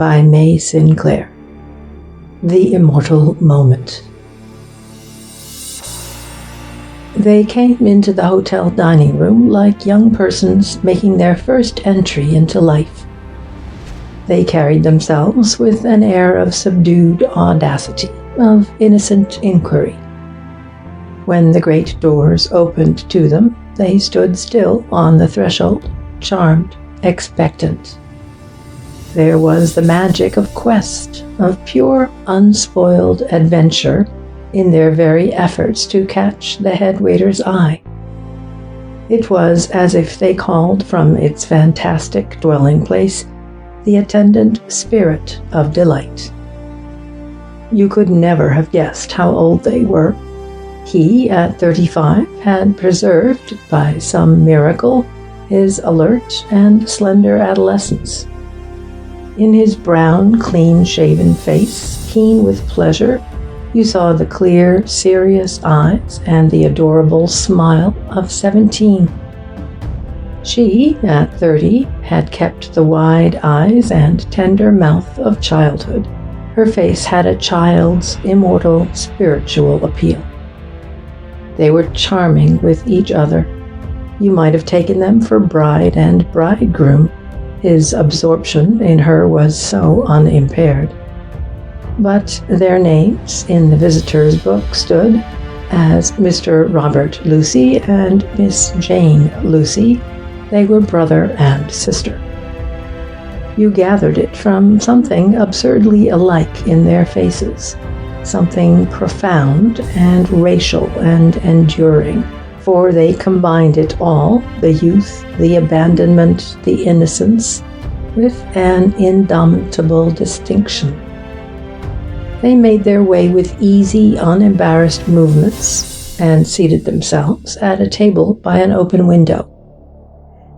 by May Sinclair. The Immortal Moment. They came into the hotel dining room like young persons making their first entry into life. They carried themselves with an air of subdued audacity, of innocent inquiry. When the great doors opened to them, they stood still on the threshold, charmed, expectant. There was the magic of quest, of pure, unspoiled adventure in their very efforts to catch the head waiter's eye. It was as if they called from its fantastic dwelling place the attendant spirit of delight. You could never have guessed how old they were. He, at 35, had preserved, by some miracle, his alert and slender adolescence. In his brown, clean-shaven face, keen with pleasure, you saw the clear, serious eyes and the adorable smile of 17. She, at 30, had kept the wide eyes and tender mouth of childhood. Her face had a child's immortal, spiritual appeal. They were charming with each other. You might have taken them for bride and bridegroom. His absorption in her was so unimpaired. But their names in the visitor's book stood as Mr. Robert Lucy and Miss Jane Lucy. They were brother and sister. You gathered it from something absurdly alike in their faces, something profound and racial and enduring, for they combined it all, the youth, the abandonment, the innocence, with an indomitable distinction. They made their way with easy, unembarrassed movements and seated themselves at a table by an open window.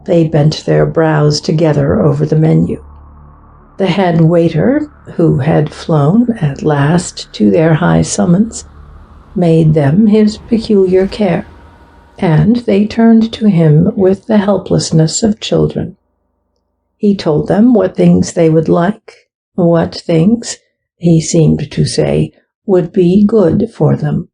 They bent their brows together over the menu. The head waiter, who had flown at last to their high summons, made them his peculiar care, and they turned to him with the helplessness of children. He told them what things they would like, what things, he seemed to say, would be good for them.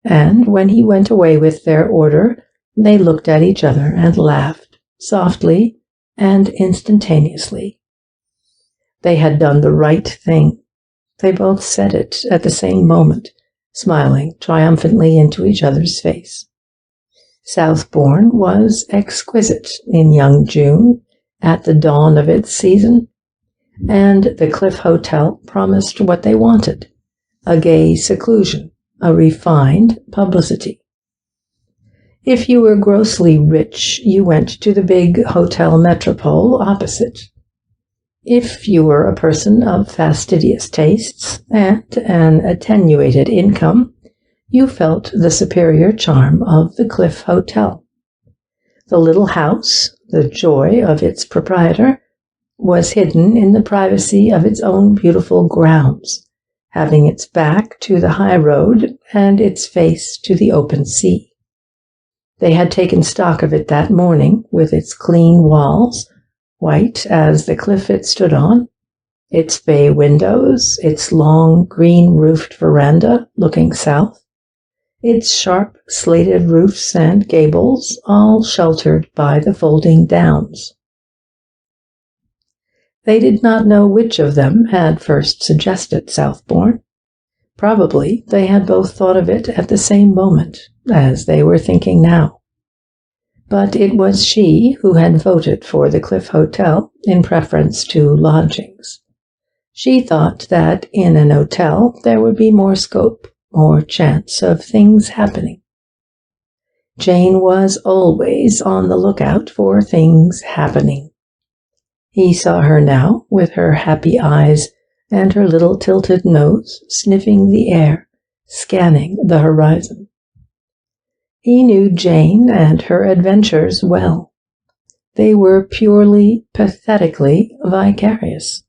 And when he went away with their order, they looked at each other and laughed, softly and instantaneously. They had done the right thing. They both said it at the same moment, smiling triumphantly into each other's face. Southbourne was exquisite in young June, at the dawn of its season, and the Cliff Hotel promised what they wanted, a gay seclusion, a refined publicity. If you were grossly rich, you went to the big Hotel Metropole opposite. If you were a person of fastidious tastes and an attenuated income, you felt the superior charm of the Cliff Hotel. The little house, the joy of its proprietor, was hidden in the privacy of its own beautiful grounds, having its back to the high road and its face to the open sea. They had taken stock of it that morning, with its clean walls, white as the cliff it stood on, its bay windows, its long green-roofed veranda looking south, its sharp slated roofs and gables, all sheltered by the folding downs. They did not know which of them had first suggested Southbourne. Probably they had both thought of it at the same moment, as they were thinking now. But it was she who had voted for the Cliff Hotel in preference to lodgings. She thought that in an hotel there would be more scope, more chance of things happening. Jane was always on the lookout for things happening. He saw her now, with her happy eyes and her little tilted nose, sniffing the air, scanning the horizon. He knew Jane and her adventures well. They were purely, pathetically vicarious.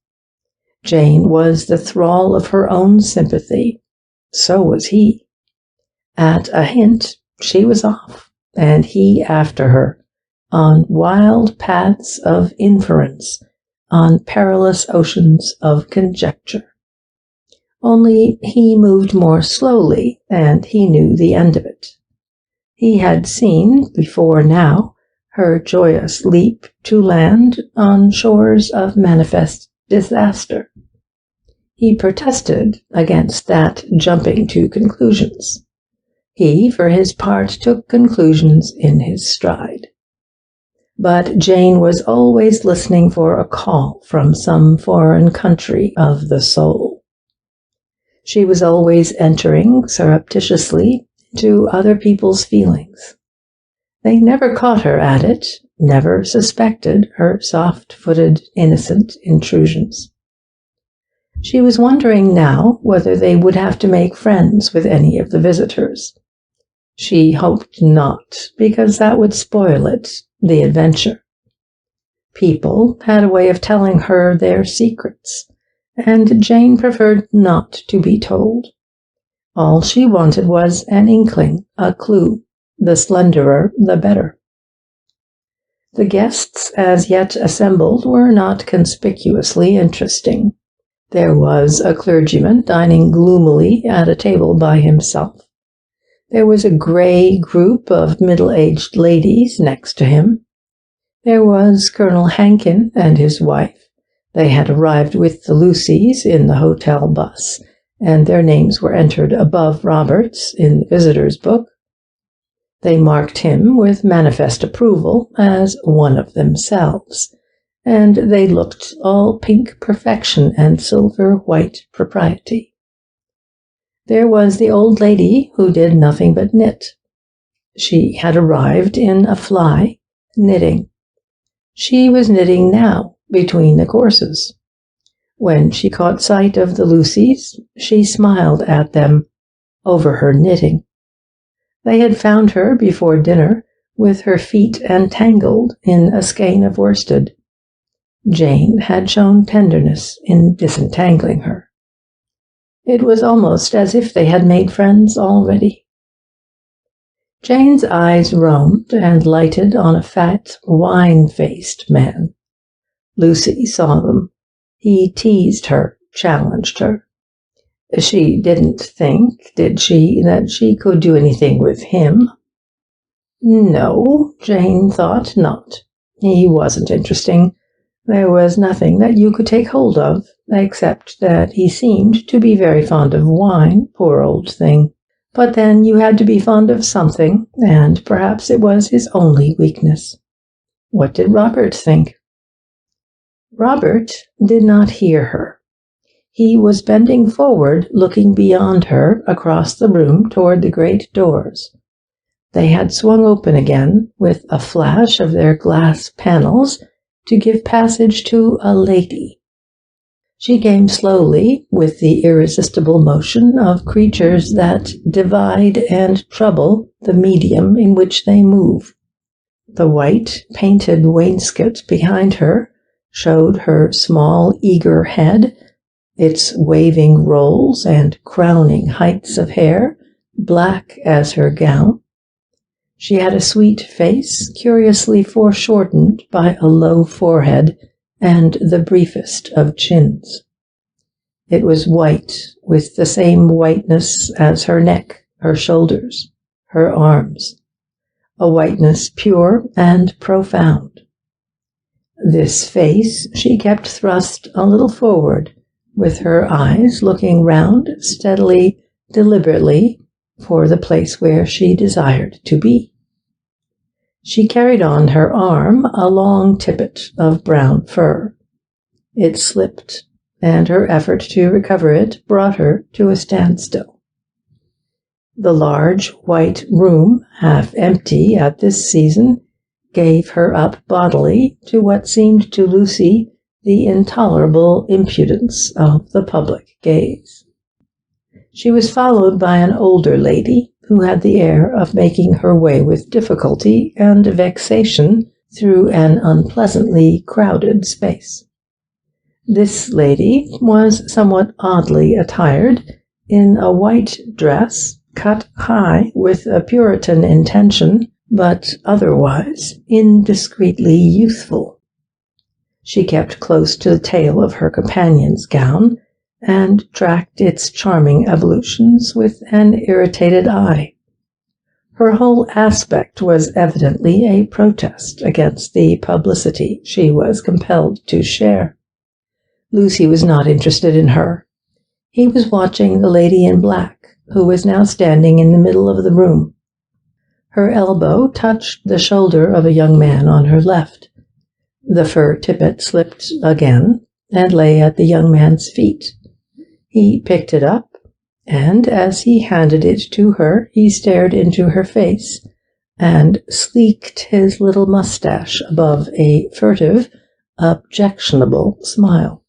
Jane was the thrall of her own sympathy. So was he. At a hint, she was off, and he after her, on wild paths of inference, on perilous oceans of conjecture. Only he moved more slowly, and he knew the end of it. He had seen, before now, her joyous leap to land on shores of manifest disaster. He protested against that jumping to conclusions. He, for his part, took conclusions in his stride. But Jane was always listening for a call from some foreign country of the soul. She was always entering surreptitiously into other people's feelings. They never caught her at it, never suspected her soft-footed, innocent intrusions. She was wondering now whether they would have to make friends with any of the visitors. She hoped not, because that would spoil it, the adventure. People had a way of telling her their secrets, and Jane preferred not to be told. All she wanted was an inkling, a clue. The slenderer, the better. The guests as yet assembled were not conspicuously interesting. There was a clergyman dining gloomily at a table by himself. There was a grey group of middle-aged ladies next to him. There was Colonel Hankin and his wife. They had arrived with the Lucys in the hotel bus, and their names were entered above Robert's in the visitor's book. They marked him with manifest approval as one of themselves, and they looked all pink perfection and silver-white propriety. There was the old lady who did nothing but knit. She had arrived in a fly, knitting. She was knitting now, between the courses. When she caught sight of the Lucys, she smiled at them over her knitting. They had found her before dinner, with her feet entangled in a skein of worsted. Jane had shown tenderness in disentangling her. It was almost as if they had made friends already. Jane's eyes roamed and lighted on a fat, wine-faced man. Lucy saw them. He teased her, challenged her. She didn't think, did she, that she could do anything with him? No, Jane thought not. He wasn't interesting. There was nothing that you could take hold of, except that he seemed to be very fond of wine, poor old thing. But then you had to be fond of something, and perhaps it was his only weakness. What did Robert think? Robert did not hear her. He was bending forward, looking beyond her, across the room toward the great doors. They had swung open again, with a flash of their glass panels, to give passage to a lady. She came slowly, with the irresistible motion of creatures that divide and trouble the medium in which they move. The white, painted wainscot behind her showed her small, eager head, its waving rolls and crowning heights of hair, black as her gown. She had a sweet face, curiously foreshortened by a low forehead and the briefest of chins. It was white, with the same whiteness as her neck, her shoulders, her arms, a whiteness pure and profound. This face she kept thrust a little forward, with her eyes looking round steadily, deliberately, for the place where she desired to be. She carried on her arm a long tippet of brown fur. It slipped, and her effort to recover it brought her to a standstill. The large white room, half empty at this season, gave her up bodily to what seemed to Lucy the intolerable impudence of the public gaze. She was followed by an older lady who had the air of making her way with difficulty and vexation through an unpleasantly crowded space. This lady was somewhat oddly attired in a white dress cut high with a Puritan intention, but otherwise indiscreetly youthful. She kept close to the tail of her companion's gown and tracked its charming evolutions with an irritated eye. Her whole aspect was evidently a protest against the publicity she was compelled to share. Lucy was not interested in her. He was watching the lady in black, who was now standing in the middle of the room. Her elbow touched the shoulder of a young man on her left. The fur tippet slipped again and lay at the young man's feet. He picked it up, and as he handed it to her, he stared into her face and sleeked his little mustache above a furtive, objectionable smile.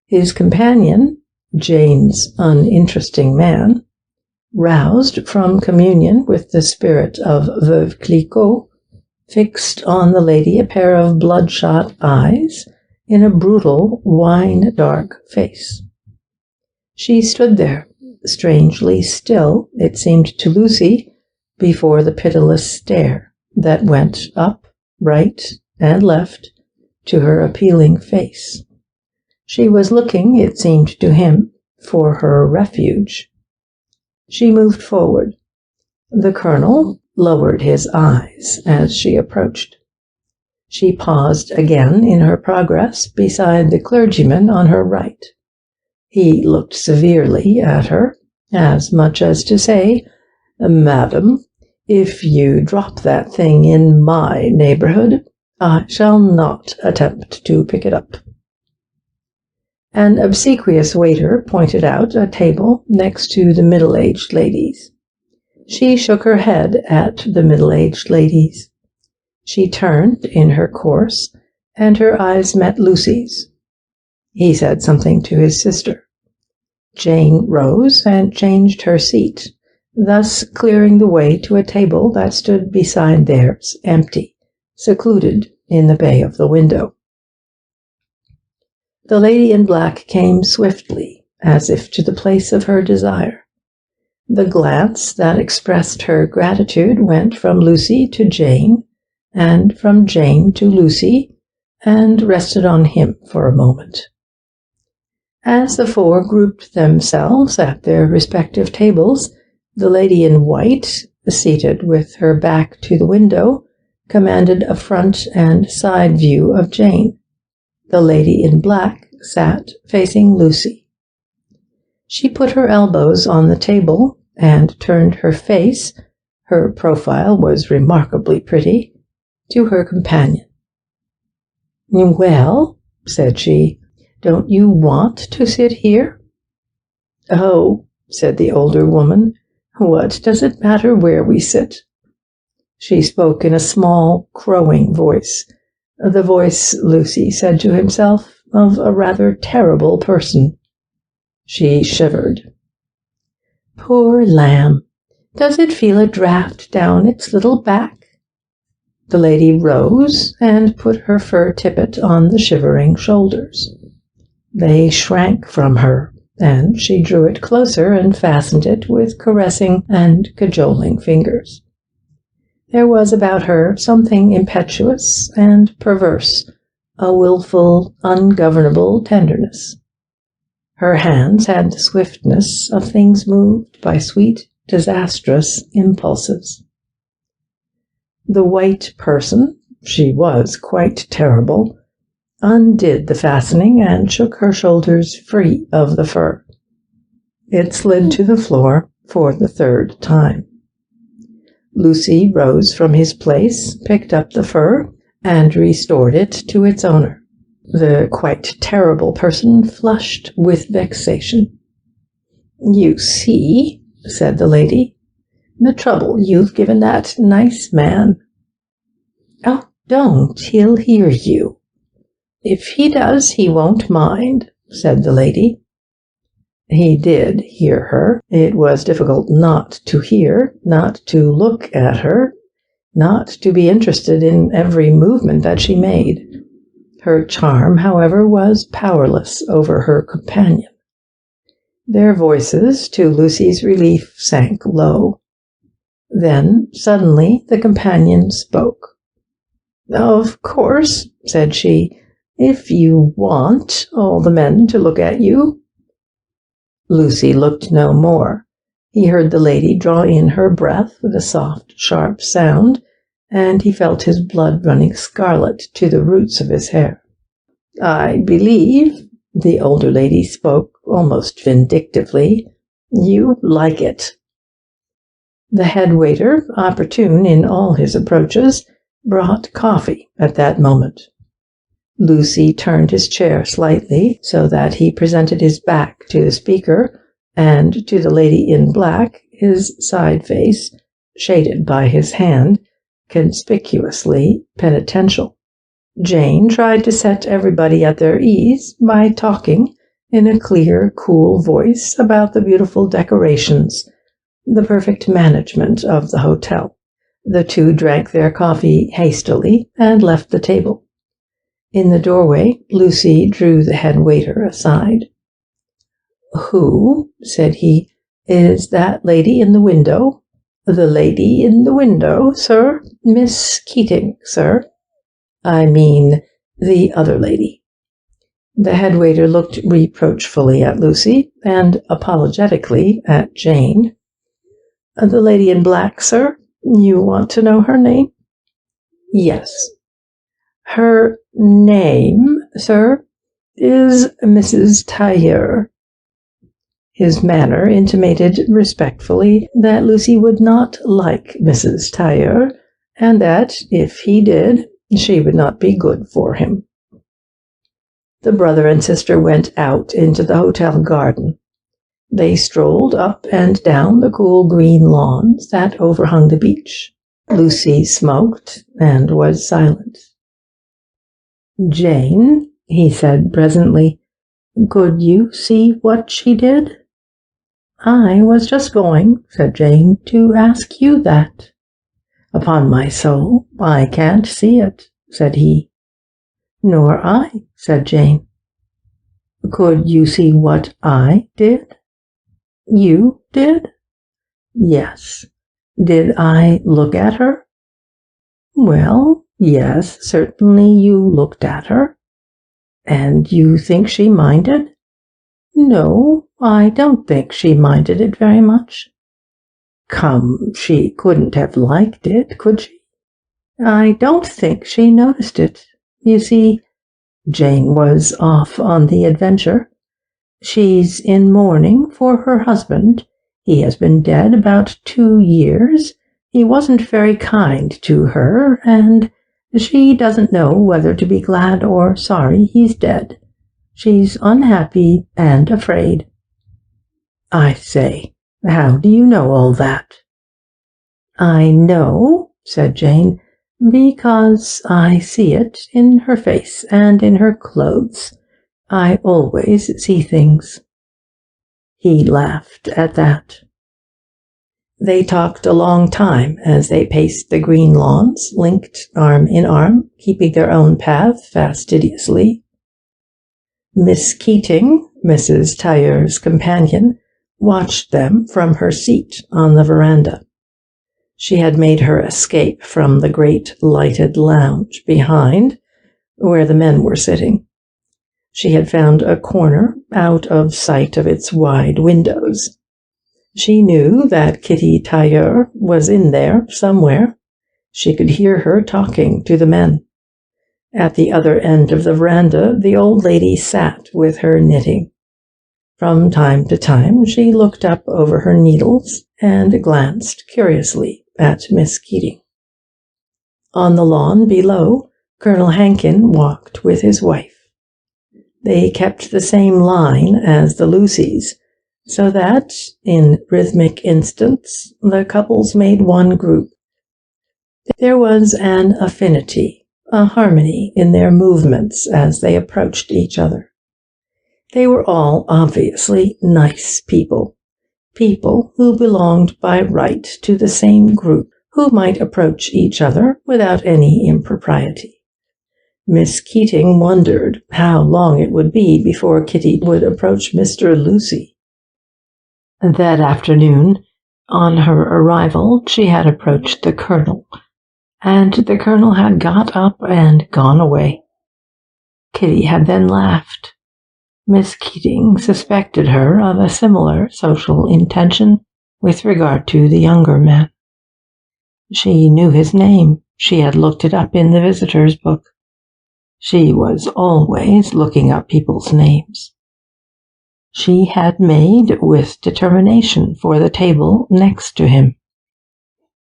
His companion, Jane's uninteresting man, roused from communion with the spirit of Veuve Clicquot, fixed on the lady a pair of bloodshot eyes in a brutal, wine-dark face. She stood there, strangely still, it seemed to Lucy, before the pitiless stare that went up, right, and left to her appealing face. She was looking, it seemed to him, for her refuge. She moved forward. The colonel lowered his eyes as she approached. She paused again in her progress beside the clergyman on her right. He looked severely at her, as much as to say, "Madam, if you drop that thing in my neighborhood, I shall not attempt to pick it up." An obsequious waiter pointed out a table next to the middle-aged ladies. She shook her head at the middle-aged ladies. She turned in her course, and her eyes met Lucy's. He said something to his sister. Jane rose and changed her seat, thus clearing the way to a table that stood beside theirs, empty, secluded in the bay of the window. The lady in black came swiftly, as if to the place of her desire. The glance that expressed her gratitude went from Lucy to Jane, and from Jane to Lucy, and rested on him for a moment. As the four grouped themselves at their respective tables, the lady in white, seated with her back to the window, commanded a front and side view of Jane. The lady in black sat facing Lucy. She put her elbows on the table and turned her face, her profile was remarkably pretty, to her companion. "Well," said she, "don't you want to sit here?" "Oh," said the older woman, "what does it matter where we sit?" She spoke in a small, crowing voice, the voice, Lucy said to himself, of a rather terrible person. She shivered. "Poor lamb! Does it feel a draught down its little back?" The lady rose and put her fur tippet on the shivering shoulders. They shrank from her, and she drew it closer and fastened it with caressing and cajoling fingers. There was about her something impetuous and perverse, a wilful, ungovernable tenderness. Her hands had the swiftness of things moved by sweet, disastrous impulses. The white person, she was quite terrible, undid the fastening and shook her shoulders free of the fur. It slid to the floor for the third time. Lucy rose from his place, picked up the fur, and restored it to its owner. The quite terrible person flushed with vexation. "You see," said the lady, "the trouble you've given that nice man." "Oh, don't, he'll hear you." "If he does, he won't mind," said the lady. He did hear her. It was difficult not to hear, not to look at her, not to be interested in every movement that she made. Her charm, however, was powerless over her companion. Their voices, to Lucy's relief, sank low. Then, suddenly, the companion spoke. "Of course," said she, if you want all the men to look at you." Lucy looked no more. He heard the lady draw in her breath with a soft, sharp sound, and he felt his blood running scarlet to the roots of his hair. "I believe," the older lady spoke almost vindictively, "you like it." The head waiter, opportune in all his approaches, brought coffee at that moment. Lucy turned his chair slightly so that he presented his back to the speaker, and to the lady in black, his side face, shaded by his hand, conspicuously penitential. Jane tried to set everybody at their ease by talking in a clear, cool voice about the beautiful decorations, the perfect management of the hotel. The two drank their coffee hastily and left the table. In the doorway, Lucy drew the head waiter aside. "Who," said he, "is that lady in the window?" "The lady in the window, sir? Miss Keating, sir." "I mean the other lady." The head waiter looked reproachfully at Lucy and apologetically at Jane. "The lady in black, sir? You want to know her name?" "Yes." "Her name, sir, is Mrs. Tailleur." His manner intimated respectfully that Lucy would not like Mrs. Tailleur, and that, if he did, she would not be good for him. The brother and sister went out into the hotel garden. They strolled up and down the cool green lawns that overhung the beach. Lucy smoked and was silent. "Jane," he said presently, "could you see what she did?" "I was just going," said Jane, "to ask you that." "Upon my soul, I can't see it," said he. "Nor I," said Jane. "Could you see what I did?" "You did?" "Yes. Did I look at her?" "Well, yes, certainly you looked at her." "And you think she minded?" "No, I don't think she minded it very much." "Come, she couldn't have liked it, could she?" "I don't think she noticed it. You see, Jane was off on the adventure. She's in mourning for her husband. He has been dead about 2 years. He wasn't very kind to her, and she doesn't know whether to be glad or sorry he's dead. She's unhappy and afraid." "I say, how do you know all that?" "I know," said Jane, "because I see it in her face and in her clothes. I always see things." He laughed at that. They talked a long time as they paced the green lawns, linked arm in arm, keeping their own path fastidiously. Miss Keating, Mrs. Tailleur's companion, watched them from her seat on the veranda. She had made her escape from the great lighted lounge behind, where the men were sitting. She had found a corner out of sight of its wide windows. She knew that Kitty Tailleur was in there somewhere. She could hear her talking to the men. At the other end of the veranda, the old lady sat with her knitting. From time to time, she looked up over her needles and glanced curiously at Miss Keating. On the lawn below, Colonel Hankin walked with his wife. They kept the same line as the Lucys, so that, in rhythmic instants, the couples made one group. There was an affinity, a harmony in their movements as they approached each other. They were all obviously nice people, people who belonged by right to the same group, who might approach each other without any impropriety. Miss Keating wondered how long it would be before Kitty would approach Mr. Lucy. That afternoon, on her arrival, she had approached the Colonel, and the Colonel had got up and gone away. Kitty had then laughed. Miss Keating suspected her of a similar social intention with regard to the younger man. She knew his name. She had looked it up in the visitor's book. She was always looking up people's names. She had made with determination for the table next to him.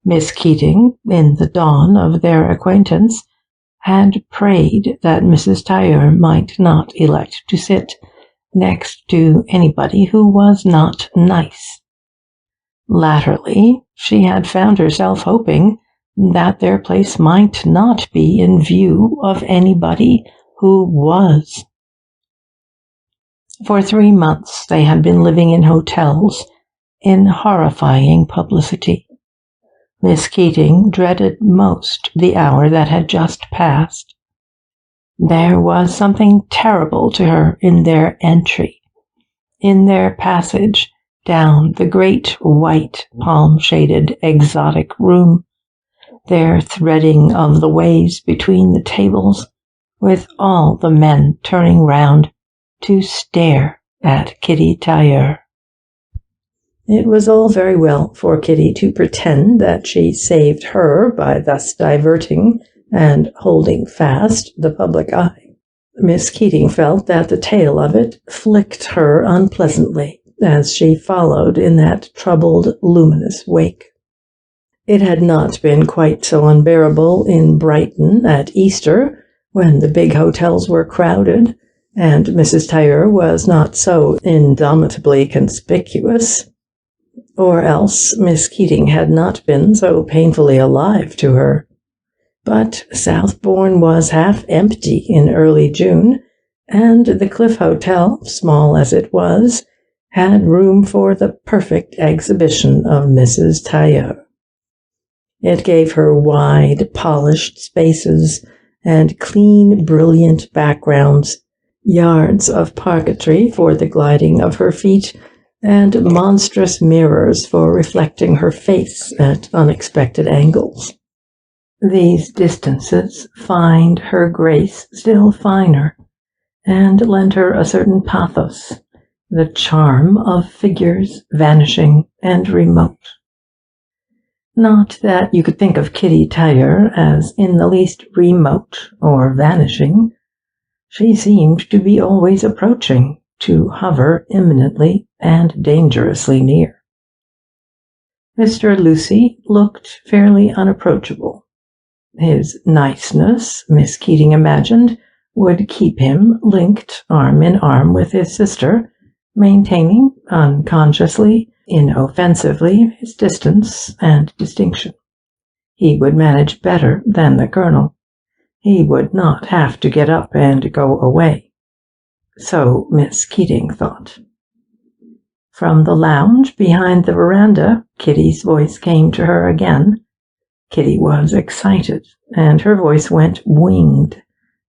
Miss Keating, in the dawn of their acquaintance, had prayed that Mrs. Tailleur might not elect to sit next to anybody who was not nice. Latterly, she had found herself hoping that their place might not be in view of anybody who was. For 3 months they had been living in hotels, in horrifying publicity. Miss Keating dreaded most the hour that had just passed. There was something terrible to her in their entry, in their passage down the great white palm-shaded exotic room, their threading of the ways between the tables, with all the men turning round to stare at Kitty Tailleur. It was all very well for Kitty to pretend that she saved her by thus diverting and holding fast the public eye. Miss Keating felt that the tale of it flicked her unpleasantly as she followed in that troubled, luminous wake. It had not been quite so unbearable in Brighton at Easter, when the big hotels were crowded, and Mrs. Tailleur was not so indomitably conspicuous. Or else Miss Keating had not been so painfully alive to her. But Southbourne was half empty in early June, and the Cliff Hotel, small as it was, had room for the perfect exhibition of Mrs. Tailleur. It gave her wide, polished spaces and clean, brilliant backgrounds, yards of parquetry for the gliding of her feet, and monstrous mirrors for reflecting her face at unexpected angles. These distances fined her grace still finer, and lent her a certain pathos, the charm of figures vanishing and remote. Not that you could think of Kitty Tailleur as in the least remote or vanishing. She seemed to be always approaching, to hover imminently and dangerously near. Mr. Lucy looked fairly unapproachable. His niceness, Miss Keating imagined, would keep him linked arm in arm with his sister, maintaining, unconsciously, inoffensively, his distance and distinction. He would manage better than the Colonel. He would not have to get up and go away. So Miss Keating thought. From the lounge behind the veranda, Kitty's voice came to her again. Kitty was excited, and her voice went winged.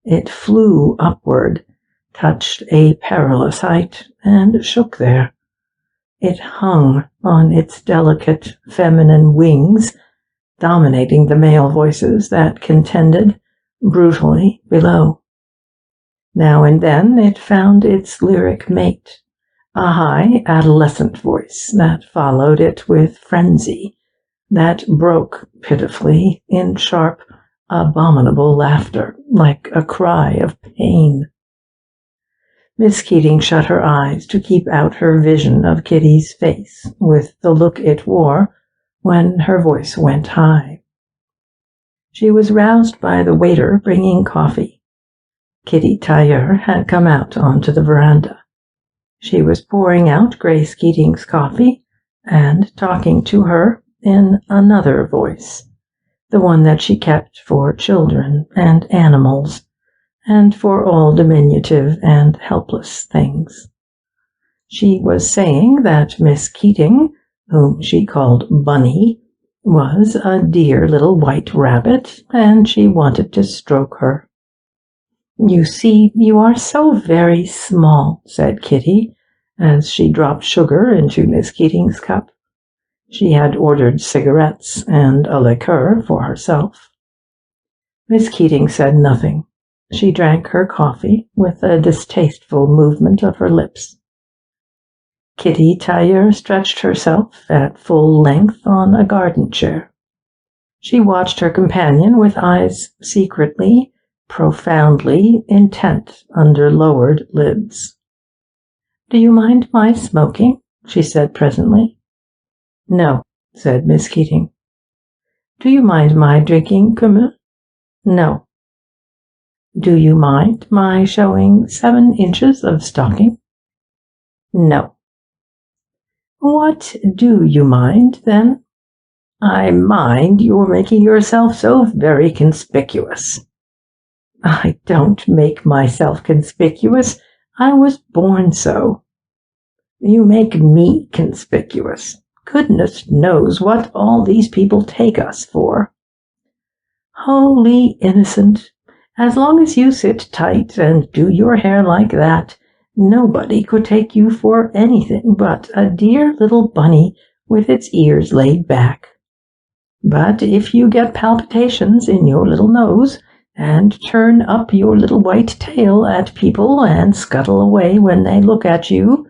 It flew upward, touched a perilous height, and shook there. It hung on its delicate feminine wings, dominating the male voices that contended brutally below. Now and then it found its lyric mate, a high adolescent voice that followed it with frenzy, that broke pitifully in sharp, abominable laughter, like a cry of pain. Miss Keating shut her eyes to keep out her vision of Kitty's face with the look it wore when her voice went high. She was roused by the waiter bringing coffee. Kitty Tailleur had come out onto the veranda. She was pouring out Grace Keating's coffee and talking to her in another voice, the one that she kept for children and animals, and for all diminutive and helpless things. She was saying that Miss Keating, whom she called Bunny, was a dear little white rabbit, and she wanted to stroke her. "You see, you are so very small," said Kitty, as she dropped sugar into Miss Keating's cup. She had ordered cigarettes and a liqueur for herself. Miss Keating said nothing. She drank her coffee with a distasteful movement of her lips. Kitty Tailleur stretched herself at full length on a garden chair. She watched her companion with eyes secretly, profoundly intent under lowered lids. "Do you mind my smoking?" she said presently. "No," said Miss Keating. "Do you mind my drinking kümmel?" "No." "Do you mind my showing 7 inches of stocking?" "No." "What do you mind, then?" "I mind your making yourself so very conspicuous." "I don't make myself conspicuous. I was born so." "You make me conspicuous. Goodness knows what all these people take us for." "Holy innocent! As long as you sit tight and do your hair like that, nobody could take you for anything but a dear little bunny with its ears laid back. But if you get palpitations in your little nose, and turn up your little white tail at people and scuttle away when they look at you,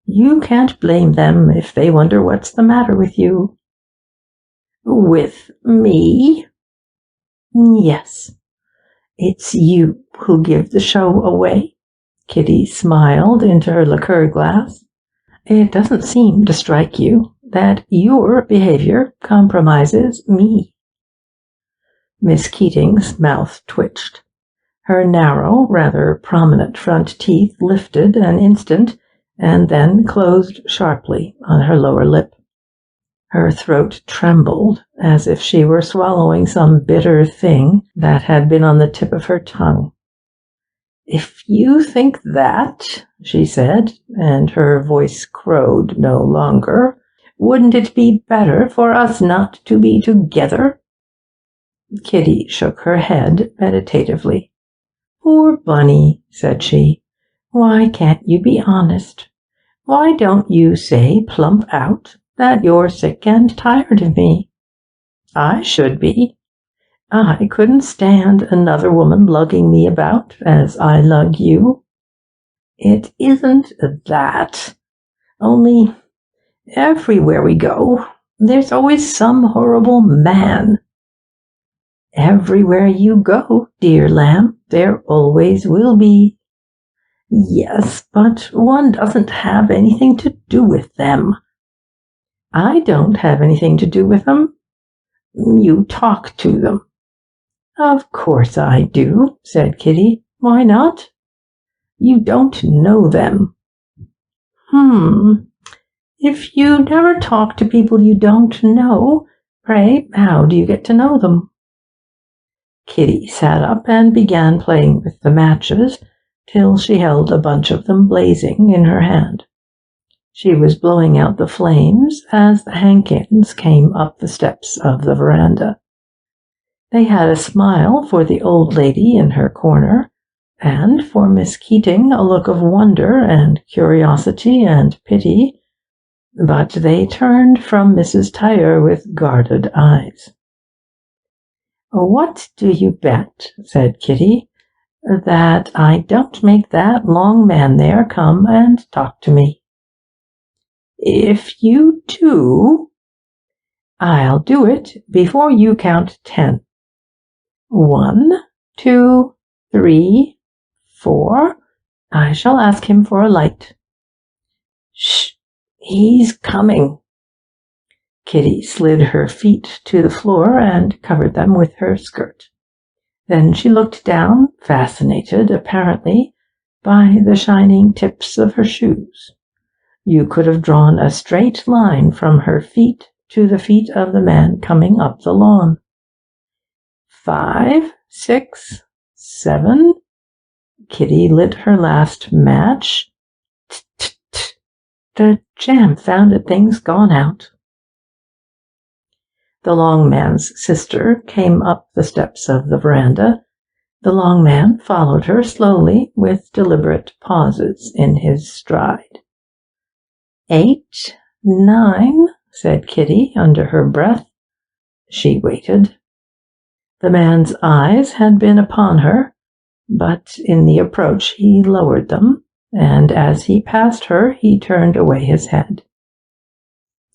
you can't blame them if they wonder what's the matter with you." "With me?" "Yes. It's you who give the show away." Kitty smiled into her liqueur glass. "It doesn't seem to strike you that your behavior compromises me." Miss Keating's mouth twitched. Her narrow, rather prominent front teeth lifted an instant and then closed sharply on her lower lip. Her throat trembled as if she were swallowing some bitter thing that had been on the tip of her tongue. "If you think that," she said, and her voice crowed no longer, "wouldn't it be better for us not to be together?" Kitty shook her head meditatively. "Poor Bunny," said she. "Why can't you be honest? Why don't you say plump out that you're sick and tired of me? I should be. I couldn't stand another woman lugging me about as I lug you. It isn't that. Only, everywhere we go, there's always some horrible man." "Everywhere you go, dear lamb, there always will be." "Yes, but one doesn't have anything to do with them." "I don't have anything to do with them." "You talk to them." "Of course I do," said Kitty. "Why not?" "You don't know them." If you never talk to people you don't know, pray, how do you get to know them?" Kitty sat up and began playing with the matches till she held a bunch of them blazing in her hand. She was blowing out the flames as the Hankins came up the steps of the veranda. They had a smile for the old lady in her corner, and for Miss Keating a look of wonder and curiosity and pity, but they turned from Mrs. Tailleur with guarded eyes. "What do you bet," said Kitty, "that I don't make that long man there come and talk to me?" "If you do—" "I'll do it before you count 10. 1, 2, 3, 4. I shall ask him for a light." "Shh! He's coming." Kitty slid her feet to the floor and covered them with her skirt. Then she looked down, fascinated, apparently, by the shining tips of her shoes. You could have drawn a straight line from her feet to the feet of the man coming up the lawn. 5, 6, 7. Kitty lit her last match. Tch-tch-tch. The jam-founded thing's gone out. The long man's sister came up the steps of the veranda. The long man followed her slowly, with deliberate pauses in his stride. 8, 9, said Kitty under her breath. She waited. The man's eyes had been upon her, but in the approach he lowered them, and as he passed her he turned away his head.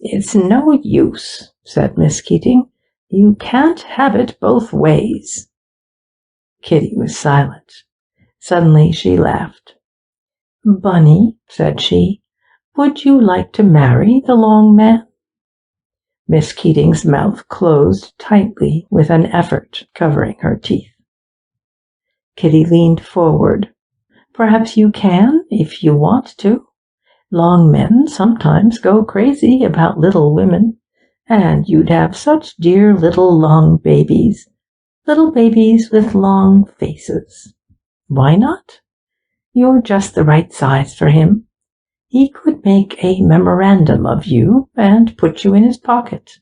"It's no use," said Miss Keating. "You can't have it both ways." Kitty was silent. Suddenly she laughed. "Bunny," said she, "would you like to marry the long man?" Miss Keating's mouth closed tightly with an effort covering her teeth. Kitty leaned forward. "Perhaps you can, if you want to. Long men sometimes go crazy about little women, and you'd have such dear little long babies with long faces. Why not? You're just the right size for him. He could make a memorandum of you and put you in his pocket.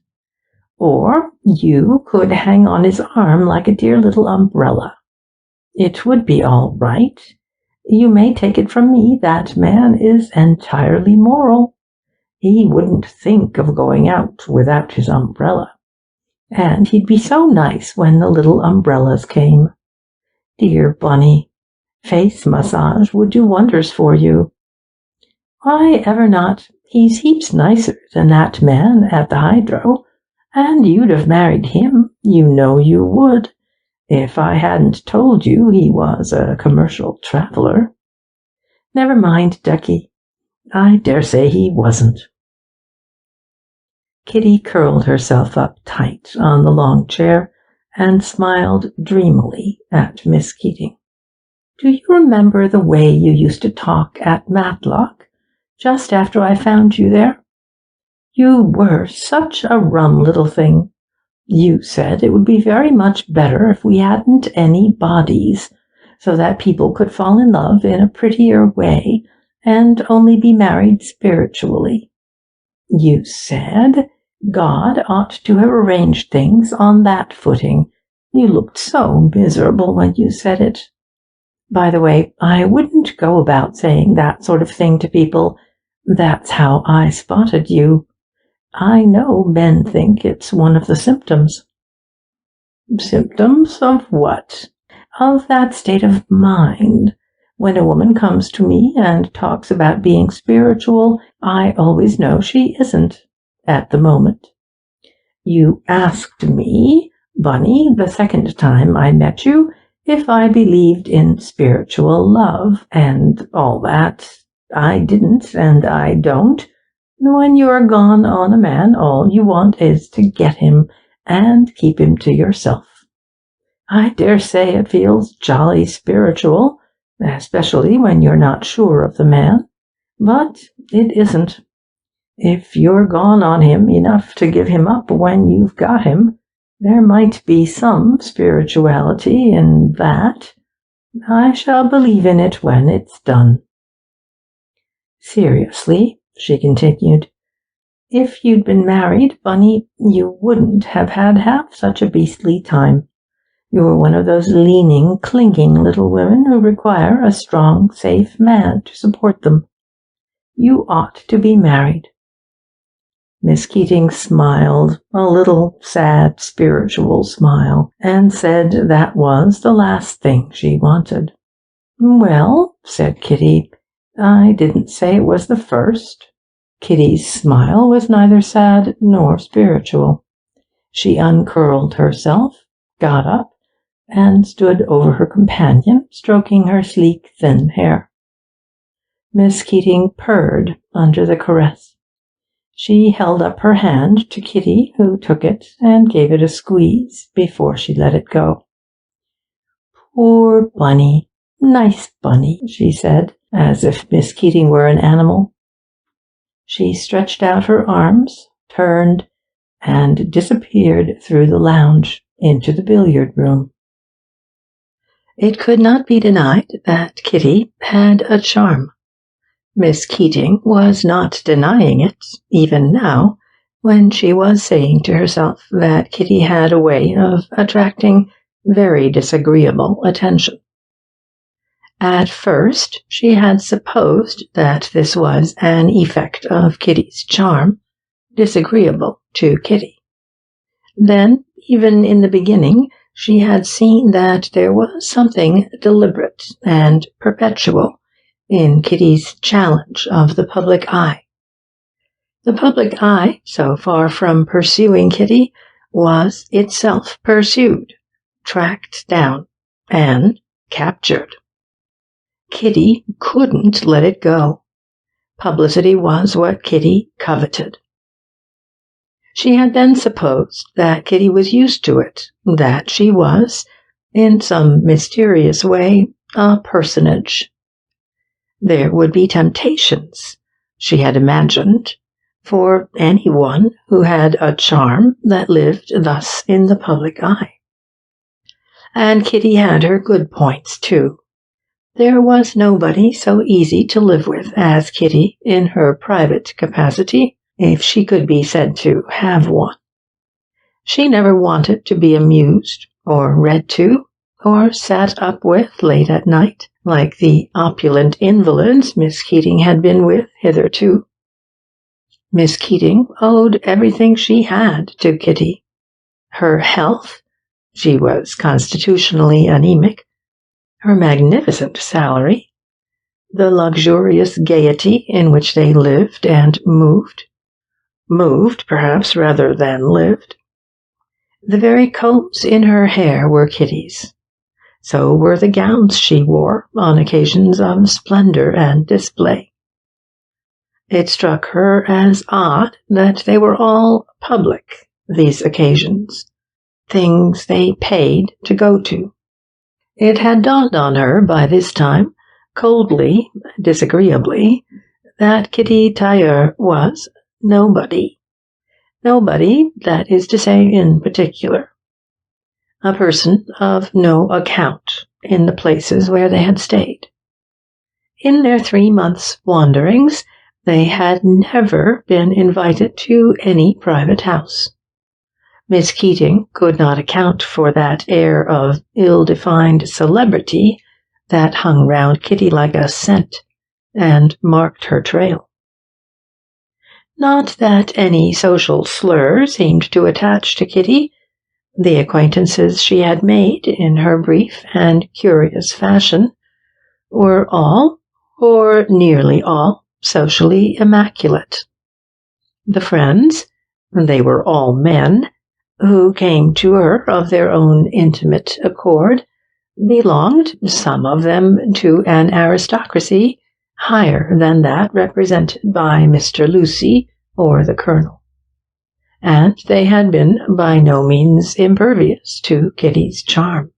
Or you could hang on his arm like a dear little umbrella. It would be all right. You may take it from me that man is entirely moral. He wouldn't think of going out without his umbrella. And he'd be so nice when the little umbrellas came. Dear Bunny, face massage would do wonders for you. Why ever not? He's heaps nicer than that man at the Hydro, and you'd have married him, you know you would, if I hadn't told you he was a commercial traveller. Never mind, ducky. I dare say he wasn't." Kitty curled herself up tight on the long chair and smiled dreamily at Miss Keating. "Do you remember the way you used to talk at Matlock, just after I found you there? You were such a rum little thing. You said it would be very much better if we hadn't any bodies, so that people could fall in love in a prettier way and only be married spiritually. You said God ought to have arranged things on that footing. You looked so miserable when you said it. By the way, I wouldn't go about saying that sort of thing to people. That's how I spotted you. I know men think it's one of the symptoms." "Symptoms of what?" "Of that state of mind. When a woman comes to me and talks about being spiritual, I always know she isn't, at the moment. You asked me, Bunny, the second time I met you, if I believed in spiritual love, and all that. I didn't, and I don't. When you're gone on a man, all you want is to get him and keep him to yourself. I dare say it feels jolly spiritual, especially when you're not sure of the man, but it isn't. If you're gone on him enough to give him up when you've got him, there might be some spirituality in that. I shall believe in it when it's done." "Seriously," she continued, "if you'd been married, Bunny, you wouldn't have had half such a beastly time. You're one of those leaning, clinging little women who require a strong, safe man to support them. You ought to be married." Miss Keating smiled, a little sad spiritual smile, and said that was the last thing she wanted. "Well," said Kitty, "I didn't say it was the first." Kitty's smile was neither sad nor spiritual. She uncurled herself, got up, and stood over her companion, stroking her sleek, thin hair. Miss Keating purred under the caress. She held up her hand to Kitty, who took it and gave it a squeeze before she let it go. "Poor Bunny, nice Bunny," she said, as if Miss Keating were an animal. She stretched out her arms, turned, and disappeared through the lounge into the billiard room. It could not be denied that Kitty had a charm. Miss Keating was not denying it, even now, when she was saying to herself that Kitty had a way of attracting very disagreeable attention. At first, she had supposed that this was an effect of Kitty's charm, disagreeable to Kitty. Then, even in the beginning, she had seen that there was something deliberate and perpetual in Kitty's challenge of the public eye. The public eye, so far from pursuing Kitty, was itself pursued, tracked down, and captured. Kitty couldn't let it go. Publicity was what Kitty coveted. She had then supposed that Kitty was used to it, that she was, in some mysterious way, a personage. There would be temptations, she had imagined, for anyone who had a charm that lived thus in the public eye. And Kitty had her good points, too. There was nobody so easy to live with as Kitty in her private capacity, if she could be said to have one. She never wanted to be amused, or read to, or sat up with late at night, like the opulent invalids Miss Keating had been with hitherto. Miss Keating owed everything she had to Kitty. Her health, she was constitutionally anemic, her magnificent salary, the luxurious gaiety in which they lived and moved, perhaps, rather than lived. The very combs in her hair were Kitty's. So were the gowns she wore on occasions of splendor and display. It struck her as odd that they were all public, these occasions, things they paid to go to. It had dawned on her by this time, coldly, disagreeably, that Kitty Tailleur was nobody. Nobody, that is to say, in particular. A person of no account in the places where they had stayed. In their 3 months' wanderings, they had never been invited to any private house. Miss Keating could not account for that air of ill-defined celebrity that hung round Kitty like a scent and marked her trail. Not that any social slur seemed to attach to Kitty. The acquaintances she had made in her brief and curious fashion were all, or nearly all, socially immaculate. The friends, they were all men, who came to her of their own intimate accord, belonged, some of them, to an aristocracy higher than that represented by Mr. Lucy or the Colonel. And they had been by no means impervious to Kitty's charm.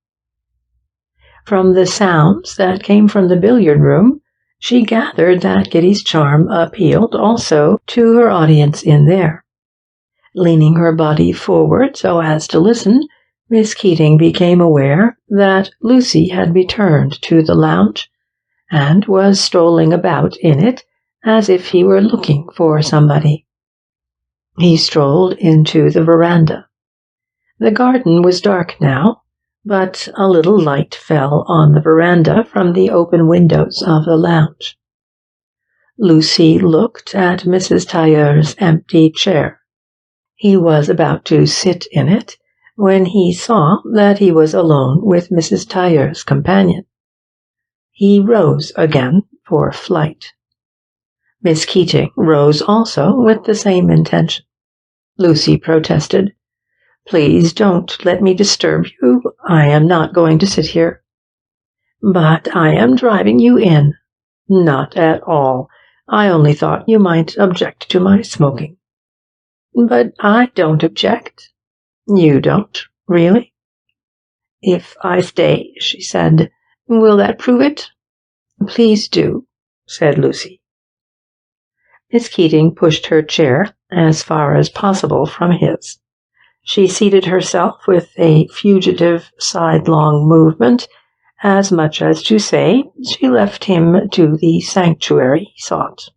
From the sounds that came from the billiard-room, she gathered that Kitty's charm appealed also to her audience in there. Leaning her body forward so as to listen, Miss Keating became aware that Lucy had returned to the lounge and was strolling about in it as if he were looking for somebody. He strolled into the veranda. The garden was dark now, but a little light fell on the veranda from the open windows of the lounge. Lucy looked at Mrs. Tailleur's empty chair. He was about to sit in it when he saw that he was alone with Mrs. Tailleur's companion. He rose again for flight. Miss Keating rose also with the same intention. Lucy protested. "Please don't let me disturb you. I am not going to sit here." "But I am driving you in." "Not at all. I only thought you might object to my smoking." "But I don't object." "You don't, really?" "If I stay," she said, "will that prove it?" "Please do," said Lucy. Miss Keating pushed her chair as far as possible from his. She seated herself with a fugitive sidelong movement, as much as to say she left him to the sanctuary he sought.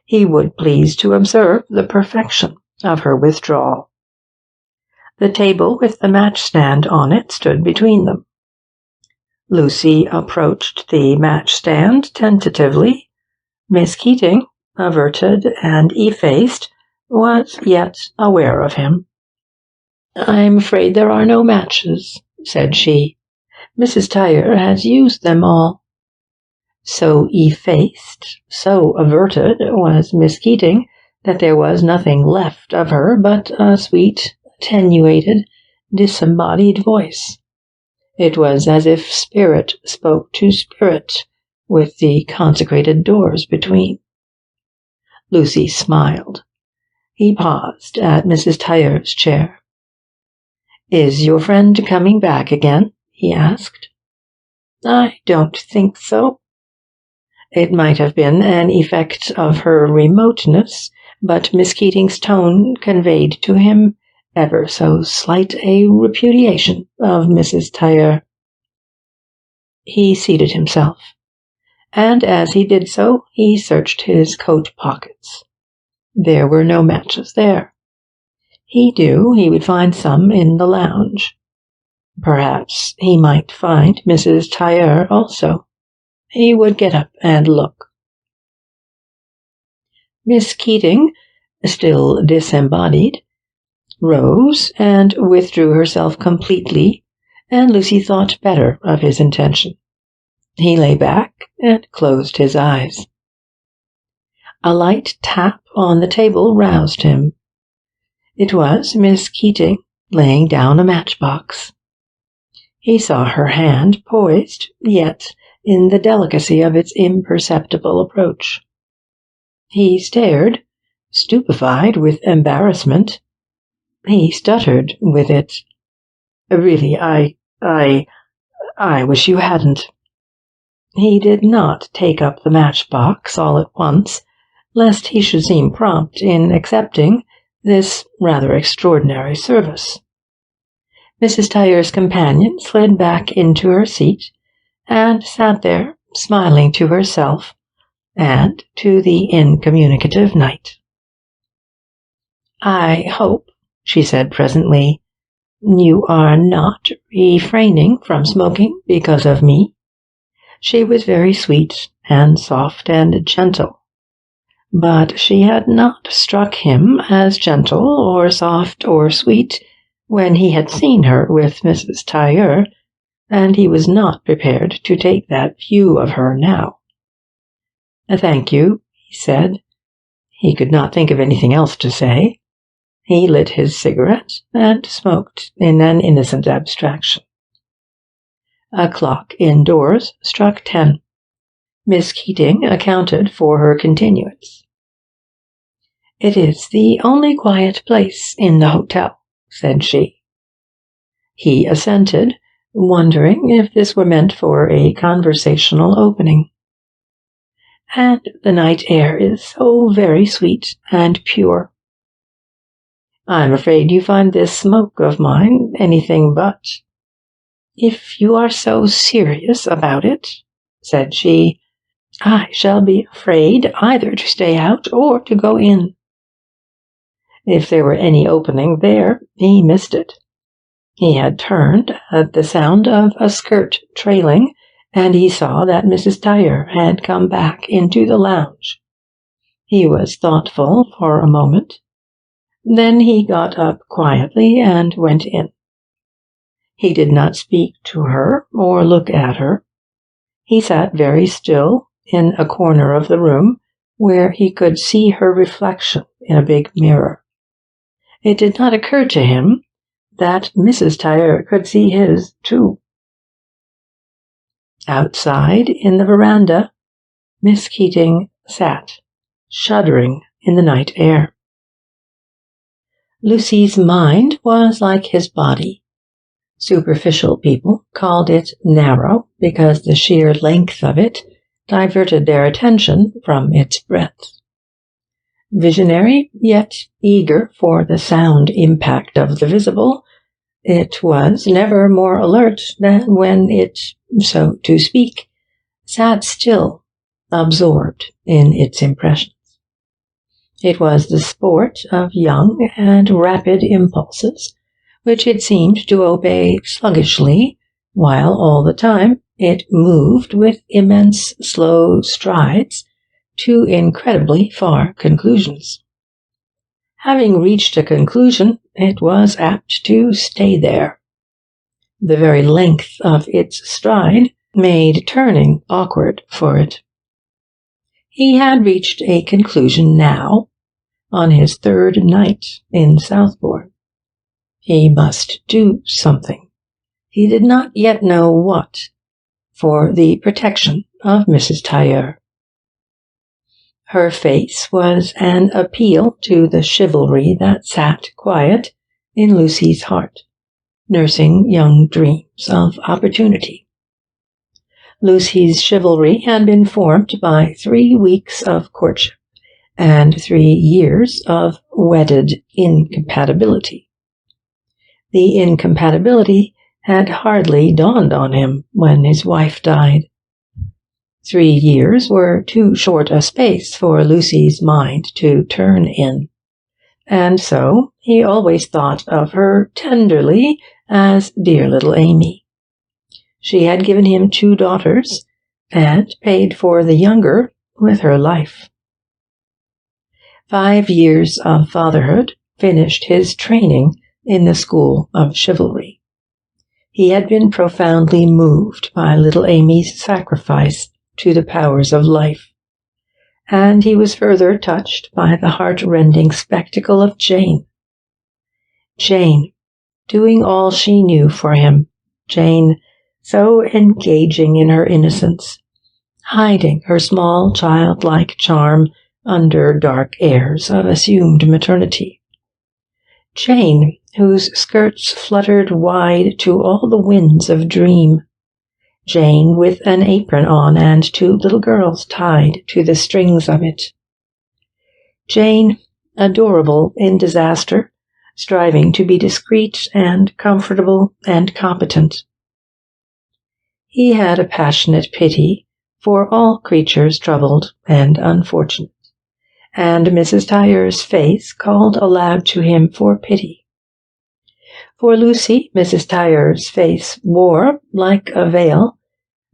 He would please to observe the perfection of her withdrawal. The table with the match-stand on it stood between them. Lucy approached the match-stand tentatively. Miss Keating, averted and effaced, was yet aware of him. "I'm afraid there are no matches," said she. "Mrs. Tailleur has used them all." So effaced, so averted was Miss Keating that there was nothing left of her but a sweet, attenuated, disembodied voice. It was as if spirit spoke to spirit, with the consecrated doors between. Lucy smiled. He paused at Mrs. Tailleur's chair. "Is your friend coming back again?" he asked. "I don't think so." It might have been an effect of her remoteness, but Miss Keating's tone conveyed to him ever so slight a repudiation of Mrs. Tailleur. He seated himself, and as he did so, he searched his coat pockets. There were no matches there. He knew he would find some in the lounge. Perhaps he might find Mrs. Tailleur also. He would get up and look. Miss Keating, still disembodied, rose and withdrew herself completely, and Lucy thought better of his intention. He lay back and closed his eyes. A light tap on the table roused him. It was Miss Keating laying down a matchbox. He saw her hand poised, yet in the delicacy of its imperceptible approach. He stared, stupefied with embarrassment. He stuttered with it. "Really, I wish you hadn't." He did not take up the matchbox all at once, lest he should seem prompt in accepting this rather extraordinary service. Mrs. Tailleur's companion slid back into her seat and sat there, smiling to herself and to the incommunicative night. "I hope," she said presently, "you are not refraining from smoking because of me." She was very sweet and soft and gentle, but she had not struck him as gentle or soft or sweet when he had seen her with Mrs. Tailleur, and he was not prepared to take that view of her now. "Thank you," he said. He could not think of anything else to say. He lit his cigarette and smoked in an innocent abstraction. A clock indoors struck 10. Miss Keating accounted for her continuance. "It is the only quiet place in the hotel," said she. He assented, wondering if this were meant for a conversational opening. "And the night air is so very sweet and pure." "I'm afraid you find this smoke of mine anything but." "If you are so serious about it," said she, "I shall be afraid either to stay out or to go in." If there were any opening there, he missed it. He had turned at the sound of a skirt trailing, and he saw that Mrs. Tailleur had come back into the lounge. He was thoughtful for a moment. Then he got up quietly and went in. He did not speak to her or look at her. He sat very still in a corner of the room where he could see her reflection in a big mirror. It did not occur to him that Mrs. Tailleur could see his, too. Outside, in the veranda, Miss Keating sat, shuddering in the night air. Lucy's mind was like his body. Superficial people called it narrow because the sheer length of it diverted their attention from its breadth. Visionary, yet eager for the sound impact of the visible, it was never more alert than when it, so to speak, sat still, absorbed in its impressions. It was the sport of young and rapid impulses, which it seemed to obey sluggishly, while all the time it moved with immense slow strides to incredibly far conclusions. Having reached a conclusion, it was apt to stay there. The very length of its stride made turning awkward for it. He had reached a conclusion now, on his third night in Southbourne. He must do something. He did not yet know what, for the protection of Mrs. Tailleur. Her face was an appeal to the chivalry that sat quiet in Lucy's heart, nursing young dreams of opportunity. Lucy's chivalry had been formed by 3 weeks of courtship and 3 years of wedded incompatibility. The incompatibility had hardly dawned on him when his wife died. 3 years were too short a space for Lucy's mind to turn in, and so he always thought of her tenderly as dear little Amy. She had given him 2 daughters, and paid for the younger with her life. 5 years of fatherhood finished his training in the school of chivalry. He had been profoundly moved by little Amy's sacrifice to the powers of life, and he was further touched by the heart-rending spectacle of Jane. Jane, doing all she knew for him, Jane, so engaging in her innocence, hiding her small childlike charm under dark airs of assumed maternity. Jane, whose skirts fluttered wide to all the winds of dream. Jane with an apron on and 2 little girls tied to the strings of it. Jane, adorable in disaster, striving to be discreet and comfortable and competent. He had a passionate pity for all creatures troubled and unfortunate, and Mrs. Tailleur's face called aloud to him for pity. For Lucy, Mrs. Tailleur's face wore, like a veil,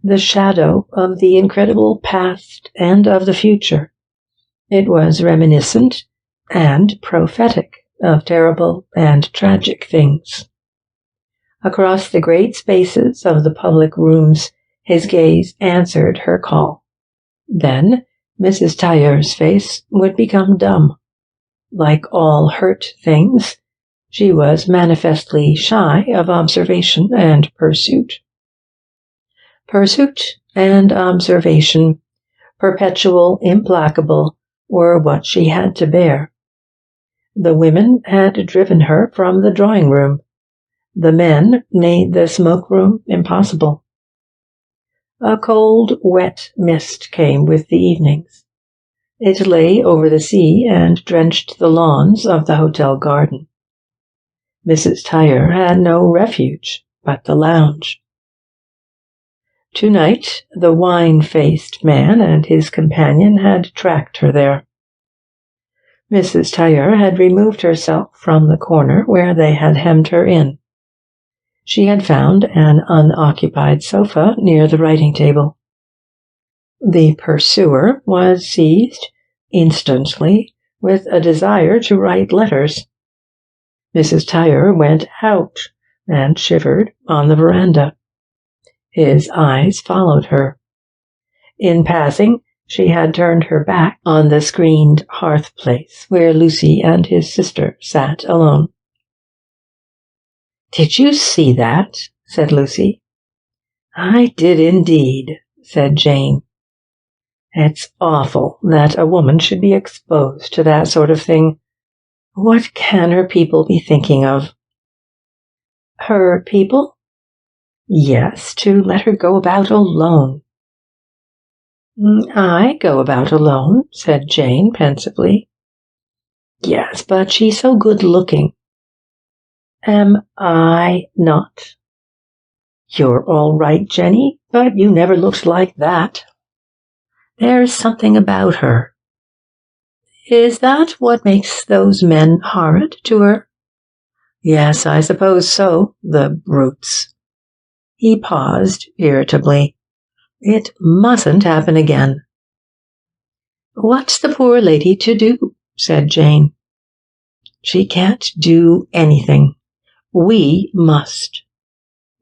the shadow of the incredible past and of the future. It was reminiscent and prophetic of terrible and tragic things. Across the great spaces of the public rooms, his gaze answered her call. Then Mrs. Tailleur's face would become dumb. Like all hurt things, she was manifestly shy of observation and pursuit. Pursuit and observation, perpetual, implacable, were what she had to bear. The women had driven her from the drawing-room. The men made the smoke-room impossible. A cold, wet mist came with the evenings. It lay over the sea and drenched the lawns of the hotel garden. Mrs. Tailleur had no refuge but the lounge. Tonight, the wine-faced man and his companion had tracked her there. Mrs. Tailleur had removed herself from the corner where they had hemmed her in. She had found an unoccupied sofa near the writing table. The pursuer was seized, instantly, with a desire to write letters. Mrs. Tailleur went out and shivered on the veranda. His eyes followed her. In passing, she had turned her back on the screened hearth place where Lucy and his sister sat alone. "Did you see that?" said Lucy. "I did indeed," said Jane. "It's awful that a woman should be exposed to that sort of thing. What can her people be thinking of?" "Her people?" "Yes, to let her go about alone." "I go about alone," said Jane pensively. "Yes, but she's so good-looking." "Am I not?" "You're all right, Jenny, but you never looked like that." "There's something about her." "Is that what makes those men horrid to her?" "Yes, I suppose so, the brutes." He paused irritably. "It mustn't happen again." "What's the poor lady to do?" said Jane. She can't do anything. We must.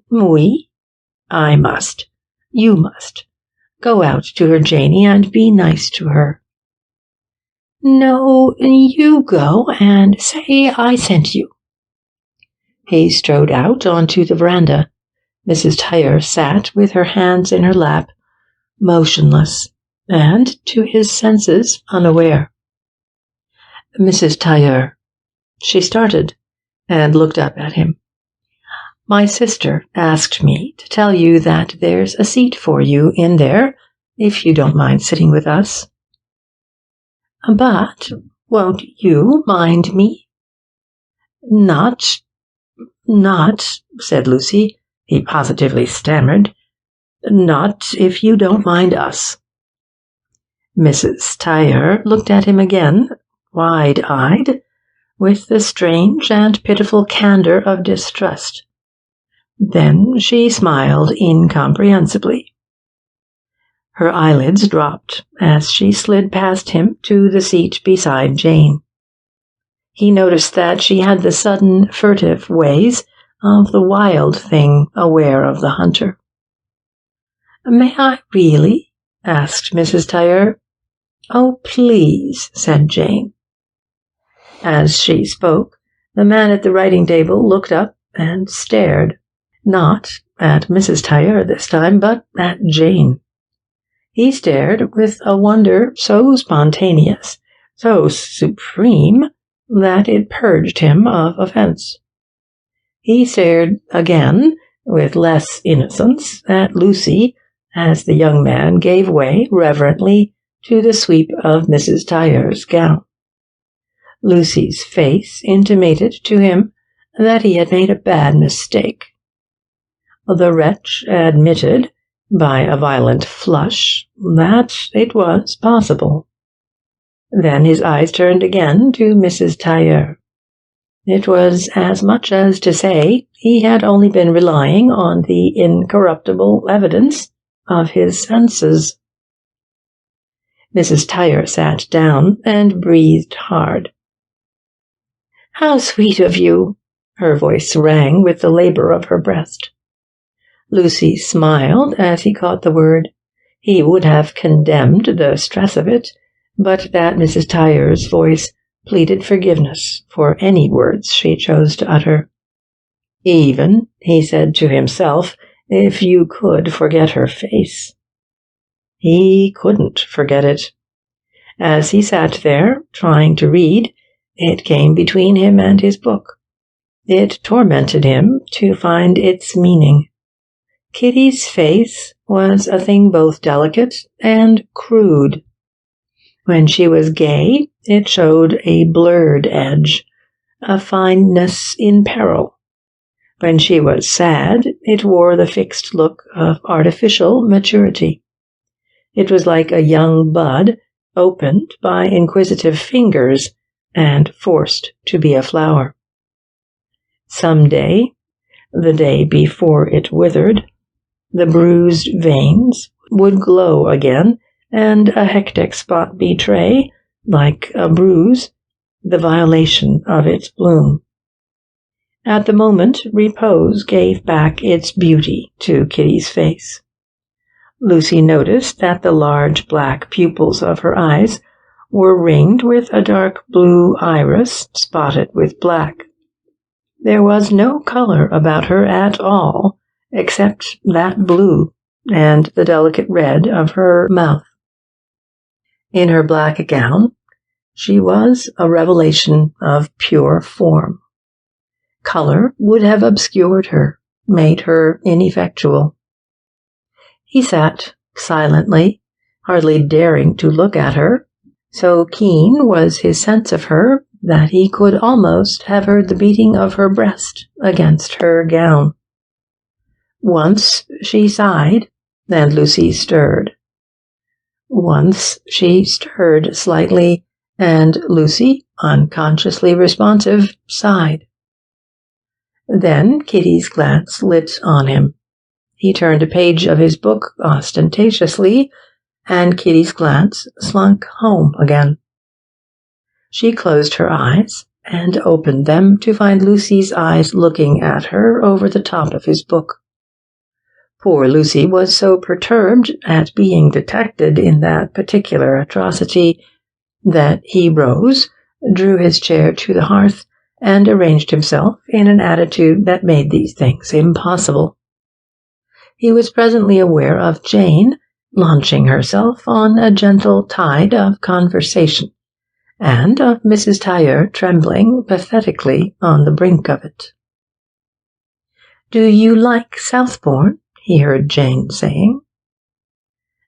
We? I must. You must. Go out to her, Janie, and be nice to her. No, you go and say I sent you. He strode out onto the veranda. Mrs. Tailleur sat with her hands in her lap, motionless, and, to his senses, unaware. Mrs. Tailleur. She started and looked up at him. My sister asked me to tell you that there's a seat for you in there, if you don't mind sitting with us. But won't you mind me? Not, said Lucy. He positively stammered. Not if you don't mind us. Mrs. Tailleur looked at him again, wide-eyed, with the strange and pitiful candor of distrust. Then she smiled incomprehensibly. Her eyelids dropped as she slid past him to the seat beside Jane. He noticed that she had the sudden, furtive ways of the wild thing aware of the hunter. May I really? Asked Mrs. Tailleur. Oh, please, said Jane. As she spoke, the man at the writing table looked up and stared, not at Mrs. Tailleur this time, but at Jane. He stared with a wonder so spontaneous, so supreme, that it purged him of offense. He stared again, with less innocence, at Lucy, as the young man gave way reverently to the sweep of Mrs. Tailleur's gown. Lucy's face intimated to him that he had made a bad mistake. The wretch admitted, by a violent flush, that it was possible. Then his eyes turned again to Mrs. Tailleur. It was as much as to say he had only been relying on the incorruptible evidence of his senses. Mrs. Tailleur sat down and breathed hard. How sweet of you! Her voice rang with the labor of her breast. Lucy smiled as he caught the word. He would have condemned the stress of it, but that Mrs. Tailleur's voice pleaded forgiveness for any words she chose to utter. Even, he said to himself, if you could forget her face. He couldn't forget it. As he sat there, trying to read, it came between him and his book. It tormented him to find its meaning. Kitty's face was a thing both delicate and crude. When she was gay, it showed a blurred edge, a fineness in peril. When she was sad, it wore the fixed look of artificial maturity. It was like a young bud opened by inquisitive fingers and forced to be a flower. Some day, the day before it withered, the bruised veins would glow again, and a hectic spot betray, like a bruise, the violation of its bloom. At the moment, repose gave back its beauty to Kitty's face. Lucy noticed that the large black pupils of her eyes were ringed with a dark blue iris spotted with black. There was no color about her at all, except that blue and the delicate red of her mouth. In her black gown, she was a revelation of pure form. Color would have obscured her, made her ineffectual. He sat silently, hardly daring to look at her. So keen was his sense of her that he could almost have heard the beating of her breast against her gown. Once she sighed, and Lucy stirred. Once she stirred slightly, and Lucy, unconsciously responsive, sighed. Then Kitty's glance lit on him. He turned a page of his book ostentatiously, and Kitty's glance slunk home again. She closed her eyes and opened them to find Lucy's eyes looking at her over the top of his book. Poor Lucy was so perturbed at being detected in that particular atrocity that he rose, drew his chair to the hearth, and arranged himself in an attitude that made these things impossible. He was presently aware of Jane launching herself on a gentle tide of conversation, and of Mrs. Tailleur trembling pathetically on the brink of it. "Do you like Southbourne?" he heard Jane saying.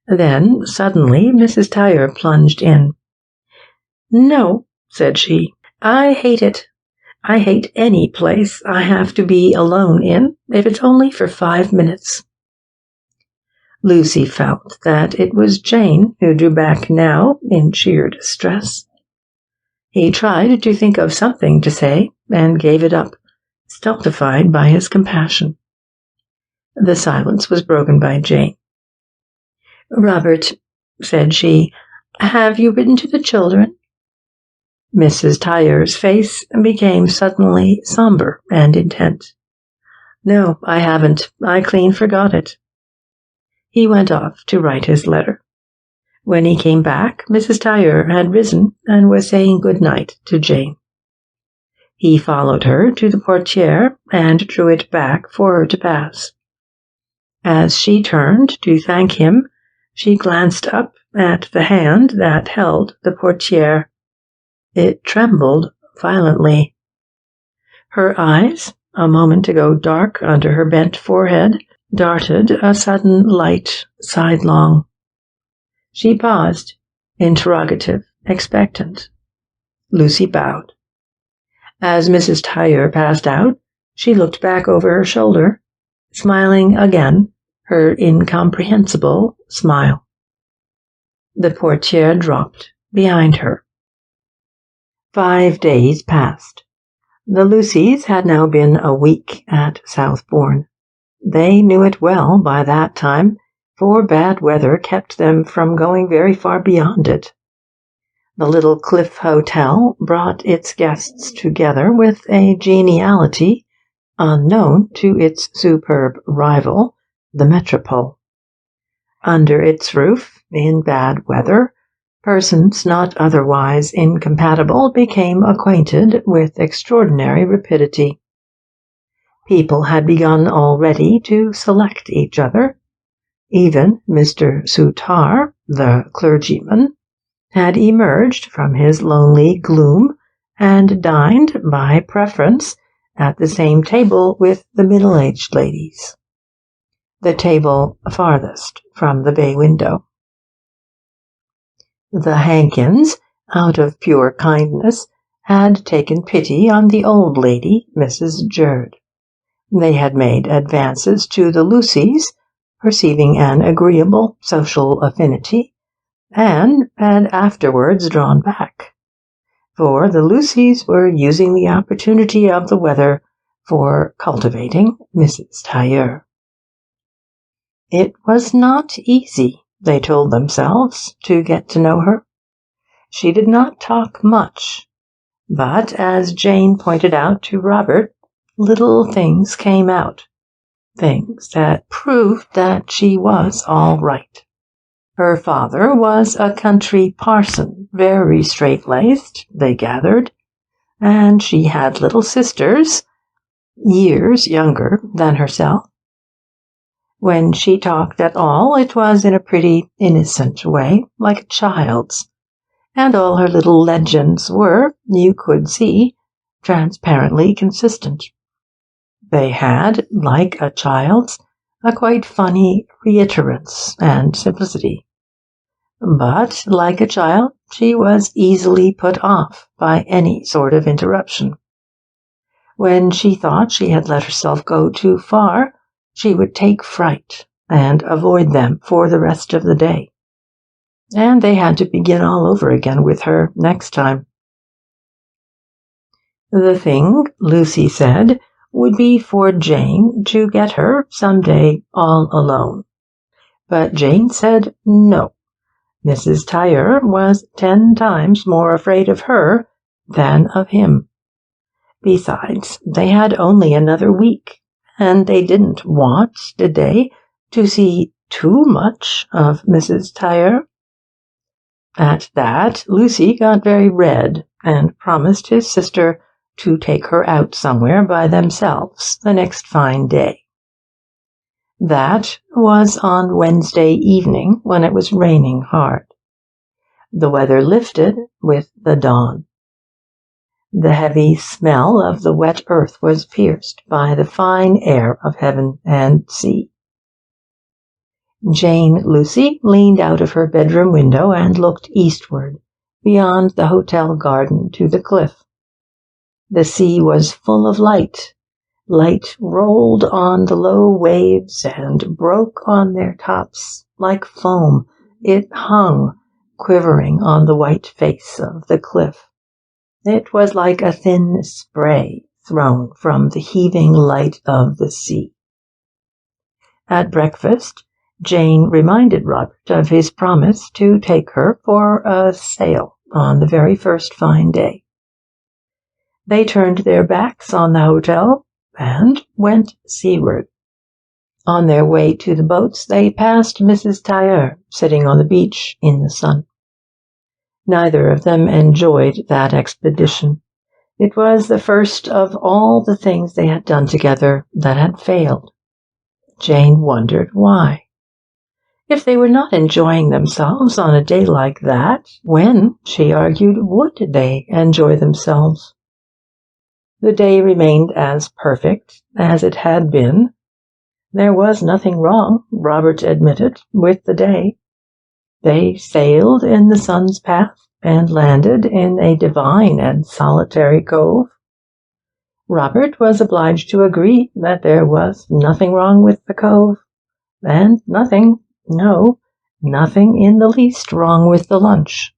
Then, suddenly, Mrs. Tailleur plunged in. "No," said she, "I hate it. I hate any place I have to be alone in, if it's only for 5 minutes." Lucy felt that it was Jane who drew back now in sheer distress. He tried to think of something to say, and gave it up, stultified by his compassion. The silence was broken by Jane. "Robert," said she, "have you written to the children?" Mrs. Tailleur's face became suddenly somber and intent. "No, I haven't. I clean forgot it." He went off to write his letter. When he came back, Mrs. Tailleur had risen and was saying good night to Jane. He followed her to the portière and drew it back for her to pass. As she turned to thank him, she glanced up at the hand that held the portière. It trembled violently. Her eyes, a moment ago dark under her bent forehead, darted a sudden light sidelong. She paused, interrogative, expectant. Lucy bowed. As Mrs. Tailleur passed out, she looked back over her shoulder, smiling again, her incomprehensible smile. The portière dropped behind her. 5 days passed. The Lucys had now been a week at Southbourne. They knew it well by that time, for bad weather kept them from going very far beyond it. The little cliff hotel brought its guests together with a geniality unknown to its superb rival, the Metropole. Under its roof, in bad weather, persons not otherwise incompatible became acquainted with extraordinary rapidity. People had begun already to select each other. Even Mr. Souttar, the clergyman, had emerged from his lonely gloom and dined by preference at the same table with the middle-aged ladies, the table farthest from the bay window. The Hankins, out of pure kindness, had taken pity on the old lady, Mrs. Jerd. They had made advances to the Lucys, perceiving an agreeable social affinity, and had afterwards drawn back, for the Lucys were using the opportunity of the weather for cultivating Mrs. Tailleur. It was not easy, they told themselves, to get to know her. She did not talk much, but as Jane pointed out to Robert, little things came out, things that proved that she was all right. Her father was a country parson, very straight-laced, they gathered, and she had little sisters, years younger than herself. When she talked at all, it was in a pretty innocent way, like a child's, and all her little legends were, you could see, transparently consistent. They had, like a child's, a quite funny reiterance and simplicity. But, like a child, she was easily put off by any sort of interruption. When she thought she had let herself go too far, she would take fright and avoid them for the rest of the day. And they had to begin all over again with her next time. The thing, Lucy said, would be for Jane to get her some day all alone. But Jane said no. Mrs. Tailleur was 10 times more afraid of her than of him. Besides, they had only another week, and they didn't want, did they, to see too much of Mrs. Tailleur? At that, Lucy got very red and promised his sister to take her out somewhere by themselves the next fine day. That was on Wednesday evening, when it was raining hard. The weather lifted with the dawn. The heavy smell of the wet earth was pierced by the fine air of heaven and sea. Jane Lucy leaned out of her bedroom window and looked eastward, beyond the hotel garden to the cliff. The sea was full of light. Light rolled on the low waves and broke on their tops like foam. It hung, quivering on the white face of the cliff. It was like a thin spray thrown from the heaving light of the sea. At breakfast, Jane reminded Robert of his promise to take her for a sail on the very first fine day. They turned their backs on the hotel and went seaward. On their way to the boats, they passed Mrs. Tailleur sitting on the beach in the sun. Neither of them enjoyed that expedition. It was the first of all the things they had done together that had failed. Jane wondered why. If they were not enjoying themselves on a day like that, when, she argued, would they enjoy themselves? The day remained as perfect as it had been. There was nothing wrong, Robert admitted, with the day. They sailed in the sun's path and landed in a divine and solitary cove. Robert was obliged to agree that there was nothing wrong with the cove, and nothing in the least wrong with the lunch.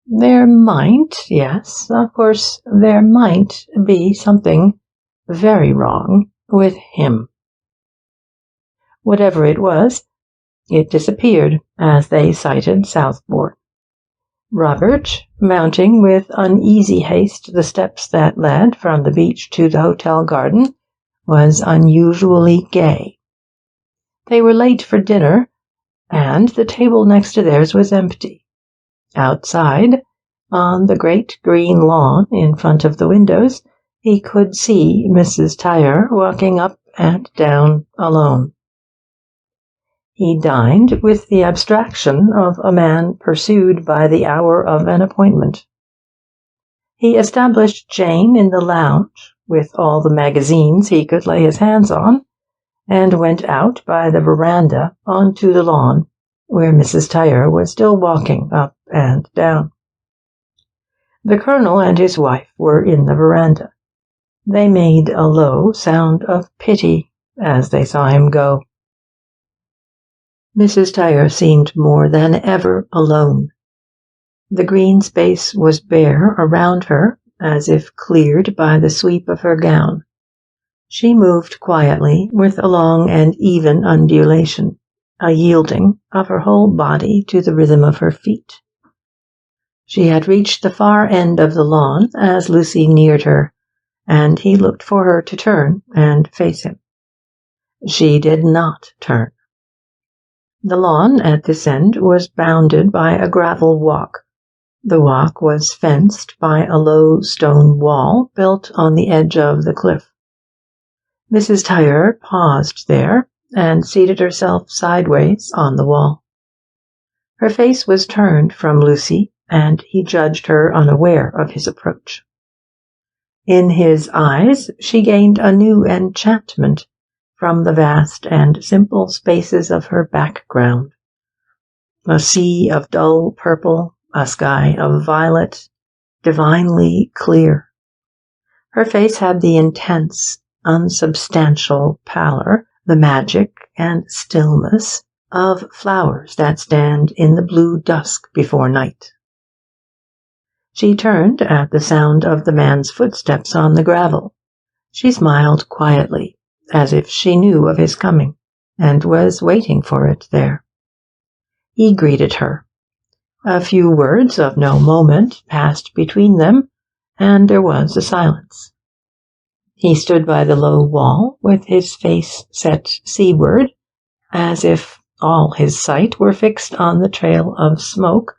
There might, yes, of course, there might be something very wrong with him. Whatever it was, it disappeared as they sighted Southbourne. Robert, mounting with uneasy haste the steps that led from the beach to the hotel garden, was unusually gay. They were late for dinner, and the table next to theirs was empty. Outside, on the great green lawn in front of the windows, he could see Mrs. Tailleur walking up and down alone. He dined with the abstraction of a man pursued by the hour of an appointment. He established Jane in the lounge with all the magazines he could lay his hands on, and went out by the veranda onto the lawn, where Mrs. Tailleur was still walking up and down. The Colonel and his wife were in the veranda. They made a low sound of pity as they saw him go. Mrs. Tailleur seemed more than ever alone. The green space was bare around her, as if cleared by the sweep of her gown. She moved quietly, with a long and even undulation, a yielding of her whole body to the rhythm of her feet. She had reached the far end of the lawn as Lucy neared her, and he looked for her to turn and face him. She did not turn. The lawn at this end was bounded by a gravel walk. The walk was fenced by a low stone wall built on the edge of the cliff. Mrs. Tailleur paused there and seated herself sideways on the wall. Her face was turned from Lucy, and he judged her unaware of his approach. In his eyes she gained a new enchantment from the vast and simple spaces of her background. A sea of dull purple, a sky of violet, divinely clear. Her face had the intense, unsubstantial pallor, the magic and stillness of flowers that stand in the blue dusk before night. She turned at the sound of the man's footsteps on the gravel. She smiled quietly, as if she knew of his coming, and was waiting for it there. He greeted her. A few words of no moment passed between them, and there was a silence. He stood by the low wall, with his face set seaward, as if all his sight were fixed on the trail of smoke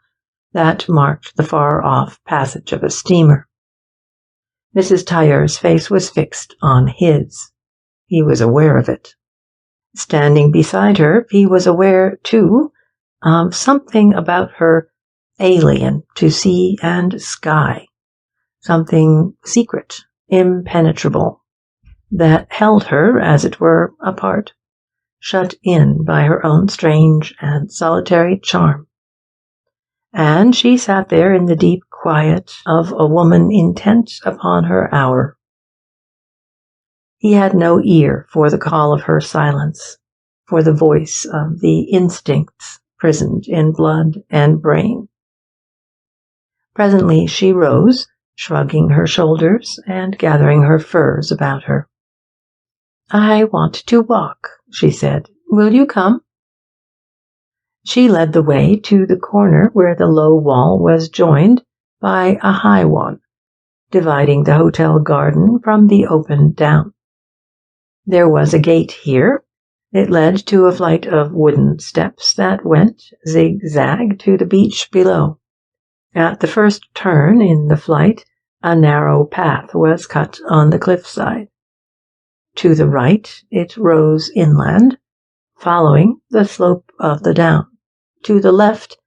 that marked the far-off passage of a steamer. Mrs. Tailleur's face was fixed on his. He was aware of it. Standing beside her, he was aware, too, of something about her alien to sea and sky, something secret, impenetrable, that held her, as it were, apart, shut in by her own strange and solitary charm. And she sat there in the deep quiet of a woman intent upon her hour. He had no ear for the call of her silence, for the voice of the instincts prisoned in blood and brain. Presently she rose, shrugging her shoulders and gathering her furs about her. "I want to walk," she said. "Will you come?" She led the way to the corner where the low wall was joined by a high one, dividing the hotel garden from the open down. There was a gate here. It led to a flight of wooden steps that went zigzag to the beach below. At the first turn in the flight, a narrow path was cut on the cliffside. To the right, it rose inland, following the slope of the down. To the left,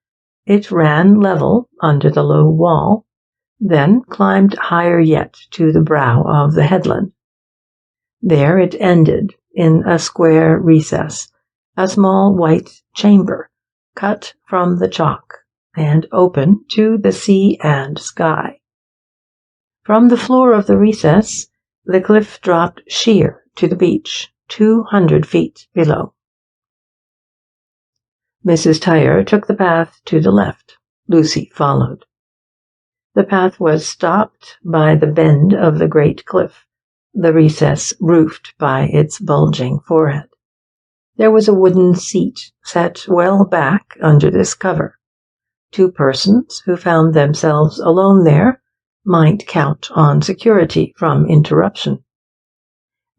it ran level under the low wall, then climbed higher yet to the brow of the headland. There it ended in a square recess, a small white chamber, cut from the chalk, and open to the sea and sky. From the floor of the recess, the cliff dropped sheer to the beach, 200 feet below. Mrs. Tailleur took the path to the left. Lucy followed. The path was stopped by the bend of the great cliff, the recess roofed by its bulging forehead. There was a wooden seat set well back under this cover. Two persons who found themselves alone there might count on security from interruption.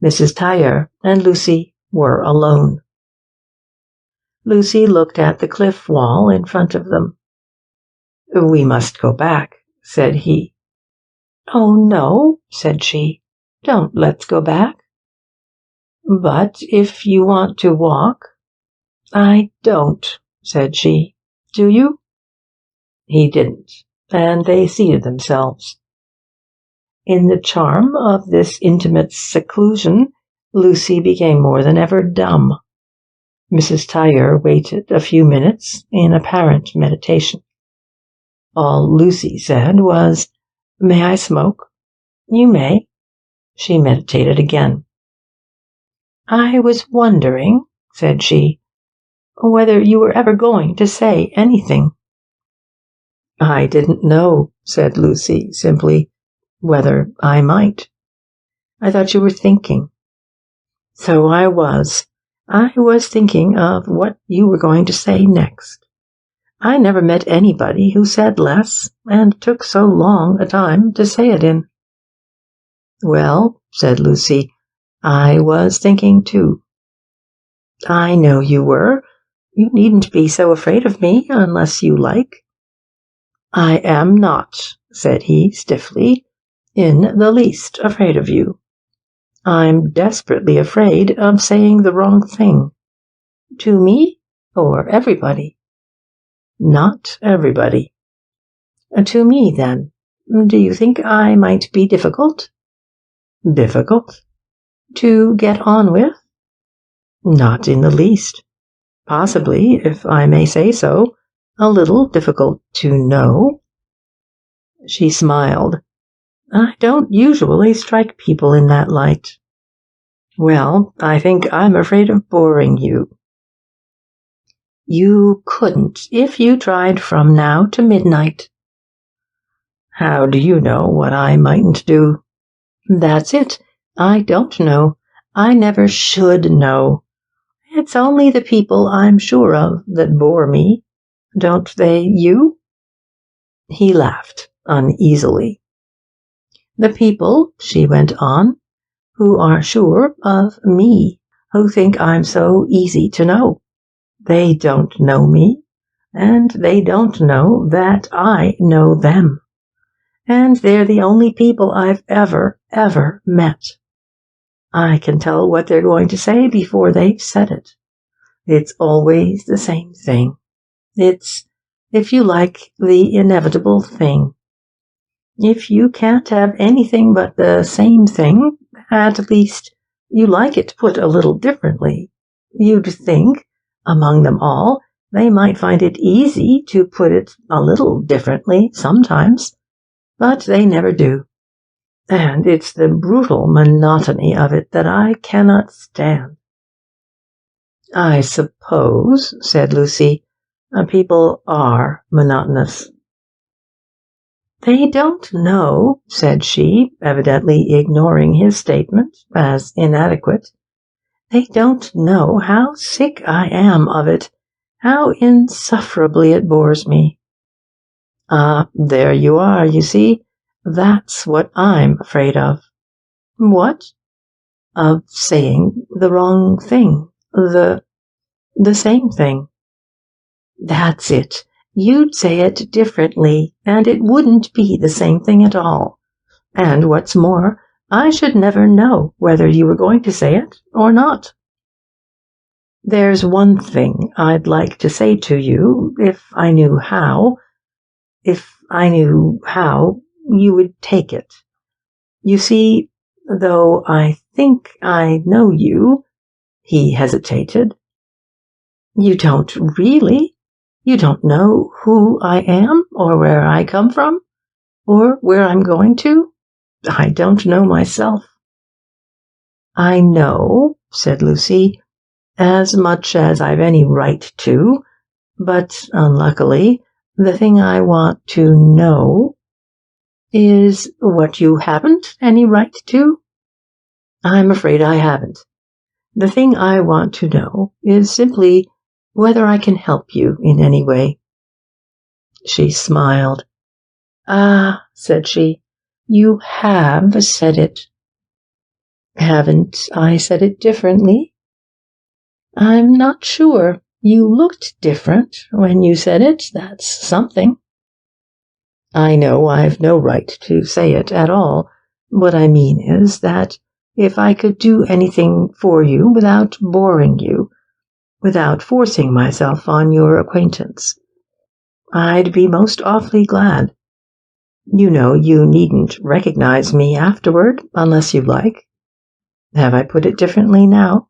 Mrs. Tailleur and Lucy were alone. Lucy looked at the cliff wall in front of them. "We must go back," said he. "Oh, no," said she. "Don't let's go back." "But if you want to walk—" "I don't," said she. "Do you?" He didn't, and they seated themselves. In the charm of this intimate seclusion, Lucy became more than ever dumb. Mrs. Tailleur waited a few minutes in apparent meditation. All Lucy said was, "May I smoke?" "You may." She meditated again. "I was wondering," said she, "whether you were ever going to say anything." "I didn't know," said Lucy simply, "whether I might. I thought you were thinking." "So I was. I was thinking of what you were going to say next. I never met anybody who said less and took so long a time to say it in." "Well," said Lucy, "I was thinking too." "I know you were. You needn't be so afraid of me unless you like." "I am not," said he stiffly, "in the least afraid of you. I'm desperately afraid of saying the wrong thing." "To me or everybody?" "Not everybody." "To me, then. Do you think I might be difficult?" "Difficult?" "To get on with?" "Not in the least. Possibly, if I may say so, a little difficult to know." She smiled. "I don't usually strike people in that light." "Well, I think I'm afraid of boring you." "You couldn't if you tried from now to midnight." "How do you know what I mightn't do?" "That's it. I don't know. I never should know. It's only the people I'm sure of that bore me. Don't they you?" He laughed uneasily. "The people," she went on, who are sure of me, who think I'm so easy to know. They don't know me, and they don't know that I know them. And they're the only people I've ever met. I can tell what they're going to say before they've said it. It's always the same thing. It's, if you like, the inevitable thing. If you can't have anything but the same thing, at least you like it put a little differently. You'd think, among them all, they might find it easy to put it a little differently sometimes, but they never do. And it's the brutal monotony of it that I cannot stand. I suppose, said Lucy, people are monotonous. They don't know, said she, evidently ignoring his statement as inadequate. They don't know how sick I am of it, how insufferably it bores me. Ah, there you are, you see. That's what I'm afraid of. What? Of saying the wrong thing, the same thing. That's it. You'd say it differently, and it wouldn't be the same thing at all. And what's more, I should never know whether you were going to say it or not. There's one thing I'd like to say to you, if I knew how you would take it. You see, though I think I know you, he hesitated. You don't really? You don't know who I am, or where I come from, or where I'm going to? I don't know myself. I know, said Lucy, as much as I've any right to, but unluckily, the thing I want to know is what you haven't any right to. I'm afraid I haven't. The thing I want to know is simply whether I can help you in any way. She smiled. Ah, said she, you have said it. Haven't I said it differently? I'm not sure. You looked different when you said it. That's something. I know I've no right to say it at all. What I mean is that if I could do anything for you without boring you, without forcing myself on your acquaintance, I'd be most awfully glad. You know you needn't recognize me afterward, unless you like. Have I put it differently now?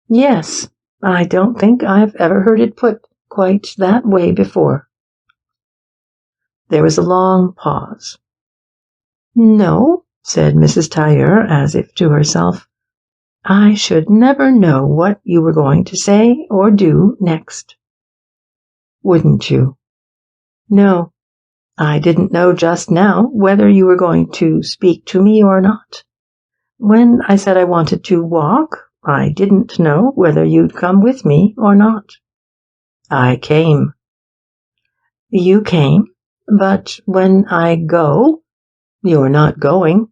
Yes, I don't think I've ever heard it put quite that way before. There was a long pause. No, said Mrs. Tailleur, as if to herself. I should never know what you were going to say or do next. Wouldn't you? No, I didn't know just now whether you were going to speak to me or not. When I said I wanted to walk, I didn't know whether you'd come with me or not. I came. You came, but when I go, you're not going.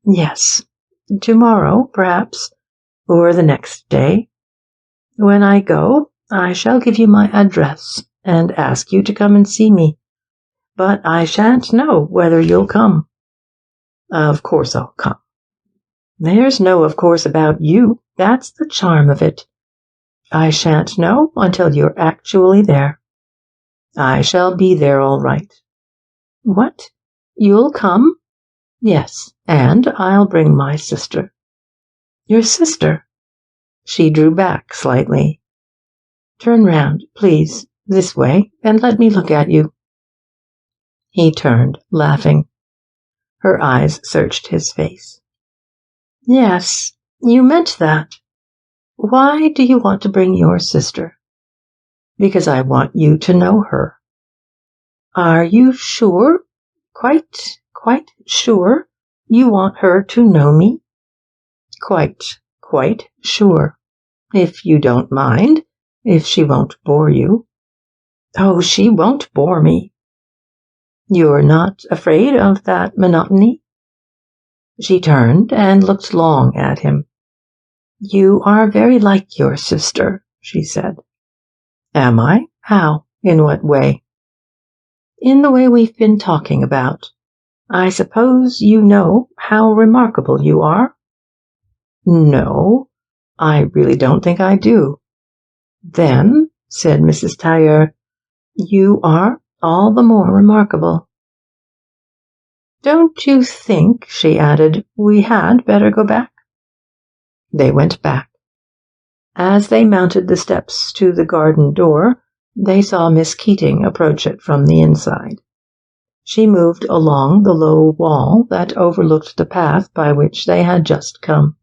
Yes, tomorrow, perhaps, or the next day. When I go, I shall give you my address and ask you to come and see me. But I shan't know whether you'll come. Of course I'll come. There's no of course about you. That's the charm of it. I shan't know until you're actually there. I shall be there all right. What? You'll come? Yes, and I'll bring my sister. Your sister? She drew back slightly. Turn round, please, this way, and let me look at you. He turned, laughing. Her eyes searched his face. Yes, you meant that. Why do you want to bring your sister? Because I want you to know her. Are you sure? Quite sure you want her to know me? Quite sure. If you don't mind, if she won't bore you. Oh, she won't bore me. You're not afraid of that monotony? She turned and looked long at him. "You are very like your sister," she said. "Am I? How? In what way?" "In the way we've been talking about. I suppose you know how remarkable you are?" "No, I really don't think I do." "Then," said Mrs. Tailleur, "you are all the more remarkable." "Don't you think," she added, "we had better go back?" They went back. As they mounted the steps to the garden door, they saw Miss Keating approach it from the inside. She moved along the low wall that overlooked the path by which they had just come.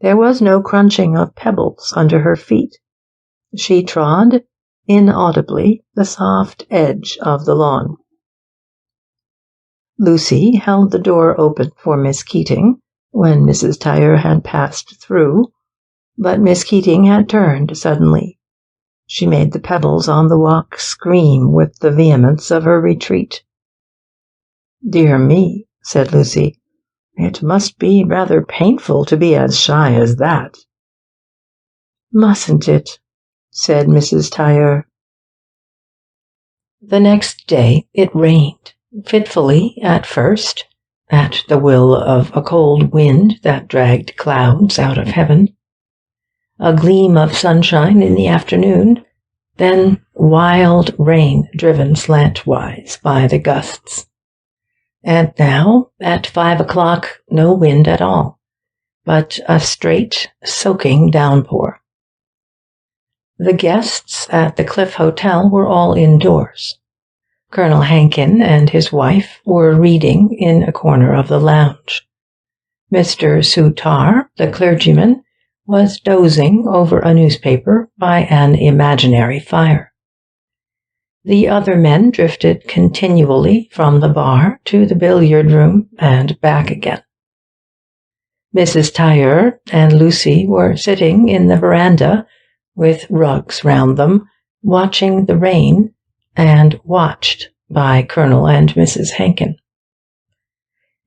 There was no crunching of pebbles under her feet. She trod inaudibly the soft edge of the lawn. Lucy held the door open for Miss Keating when Mrs. Tailleur had passed through, but Miss Keating had turned suddenly. She made the pebbles on the walk scream with the vehemence of her retreat. "Dear me," said Lucy, "it must be rather painful to be as shy as that." "Mustn't it?" said Mrs. Tailleur. The next day it rained, fitfully at first, at the will of a cold wind that dragged clouds out of heaven. A gleam of sunshine in the afternoon, then wild rain driven slantwise by the gusts. And now, at 5 o'clock, no wind at all, but a straight, soaking downpour. The guests at the Cliff Hotel were all indoors. Colonel Hankin and his wife were reading in a corner of the lounge. Mr. Soutar, the clergyman, was dozing over a newspaper by an imaginary fire. The other men drifted continually from the bar to the billiard room and back again. Mrs. Tailleur and Lucy were sitting in the veranda with rugs round them, watching the rain, and watched by Colonel and Mrs. Hankin.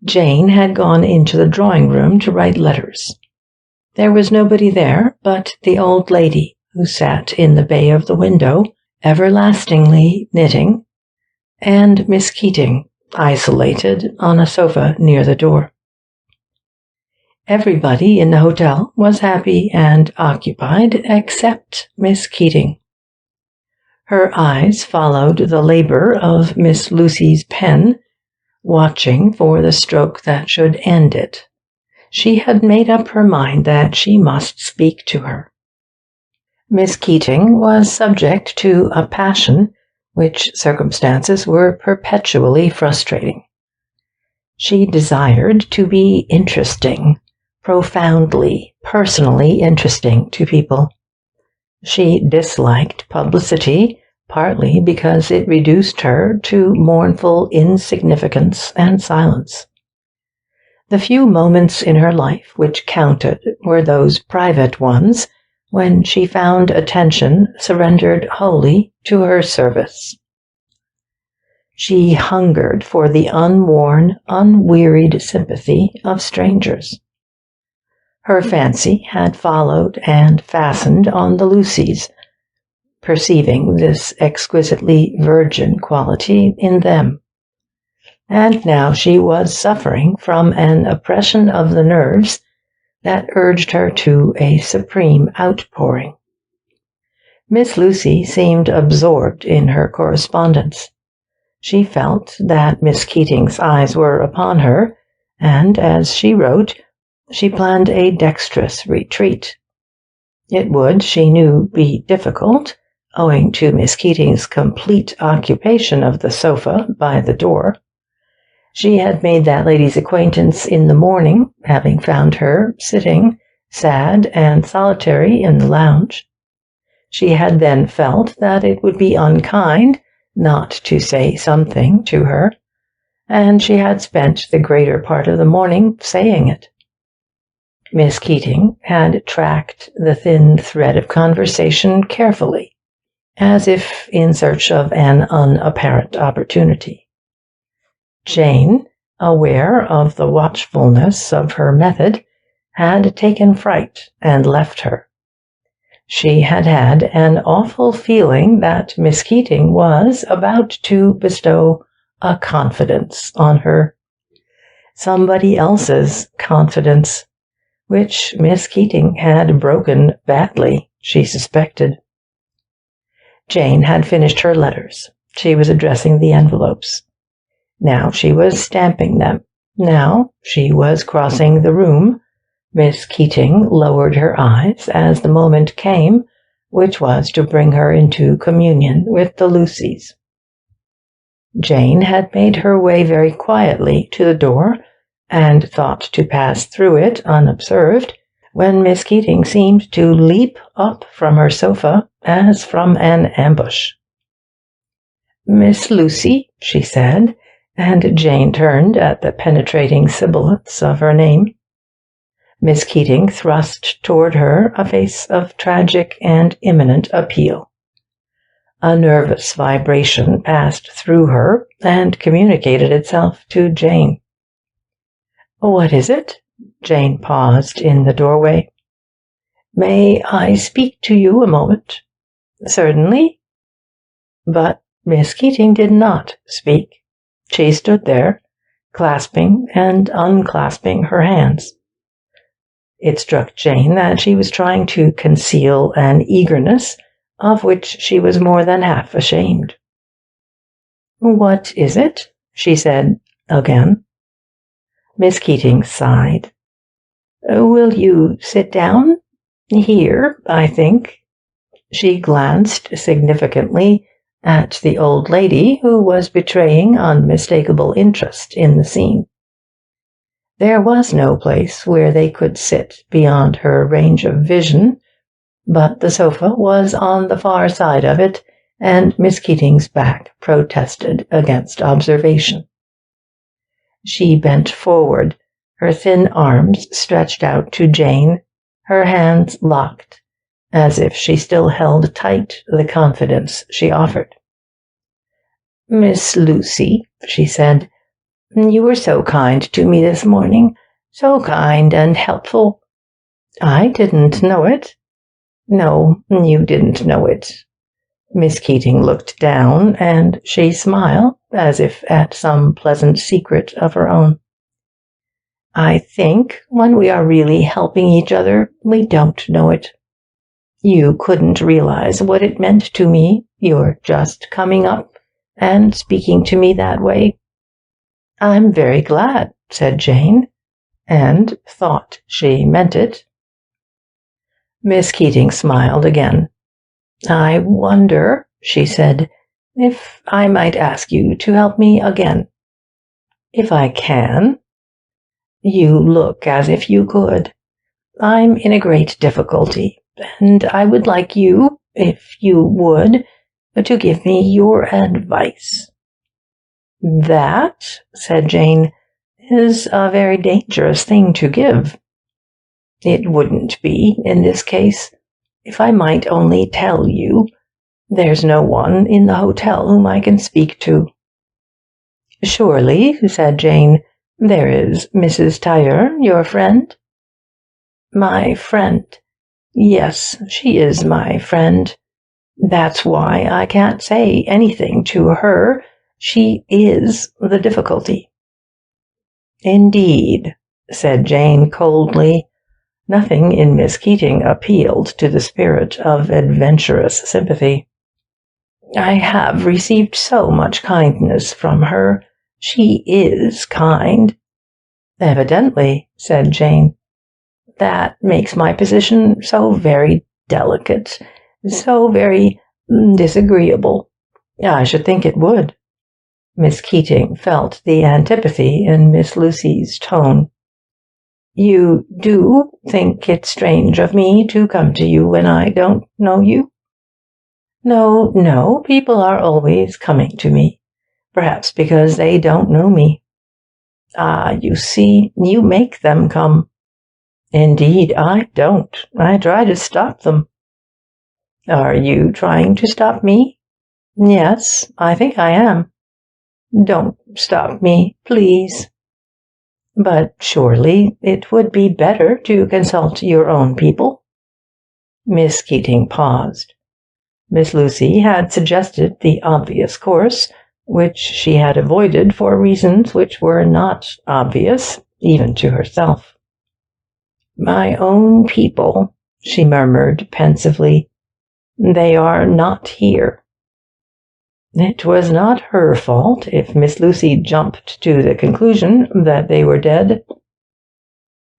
Jane had gone into the drawing-room to write letters. There was nobody there but the old lady who sat in the bay of the window, everlastingly knitting, and Miss Keating, isolated on a sofa near the door. Everybody in the hotel was happy and occupied except Miss Keating. Her eyes followed the labor of Miss Lucy's pen, watching for the stroke that should end it. She had made up her mind that she must speak to her. Miss Keating was subject to a passion which circumstances were perpetually frustrating. She desired to be interesting, profoundly, personally interesting to people. She disliked publicity, partly because it reduced her to mournful insignificance and silence. The few moments in her life which counted were those private ones when she found attention surrendered wholly to her service. She hungered for the unworn, unwearied sympathy of strangers. Her fancy had followed and fastened on the Lucys, perceiving this exquisitely virgin quality in them. And now she was suffering from an oppression of the nerves that urged her to a supreme outpouring. Miss Lucy seemed absorbed in her correspondence. She felt that Miss Keating's eyes were upon her, and as she wrote, she planned a dexterous retreat. It would, she knew, be difficult, owing to Miss Keating's complete occupation of the sofa by the door. She had made that lady's acquaintance in the morning, having found her sitting, sad and solitary, in the lounge. She had then felt that it would be unkind not to say something to her, and she had spent the greater part of the morning saying it. Miss Keating had tracked the thin thread of conversation carefully, as if in search of an unapparent opportunity. Jane, aware of the watchfulness of her method, had taken fright and left her. She had had an awful feeling that Miss Keating was about to bestow a confidence on her. Somebody else's confidence, which Miss Keating had broken badly, she suspected. Jane had finished her letters. She was addressing the envelopes. Now she was stamping them. Now she was crossing the room. Miss Keating lowered her eyes as the moment came, which was to bring her into communion with the Lucys. Jane had made her way very quietly to the door, and thought to pass through it unobserved, when Miss Keating seemed to leap up from her sofa as from an ambush. "Miss Lucy," she said, and Jane turned at the penetrating sibilants of her name. Miss Keating thrust toward her a face of tragic and imminent appeal. A nervous vibration passed through her and communicated itself to Jane. "What is it?" Jane paused in the doorway. "May I speak to you a moment?" "Certainly." But Miss Keating did not speak. She stood there, clasping and unclasping her hands. It struck Jane that she was trying to conceal an eagerness of which she was more than half ashamed. "What is it?" she said again. Miss Keating sighed. "Will you sit down? Here, I think." She glanced significantly at the old lady, who was betraying unmistakable interest in the scene. There was no place where they could sit beyond her range of vision, but the sofa was on the far side of it, and Miss Keating's back protested against observation. She bent forward, her thin arms stretched out to Jane, her hands locked, as if she still held tight the confidence she offered. "Miss Lucy," she said, "you were so kind to me this morning, so kind and helpful." "I didn't know it." "No, you didn't know it." Miss Keating looked down, and she smiled, as if at some pleasant secret of her own. "I think, when we are really helping each other, we don't know it. You couldn't realize what it meant to me, your just coming up and speaking to me that way." "I'm very glad," said Jane, and thought she meant it. Miss Keating smiled again. "I wonder," she said, "if I might ask you to help me again." "If I can?" "You look as if you could. I'm in a great difficulty, and I would like you, if you would, to give me your advice." "That," said Jane, "is a very dangerous thing to give." "It wouldn't be in this case. If I might only tell you, there's no one in the hotel whom I can speak to." "Surely," said Jane, "there is Mrs. Tailleur, your friend." "My friend? Yes, she is my friend. That's why I can't say anything to her. She is the difficulty." "Indeed," said Jane coldly. Nothing in Miss Keating appealed to the spirit of adventurous sympathy. "I have received so much kindness from her. She is kind." "Evidently," said Jane. "That makes my position so very delicate, so very disagreeable." "I should think it would." Miss Keating felt the antipathy in Miss Lucy's tone. "You do think it strange of me to come to you when I don't know you?" "No, no, people are always coming to me, perhaps because they don't know me." "Ah, you see, you make them come." "Indeed, I don't. I try to stop them." "Are you trying to stop me?" "Yes, I think I am." "Don't stop me, please." But surely it would be better to consult your own people. Miss Keating paused. Miss Lucy had suggested the obvious course, which she had avoided for reasons which were not obvious, even to herself. "My own people," she murmured pensively. "They are not here." It was not her fault if Miss Lucy jumped to the conclusion that they were dead.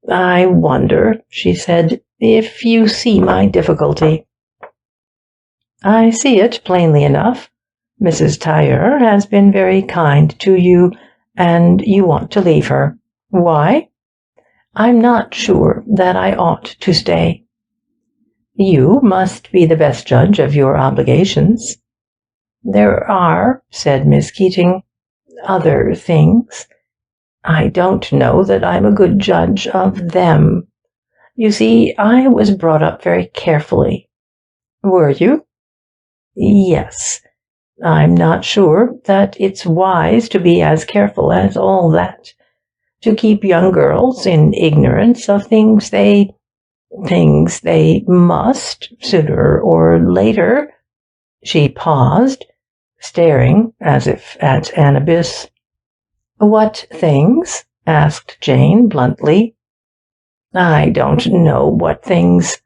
"I wonder," she said, "if you see my difficulty." "I see it plainly enough. Mrs. Tailleur has been very kind to you, and you want to leave her. Why? I'm not sure that I ought to stay." "You must be the best judge of your obligations." "There are," said Miss Keating, "other things. I don't know that I'm a good judge of them. You see, I was brought up very carefully." "Were you?" "Yes. I'm not sure that it's wise to be as careful as all that. To keep young girls in ignorance of things they must, sooner or later." She paused, staring as if at an abyss. "What things?" asked Jane bluntly. "I don't know what things.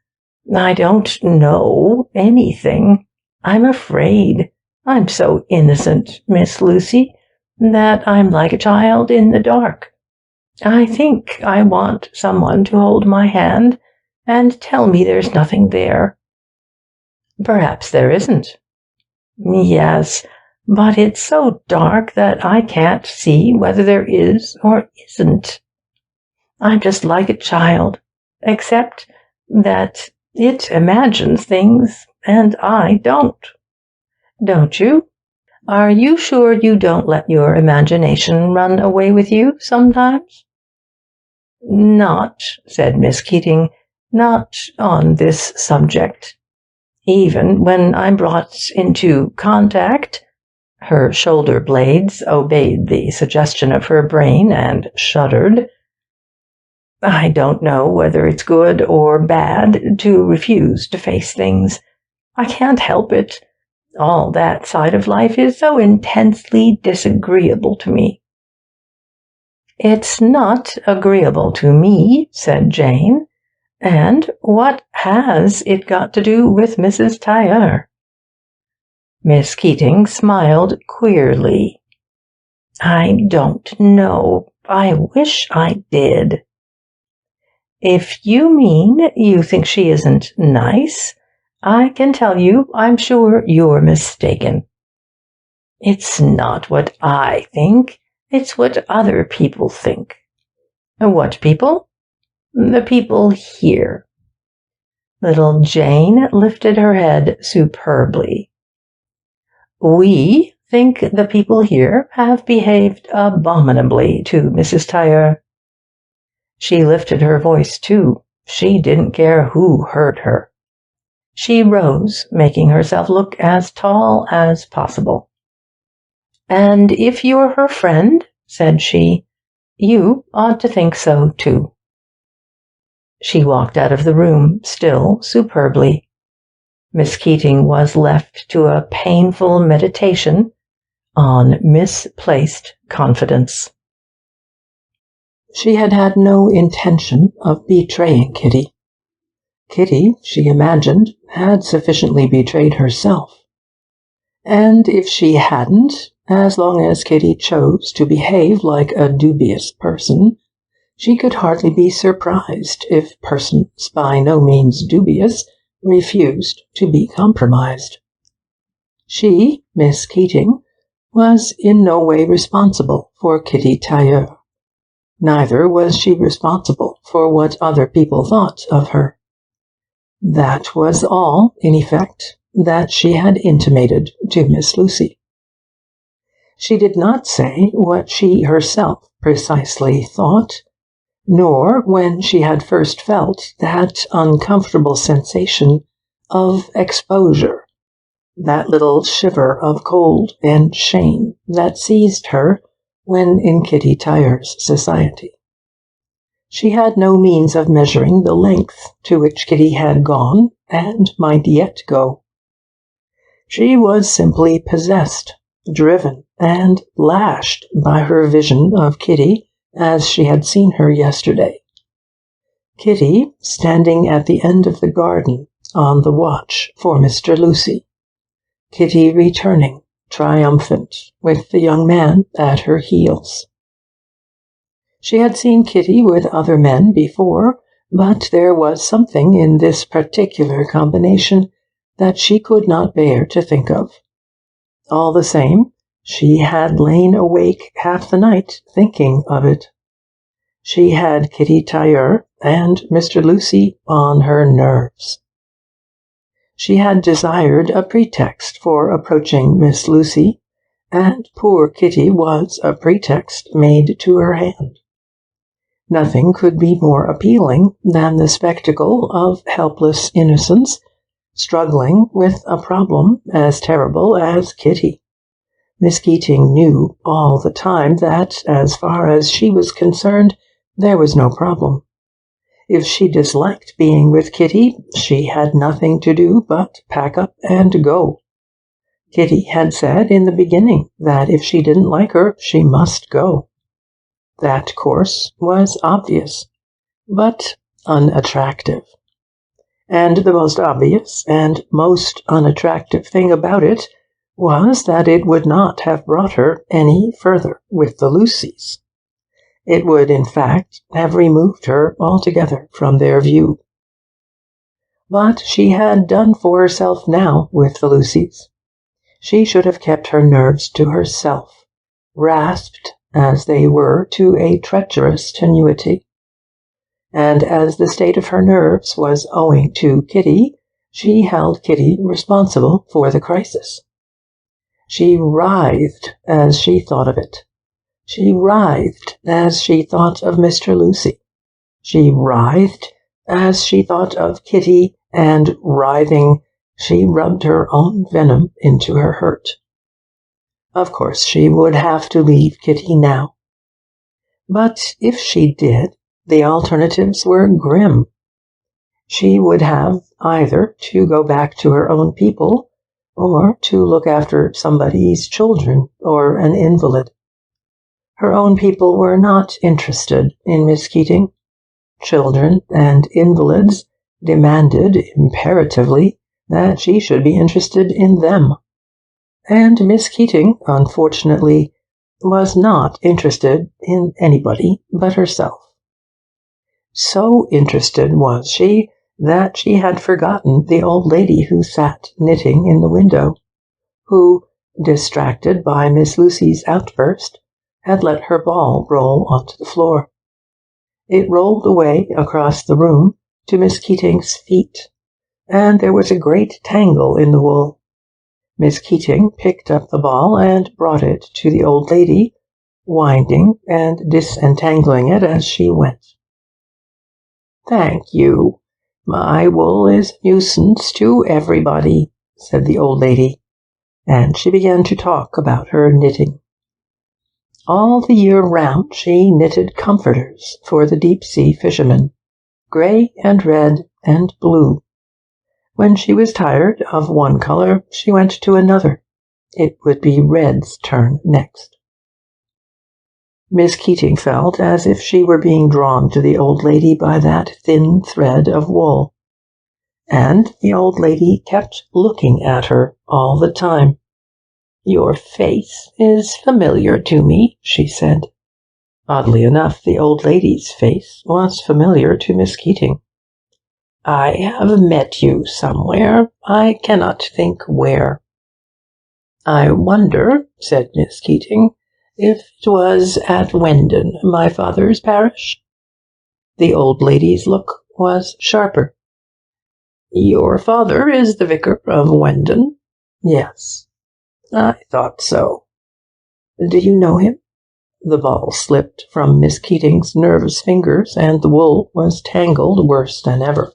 I don't know anything. I'm afraid. I'm so innocent, Miss Lucy, that I'm like a child in the dark. I think I want someone to hold my hand and tell me there's nothing there." "Perhaps there isn't." "Yes, but it's so dark that I can't see whether there is or isn't. I'm just like a child, except that it imagines things and I don't." "Don't you? Are you sure you don't let your imagination run away with you sometimes?" "Not," said Miss Keating, "not on this subject. Even when I'm brought into contact—" Her shoulder blades obeyed the suggestion of her brain and shuddered. "I don't know whether it's good or bad to refuse to face things. I can't help it. All that side of life is so intensely disagreeable to me." "It's not agreeable to me," said Jane. "And what has it got to do with Mrs. Tailleur?" Miss Keating smiled queerly. "I don't know. I wish I did." "If you mean you think she isn't nice, I can tell you I'm sure you're mistaken." "It's not what I think. It's what other people think." "What people?" "The people here." Little Jane lifted her head superbly. "We think the people here have behaved abominably to Mrs. Tailleur." She lifted her voice, too. She didn't care who heard her. She rose, making herself look as tall as possible. "And if you're her friend," said she, "you ought to think so, too." She walked out of the room, still superbly. Miss Keating was left to a painful meditation on misplaced confidence. She had had no intention of betraying Kitty. Kitty, she imagined, had sufficiently betrayed herself. And if she hadn't, as long as Kitty chose to behave like a dubious person, she could hardly be surprised if persons by no means dubious refused to be compromised. She, Miss Keating, was in no way responsible for Kitty Tailleur. Neither was she responsible for what other people thought of her. That was all, in effect, that she had intimated to Miss Lucy. She did not say what she herself precisely thought, nor when she had first felt that uncomfortable sensation of exposure, that little shiver of cold and shame that seized her when in Kitty Tailleur's society. She had no means of measuring the length to which Kitty had gone and might yet go. She was simply possessed, driven, and lashed by her vision of Kitty as she had seen her yesterday. Kitty standing at the end of the garden on the watch for Mr. Lucy. Kitty returning, triumphant, with the young man at her heels. She had seen Kitty with other men before, but there was something in this particular combination that she could not bear to think of. All the same, she had lain awake half the night thinking of it. She had Kitty Tailleur and Mr. Lucy on her nerves. She had desired a pretext for approaching Miss Lucy, and poor Kitty was a pretext made to her hand. Nothing could be more appealing than the spectacle of helpless innocence struggling with a problem as terrible as Kitty. Miss Keating knew all the time that, as far as she was concerned, there was no problem. If she disliked being with Kitty, she had nothing to do but pack up and go. Kitty had said in the beginning that if she didn't like her, she must go. That course was obvious, but unattractive. And the most obvious and most unattractive thing about it was that it would not have brought her any further with the Lucys. It would, in fact, have removed her altogether from their view. But she had done for herself now with the Lucys. She should have kept her nerves to herself, rasped as they were to a treacherous tenuity. And as the state of her nerves was owing to Kitty, she held Kitty responsible for the crisis. She writhed as she thought of it. She writhed as she thought of Mr. Lucy. She writhed as she thought of Kitty, and writhing, she rubbed her own venom into her hurt. Of course, she would have to leave Kitty now. But if she did, the alternatives were grim. She would have either to go back to her own people, or to look after somebody's children or an invalid. Her own people were not interested in Miss Keating. Children and invalids demanded imperatively that she should be interested in them. And Miss Keating, unfortunately, was not interested in anybody but herself. So interested was she that she had forgotten the old lady who sat knitting in the window, who, distracted by Miss Lucy's outburst, had let her ball roll onto the floor. It rolled away across the room to Miss Keating's feet, and there was a great tangle in the wool. Miss Keating picked up the ball and brought it to the old lady, winding and disentangling it as she went. "Thank you. My wool is a nuisance to everybody," said the old lady, and she began to talk about her knitting. All the year round she knitted comforters for the deep-sea fishermen, grey and red and blue. When she was tired of one color, she went to another. It would be red's turn next. Miss Keating felt as if she were being drawn to the old lady by that thin thread of wool. And the old lady kept looking at her all the time. "Your face is familiar to me," she said. Oddly enough, the old lady's face was familiar to Miss Keating. "I have met you somewhere. I cannot think where." "I wonder," said Miss Keating, "if it was at Wendon, my father's parish?" The old lady's look was sharper. "Your father is the vicar of Wendon?" "Yes." "I thought so." "Do you know him?" The ball slipped from Miss Keating's nervous fingers, and the wool was tangled worse than ever.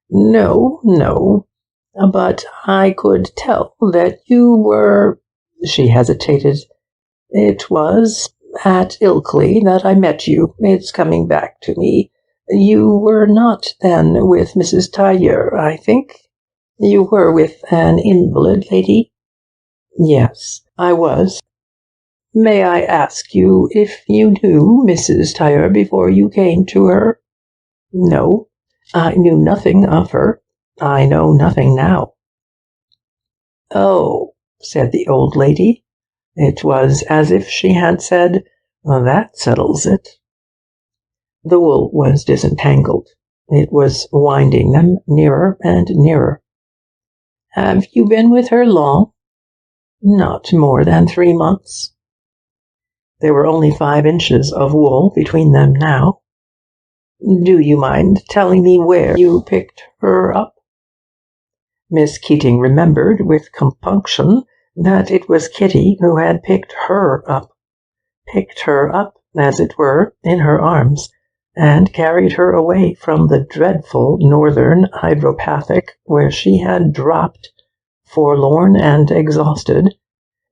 No, but I could tell that you were—" She hesitated. "It was at Ilkley that I met you. It's coming back to me. You were not then with Mrs. Tailleur, I think? You were with an invalid lady? Yes, I was. May I ask you if you knew Mrs. Tailleur before you came to her? No, I knew nothing of her. I know nothing now. Oh, said the old lady. It was as if she had said, that settles it. The wool was disentangled. It was winding them nearer and nearer. Have you been with her long? Not more than 3 months. There were only 5 inches of wool between them now. Do you mind telling me where you picked her up? Miss Keating remembered with compunction that it was Kitty who had picked her up, as it were, in her arms, and carried her away from the dreadful northern hydropathic where she had dropped, forlorn and exhausted,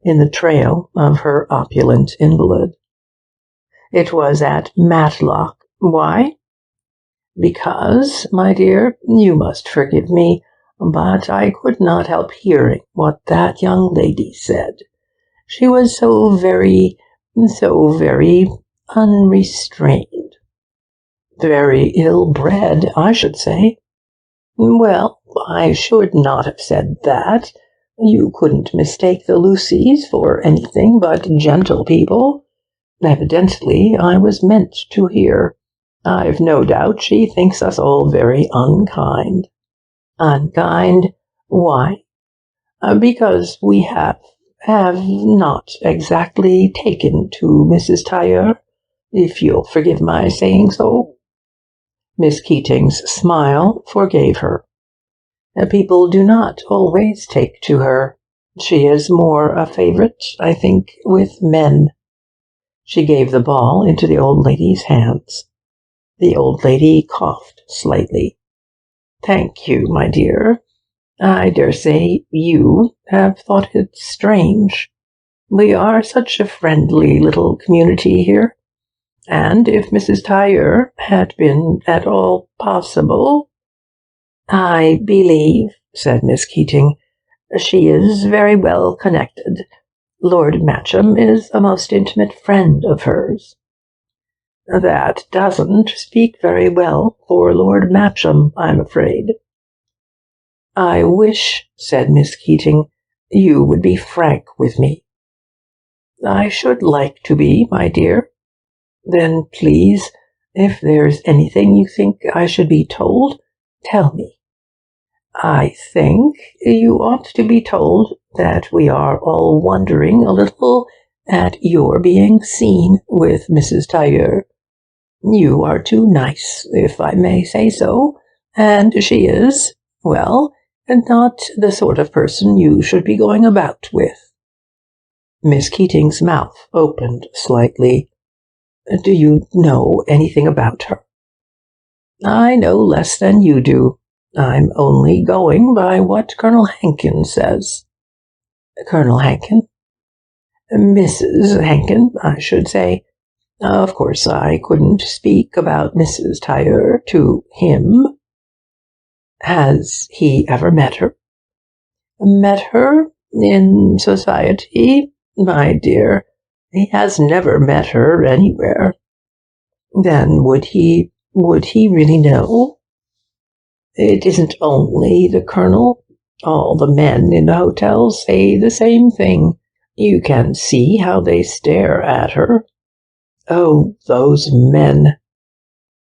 in the trail of her opulent invalid. It was at Matlock. Why? Because, my dear, you must forgive me, but I could not help hearing what that young lady said. She was so very unrestrained. Very ill-bred, I should say. Well, I should not have said that. You couldn't mistake the Lucys for anything but gentle people. Evidently, I was meant to hear. I've no doubt she thinks us all very unkind. Unkind? Why? Because we have not exactly taken to Mrs. Tailleur, if you'll forgive my saying so. Miss Keating's smile forgave her. People do not always take to her. She is more a favorite, I think, with men. She gave the ball into the old lady's hands. The old lady coughed slightly. Thank you, my dear. I dare say you have thought it strange. We are such a friendly little community here, and if Mrs. Tailleur had been at all possible— I believe, said Miss Keating, she is very well connected. Lord Matcham is a most intimate friend of hers. That doesn't speak very well for Lord Matcham, I'm afraid. I wish, said Miss Keating, you would be frank with me. I should like to be, my dear. Then please, if there's anything you think I should be told, tell me. I think you ought to be told that we are all wondering a little at your being seen with Mrs. Tailleur. You are too nice, if I may say so, and she is, well, not the sort of person you should be going about with. Miss Keating's mouth opened slightly. Do you know anything about her? I know less than you do. I'm only going by what Colonel Hankin says. Colonel Hankin? Mrs. Hankin, I should say. Of course, I couldn't speak about Mrs. Tailleur to him. Has he ever met her? Met her? In society? My dear, he has never met her anywhere. Then would he really know? It isn't only the Colonel. All the men in the hotel say the same thing. You can see how they stare at her. Oh, those men!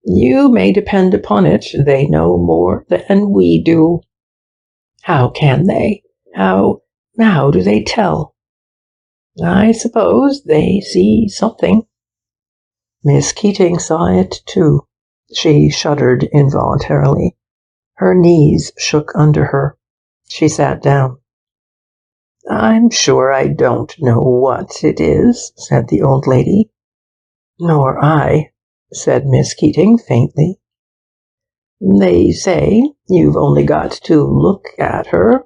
You may depend upon it, they know more than we do. How can they? How do they tell? I suppose they see something. Miss Keating saw it too. She shuddered involuntarily. Her knees shook under her. She sat down. I'm sure I don't know what it is, said the old lady. Nor I, said Miss Keating faintly. They say you've only got to look at her.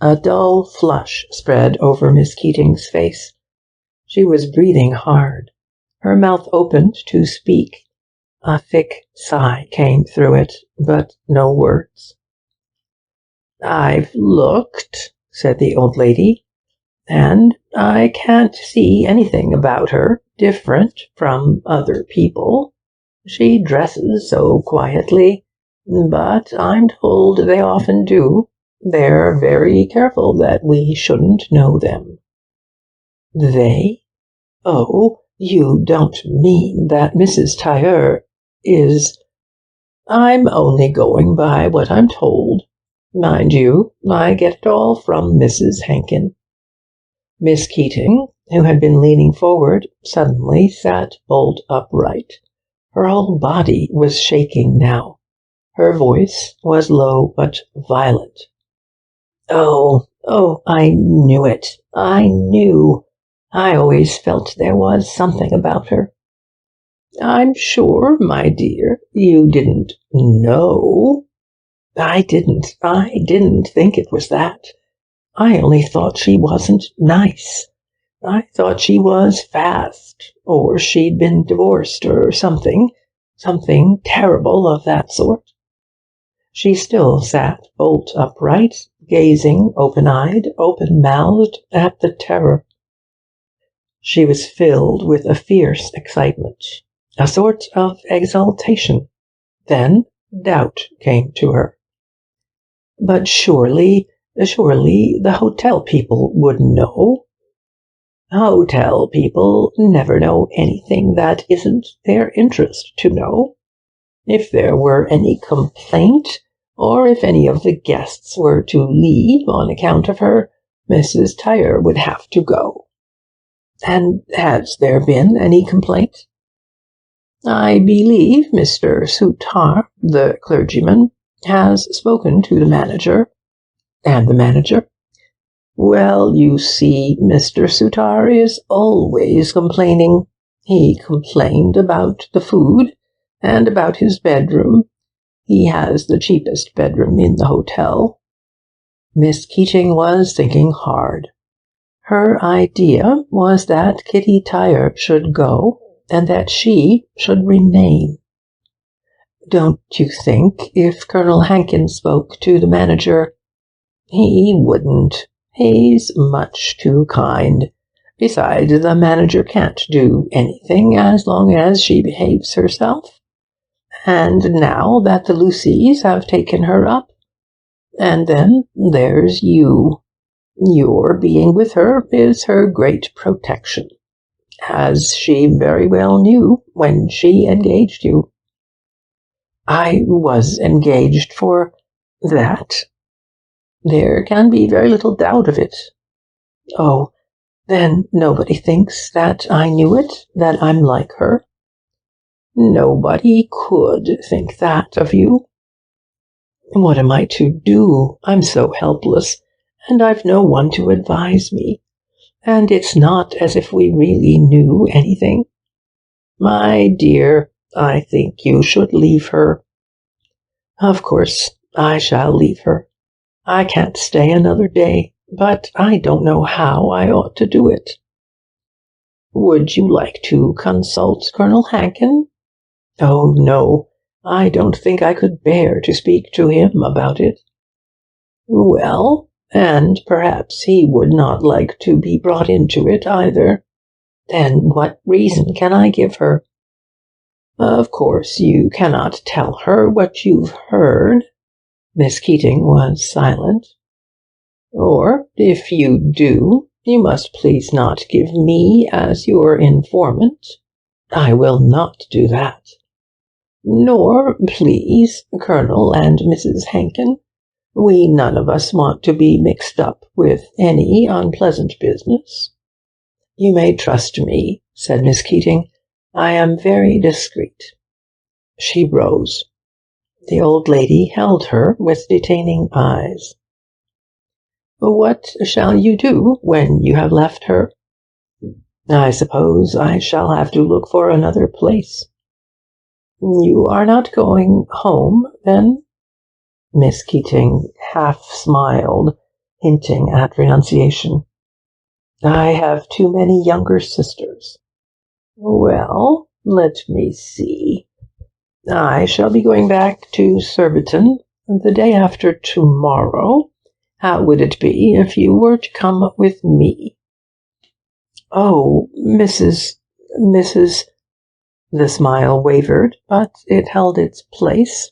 A dull flush spread over Miss Keating's face. She was breathing hard. Her mouth opened to speak. A thick sigh came through it, but no words. "I've looked," said the old lady, "and I can't see anything about her different from other people. She dresses so quietly, but I'm told they often do. They're very careful that we shouldn't know them." "They? Oh, you don't mean that Mrs. Tailleur is—" "I'm only going by what I'm told. Mind you, I get it all from Mrs. Hankin." Miss Keating, who had been leaning forward, suddenly sat bolt upright. Her whole body was shaking now. Her voice was low but violent. Oh, I knew it. I knew. I always felt there was something about her." "I'm sure, my dear, you didn't know." I didn't think it was that. I only thought she wasn't nice. I thought she was fast, or she'd been divorced, or something terrible of that sort." She still sat bolt upright, gazing open-eyed, open-mouthed at the terror. She was filled with a fierce excitement, a sort of exaltation. Then doubt came to her. "But surely the hotel people would know." "Hotel people never know anything that isn't their interest to know. If there were any complaint, or if any of the guests were to leave on account of her, Mrs. Tailleur would have to go." "And has there been any complaint?" "I believe Mr. Souttar, the clergyman, has spoken to the manager." "And the manager?" "Well, you see, Mr. Souttar is always complaining. He complained about the food, and about his bedroom. He has the cheapest bedroom in the hotel." Miss Keating was thinking hard. Her idea was that Kitty Tailleur should go, and that she should remain. "Don't you think, if Colonel Hankin spoke to the manager—" "He wouldn't. He's much too kind. Besides, the manager can't do anything as long as she behaves herself. And now that the Lucys have taken her up. And then there's you. Your being with her is her great protection, as she very well knew when she engaged you." "I was engaged for that?" "There can be very little doubt of it." "Oh, then nobody thinks that I knew it, that I'm like her?" "Nobody could think that of you." "What am I to do? I'm so helpless, and I've no one to advise me. And it's not as if we really knew anything." "My dear, I think you should leave her." "Of course, I shall leave her. I can't stay another day, but I don't know how I ought to do it." "Would you like to consult Colonel Hankin?" "Oh, no. I don't think I could bear to speak to him about it." "Well, and perhaps he would not like to be brought into it either." "Then what reason can I give her?" "Of course you cannot tell her what you've heard." Miss Keating was silent. "Or, if you do, you must please not give me as your informant." "I will not do that." "Nor, please, Colonel and Mrs. Hankin. We none of us want to be mixed up with any unpleasant business." "You may trust me," said Miss Keating. "I am very discreet." She rose. The old lady held her with detaining eyes. "What shall you do when you have left her?" "I suppose I shall have to look for another place." "You are not going home, then?" Miss Keating half smiled, hinting at renunciation. "I have too many younger sisters." Well, let me see. I shall be going back to Surbiton the day after tomorrow. How would it be if you were to come with me? Oh, Mrs. The smile wavered, but it held its place.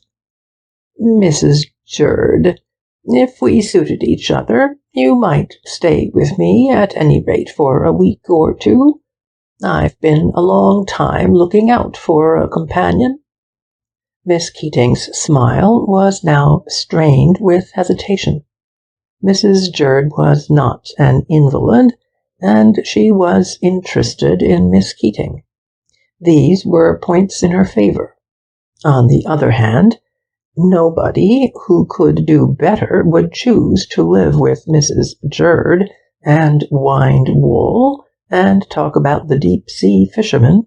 Mrs. Jerd, if we suited each other, you might stay with me at any rate for a week or two. I've been a long time looking out for a companion. Miss Keating's smile was now strained with hesitation. Mrs. Jerd was not an invalid, and she was interested in Miss Keating. These were points in her favor. On the other hand, nobody who could do better would choose to live with Mrs. Jerd and wind wool and talk about the deep-sea fishermen.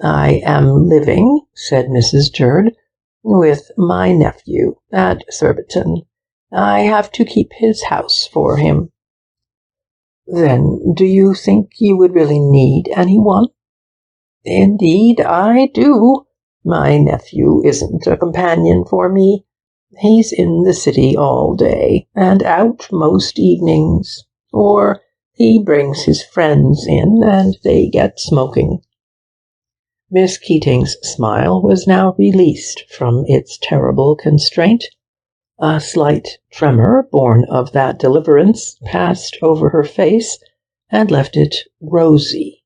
I am living, said Mrs. Jerd, with my nephew at Surbiton. I have to keep his house for him. Then do you think you would really need anyone? Indeed, I do. My nephew isn't a companion for me. He's in the city all day, and out most evenings. Or he brings his friends in, and they get smoking. Miss Keating's smile was now released from its terrible constraint. A slight tremor, born of that deliverance, passed over her face and left it rosy.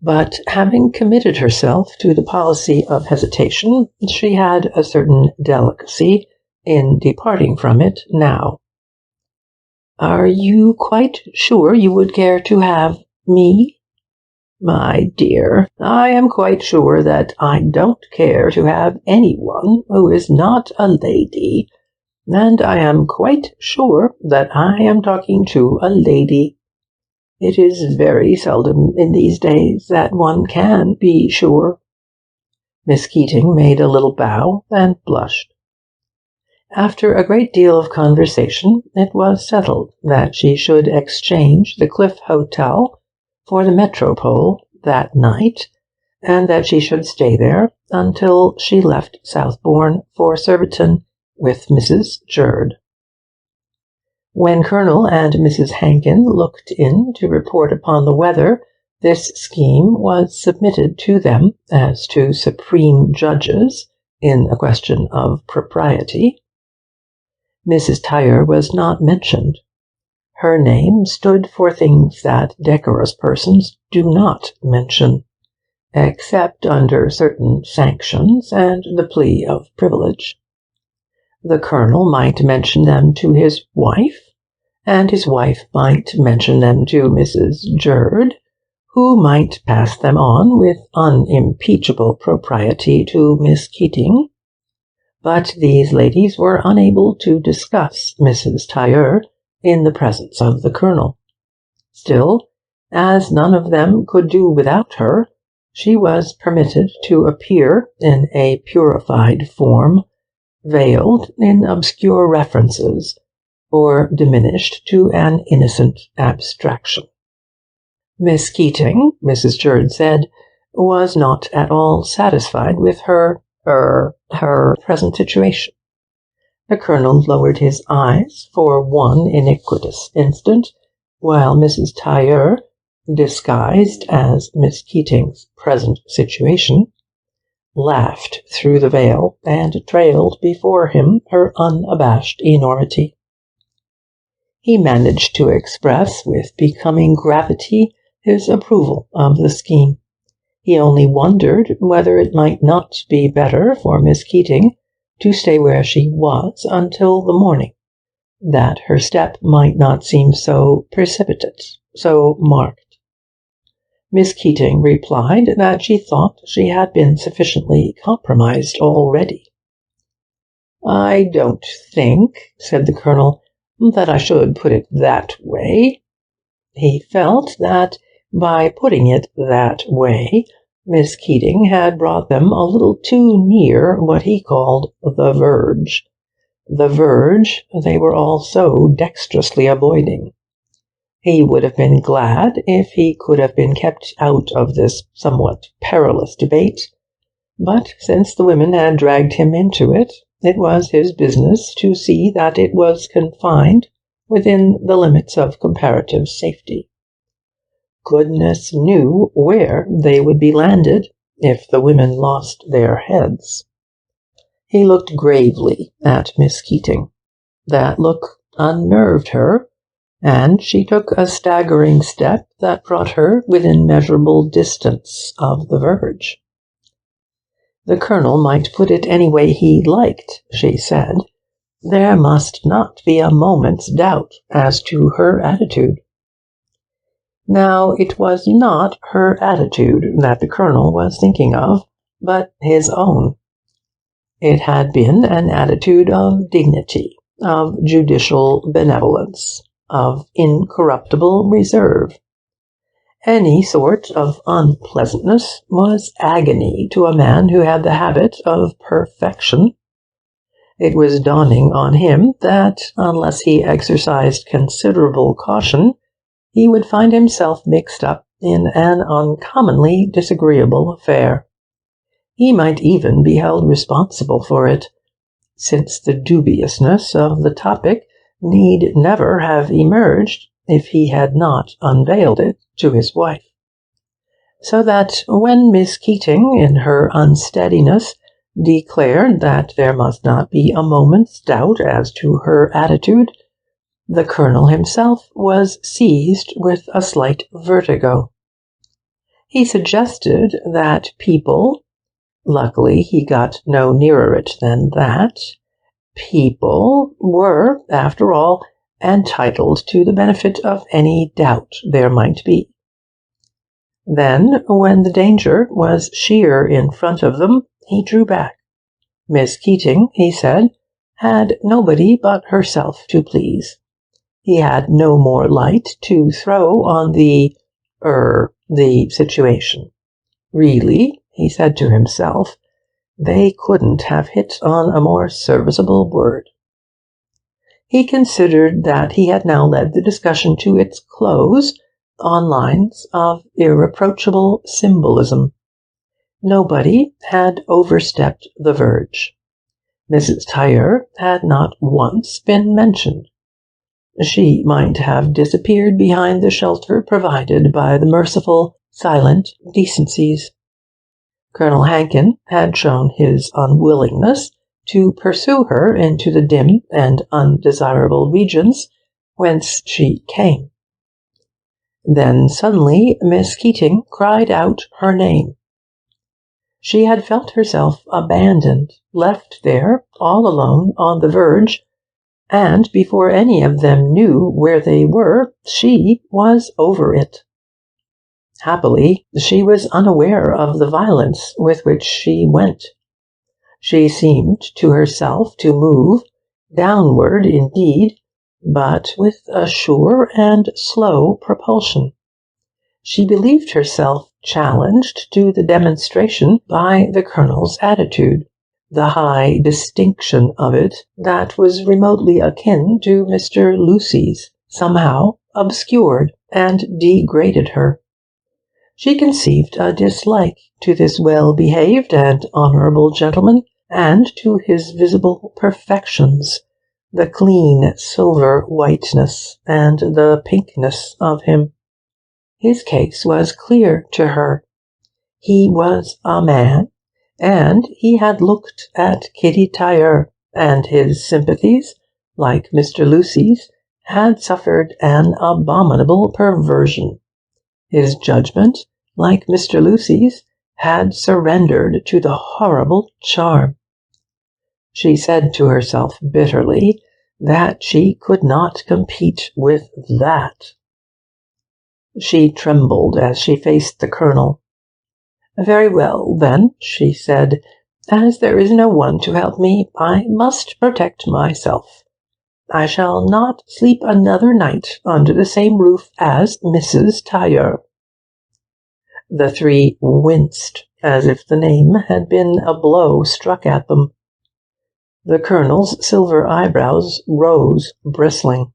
But having committed herself to the policy of hesitation, she had a certain delicacy in departing from it now. Are you quite sure you would care to have me? My dear, I am quite sure that I don't care to have anyone who is not a lady, and I am quite sure that I am talking to a lady. It is very seldom in these days that one can be sure. Miss Keating made a little bow and blushed. After a great deal of conversation, it was settled that she should exchange the Cliff Hotel for the Metropole that night, and that she should stay there until she left Southbourne for Surbiton with Mrs. Jerd. When Colonel and Mrs. Hankin looked in to report upon the weather, this scheme was submitted to them as to supreme judges in a question of propriety. Mrs. Tailleur was not mentioned. Her name stood for things that decorous persons do not mention, except under certain sanctions and the plea of privilege. The Colonel might mention them to his wife, and his wife might mention them to Mrs. Jerd, who might pass them on with unimpeachable propriety to Miss Keating. But these ladies were unable to discuss Mrs. Tailleur in the presence of the Colonel. Still, as none of them could do without her, she was permitted to appear in a purified form, veiled in obscure references, or diminished to an innocent abstraction. Miss Keating, Mrs. Jerd said, was not at all satisfied with her present situation. The Colonel lowered his eyes for one iniquitous instant, while Mrs. Tailleur, disguised as Miss Keating's present situation, laughed through the veil and trailed before him her unabashed enormity. He managed to express with becoming gravity his approval of the scheme. He only wondered whether it might not be better for Miss Keating to stay where she was until the morning, that her step might not seem so precipitate, so marked. Miss Keating replied that she thought she had been sufficiently compromised already. I don't think, said the Colonel, that I should put it that way. He felt that by putting it that way, Miss Keating had brought them a little too near what he called the verge. The verge they were all so dexterously avoiding. He would have been glad if he could have been kept out of this somewhat perilous debate, but since the women had dragged him into it, it was his business to see that it was confined within the limits of comparative safety. Goodness knew where they would be landed if the women lost their heads. He looked gravely at Miss Keating. That look unnerved her, and she took a staggering step that brought her within measurable distance of the verge. The Colonel might put it any way he liked, she said. There must not be a moment's doubt as to her attitude. Now, it was not her attitude that the Colonel was thinking of, but his own. It had been an attitude of dignity, of judicial benevolence, of incorruptible reserve. Any sort of unpleasantness was agony to a man who had the habit of perfection. It was dawning on him that, unless he exercised considerable caution, he would find himself mixed up in an uncommonly disagreeable affair. He might even be held responsible for it, since the dubiousness of the topic need never have emerged if he had not unveiled it to his wife. So that when Miss Keating, in her unsteadiness, declared that there must not be a moment's doubt as to her attitude, the Colonel himself was seized with a slight vertigo. He suggested that people, luckily he got no nearer it than that, people were, after all, entitled to the benefit of any doubt there might be. Then, when the danger was sheer in front of them, he drew back. Miss Keating, he said, had nobody but herself to please. He had no more light to throw on the situation. Really, he said to himself, they couldn't have hit on a more serviceable word. He considered that he had now led the discussion to its close on lines of irreproachable symbolism. Nobody had overstepped the verge. Mrs. Tailleur had not once been mentioned. She might have disappeared behind the shelter provided by the merciful, silent decencies. Colonel Hankin had shown his unwillingness to pursue her into the dim and undesirable regions whence she came. Then suddenly Miss Keating cried out her name. She had felt herself abandoned, left there, all alone on the verge, and before any of them knew where they were, she was over it. Happily, she was unaware of the violence with which she went. She seemed to herself to move, downward indeed, but with a sure and slow propulsion. She believed herself challenged to the demonstration by the Colonel's attitude, the high distinction of it that was remotely akin to Mr. Lucy's, somehow obscured and degraded her. She conceived a dislike to this well-behaved and honourable gentleman, and to his visible perfections, the clean silver whiteness and the pinkness of him. His case was clear to her. He was a man, and he had looked at Kitty Tailleur, and his sympathies, like Mr. Lucy's, had suffered an abominable perversion. His judgment, like Mr. Lucy's, had surrendered to the horrible charm. She said to herself bitterly that she could not compete with that. She trembled as she faced the Colonel. "Very well, then," she said, "as there is no one to help me, I must protect myself. I shall not sleep another night under the same roof as Mrs. Tailleur." The three winced, as if the name had been a blow struck at them. The Colonel's silver eyebrows rose, bristling.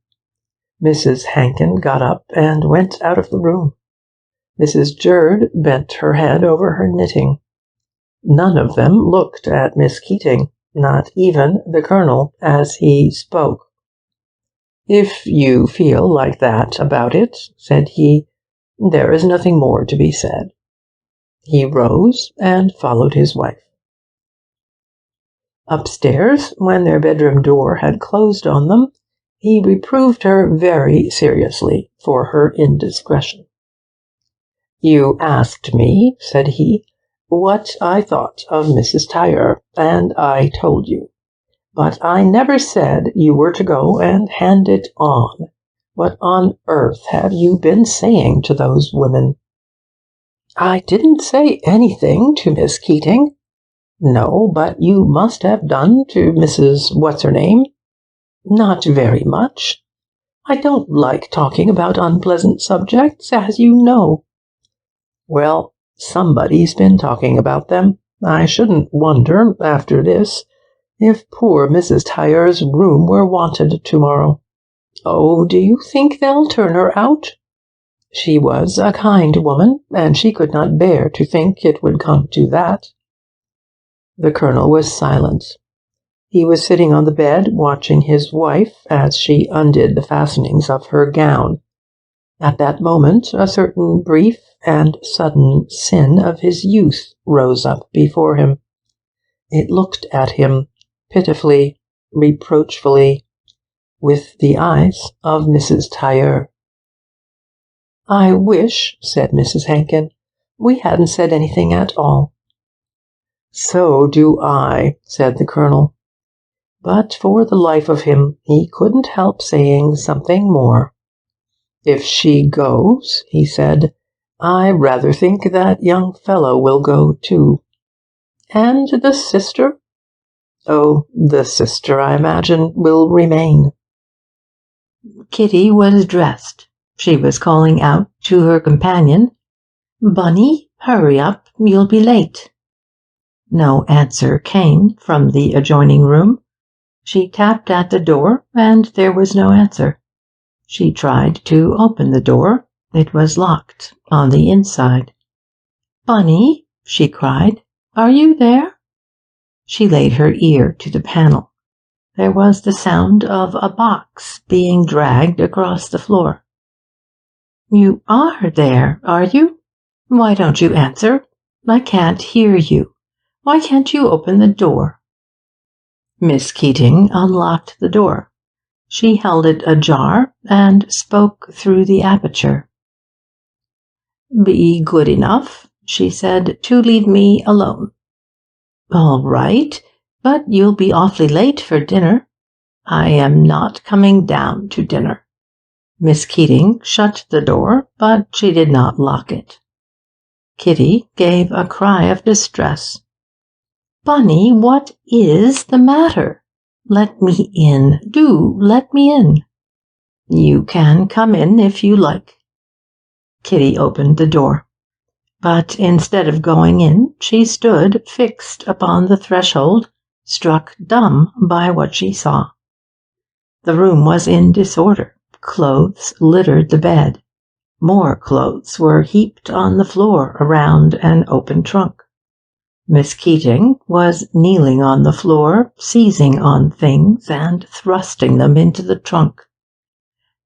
Mrs. Hankin got up and went out of the room. Mrs. Jerd bent her head over her knitting. None of them looked at Miss Keating, not even the Colonel, as he spoke. "If you feel like that about it," said he, "there is nothing more to be said." He rose and followed his wife. Upstairs, when their bedroom door had closed on them, he reproved her very seriously for her indiscretion. "You asked me," said he, "what I thought of Mrs. Tailleur, and I told you. But I never said you were to go and hand it on. What on earth have you been saying to those women?" "I didn't say anything to Miss Keating." "No, but you must have done to Mrs. What's-her-name." "Not very much. I don't like talking about unpleasant subjects, as you know." "Well, somebody's been talking about them. I shouldn't wonder, after this, if poor Mrs. Tailleur's room were wanted tomorrow." "Oh, do you think they'll turn her out?" "She was a kind woman, and she could not bear to think it would come to that." The Colonel was silent. He was sitting on the bed, watching his wife as she undid the fastenings of her gown. At that moment, a certain brief and sudden sin of his youth rose up before him. It looked at him pitifully, reproachfully, with the eyes of Mrs. Tailleur. "I wish," said Mrs. Hankin, "we hadn't said anything at all." "So do I," said the Colonel. But for the life of him, he couldn't help saying something more. "If she goes," he said, "I rather think that young fellow will go too." "And the sister?" "Oh, the sister, I imagine, will remain." Kitty was dressed. She was calling out to her companion, "Bunny, hurry up, you'll be late." No answer came from the adjoining room. She tapped at the door, and there was no answer. She tried to open the door. It was locked on the inside. "Bunny," she cried, "are you there?" She laid her ear to the panel. There was the sound of a box being dragged across the floor. "You are there, are you? Why don't you answer? I can't hear you. Why can't you open the door?" Miss Keating unlocked the door. She held it ajar and spoke through the aperture. "Be good enough," she said, "to leave me alone." "All right, but you'll be awfully late for dinner." "I am not coming down to dinner." Miss Keating shut the door, but she did not lock it. Kitty gave a cry of distress. "Bunny, what is the matter? Let me in. Do let me in." "You can come in if you like." Kitty opened the door. But instead of going in, she stood fixed upon the threshold, struck dumb by what she saw. The room was in disorder. Clothes littered the bed. More clothes were heaped on the floor around an open trunk. Miss Keating was kneeling on the floor, seizing on things and thrusting them into the trunk.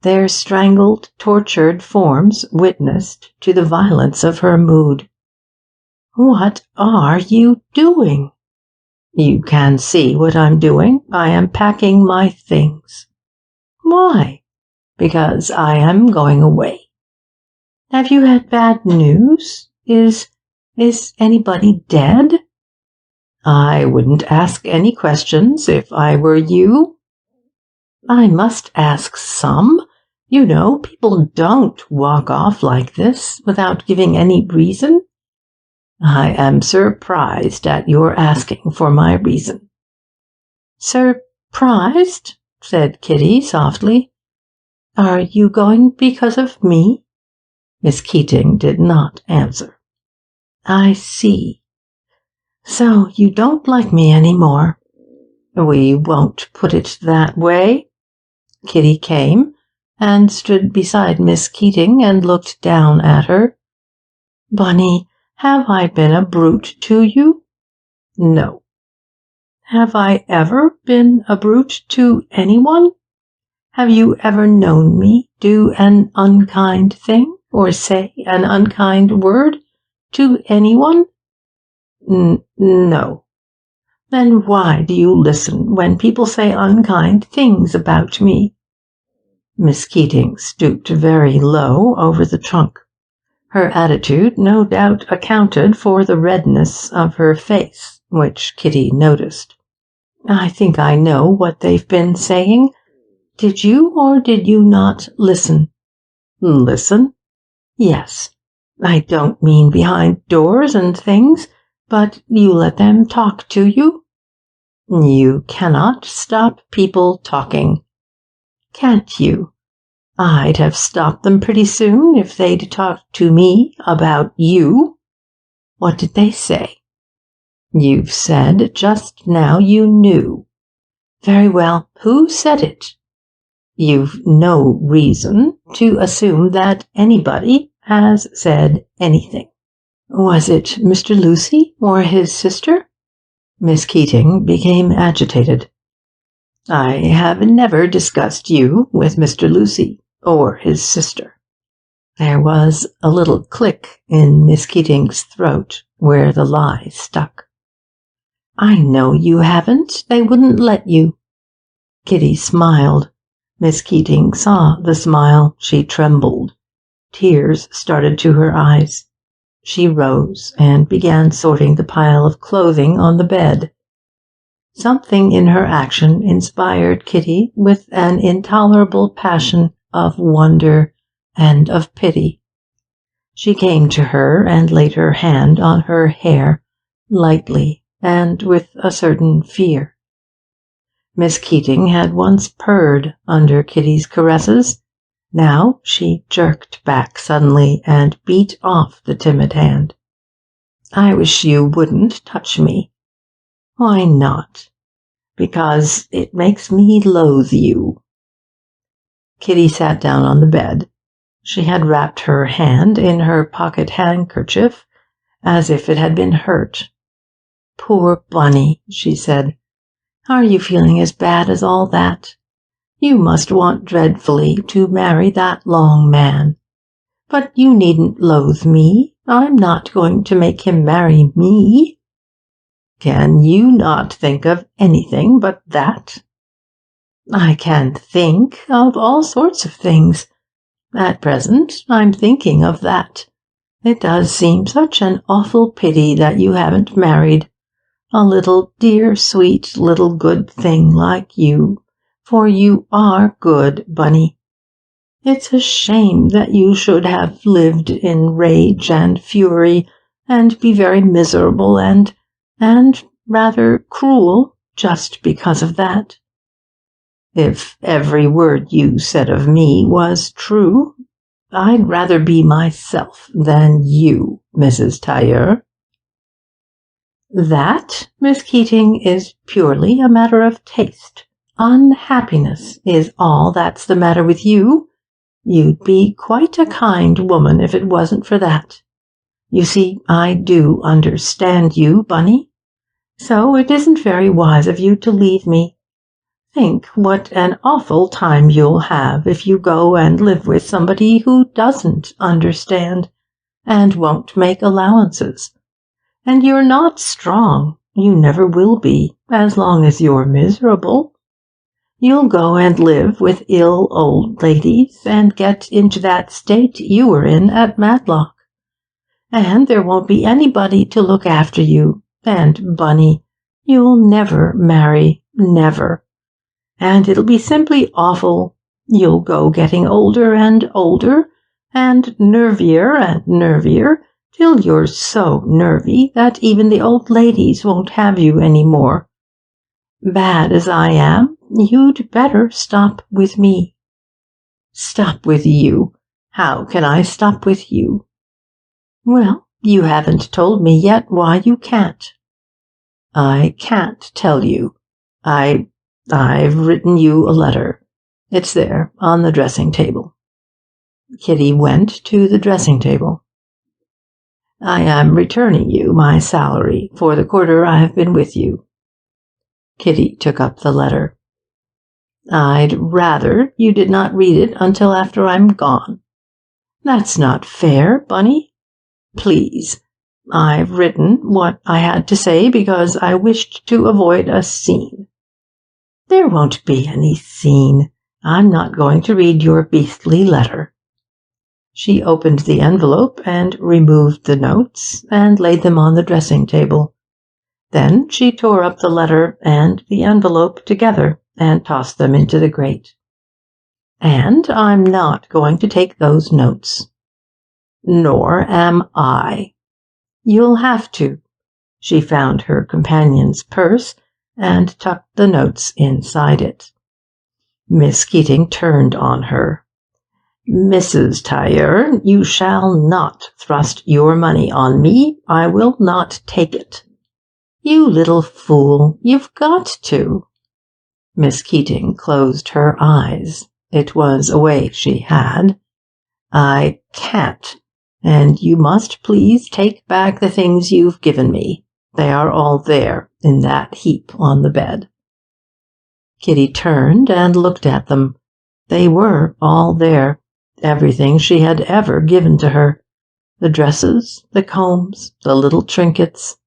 Their strangled, tortured forms witnessed to the violence of her mood. "What are you doing?" "You can see what I'm doing. I am packing my things." "Why?" "Because I am going away." "Have you had bad news? Is anybody dead?" "I wouldn't ask any questions if I were you." "I must ask some. You know, people don't walk off like this without giving any reason." "I am surprised at your asking for my reason." "Surprised?" said Kitty softly. "Are you going because of me?" Miss Keating did not answer. "I see. So you don't like me any more." "We won't put it that way." Kitty came, and stood beside Miss Keating and looked down at her. "Bunny, have I been a brute to you?" "No." "Have I ever been a brute to anyone? Have you ever known me do an unkind thing or say an unkind word to anyone?" No." "Then why do you listen when people say unkind things about me?" Miss Keating stooped very low over the trunk. Her attitude no doubt accounted for the redness of her face, which Kitty noticed. "I think I know what they've been saying. Did you or did you not listen?" "Listen?" "Yes. I don't mean behind doors and things, but you let them talk to you?" "You cannot stop people talking." "Can't you? I'd have stopped them pretty soon if they'd talked to me about you." "What did they say?" "You've said just now you knew." "Very well. Who said it?" "You've no reason to assume that anybody has said anything." "Was it Mr. Lucy or his sister?" Miss Keating became agitated. "I have never discussed you with Mr. Lucy or his sister." There was a little click in Miss Keating's throat where the lie stuck. "I know you haven't. They wouldn't let you." Kitty smiled. Miss Keating saw the smile. She trembled. Tears started to her eyes. She rose and began sorting the pile of clothing on the bed. Something in her action inspired Kitty with an intolerable passion of wonder and of pity. She came to her and laid her hand on her hair, lightly and with a certain fear. Miss Keating had once purred under Kitty's caresses. Now she jerked back suddenly and beat off the timid hand. "I wish you wouldn't touch me." "Why not?" "Because it makes me loathe you." Kitty sat down on the bed. She had wrapped her hand in her pocket handkerchief as if it had been hurt. "Poor Bunny," she said. "Are you feeling as bad as all that? You must want dreadfully to marry that long man. But you needn't loathe me. I'm not going to make him marry me." "Can you not think of anything but that?" "I can think of all sorts of things. At present I'm thinking of that. It does seem such an awful pity that you haven't married a little dear, sweet, little good thing like you, for you are good, Bunny. It's a shame that you should have lived in rage and fury and be very miserable and rather cruel just because of that." "If every word you said of me was true, I'd rather be myself than you, Mrs. Tailleur." "That, Miss Keating, is purely a matter of taste. Unhappiness is all that's the matter with you. You'd be quite a kind woman if it wasn't for that. You see, I do understand you, Bunny. So it isn't very wise of you to leave me. Think what an awful time you'll have if you go and live with somebody who doesn't understand and won't make allowances. And you're not strong. You never will be, as long as you're miserable. You'll go and live with ill old ladies and get into that state you were in at Matlock. And there won't be anybody to look after you. And, Bunny, you'll never marry, never. And it'll be simply awful. You'll go getting older and older, and nervier, till you're so nervy that even the old ladies won't have you any more. Bad as I am, you'd better stop with me." "Stop with you? How can I stop with you?" "Well, you haven't told me yet why you can't." "I can't tell you. I've written you a letter. It's there, on the dressing table. Kitty went to the dressing table. I am returning you my salary for the quarter I have been with you. Kitty took up the letter. I'd rather you did not read it until after I'm gone. That's not fair, Bunny. Please. I've written what I had to say because I wished to avoid a scene. There won't be any scene. I'm not going to read your beastly letter. She opened the envelope and removed the notes and laid them on the dressing table. Then she tore up the letter and the envelope together and tossed them into the grate. And I'm not going to take those notes. Nor am I. You'll have to. She found her companion's purse and tucked the notes inside it. Miss Keating turned on her. Mrs. Tailleur, you shall not thrust your money on me. I will not take it. You little fool, you've got to. Miss Keating closed her eyes. It was a way she had. I can't, and you must please take back the things you've given me. They are all there, in that heap on the bed. Kitty turned and looked at them. They were all there. Everything she had ever given to her. The dresses, the combs, the little trinkets.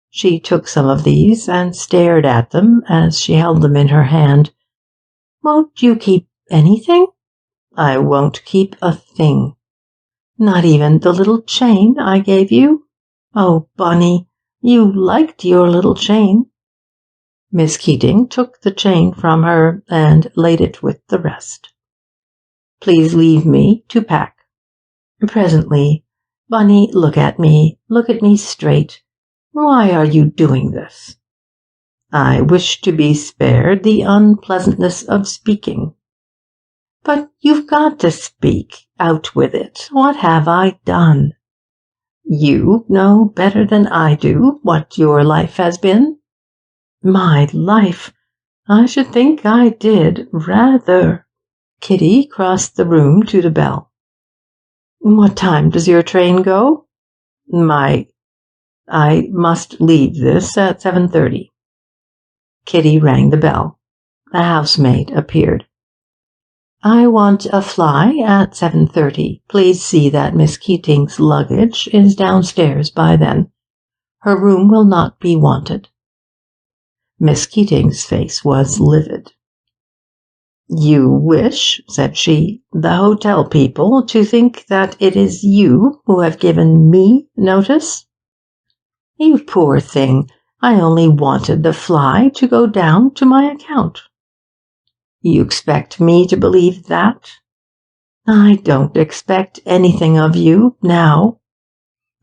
She took some of these and stared at them as she held them in her hand. Won't you keep anything? I won't keep a thing. Not even the little chain I gave you? Oh, Bunny, you liked your little chain. Miss Keating took the chain from her and laid it with the rest. Please leave me to pack. Presently. Bunny, look at me straight. Why are you doing this? I wish to be spared the unpleasantness of speaking. But you've got to speak. Out with it. What have I done? You know better than I do what your life has been. My life? I should think I did, rather. Kitty crossed the room to the bell. What time does your train go? I must leave this at 7:30. Kitty rang the bell. A housemaid appeared. I want a fly at 7:30. Please see that Miss Keating's luggage is downstairs by then. Her room will not be wanted. Miss Keating's face was livid. You wish, said she, the hotel people to think that it is you who have given me notice? You poor thing, I only wanted the fly to go down to my account. You expect me to believe that? I don't expect anything of you now.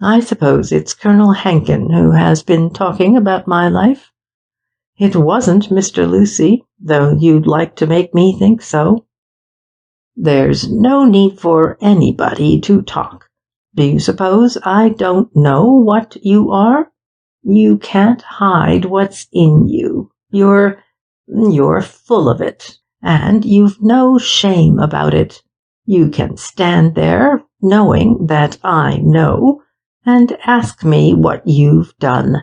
I suppose it's Colonel Hankin who has been talking about my life. It wasn't Mr. Lucy, though you'd like to make me think so. There's no need for anybody to talk. Do you suppose I don't know what you are? You can't hide what's in you. You're full of it, and you've no shame about it. You can stand there, knowing that I know, and ask me what you've done.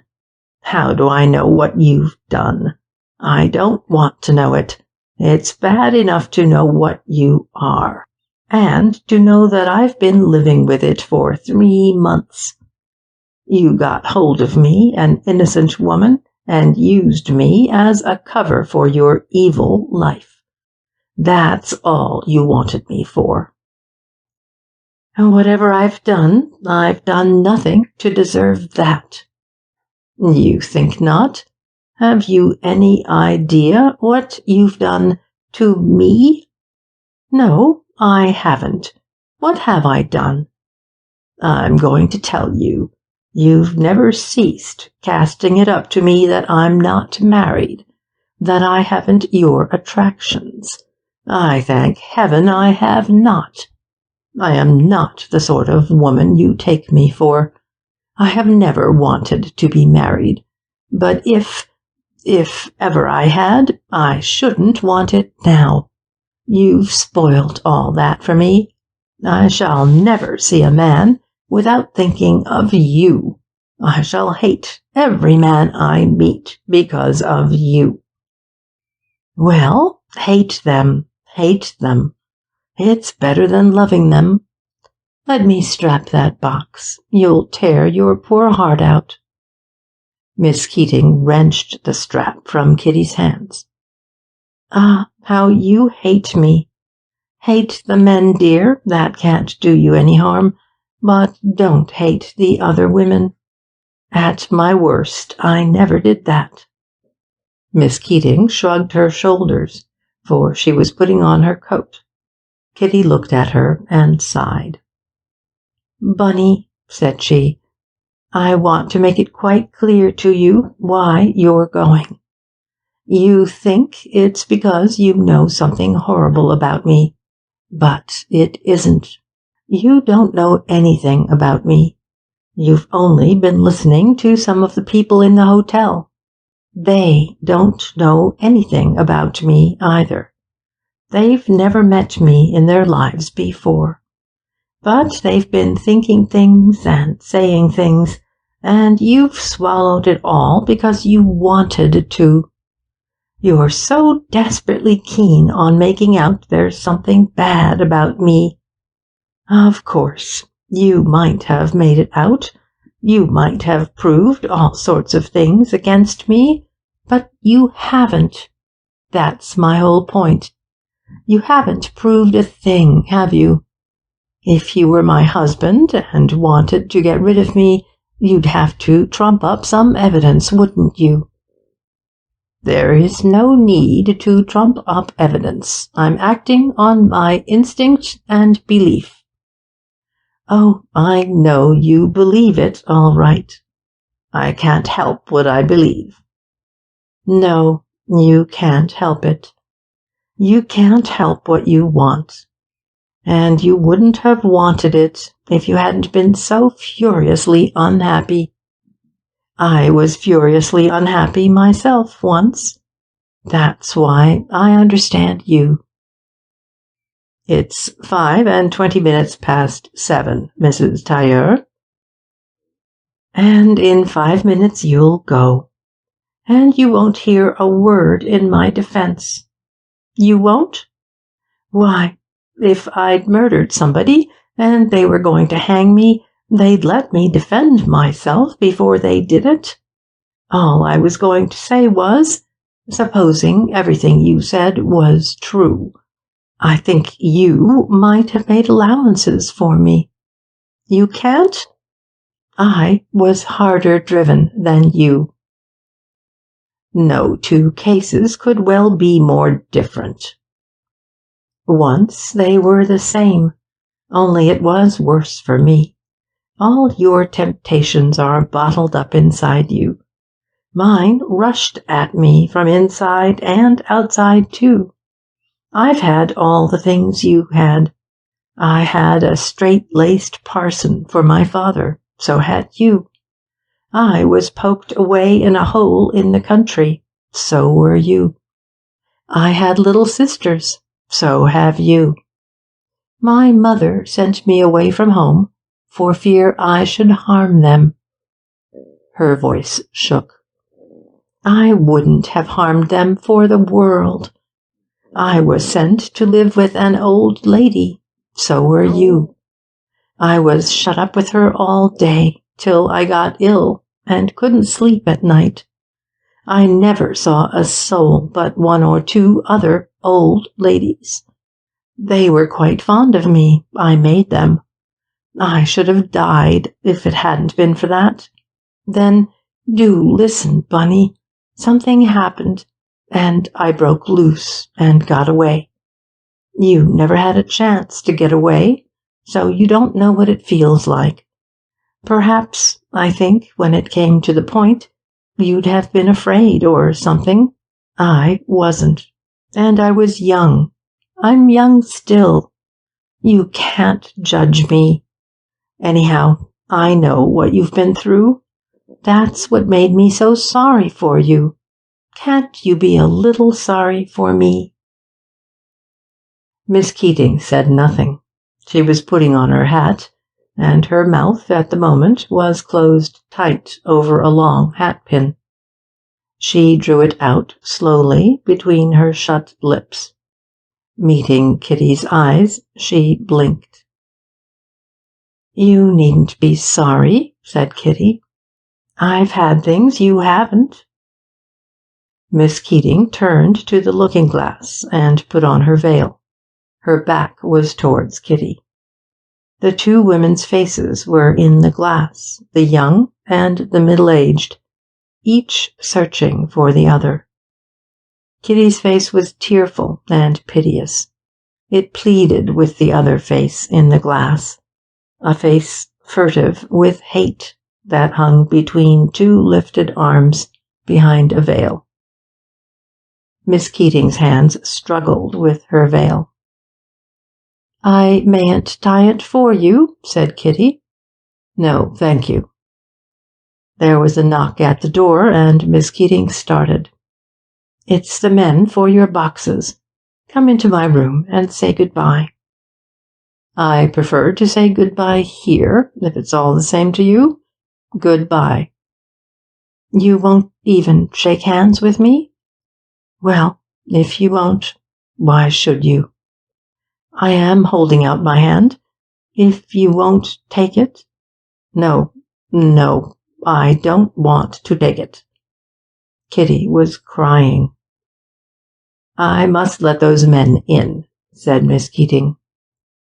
How do I know what you've done? I don't want to know it. It's bad enough to know what you are, and to know that I've been living with it for 3 months. You got hold of me, an innocent woman, and used me as a cover for your evil life. That's all you wanted me for. And whatever I've done nothing to deserve that. You think not? Have you any idea what you've done to me? No, I haven't. What have I done? I'm going to tell you. You've never ceased casting it up to me that I'm not married, that I haven't your attractions. I thank heaven I have not. I am not the sort of woman you take me for. I have never wanted to be married, but if ever I had, I shouldn't want it now. You've spoiled all that for me. I shall never see a man without thinking of you. I shall hate every man I meet because of you." "Well, hate them, hate them. It's better than loving them. Let me strap that box. You'll tear your poor heart out." Miss Keating wrenched the strap from Kitty's hands. "Ah, how you hate me. Hate the men, dear, that can't do you any harm, but don't hate the other women. At my worst, I never did that." Miss Keating shrugged her shoulders, for she was putting on her coat. Kitty looked at her and sighed. "Bunny," said she, "I want to make it quite clear to you why you're going. You think it's because you know something horrible about me, but it isn't. You don't know anything about me. You've only been listening to some of the people in the hotel. They don't know anything about me either. They've never met me in their lives before. But they've been thinking things and saying things, and you've swallowed it all because you wanted to. You're so desperately keen on making out there's something bad about me. Of course, you might have made it out. You might have proved all sorts of things against me, but you haven't. That's my whole point. You haven't proved a thing, have you? If you were my husband and wanted to get rid of me, you'd have to trump up some evidence, wouldn't you?" "There is no need to trump up evidence. I'm acting on my instinct and belief." "Oh, I know you believe it, all right. I can't help what I believe." "No, you can't help it. You can't help what you want. And you wouldn't have wanted it if you hadn't been so furiously unhappy. I was furiously unhappy myself once. That's why I understand you." "It's 5:20 past 7, Mrs. Tailleur." "And in 5 minutes you'll go. And you won't hear a word in my defense. You won't? Why, if I'd murdered somebody and they were going to hang me, they'd let me defend myself before they did it. All I was going to say was, supposing everything you said was true, I think you might have made allowances for me. You can't? I was harder driven than you. No two cases could well be more different. Once they were the same, only it was worse for me. All your temptations are bottled up inside you. Mine rushed at me from inside and outside too. I've had all the things you had. I had a straight-laced parson for my father, so had you. I was poked away in a hole in the country, so were you. I had little sisters, so have you. My mother sent me away from home for fear I should harm them." Her voice shook. "I wouldn't have harmed them for the world. I was sent to live with an old lady, so were you. I was shut up with her all day till I got ill and couldn't sleep at night. I never saw a soul but one or two other old ladies. They were quite fond of me. I made them. I should have died if it hadn't been for that. Then do listen, Bunny. Something happened, and I broke loose and got away. You never had a chance to get away, so you don't know what it feels like. Perhaps, I think, when it came to the point, you'd have been afraid or something. I wasn't. And I was young. I'm young still. You can't judge me. Anyhow, I know what you've been through. That's what made me so sorry for you. Can't you be a little sorry for me?" Miss Keating said nothing. She was putting on her hat, and her mouth at the moment was closed tight over a long hat-pin. She drew it out slowly between her shut lips. Meeting Kitty's eyes, she blinked. "You needn't be sorry," said Kitty. "I've had things you haven't." Miss Keating turned to the looking-glass and put on her veil. Her back was towards Kitty. The two women's faces were in the glass, the young and the middle-aged, each searching for the other. Kitty's face was tearful and piteous. It pleaded with the other face in the glass, a face furtive with hate that hung between two lifted arms behind a veil. Miss Keating's hands struggled with her veil. "I mayn't tie it for you," said Kitty. "No, thank you." There was a knock at the door, and Miss Keating started. "It's the men for your boxes. Come into my room and say good-bye." "I prefer to say good-bye here, if it's all the same to you. Good-bye." "You won't even shake hands with me?" "Well, if you won't, why should you? I am holding out my hand. If you won't take it—" "No, no, I don't want to take it." Kitty was crying. "I must let those men in," said Miss Keating.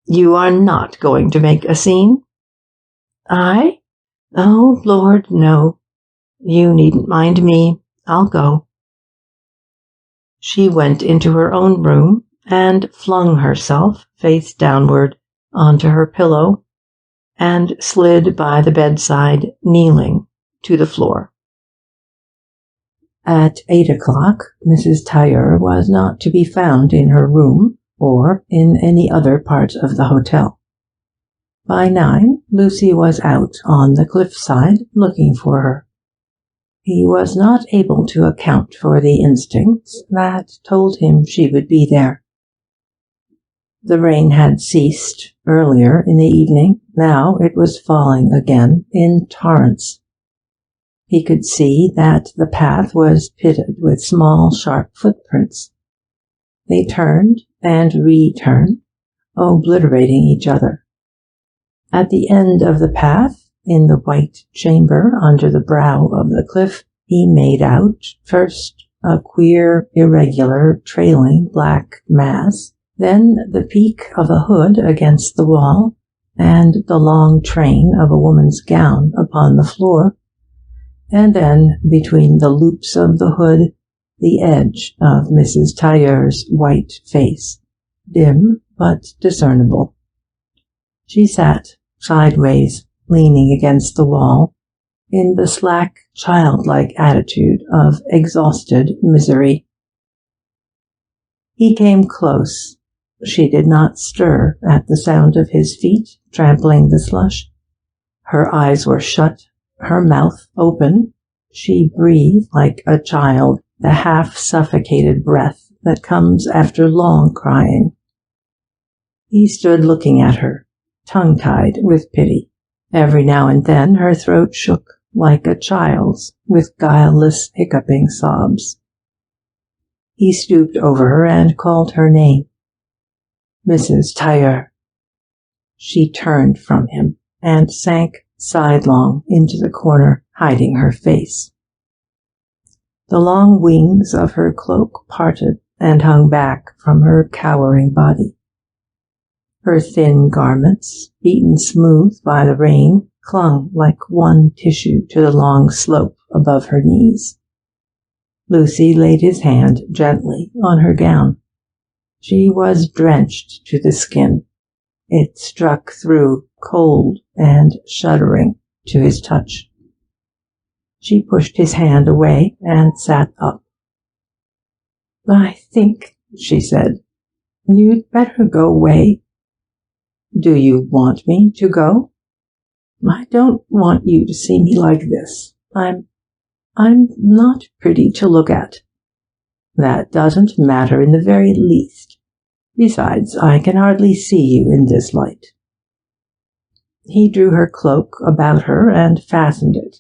"You are not going to make a scene?" "I? Oh, Lord, no. You needn't mind me. I'll go." She went into her own room and flung herself face downward onto her pillow and slid by the bedside, kneeling, to the floor. At 8 o'clock, Mrs. Tailleur was not to be found in her room or in any other part of the hotel. By 9, Lucy was out on the cliffside looking for her. He was not able to account for the instincts that told him she would be there. The rain had ceased earlier in the evening. Now it was falling again in torrents. He could see that the path was pitted with small, sharp footprints. They turned and returned, obliterating each other. At the end of the path, in the white chamber under the brow of the cliff, he made out, first, a queer, irregular, trailing black mass, then the peak of a hood against the wall, and the long train of a woman's gown upon the floor, and then, between the loops of the hood, the edge of Mrs. Tailleur's white face, dim but discernible. She sat sideways, leaning against the wall, in the slack, childlike attitude of exhausted misery. He came close. She did not stir at the sound of his feet trampling the slush. Her eyes were shut, her mouth open. She breathed like a child, the half-suffocated breath that comes after long crying. He stood looking at her, tongue-tied with pity. Every now and then her throat shook like a child's with guileless, hiccuping sobs. He stooped over her and called her name. "Mrs. Tailleur." She turned from him and sank sidelong into the corner, hiding her face. The long wings of her cloak parted and hung back from her cowering body. Her thin garments, beaten smooth by the rain, clung like one tissue to the long slope above her knees. Lucy laid his hand gently on her gown. She was drenched to the skin. It struck through, cold and shuddering, to his touch. She pushed his hand away and sat up. "I think," she said, "you'd better go away." "Do you want me to go?" "I don't want you to see me like this. I'm not pretty to look at." "That doesn't matter in the very least. Besides, I can hardly see you in this light." He drew her cloak about her and fastened it.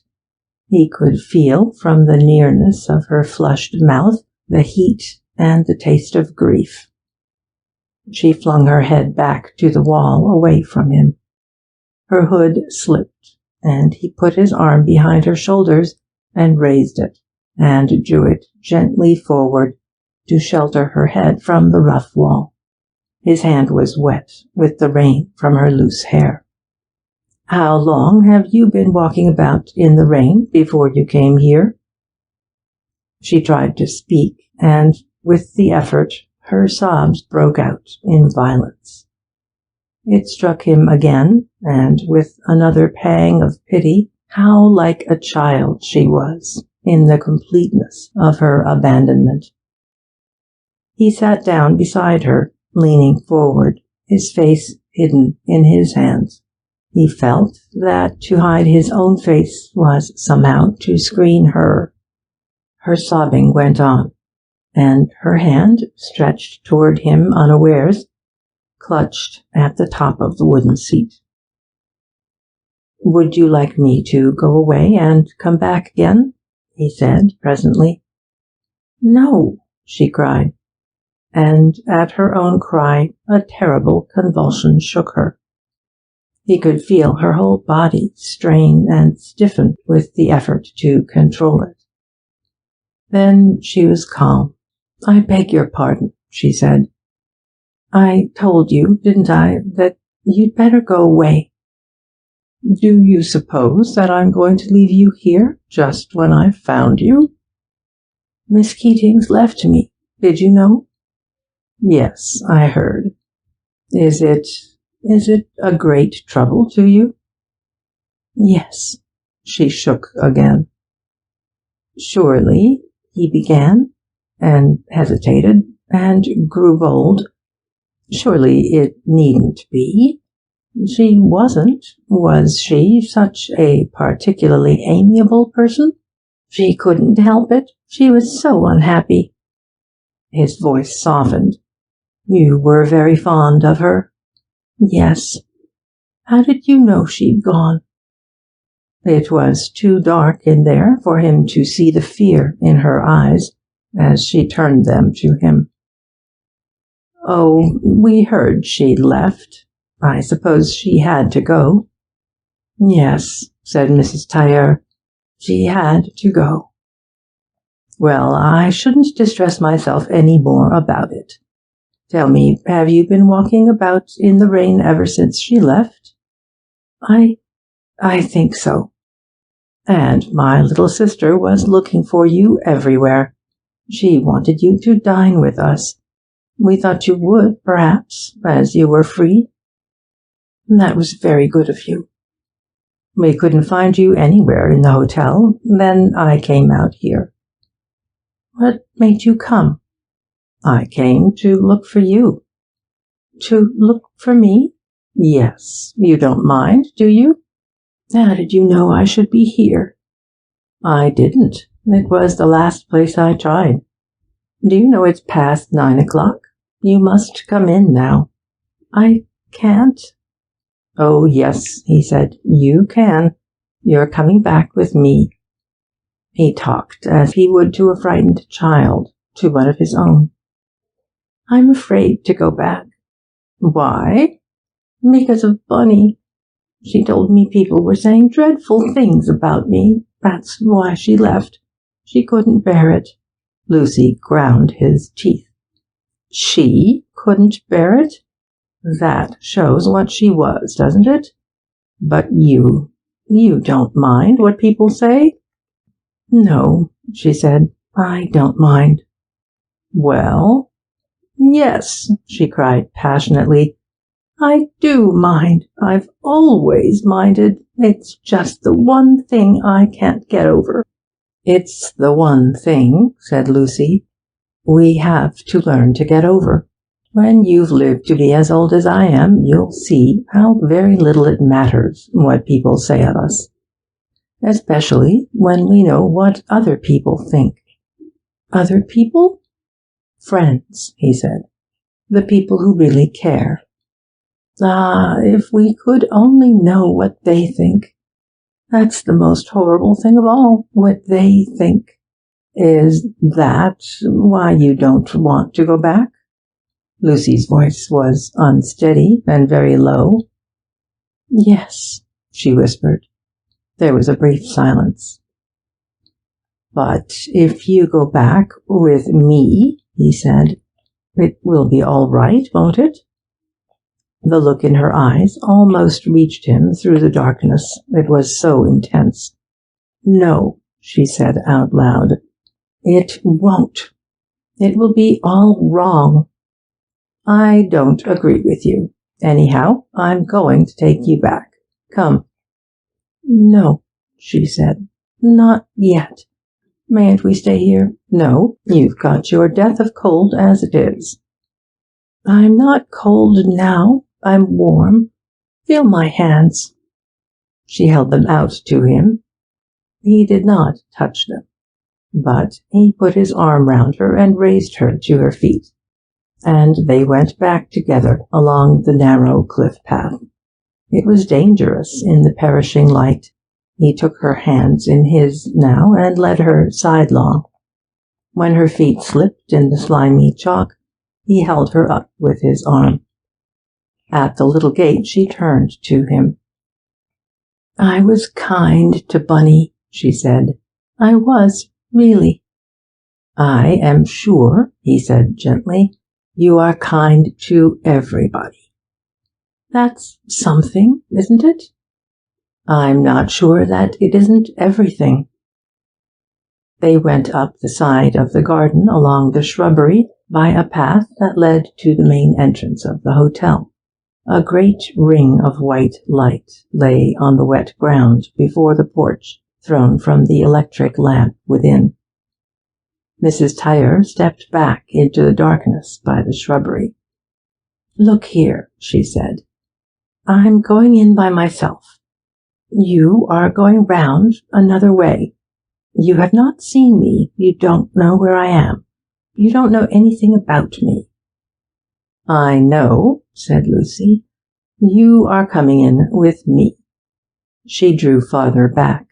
He could feel from the nearness of her flushed mouth the heat and the taste of grief. She flung her head back to the wall away from him. Her hood slipped, and he put his arm behind her shoulders and raised it, and drew it gently forward to shelter her head from the rough wall. His hand was wet with the rain from her loose hair. "How long have you been walking about in the rain before you came here?" She tried to speak, and with the effort her sobs broke out in violence. It struck him again, and with another pang of pity, how like a child she was in the completeness of her abandonment. He sat down beside her, leaning forward, his face hidden in his hands. He felt that to hide his own face was somehow to screen her. Her sobbing went on, and her hand, stretched toward him unawares, clutched at the top of the wooden seat. "Would you like me to go away and come back again?" he said presently. "No," she cried, and at her own cry a terrible convulsion shook her. He could feel her whole body strain and stiffen with the effort to control it. Then she was calm. "I beg your pardon," she said. "I told you, didn't I, that you'd better go away?" "Do you suppose that I'm going to leave you here just when I've found you?" "Miss Keating's left me. Did you know?" "Yes, I heard. Is it a great trouble to you?" "Yes." She shook again. "Surely," he began, and hesitated, and grew bold. "Surely it needn't be. She wasn't, was she, such a particularly amiable person? She couldn't help it. She was so unhappy." His voice softened. "You were very fond of her?" "Yes." "How did you know she'd gone?" It was too dark in there for him to see the fear in her eyes as she turned them to him. "Oh, we heard she'd left. I suppose she had to go." "Yes," said Mrs. Tailleur, "she had to go." "Well, I shouldn't distress myself any more about it. Tell me, have you been walking about in the rain ever since she left?" I think so." "And my little sister was looking for you everywhere. She wanted you to dine with us. We thought you would, perhaps, as you were free." "That was very good of you." "We couldn't find you anywhere in the hotel. Then I came out here." "What made you come?" "I came to look for you." "To look for me?" "Yes. You don't mind, do you?" "How did you know I should be here?" "I didn't. It was the last place I tried. Do you know it's past 9 o'clock? You must come in now." "I can't." "Oh, yes," he said, "you can. You're coming back with me." He talked as he would to a frightened child, to one of his own. "I'm afraid to go back." "Why?" "Because of Bunny. She told me people were saying dreadful things about me. That's why she left. She couldn't bear it." Lucy ground his teeth. "She couldn't bear it? That shows what she was, doesn't it? But you don't mind what people say?" "No," she said, "I don't mind." "Well?" "Yes," she cried passionately. "I do mind. I've always minded. It's just the one thing I can't get over." "It's the one thing," said Lucy, "we have to learn to get over. When you've lived to be as old as I am, you'll see how very little it matters what people say of us, especially when we know what other people think." "Other people?" "Friends," he said. the people who really care. Ah, if we could only know what they think. That's the most horrible thing of all, what they think. Is that why you don't want to go back? Lucy's voice was unsteady and very low. Yes, she whispered. There was a brief silence. But if you go back with me, he said, it will be all right, won't it? The look in her eyes almost reached him through the darkness. It was so intense. No, she said out loud. It won't. It will be all wrong. I don't agree with you. Anyhow, I'm going to take you back. Come. No, she said. Not yet. Mayn't we stay here? No, you've got your death of cold as it is. I'm not cold now. I'm warm. Feel my hands. She held them out to him. He did not touch them, but he put his arm round her and raised her to her feet, and they went back together along the narrow cliff path. It was dangerous in the perishing light. He took her hands in his now and led her sidelong. When her feet slipped in the slimy chalk, he held her up with his arm. At the little gate she turned to him. I was kind to Bunny, she said. I was, really. I am sure, he said gently, you are kind to everybody. That's something, isn't it? I'm not sure that it isn't everything. They went up the side of the garden along the shrubbery by a path that led to the main entrance of the hotel. A great ring of white light lay on the wet ground before the porch, thrown from the electric lamp within. Mrs. Tailleur stepped back into the darkness by the shrubbery. Look here, she said. I'm going in by myself. You are going round another way. You have not seen me. You don't know where I am. You don't know anything about me. I know, said Lucy. You are coming in with me. She drew farther back.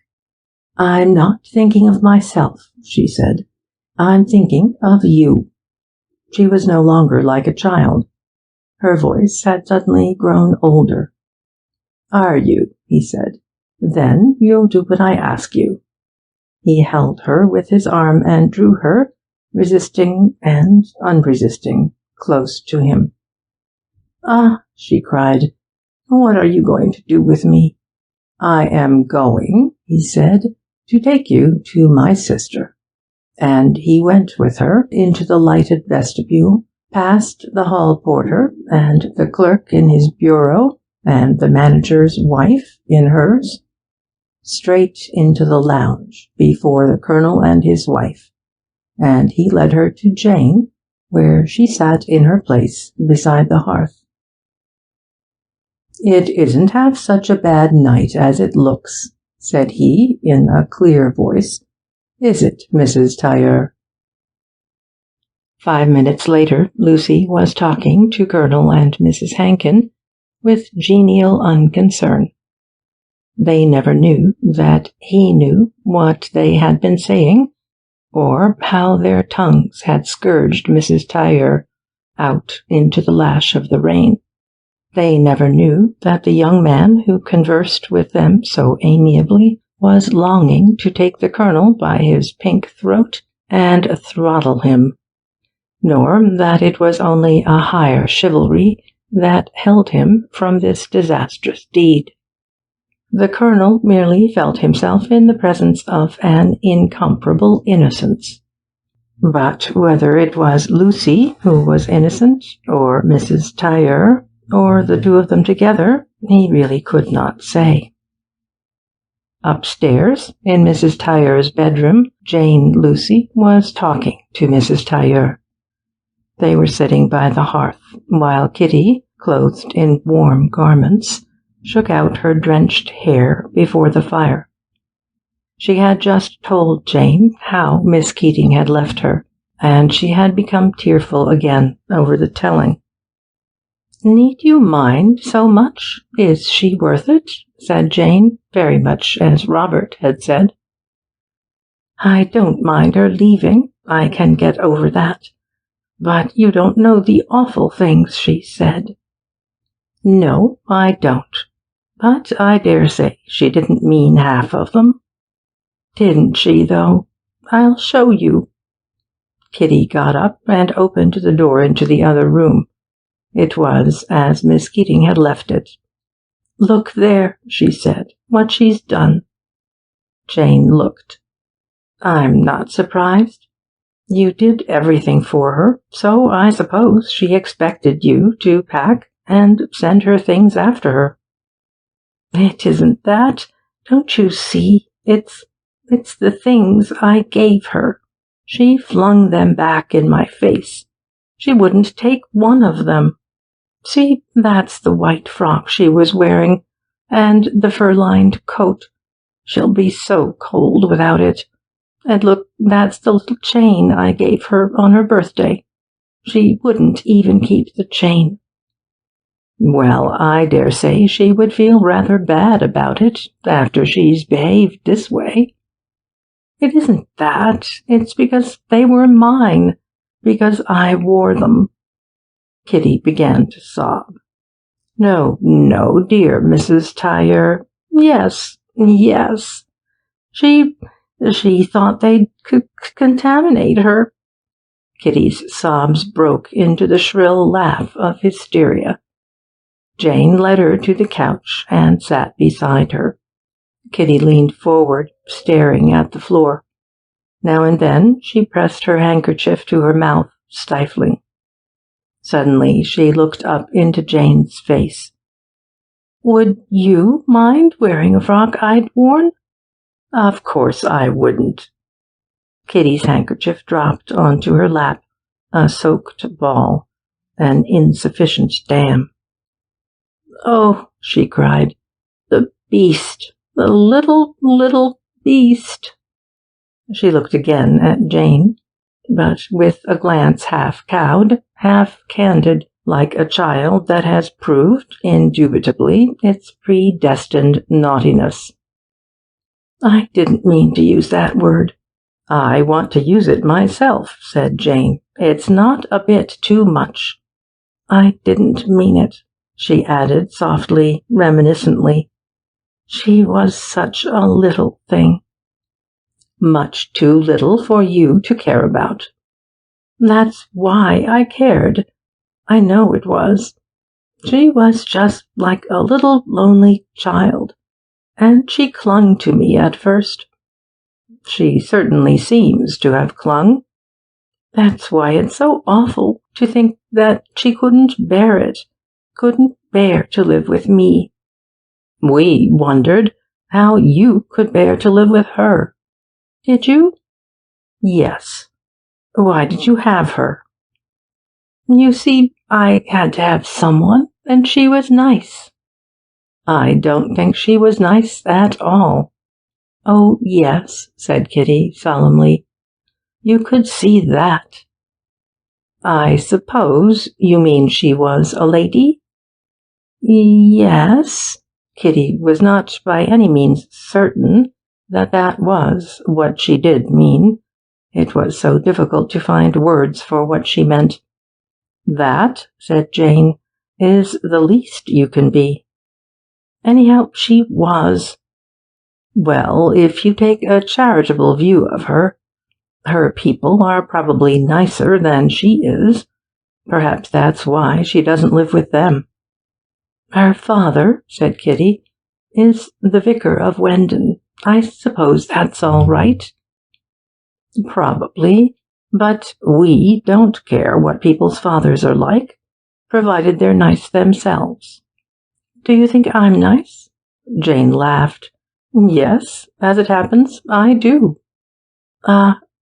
I'm not thinking of myself, she said. I'm thinking of you. She was no longer like a child. Her voice had suddenly grown older. Are you? He said. Then you'll do what I ask you. He held her with his arm and drew her, resisting and unresisting, close to him. Ah, she cried, what are you going to do with me? I am going, he said, to take you to my sister. And he went with her into the lighted vestibule, past the hall porter and the clerk in his bureau and the manager's wife in hers, straight into the lounge before the colonel and his wife, and he led her to Jane, where she sat in her place beside the hearth. It isn't half such a bad night as it looks, said he in a clear voice. Is it, Mrs. Tailleur? 5 minutes later, Lucy was talking to Colonel and Mrs. Hankin with genial unconcern. They never knew that he knew what they had been saying, or how their tongues had scourged Mrs. Tailleur out into the lash of the rain. They never knew that the young man who conversed with them so amiably was longing to take the colonel by his pink throat and throttle him, nor that it was only a higher chivalry that held him from this disastrous deed. The colonel merely felt himself in the presence of an incomparable innocence. But whether it was Lucy who was innocent, or Mrs. Tailleur, or the two of them together, he really could not say. Upstairs, in Mrs. Tailleur's bedroom, Jane Lucy was talking to Mrs. Tailleur. They were sitting by the hearth, while Kitty, clothed in warm garments, shook out her drenched hair before the fire. She had just told Jane how Miss Keating had left her, and she had become tearful again over the telling. "Need you mind so much? Is she worth it?" said Jane, very much as Robert had said. "I don't mind her leaving. I can get over that. But you don't know the awful things she said." "No, I don't. But I dare say she didn't mean half of them." "Didn't she, though? I'll show you." Kitty got up and opened the door into the other room. It was as Miss Keating had left it. "Look there," she said, "what she's done." Jane looked. "I'm not surprised. You did everything for her, so I suppose she expected you to pack and send her things after her." "It isn't that. Don't you see? It's the things I gave her. She flung them back in my face. She wouldn't take one of them. See, that's the white frock she was wearing, and the fur-lined coat. She'll be so cold without it. And look, that's the little chain I gave her on her birthday. She wouldn't even keep the chain." "Well, I dare say she would feel rather bad about it after she's behaved this way." "It isn't that. It's because they were mine, because I wore them." Kitty began to sob. "No, no, dear Mrs. Tailleur. Yes, yes. She thought they'd contaminate her." Kitty's sobs broke into the shrill laugh of hysteria. Jane led her to the couch and sat beside her. Kitty leaned forward, staring at the floor. Now and then she pressed her handkerchief to her mouth, stifling. Suddenly she looked up into Jane's face. "Would you mind wearing a frock I'd worn?" "Of course I wouldn't." Kitty's handkerchief dropped onto her lap, a soaked ball, an insufficient dam. "Oh," she cried, "the beast! The little beast!" She looked again at Jane, but with a glance half cowed, half candid, like a child that has proved, indubitably, its predestined naughtiness. "I didn't mean to use that word." "I want to use it myself," said Jane. "It's not a bit too much." "I didn't mean it," she added softly, reminiscently. "She was such a little thing." "Much too little for you to care about." "That's why I cared. I know it was. She was just like a little lonely child, and she clung to me at first." "She certainly seems to have clung." "That's why it's so awful to think that she couldn't bear it, couldn't bear to live with me. We wondered how you could bear to live with her." "Did you?" "Yes." "Why did you have her?" "You see, I had to have someone, and she was nice." "I don't think she was nice at all." "Oh, yes," said Kitty solemnly. "You could see that." "I suppose you mean she was a lady?" "Yes." Kitty was not by any means certain that that was what she did mean. It was so difficult to find words for what she meant. "That," said Jane, "is the least you can be." "Anyhow, she was." "Well, if you take a charitable view of her, her people are probably nicer than she is. Perhaps that's why she doesn't live with them." "Her father," said Kitty, "is the vicar of Wendon. I suppose that's all right." "Probably, but we don't care what people's fathers are like, provided they're nice themselves." "Do you think I'm nice?" Jane laughed. "Yes, as it happens, I do."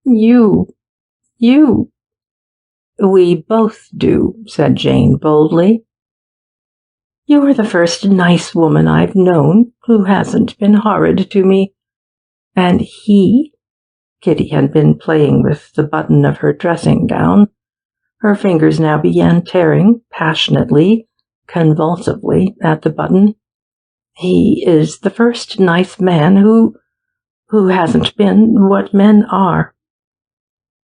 You. "We both do," said Jane boldly. "You're the first nice woman I've known who hasn't been horrid to me. And he—" Kitty had been playing with the button of her dressing gown. Her fingers now began tearing passionately convulsively at the button. "He is the first nice man who hasn't been what men are."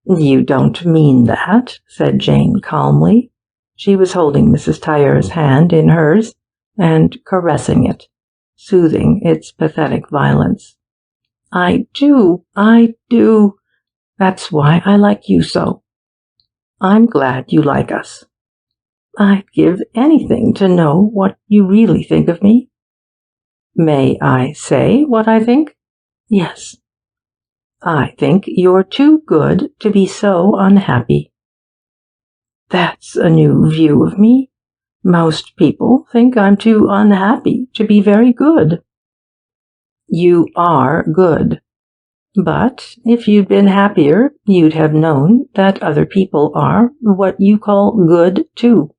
"You don't mean that," said Jane calmly. She was holding Mrs. Tailleur's hand in hers and caressing it, soothing its pathetic violence. I do. That's why I like you so. I'm glad you like us. I'd give anything to know what you really think of me." "May I say what I think?" "Yes." "I think you're too good to be so unhappy." "That's a new view of me. Most people think I'm too unhappy to be very good." "You are good. But if you'd been happier, you'd have known that other people are what you call good too."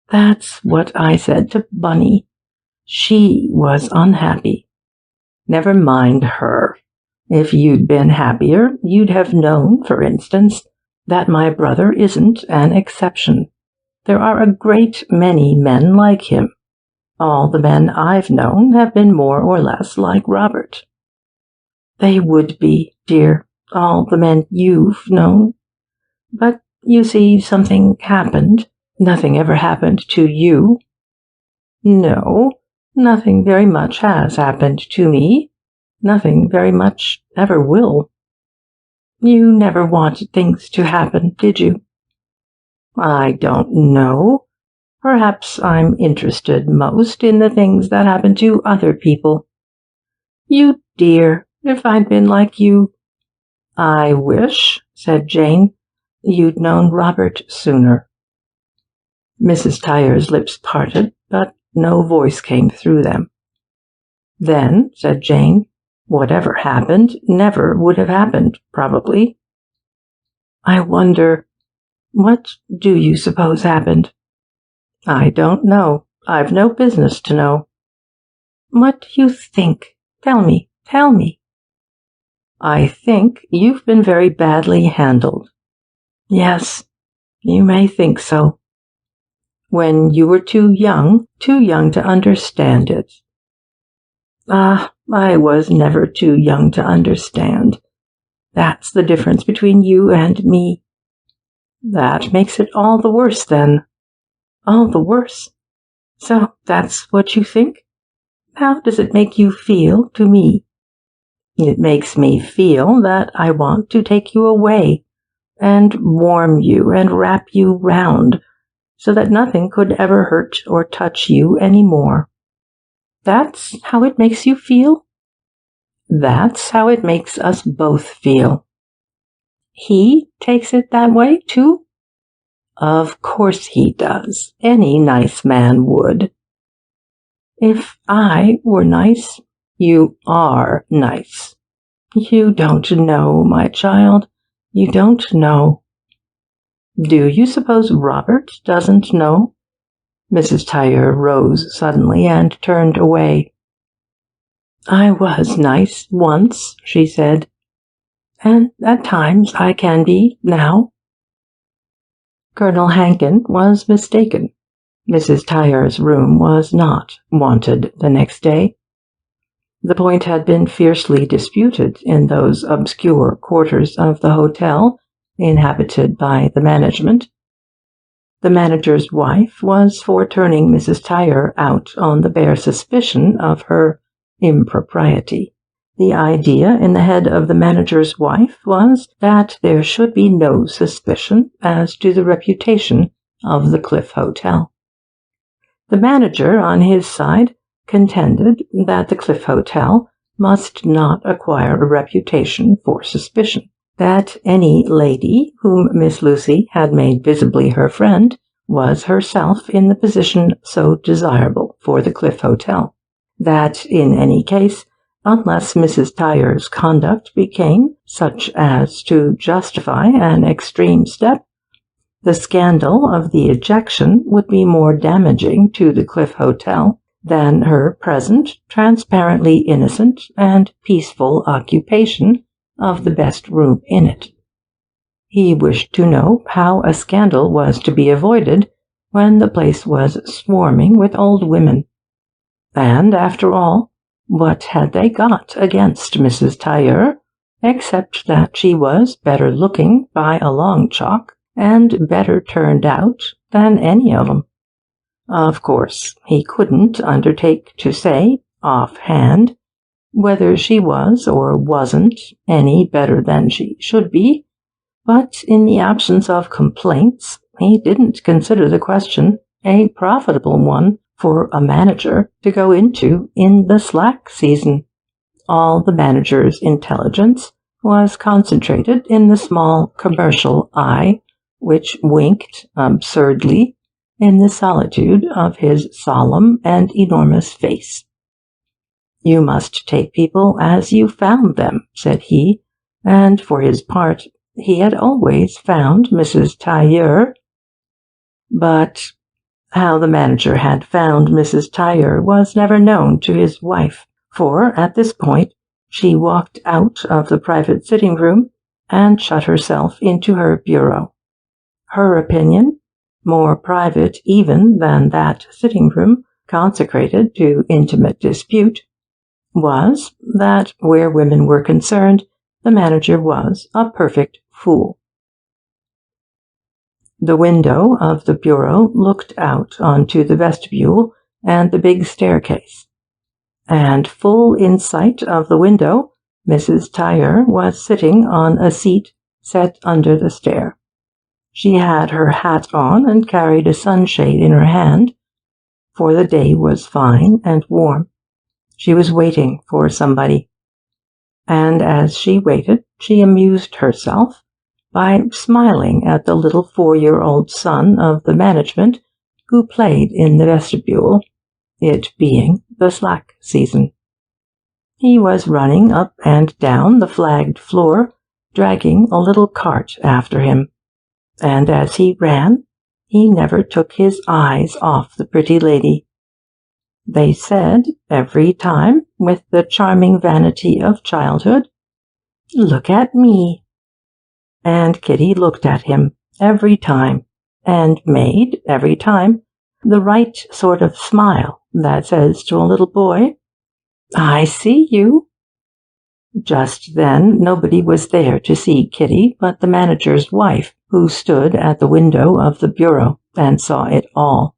"That's what I said to Bunny. She was unhappy." "Never mind her. If you'd been happier, you'd have known, for instance, that my brother isn't an exception. There are a great many men like him. All the men I've known have been more or less like Robert." "They would be, dear, all the men you've known. But, you see, something happened. Nothing ever happened to you." "No, nothing very much has happened to me. Nothing very much ever will." "You never wanted things to happen, did you?" "I don't know. Perhaps I'm interested most in the things that happen to other people." "You dear, if I'd been like you—" "I wish," said Jane, "you'd known Robert sooner." Mrs. Tailleur's lips parted, but no voice came through them. "Then," said Jane, "whatever happened never would have happened, probably." "I wonder, what do you suppose happened?" "I don't know. I've no business to know." "What do you think? Tell me, tell me." "I think you've been very badly handled." "Yes, you may think so." "When you were too young to understand it." "Ah, I was never too young to understand. That's the difference between you and me." "That makes it all the worse, then." "All the worse? So that's what you think? How does it make you feel to me?" "It makes me feel that I want to take you away, and warm you and wrap you round, so that nothing could ever hurt or touch you any more." "That's how it makes you feel?" "That's how it makes us both feel." "He takes it that way, too?" "Of course he does. Any nice man would." "If I were nice—" "You are nice." "You don't know, my child. You don't know." "Do you suppose Robert doesn't know?" Mrs. Tailleur rose suddenly and turned away. "I was nice once," she said, "and at times I can be now." Colonel Hankin was mistaken. Mrs. Tailleur's room was not wanted the next day. The point had been fiercely disputed in those obscure quarters of the hotel inhabited by the management. The manager's wife was for turning Mrs. Tailleur out on the bare suspicion of her impropriety. The idea in the head of the manager's wife was that there should be no suspicion as to the reputation of the Cliff Hotel. The manager, on his side, contended that the Cliff Hotel must not acquire a reputation for suspicion, that any lady whom Miss Lucy had made visibly her friend was herself in the position so desirable for the Cliff Hotel, that in any case, unless Mrs. Tailleur's conduct became such as to justify an extreme step, the scandal of the ejection would be more damaging to the Cliff Hotel than her present, transparently innocent and peaceful occupation of the best room in it. He wished to know how a scandal was to be avoided when the place was swarming with old women. And, after all, what had they got against Mrs. Tailleur, except that she was better looking by a long chalk, and better turned out than any of 'em? Of course, he couldn't undertake to say, off-hand, whether she was or wasn't any better than she should be, but in the absence of complaints, he didn't consider the question a profitable one for a manager to go into in the slack season. All the manager's intelligence was concentrated in the small commercial eye, which winked absurdly in the solitude of his solemn and enormous face. "You must take people as you found them," said he, and for his part he had always found Mrs. Tailleur. But how the manager had found Mrs. Tailleur was never known to his wife, for at this point she walked out of the private sitting-room and shut herself into her bureau. Her opinion, more private even than that sitting-room consecrated to intimate dispute, was that where women were concerned, the manager was a perfect fool. The window of the bureau looked out onto the vestibule and the big staircase, and full in sight of the window, Mrs. Tailleur was sitting on a seat set under the stair. She had her hat on and carried a sunshade in her hand, for the day was fine and warm. She was waiting for somebody, and as she waited, she amused herself by smiling at the little 4-year-old son of the management who played in the vestibule, it being the slack season. He was running up and down the flagged floor, dragging a little cart after him, and as he ran, he never took his eyes off the pretty lady. They said every time, with the charming vanity of childhood, "Look at me." And Kitty looked at him every time, and made, every time, the right sort of smile that says to a little boy, "I see you." Just then nobody was there to see Kitty but the manager's wife, who stood at the window of the bureau and saw it all.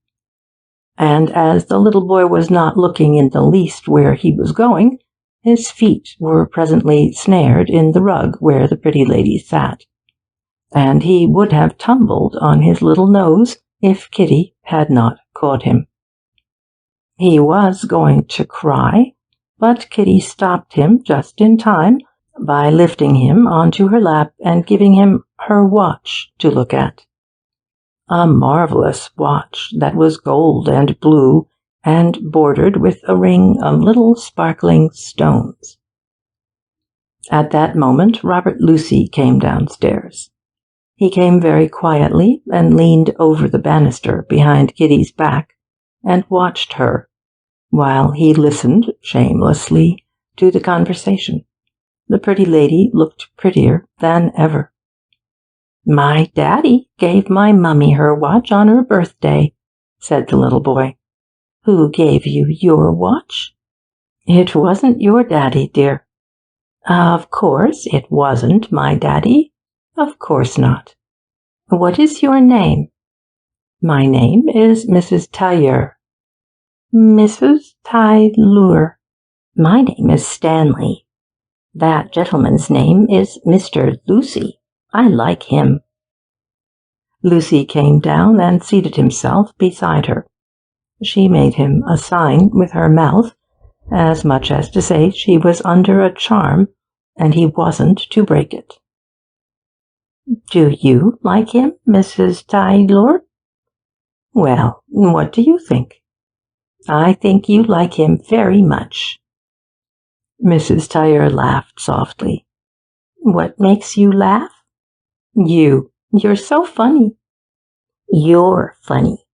And as the little boy was not looking in the least where he was going, his feet were presently snared in the rug where the pretty lady sat, and he would have tumbled on his little nose if Kitty had not caught him. He was going to cry, but Kitty stopped him just in time by lifting him onto her lap and giving him her watch to look at. A marvelous watch that was gold and blue and bordered with a ring of little sparkling stones. At that moment Robert Lucy came downstairs. He came very quietly and leaned over the banister behind Kitty's back and watched her, while he listened shamelessly to the conversation. The pretty lady looked prettier than ever. "My daddy gave my mummy her watch on her birthday," said the little boy. "Who gave you your watch?" "It wasn't your daddy, dear." "Of course it wasn't my daddy. Of course not. What is your name?" "My name is Mrs. Tailleur." "Mrs. Tailleur. My name is Stanley. That gentleman's name is Mr. Lucy. I like him." Lucy came down and seated himself beside her. She made him a sign with her mouth, as much as to say she was under a charm, and he wasn't to break it. "Do you like him, Mrs. Tailleur?" "Well, what do you think?" "I think you like him very much." Mrs. Tailleur laughed softly. "What makes you laugh?" You're so funny." "You're funny.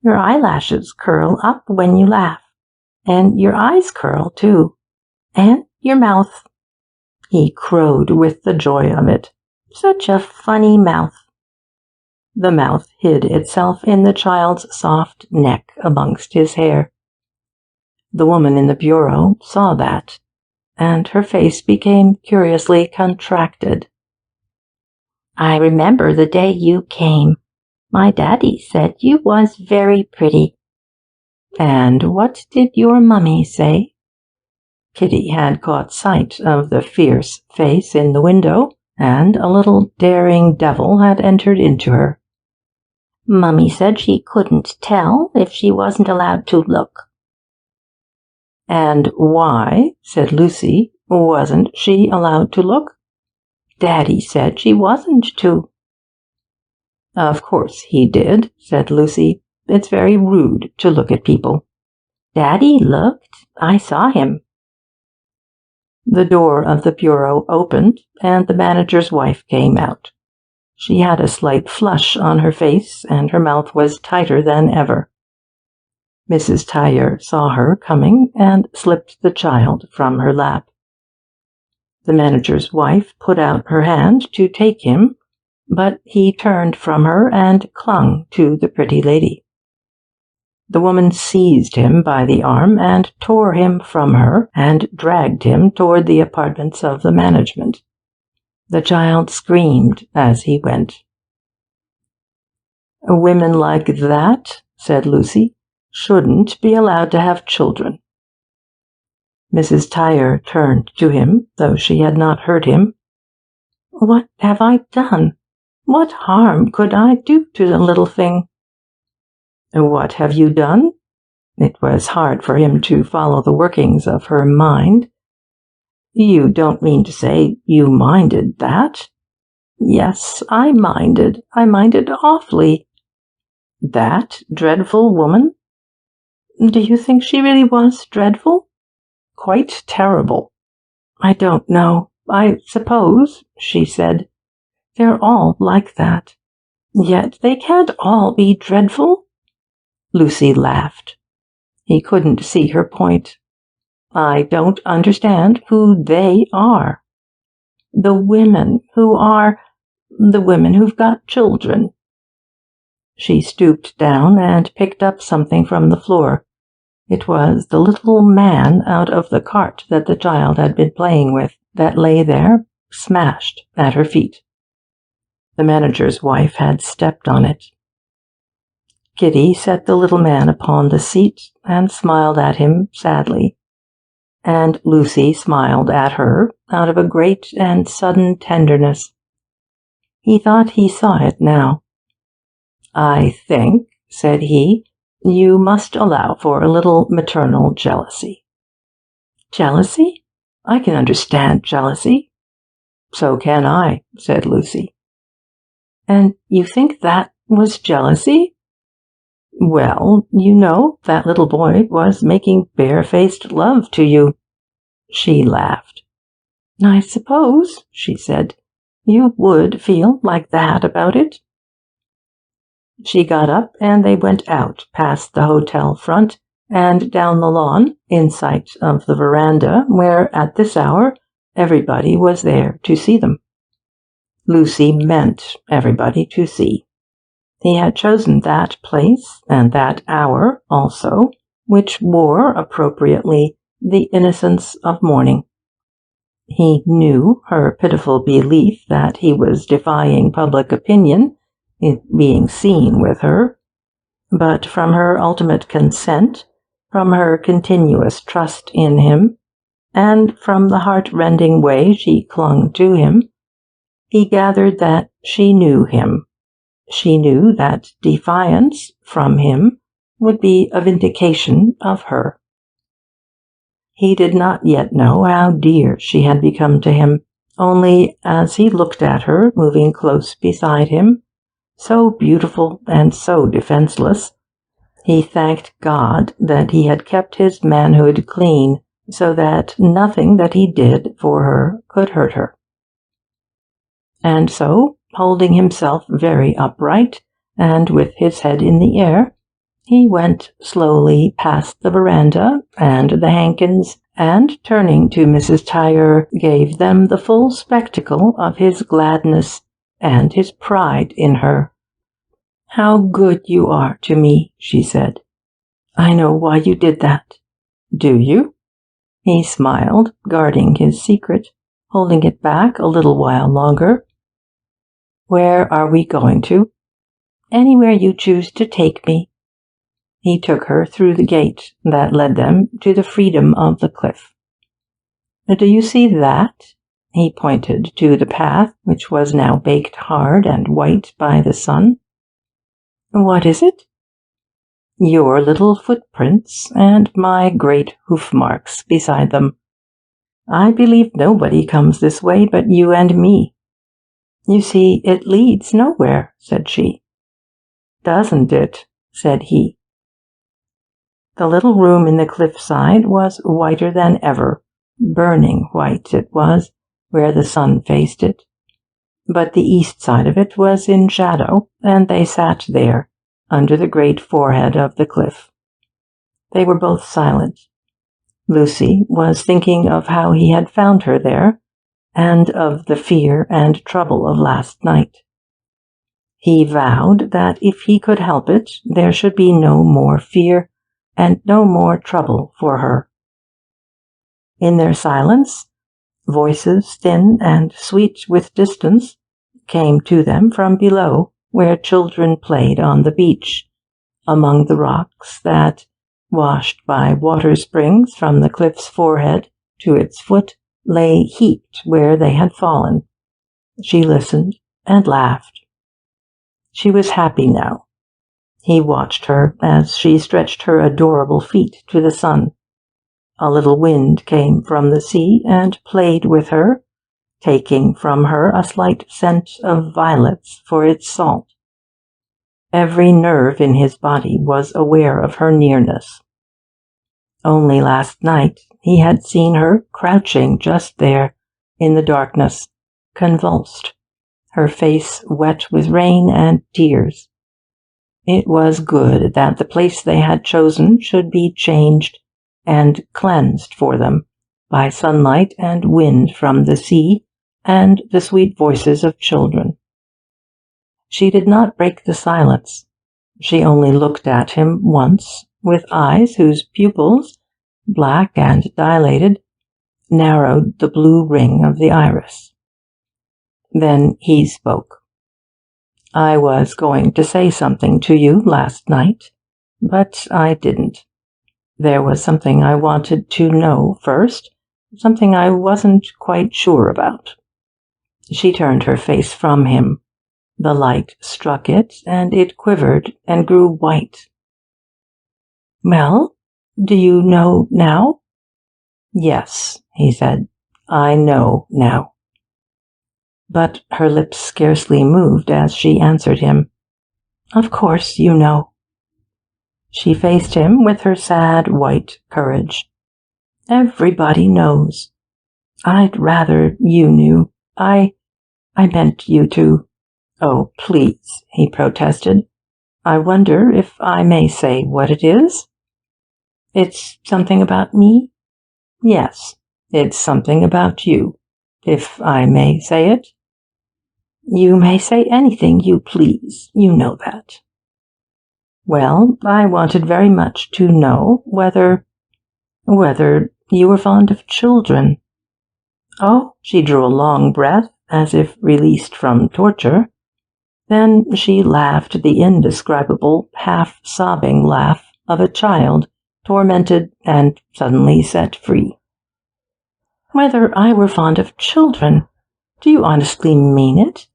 Your eyelashes curl up when you laugh, and your eyes curl too, and your mouth." He crowed with the joy of it. "Such a funny mouth." The mouth hid itself in the child's soft neck amongst his hair. The woman in the bureau saw that, and her face became curiously contracted. "I remember the day you came. My daddy said you was very pretty." "And what did your mummy say?" Kitty had caught sight of the fierce face in the window, and a little daring devil had entered into her. "Mummy said she couldn't tell if she wasn't allowed to look." "And why," said Lucy, "wasn't she allowed to look?" "Daddy said she wasn't to." "Of course he did," said Lucy. "It's very rude to look at people." "Daddy looked. I saw him." The door of the bureau opened, and the manager's wife came out. She had a slight flush on her face, and her mouth was tighter than ever. Mrs. Tailleur saw her coming and slipped the child from her lap. The manager's wife put out her hand to take him, but he turned from her and clung to the pretty lady. The woman seized him by the arm and tore him from her and dragged him toward the apartments of the management. The child screamed as he went. "Women like that," said Lucy, "shouldn't be allowed to have children." Mrs. Tailleur turned to him, though she had not heard him. "What have I done? What harm could I do to the little thing?" "What have you done?" It was hard for him to follow the workings of her mind. "You don't mean to say you minded that?" "Yes, I minded. I minded awfully." "That dreadful woman?" "Do you think she really was dreadful?" "Quite terrible." "I don't know. I suppose," she said, "they're all like that. Yet they can't all be dreadful." Lucy laughed. He couldn't see her point. "I don't understand who they are." The women who've got children." She stooped down and picked up something from the floor. It was the little man out of the cart that the child had been playing with, that lay there, smashed at her feet. The manager's wife had stepped on it. Kitty set the little man upon the seat and smiled at him sadly, and Lucy smiled at her out of a great and sudden tenderness. He thought he saw it now. "I think," said he, "you must allow for a little maternal jealousy." "Jealousy? I can understand jealousy." "So can I," said Lucy. "And you think that was jealousy?" "Well, you know, that little boy was making barefaced love to you." She laughed. "I suppose," she said, "you would feel like that about it." She got up, and they went out past the hotel front and down the lawn in sight of the veranda, where at this hour everybody was there to see them. Lucy meant everybody to see. He had chosen that place and that hour also, which wore appropriately the innocence of morning. He knew her pitiful belief that he was defying public opinion in being seen with her, but from her ultimate consent, from her continuous trust in him, and from the heart-rending way she clung to him, he gathered that she knew him. She knew that defiance from him would be a vindication of her. He did not yet know how dear she had become to him, only as he looked at her moving close beside him, so beautiful and so defenseless, he thanked God that he had kept his manhood clean, so that nothing that he did for her could hurt her. And so, holding himself very upright, and with his head in the air, he went slowly past the veranda and the Hankins, and turning to Mrs. Tailleur, gave them the full spectacle of his gladness and his pride in her, "How good you are to me," she said. "I know why you did that." "Do you?" He smiled, guarding his secret, holding it back a little while longer. "Where are we going to?" "Anywhere you choose to take me." He took her through the gate that led them to the freedom of the cliff. "Do you see that?" He pointed to the path, which was now baked hard and white by the sun. "What is it?" "Your little footprints and my great hoof marks beside them. I believe nobody comes this way but you and me." "You see, it leads nowhere," said she. "Doesn't it?" said he. The little room in the cliffside was whiter than ever, burning white it was, where the sun faced it. But the east side of it was in shadow, and they sat there, under the great forehead of the cliff. They were both silent. Lucy was thinking of how he had found her there, and of the fear and trouble of last night. He vowed that if he could help it, there should be no more fear and no more trouble for her. In their silence, voices thin and sweet with distance came to them from below, where children played on the beach, among the rocks that, washed by water springs from the cliff's forehead to its foot, lay heaped where they had fallen. She listened and laughed. She was happy now. He watched her as she stretched her adorable feet to the sun. A little wind came from the sea and played with her, taking from her a slight scent of violets for its salt. Every nerve in his body was aware of her nearness. Only last night he had seen her crouching just there in the darkness, convulsed, her face wet with rain and tears. It was good that the place they had chosen should be changed and cleansed for them by sunlight and wind from the sea and the sweet voices of children. She did not break the silence. She only looked at him once, with eyes whose pupils, black and dilated, narrowed the blue ring of the iris. Then he spoke. "I was going to say something to you last night, but I didn't. There was something I wanted to know first, something I wasn't quite sure about." She turned her face from him. The light struck it, and it quivered and grew white. "Well, do you know now?" "Yes," he said, "I know now." But her lips scarcely moved as she answered him. "Of course you know." She faced him with her sad white courage. "Everybody knows. I'd rather you knew. I meant you to." "Oh, please," he protested. "I wonder if I may say what it is?" "It's something about me?" "Yes, it's something about you, if I may say it." "You may say anything you please, you know that." "Well, I wanted very much to know whether you were fond of children." "Oh," she drew a long breath, as if released from torture. Then she laughed the indescribable, half-sobbing laugh of a child, tormented and suddenly set free. "Whether I were fond of children? Do you honestly mean it?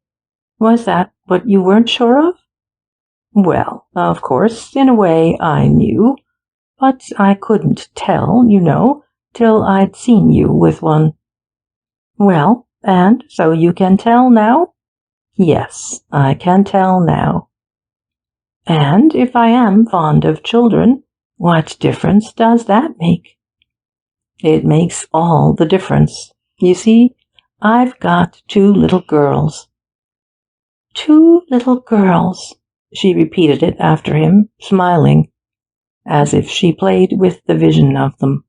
Was that what you weren't sure of?" "Well, of course, in a way I knew, but I couldn't tell, you know, till I'd seen you with one." "Well, and so you can tell now?" "Yes, I can tell now." "And if I am fond of children, what difference does that make?" "It makes all the difference. You see, I've got 2 little girls." "2 little girls," she repeated it after him, smiling, as if she played with the vision of them.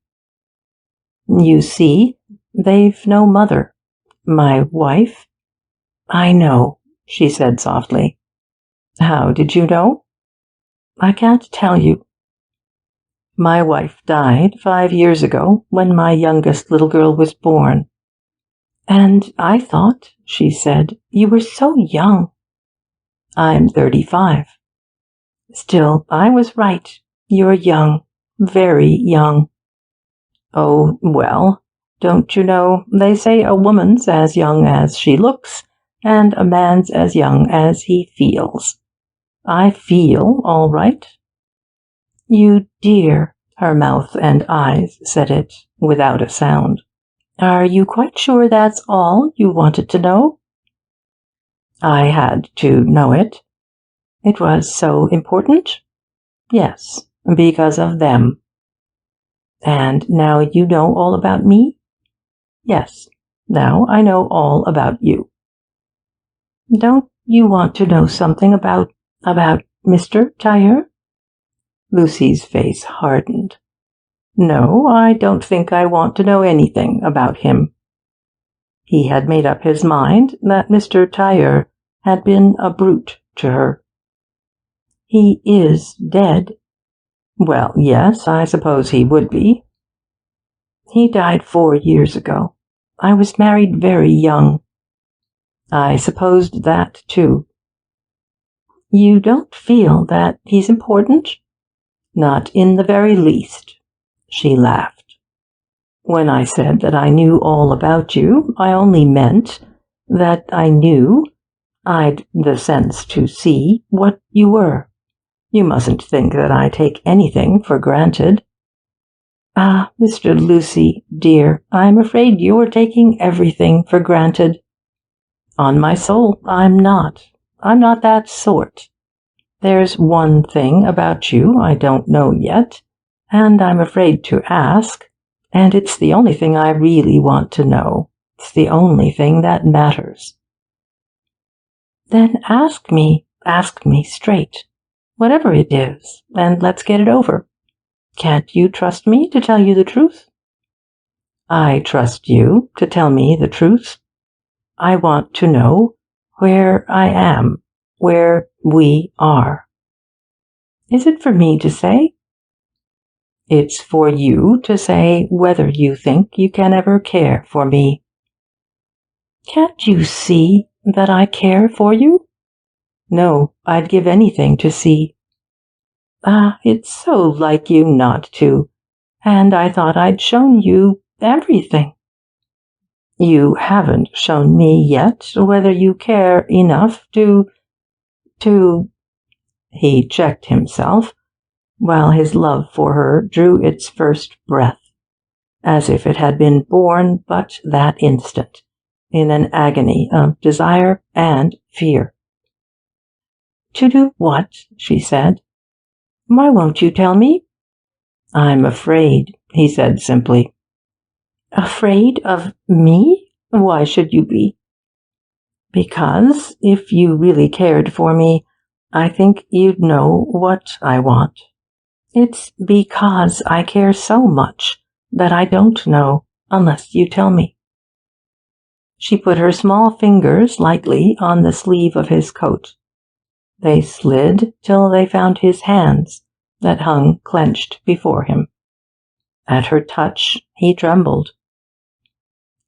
"You see, they've no mother. My wife—" "I know," she said softly. How did you know? I can't tell you. My wife died 5 years ago when my youngest little girl was born. And I thought, she said, you were so young. I'm 35. Still, I was right. You're young, very young. Oh, well, don't you know, they say a woman's as young as she looks, and a man's as young as he feels. I feel all right. You dear, her mouth and eyes said it without a sound. Are you quite sure that's all you wanted to know? I had to know it. It was so important? Yes, because of them. And now you know all about me? Yes, now I know all about you. Don't you want to know something about Mr. Tailleur? Lucy's face hardened. No, I don't think I want to know anything about him. He had made up his mind that Mr. Tailleur had been a brute to her. He is dead. Well, yes, I suppose he would be. He died 4 years ago. I was married very young. I supposed that, too. You don't feel that he's important? Not in the very least. She laughed. When I said that I knew all about you, I only meant that I knew I'd the sense to see what you were. You mustn't think that I take anything for granted. Ah, Mr. Lucy, dear, I'm afraid you're taking everything for granted. On my soul, I'm not. I'm not that sort. There's one thing about you I don't know yet, and I'm afraid to ask, and it's the only thing I really want to know. It's the only thing that matters. Then ask me straight, whatever it is, and let's get it over. Can't you trust me to tell you the truth? I trust you to tell me the truth. I want to know where I am, where we are. Is it for me to say? It's for you to say whether you think you can ever care for me. Can't you see that I care for you? No, I'd give anything to see. Ah, it's so like you not to, and I thought I'd shown you everything. You haven't shown me yet whether you care enough to... He checked himself, while his love for her drew its first breath, as if it had been born but that instant, in an agony of desire and fear. To do what? She said. Why won't you tell me? I'm afraid, he said simply. Afraid of me? Why should you be? Because if you really cared for me, I think you'd know what I want. It's because I care so much that I don't know unless you tell me. She put her small fingers lightly on the sleeve of his coat. They slid till they found his hands that hung clenched before him. At her touch, he trembled.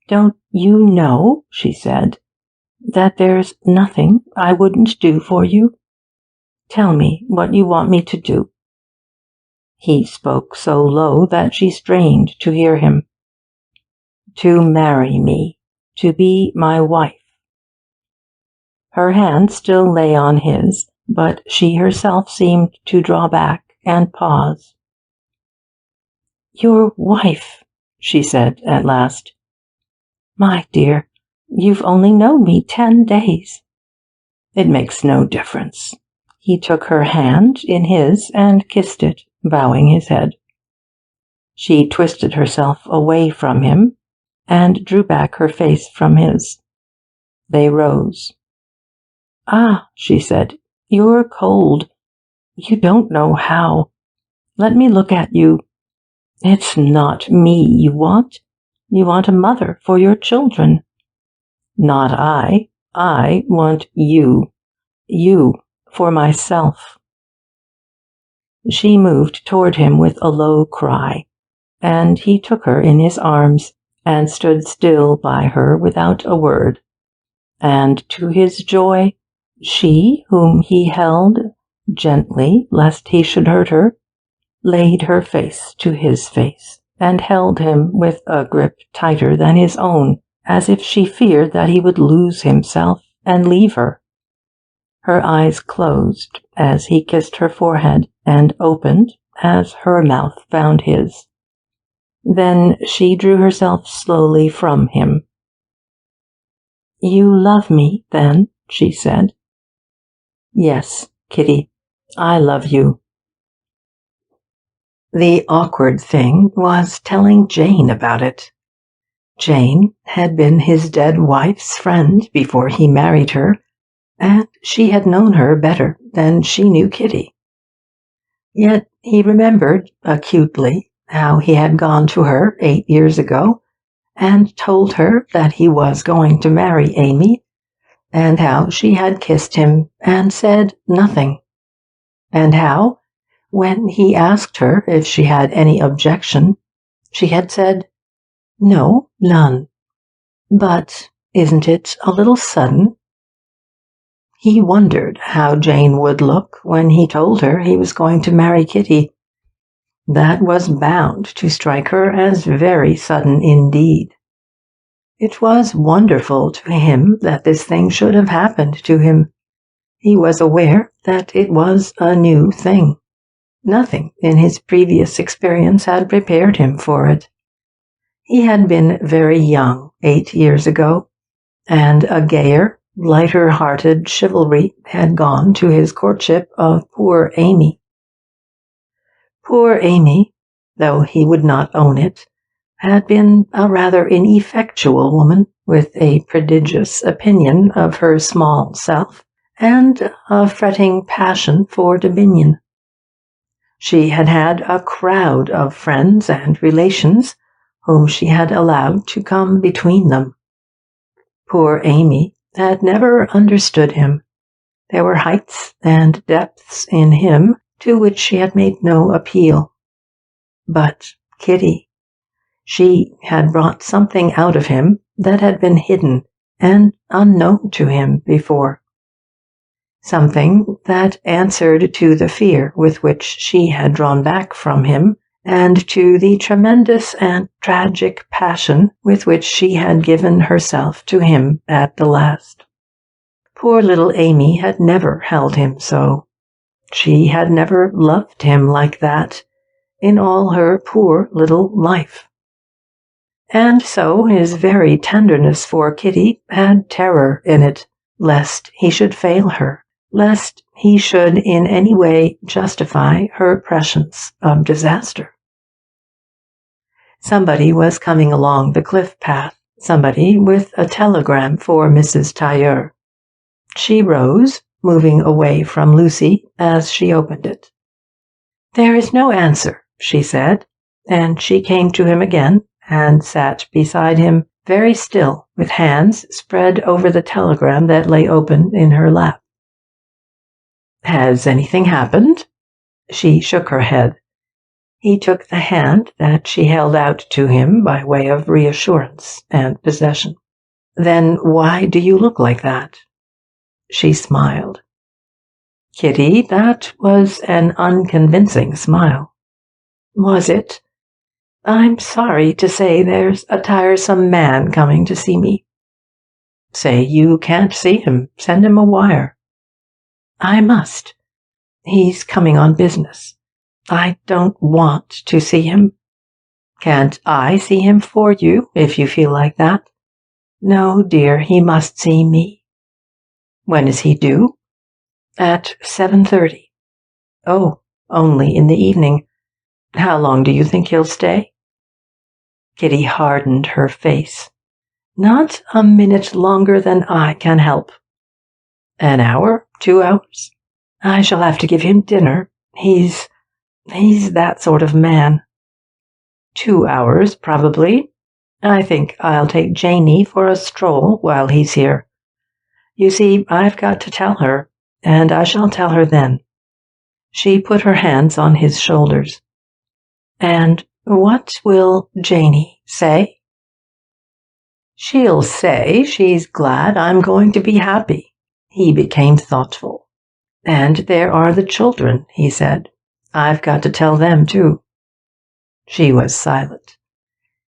Don't you know, she said, that there's nothing I wouldn't do for you? Tell me what you want me to do. He spoke so low that she strained to hear him. To marry me, to be my wife. Her hand still lay on his, but she herself seemed to draw back and pause. Your wife, she said at last. My dear, you've only known me 10 days. It makes no difference. He took her hand in his and kissed it, bowing his head. She twisted herself away from him and drew back her face from his. They rose. Ah, she said, you're cold. You don't know how. Let me look at you. It's not me you want. You want a mother for your children. Not I. I want you. You for myself." She moved toward him with a low cry, and he took her in his arms and stood still by her without a word. And to his joy, she, whom he held gently lest he should hurt her, laid her face to his face and held him with a grip tighter than his own, as if she feared that he would lose himself and leave her. Her eyes closed as he kissed her forehead and opened as her mouth found his. Then she drew herself slowly from him. "You love me, then?" she said. "Yes, Kitty, I love you." The awkward thing was telling Jane about it. Jane had been his dead wife's friend before he married her, and she had known her better than she knew Kitty. Yet he remembered acutely how he had gone to her 8 years ago and told her that he was going to marry Amy, and how she had kissed him and said nothing, and how, when he asked her if she had any objection, she had said, "No, none. But isn't it a little sudden?" He wondered how Jane would look when he told her he was going to marry Kitty. That was bound to strike her as very sudden indeed. It was wonderful to him that this thing should have happened to him. He was aware that it was a new thing. Nothing in his previous experience had prepared him for it. He had been very young 8 years ago, and a gayer, lighter-hearted chivalry had gone to his courtship of poor Amy. Poor Amy, though he would not own it, had been a rather ineffectual woman with a prodigious opinion of her small self and a fretting passion for dominion. She had had a crowd of friends and relations whom she had allowed to come between them. Poor Amy had never understood him. There were heights and depths in him to which she had made no appeal. But Kitty, she had brought something out of him that had been hidden and unknown to him before. Something that answered to the fear with which she had drawn back from him, and to the tremendous and tragic passion with which she had given herself to him at the last. Poor little Amy had never held him so. She had never loved him like that in all her poor little life. And so his very tenderness for Kitty had terror in it, lest he should fail her, lest he should in any way justify her prescience of disaster. Somebody was coming along the cliff path, somebody with a telegram for Mrs. Tailleur. She rose, moving away from Lucy as she opened it. "There is no answer," she said, and she came to him again and sat beside him, very still, with hands spread over the telegram that lay open in her lap. "Has anything happened?" She shook her head. He took the hand that she held out to him by way of reassurance and possession. "Then why do you look like that?" She smiled. "Kitty, that was an unconvincing smile." "Was it? I'm sorry to say there's a tiresome man coming to see me." "Say you can't see him. Send him a wire." "I must. He's coming on business. I don't want to see him." "Can't I see him for you, if you feel like that?" "No, dear, he must see me." "When is he due?" "At 7:30. "Oh, only in the evening. How long do you think he'll stay?" Kitty hardened her face. "Not a minute longer than I can help." "An hour? 2 hours?" "I shall have to give him dinner. He's that sort of man." 2 hours, probably. I think I'll take Janey for a stroll while he's here. You see, I've got to tell her, and I shall tell her then." She put her hands on his shoulders. "And what will Janey say?" "She'll say she's glad I'm going to be happy." He became thoughtful. "And there are the children," he said. "I've got to tell them, too." She was silent.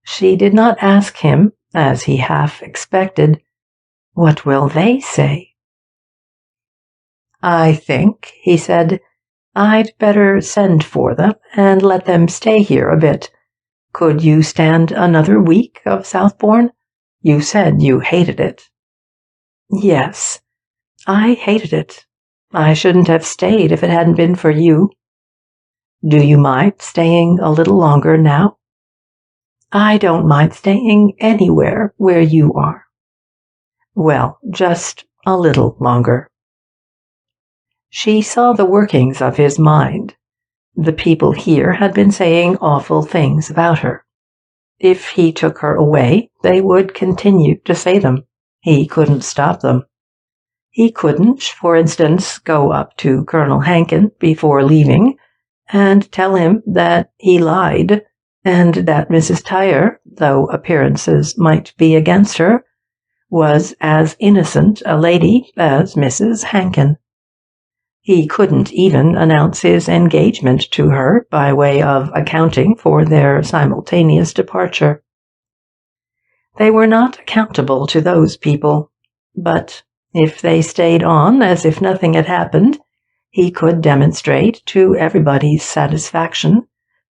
She did not ask him, as he half expected, "What will they say?" "I think," he said, "I'd better send for them and let them stay here a bit. Could you stand another week of Southbourne? You said you hated it." "Yes, I hated it. I shouldn't have stayed if it hadn't been for you." "Do you mind staying a little longer now?" "I don't mind staying anywhere where you are." "Well, just a little longer." She saw the workings of his mind. The people here had been saying awful things about her. If he took her away, they would continue to say them. He couldn't stop them. He couldn't, for instance, go up to Colonel Hankin before leaving and tell him that he lied, and that Mrs. Tailleur, though appearances might be against her, was as innocent a lady as Mrs. Hankin. He couldn't even announce his engagement to her by way of accounting for their simultaneous departure. They were not accountable to those people, but if they stayed on as if nothing had happened, he could demonstrate to everybody's satisfaction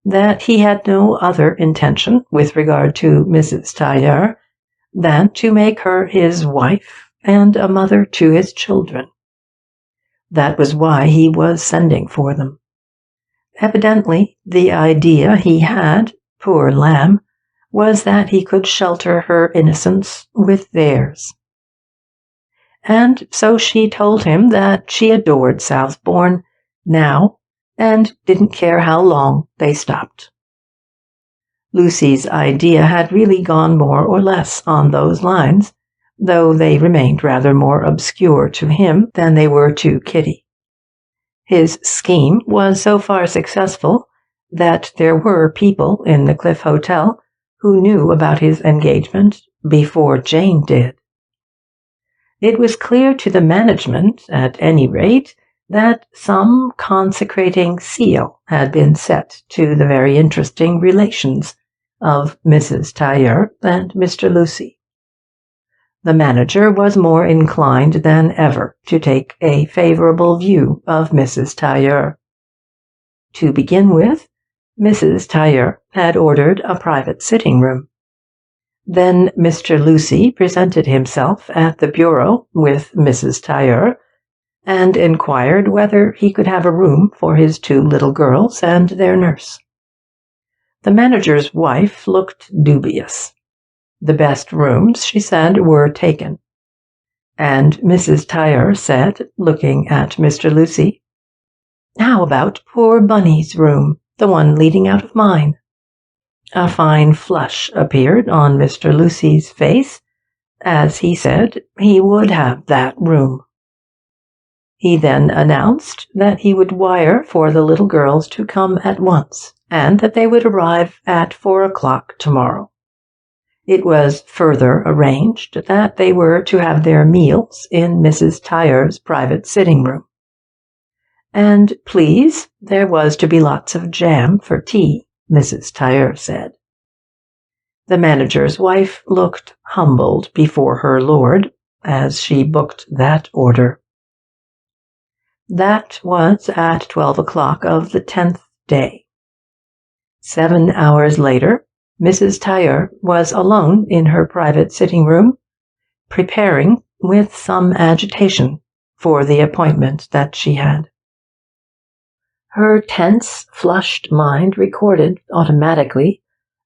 that he had no other intention with regard to Mrs. Tailleur than to make her his wife and a mother to his children. That was why he was sending for them. Evidently, the idea he had, poor lamb, was that he could shelter her innocence with theirs. And so she told him that she adored Southbourne now, and didn't care how long they stopped. Lucy's idea had really gone more or less on those lines, though they remained rather more obscure to him than they were to Kitty. His scheme was so far successful that there were people in the Cliff Hotel who knew about his engagement before Jane did. It was clear to the management, at any rate, that some consecrating seal had been set to the very interesting relations of Mrs. Tailleur and Mr. Lucy. The manager was more inclined than ever to take a favourable view of Mrs. Tailleur. To begin with, Mrs. Tailleur had ordered a private sitting-room. Then Mr. Lucy presented himself at the bureau with Mrs. Tailleur, and inquired whether he could have a room for his 2 little girls and their nurse. The manager's wife looked dubious. The best rooms, she said, were taken. And Mrs. Tailleur said, looking at Mr. Lucy, "How about poor Bunny's room, the one leading out of mine?" A fine flush appeared on Mr. Lucy's face as he said he would have that room. He then announced that he would wire for the little girls to come at once, and that they would arrive at 4 o'clock tomorrow. It was further arranged that they were to have their meals in Mrs. Tailleur's private sitting-room. And please, there was to be lots of jam for tea, Mrs. Tailleur said. The manager's wife looked humbled before her lord as she booked that order. That was at 12 o'clock of the 10th day. 7 hours later, Mrs. Tailleur was alone in her private sitting-room, preparing, with some agitation, for the appointment that she had. Her tense, flushed mind recorded automatically,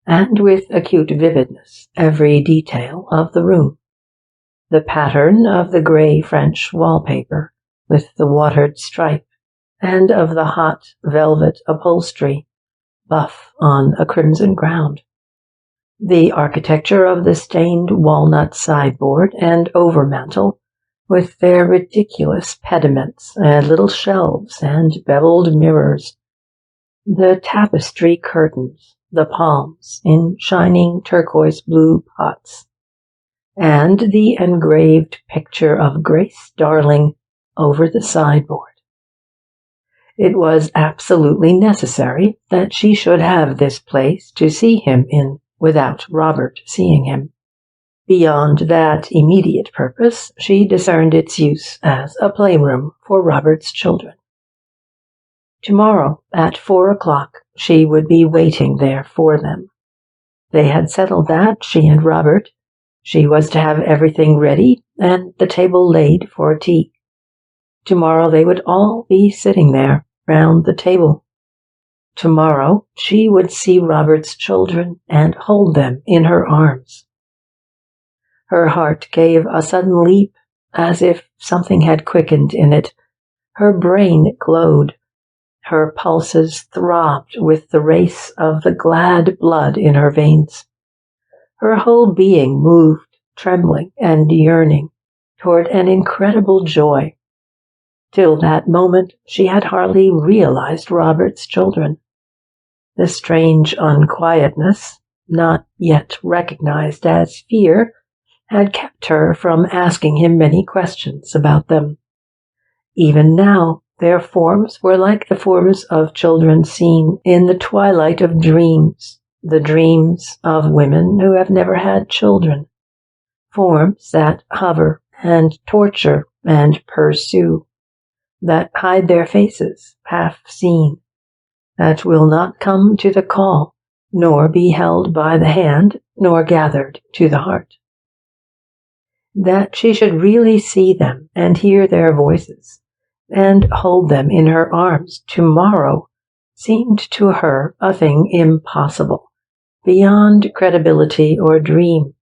and with acute vividness, every detail of the room. The pattern of the grey French wallpaper, with the watered stripe, and of the hot velvet upholstery, buff on a crimson ground. The architecture of the stained walnut sideboard and overmantel, with their ridiculous pediments and little shelves and beveled mirrors, the tapestry curtains, the palms in shining turquoise blue pots, and the engraved picture of Grace Darling over the sideboard. It was absolutely necessary that she should have this place to see him in without Robert seeing him. Beyond that immediate purpose, she discerned its use as a playroom for Robert's children. Tomorrow, at 4 o'clock, she would be waiting there for them. They had settled that, she and Robert. She was to have everything ready and the table laid for tea. Tomorrow they would all be sitting there, round the table. Tomorrow she would see Robert's children and hold them in her arms. Her heart gave a sudden leap, as if something had quickened in it. Her brain glowed. Her pulses throbbed with the race of the glad blood in her veins. Her whole being moved, trembling and yearning, toward an incredible joy. Till that moment she had hardly realized Robert's children. The strange unquietness, not yet recognized as fear, had kept her from asking him many questions about them. Even now, their forms were like the forms of children seen in the twilight of dreams, the dreams of women who have never had children. Forms that hover and torture and pursue, that hide their faces, half seen, that will not come to the call, nor be held by the hand, nor gathered to the heart. That she should really see them and hear their voices, and hold them in her arms tomorrow, seemed to her a thing impossible, beyond credibility or dream.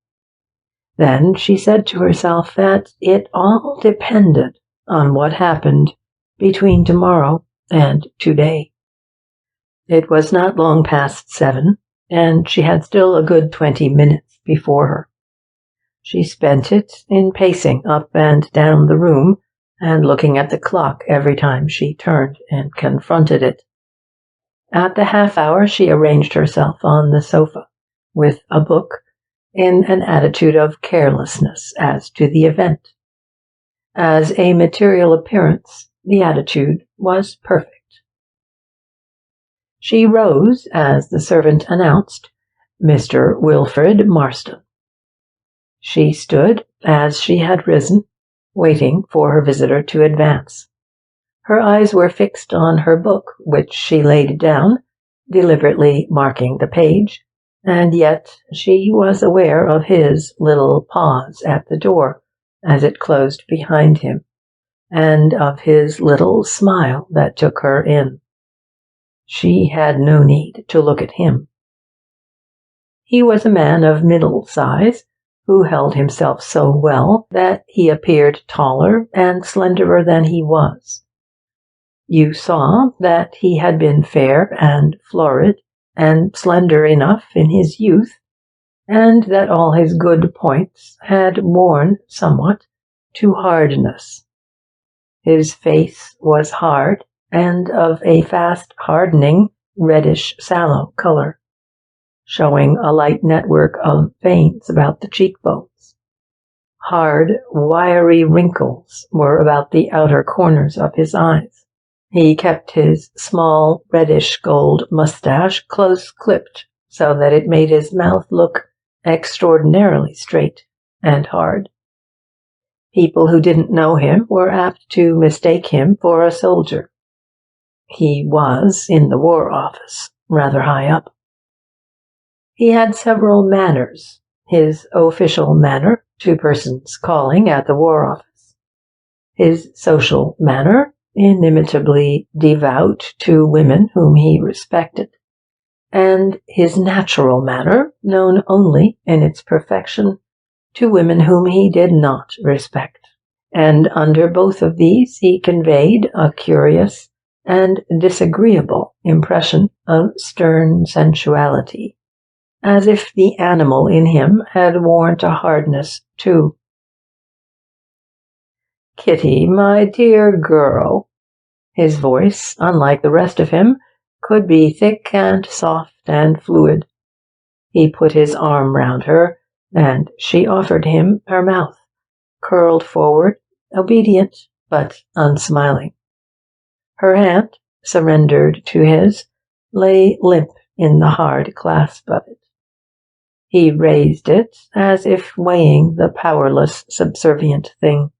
Then she said to herself that it all depended on what happened between tomorrow and today. It was not long past 7, and she had still a good 20 minutes before her. She spent it in pacing up and down the room and looking at the clock every time she turned and confronted it. At the half-hour she arranged herself on the sofa, with a book, in an attitude of carelessness as to the event. As a material appearance, the attitude was perfect. She rose as the servant announced, Mr. Wilfred Marston. She stood as she had risen, waiting for her visitor to advance. Her eyes were fixed on her book, which she laid down, deliberately marking the page, and yet she was aware of his little pause at the door as it closed behind him, and of his little smile that took her in. She had no need to look at him. He was a man of middle size, who held himself so well that he appeared taller and slenderer than he was. You saw that he had been fair and florid and slender enough in his youth, and that all his good points had worn somewhat to hardness. His face was hard and of a fast hardening reddish sallow color, showing a light network of veins about the cheekbones. Hard, wiry wrinkles were about the outer corners of his eyes. He kept his small, reddish gold mustache close-clipped so that it made his mouth look extraordinarily straight and hard. People who didn't know him were apt to mistake him for a soldier. He was in the War Office, rather high up. He had several manners, his official manner to persons calling at the War Office, his social manner, inimitably devout to women whom he respected, and his natural manner, known only in its perfection to women whom he did not respect. And under both of these he conveyed a curious and disagreeable impression of stern sensuality, as if the animal in him had worn to hardness too. Kitty, my dear girl. His voice, unlike the rest of him, could be thick and soft and fluid. He put his arm round her, and she offered him her mouth, curled forward, obedient but unsmiling. Her hand, surrendered to his, lay limp in the hard clasp of it. He raised it as if weighing the powerless, subservient thing.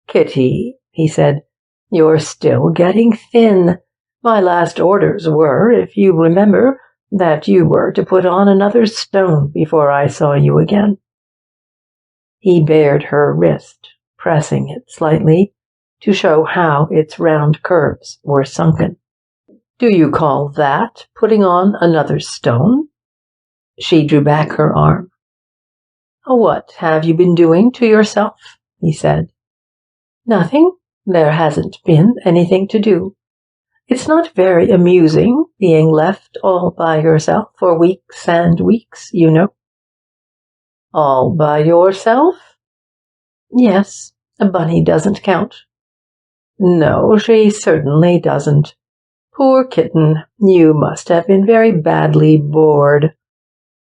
Kitty, he said, you're still getting thin. My last orders were, if you remember, that you were to put on another stone before I saw you again. He bared her wrist, pressing it slightly, to show how its round curves were sunken. Do you call that putting on another stone? She drew back her arm. What have you been doing to yourself? He said. Nothing. There hasn't been anything to do. It's not very amusing being left all by yourself for weeks and weeks, you know. All by yourself? Yes, Bunny doesn't count. No, she certainly doesn't. Poor kitten, you must have been very badly bored.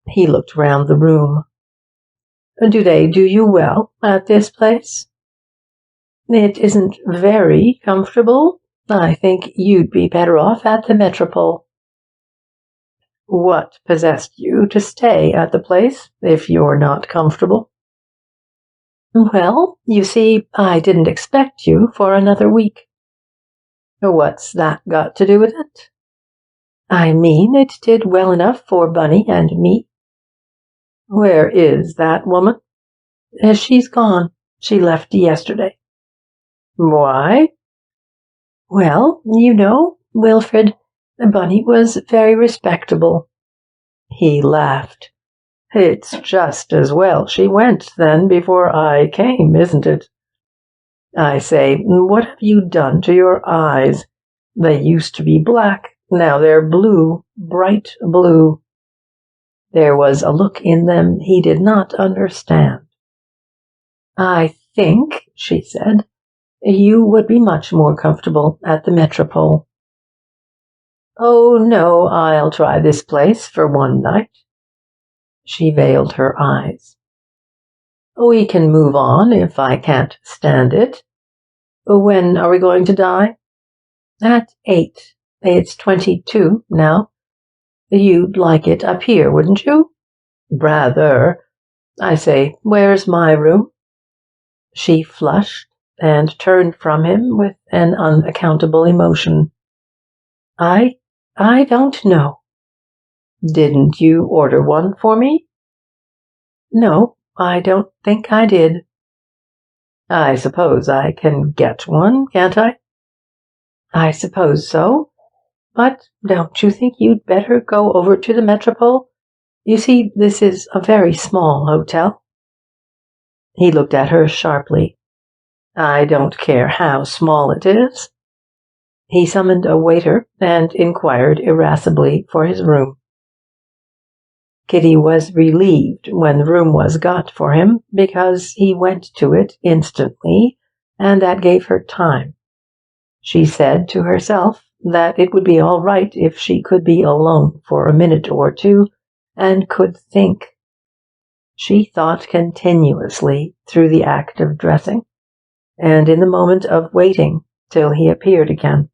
He looked round the room. Do they do you well at this place? It isn't very comfortable. I think you'd be better off at the Metropole. What possessed you to stay at the place if you're not comfortable? Well, you see, I didn't expect you for another week. What's that got to do with it? I mean, it did well enough for Bunny and me. Where is that woman? She's gone. She left yesterday. Why? Well, you know, Wilfred, Bunny was very respectable. He laughed. It's just as well she went then before I came, isn't it? I say, what have you done to your eyes? They used to be black, now they're blue, bright blue. There was a look in them he did not understand. I think, she said, you would be much more comfortable at the Metropole. Oh, no, I'll try this place for one night. She veiled her eyes. We can move on if I can't stand it. When are we going to dine? At 8. It's 22 now. You'd like it up here, wouldn't you? Rather. I say, where's my room? She flushed and turned from him with an unaccountable emotion. I don't know. Didn't you order one for me? No, I don't think I did. I suppose I can get one, can't I? I suppose so. But don't you think you'd better go over to the Metropole? You see, this is a very small hotel. He looked at her sharply. I don't care how small it is. He summoned a waiter and inquired irascibly for his room. Kitty was relieved when the room was got for him, because he went to it instantly, and that gave her time. She said to herself that it would be all right if she could be alone for a minute or two, and could think. She thought continuously through the act of dressing, and in the moment of waiting till he appeared again.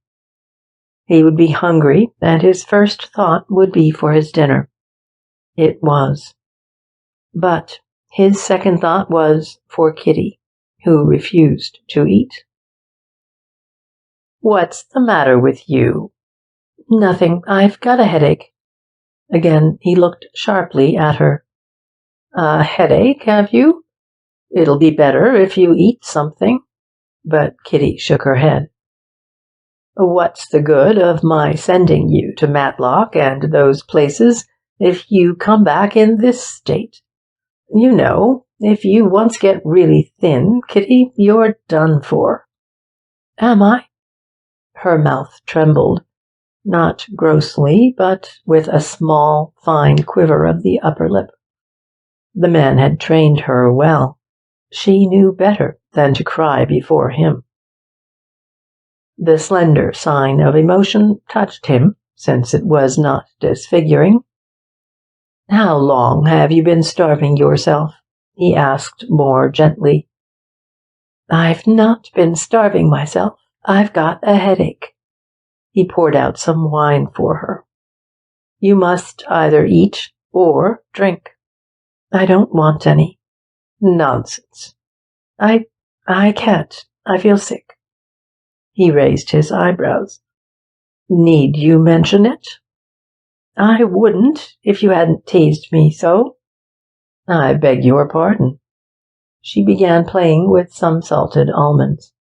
He would be hungry, and his first thought would be for his dinner. It was. But his second thought was for Kitty, who refused to eat. What's the matter with you? Nothing. I've got a headache. Again he looked sharply at her. A headache, have you? It'll be better if you eat something. But Kitty shook her head. What's the good of my sending you to Matlock and those places if you come back in this state? You know, if you once get really thin, Kitty, you're done for. Am I? Her mouth trembled, not grossly, but with a small, fine quiver of the upper lip. The man had trained her well. She knew better than to cry before him. The slender sign of emotion touched him, since it was not disfiguring. "How long have you been starving yourself?" he asked more gently. "I've not been starving myself. I've got a headache." He poured out some wine for her. "You must either eat or drink." "I don't want any." "Nonsense." I can't. I feel sick." He raised his eyebrows. "Need you mention it?" "I wouldn't, if you hadn't teased me so." "I beg your pardon." She began playing with some salted almonds.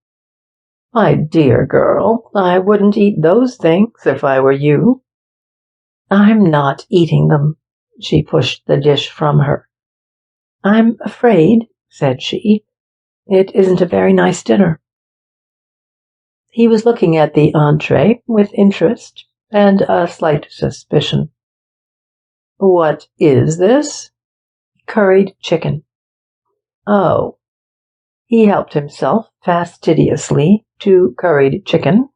"My dear girl, I wouldn't eat those things if I were you." "I'm not eating them." She pushed the dish from her. "I'm afraid," said she, "it isn't a very nice dinner." He was looking at the entree with interest and a slight suspicion. "What is this?" "Curried chicken." "Oh." He helped himself fastidiously to curried chicken,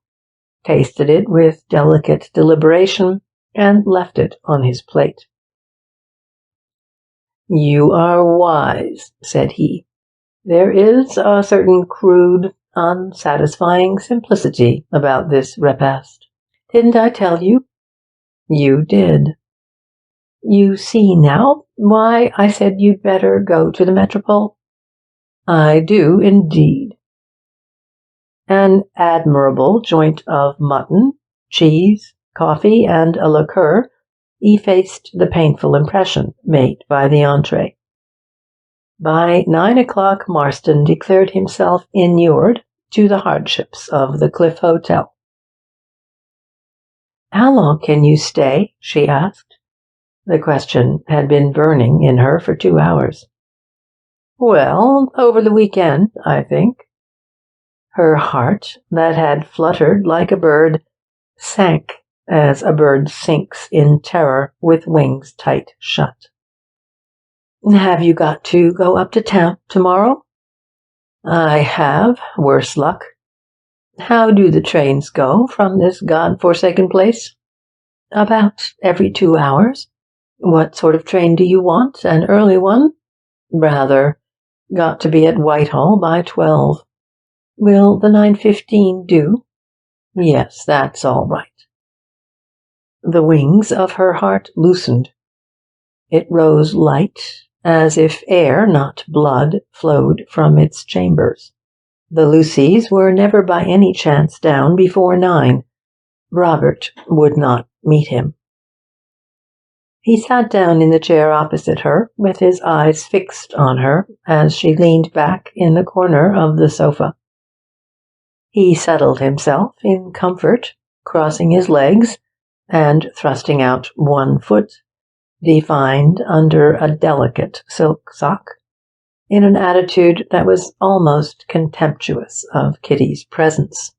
tasted it with delicate deliberation, and left it on his plate. "You are wise," said he. "There is a certain crude, unsatisfying simplicity about this repast. Didn't I tell you?" "You did." "You see now why I said you'd better go to the Metropole?" "I do indeed." An admirable joint of mutton, cheese, coffee, and a liqueur effaced the painful impression made by the entree. By 9 o'clock Marston declared himself inured to the hardships of the Cliff Hotel. "How long can you stay?" she asked. The question had been burning in her for 2 hours. "Well, over the weekend, I think." Her heart, that had fluttered like a bird, sank as a bird sinks in terror with wings tight shut. "Have you got to go up to town tomorrow?" "I have, worse luck." "How do the trains go from this God-forsaken place?" "About every 2 hours." "What sort of train do you want? An early one?" "Rather. Got to be at Whitehall by 12. "Will the 9:15 do?" "Yes, that's all right." The wings of her heart loosened. It rose light, as if air, not blood, flowed from its chambers. The Lucys were never by any chance down before 9. Robert would not meet him. He sat down in the chair opposite her, with his eyes fixed on her as she leaned back in the corner of the sofa. He settled himself in comfort, crossing his legs and thrusting out one foot, defined under a delicate silk sock, in an attitude that was almost contemptuous of Kitty's presence.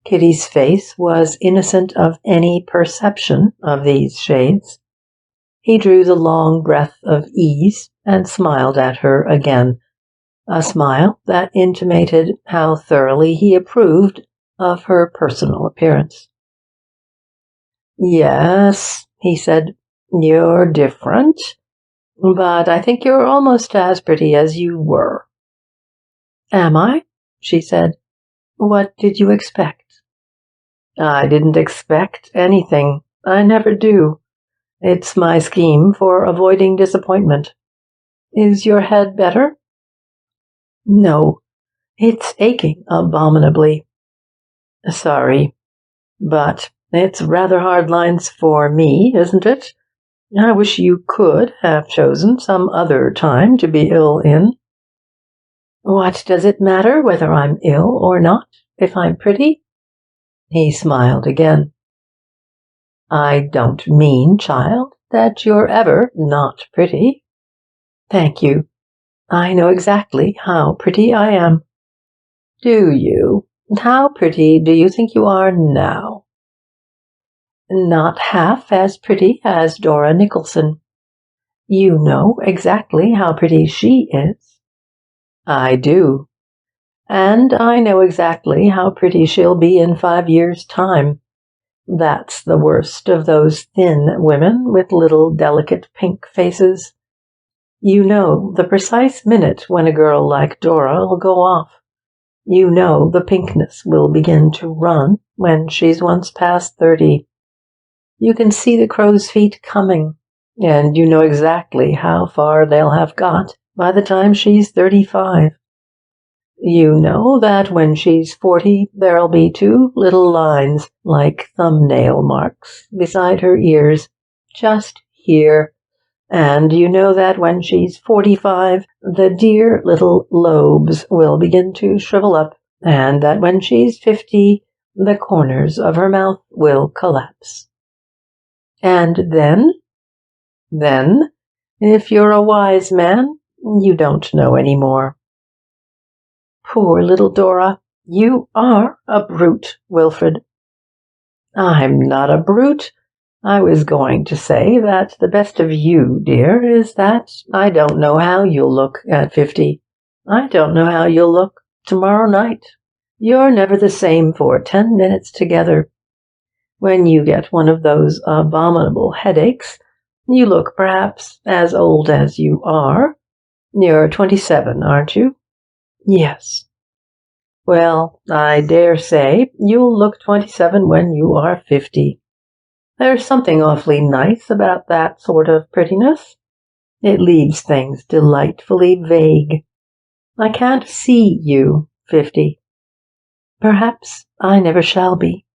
Kitty's face was innocent of any perception of these shades. He drew the long breath of ease and smiled at her again, a smile that intimated how thoroughly he approved of her personal appearance. "Yes," he said, "you're different, but I think you're almost as pretty as you were." "Am I?" she said. "What did you expect?" "I didn't expect anything. I never do. It's my scheme for avoiding disappointment. Is your head better?" "No, it's aching abominably." "Sorry, but it's rather hard lines for me, isn't it? I wish you could have chosen some other time to be ill in." "What does it matter whether I'm ill or not, if I'm pretty?" He smiled again. "I don't mean, child, that you're ever not pretty." "Thank you. I know exactly how pretty I am." "Do you? How pretty do you think you are now?" "Not half as pretty as Dora Nicholson. You know exactly how pretty she is." I do. And I know exactly how pretty she'll be in 5 years' time. That's the worst of those thin women with little delicate pink faces. You know the precise minute when a girl like Dora'll go off. You know the pinkness will begin to run when she's once past 30. You can see the crow's feet coming, and you know exactly how far they'll have got by the time she's 35. You know that when she's 40, there'll be 2 little lines like thumbnail marks beside her ears, just here. And you know that when she's 45, the dear little lobes will begin to shrivel up, and that when she's 50, the corners of her mouth will collapse. And then, if you're a wise man, you don't know any more. Poor little Dora, you are a brute, Wilfred. I'm not a brute. I was going to say that the best of you, dear, is that I don't know how you'll look at 50. I don't know how you'll look tomorrow night. You're never the same for 10 minutes together. When you get one of those abominable headaches, you look perhaps as old as you are. You're 27, aren't you? Yes. Well, I dare say you'll look 27 when you are 50. There's something awfully nice about that sort of prettiness. It leaves things delightfully vague. I can't see you 50. Perhaps I never shall be.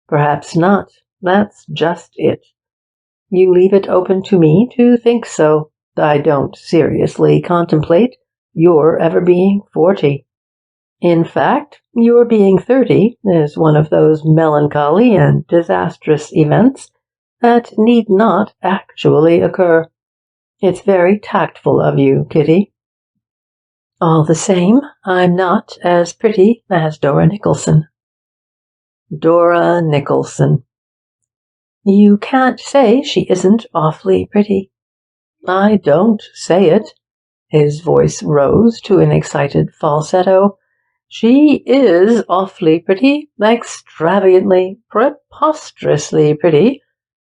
Perhaps not. That's just it. You leave it open to me to think so. I don't seriously contemplate your ever being 40. In fact, your being 30 is one of those melancholy and disastrous events that need not actually occur. It's very tactful of you, Kitty. All the same, I'm not as pretty as Dora Nicholson. Dora Nicholson. You can't say she isn't awfully pretty. I don't say it. His voice rose to an excited falsetto. She is awfully pretty, extravagantly, preposterously pretty,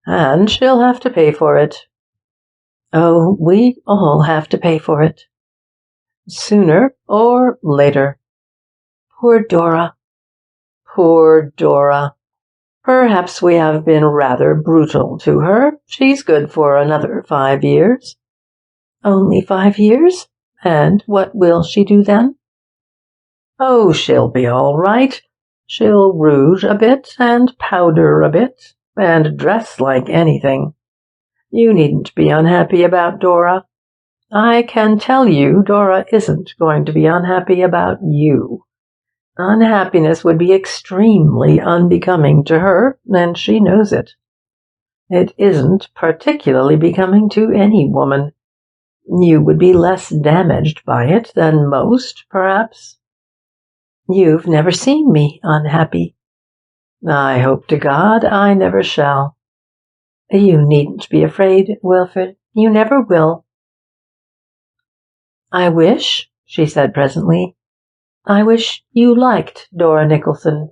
and she'll have to pay for it. Oh, we all have to pay for it. Sooner or later. Poor Dora. Poor Dora. Perhaps we have been rather brutal to her. She's good for another 5 years. Only 5 years? And what will she do then? Oh, she'll be all right. She'll rouge a bit, and powder a bit, and dress like anything. You needn't be unhappy about Dora. I can tell you Dora isn't going to be unhappy about you. Unhappiness would be extremely unbecoming to her, and she knows it. It isn't particularly becoming to any woman. You would be less damaged by it than most, perhaps. You've never seen me unhappy. I hope to God I never shall. You needn't be afraid, Wilfred. You never will. I wish, she said presently, I wish you liked Dora Nicholson.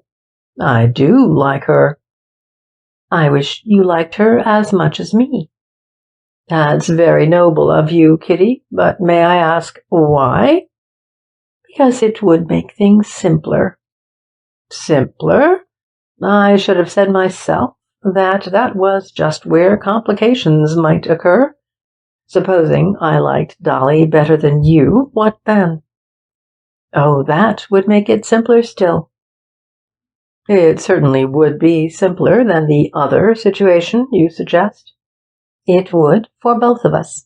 I do like her. I wish you liked her as much as me. That's very noble of you, Kitty, but may I ask why? Because it would make things simpler. Simpler? I should have said myself that was just where complications might occur. Supposing I liked Dolly better than you, what then? Oh, that would make it simpler still. It certainly would be simpler than the other situation you suggest. It would for both of us.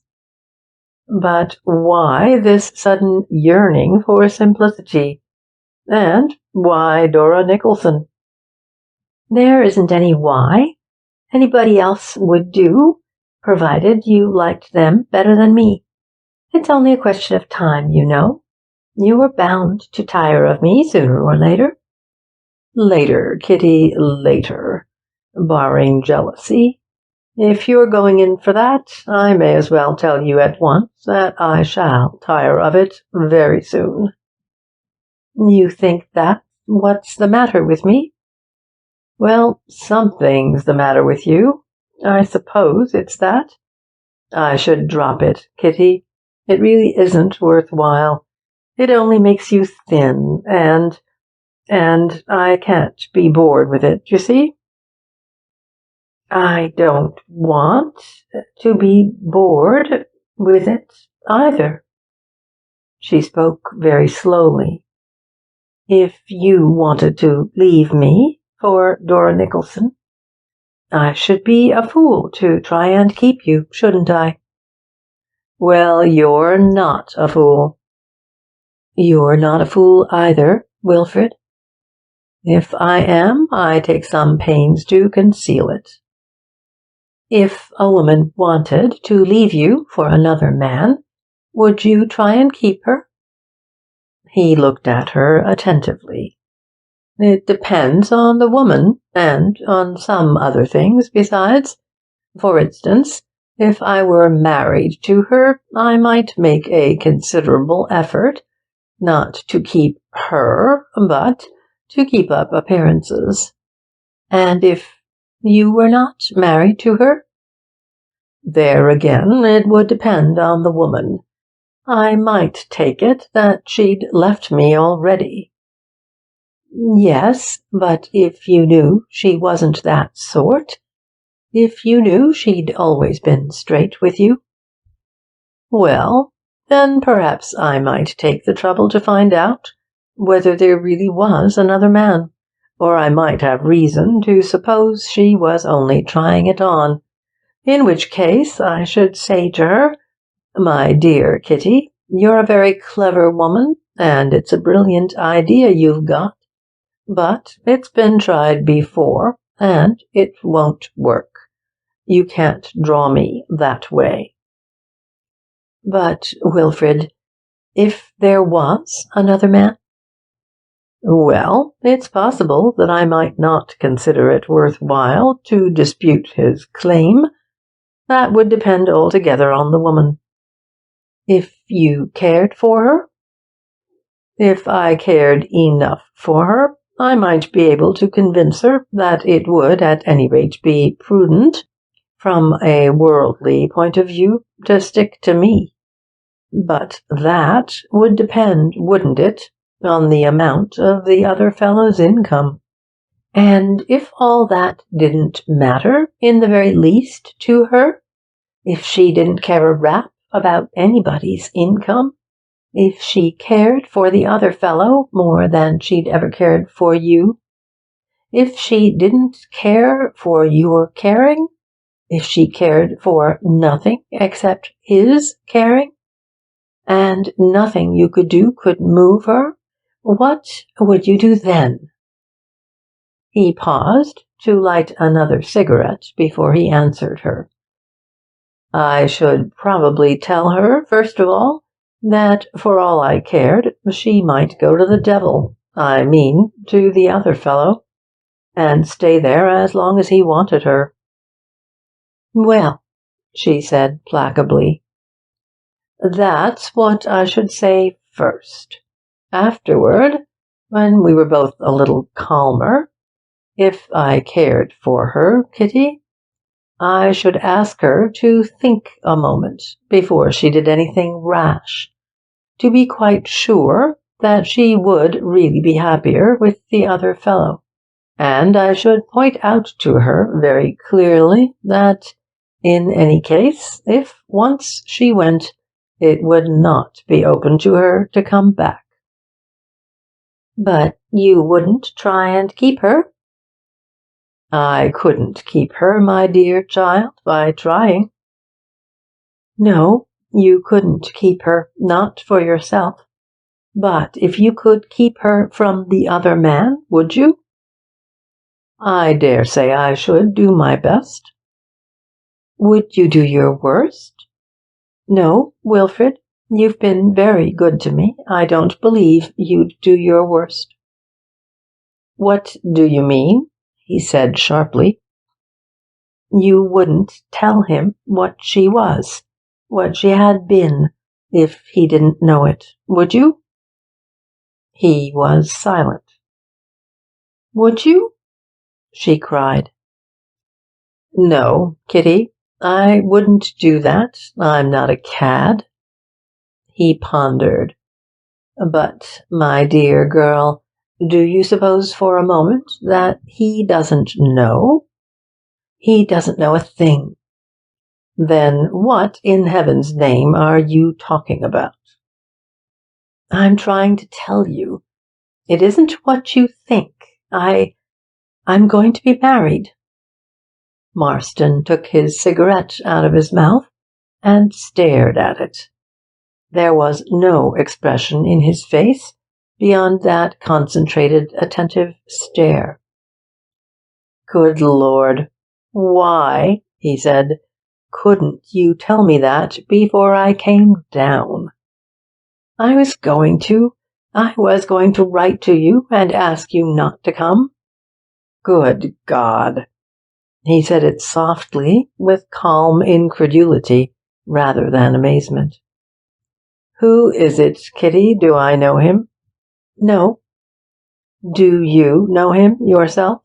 But why this sudden yearning for simplicity? And why Dora Nicholson? There isn't any why. Anybody else would do, provided you liked them better than me. It's only a question of time, you know. You are bound to tire of me sooner or later. Later, Kitty, later. Barring jealousy. If you're going in for that, I may as well tell you at once that I shall tire of it very soon." "You think that? What's the matter with me?" "Well, something's the matter with you. I suppose it's that. I should drop it, Kitty. It really isn't worthwhile. It only makes you thin, and I can't be bored with it, you see." "I don't want to be bored with it either." She spoke very slowly. "If you wanted to leave me for Dora Nicholson, I should be a fool to try and keep you, shouldn't I?" "Well, you're not a fool." "You're not a fool either, Wilfred." "If I am, I take some pains to conceal it." "If a woman wanted to leave you for another man, would you try and keep her?" He looked at her attentively. "It depends on the woman, and on some other things besides. For instance, if I were married to her, I might make a considerable effort, not to keep her, but to keep up appearances." "And if you were not married to her?" "There again, it would depend on the woman. I might take it that she'd left me already." "Yes, but if you knew she wasn't that sort, if you knew she'd always been straight with you?" "Well, then perhaps I might take the trouble to find out whether there really was another man, or I might have reason to suppose she was only trying it on, in which case I should say to her, 'My dear Kitty, you're a very clever woman, and it's a brilliant idea you've got, but it's been tried before, and it won't work. You can't draw me that way.'" "But, Wilfred, if there was another man?" "Well, it's possible that I might not consider it worthwhile to dispute his claim. That would depend altogether on the woman." "If you cared for her?" "If I cared enough for her, I might be able to convince her that it would at any rate be prudent, from a worldly point of view, to stick to me. But that would depend, wouldn't it, on the amount of the other fellow's income?" "And if all that didn't matter in the very least to her? If she didn't care a rap about anybody's income? If she cared for the other fellow more than she'd ever cared for you? If she didn't care for your caring? If she cared for nothing except his caring? And nothing you could do could move her? What would you do then?" He paused to light another cigarette before he answered her. "I should probably tell her, first of all, that for all I cared, she might go to the devil, I mean to the other fellow, and stay there as long as he wanted her." "Well," she said placably, "that's what I should say first. Afterward, when we were both a little calmer, if I cared for her, Kitty, I should ask her to think a moment before she did anything rash, to be quite sure that she would really be happier with the other fellow. And I should point out to her very clearly that, in any case, if once she went, it would not be open to her to come back." "But you wouldn't try and keep her?" "I couldn't keep her, my dear child, by trying." "No, you couldn't keep her, not for yourself. But if you could keep her from the other man, would you?" "I dare say I should do my best." "Would you do your worst?" "No, Wilfred, you've been very good to me. I don't believe you'd do your worst." "What do you mean?" he said sharply. You wouldn't tell him what she was, what she had been, if he didn't know it, would you? He was silent. Would you? She cried. No, Kitty, I wouldn't do that. I'm not a cad. He pondered. But, my dear girl, do you suppose for a moment that he doesn't know? He doesn't know a thing. Then what in heaven's name are you talking about? I'm trying to tell you. It isn't what you think. I'm going to be married. Marston took his cigarette out of his mouth and stared at it. There was no expression in his face beyond that concentrated, attentive stare. Good Lord, why, he said, couldn't you tell me that before I came down? I was going to write to you and ask you not to come. Good God. He said it softly, with calm incredulity rather than amazement. Who is it, Kitty? Do I know him? No. Do you know him yourself?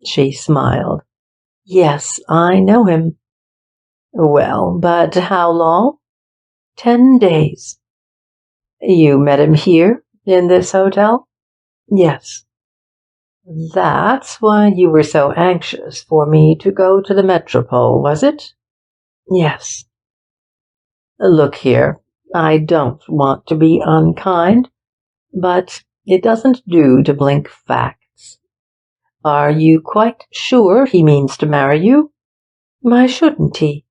She smiled. Yes, I know him. Well, but how long? 10 days. You met him here, in this hotel? Yes. That's why you were so anxious for me to go to the Metropole, was it? Yes. Look here, I don't want to be unkind, but it doesn't do to blink facts. Are you quite sure he means to marry you? Why shouldn't he?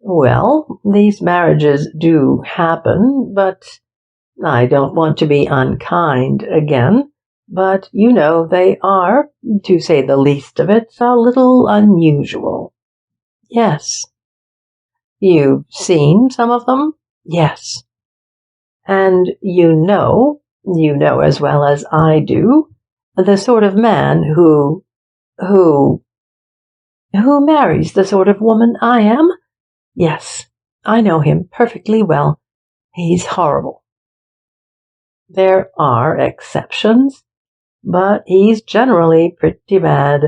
Well, these marriages do happen, but I don't want to be unkind again, but you know they are, to say the least of it, a little unusual. Yes. You've seen some of them? Yes. And you know as well as I do, the sort of man who marries the sort of woman I am? Yes, I know him perfectly well. He's horrible. There are exceptions, but he's generally pretty bad.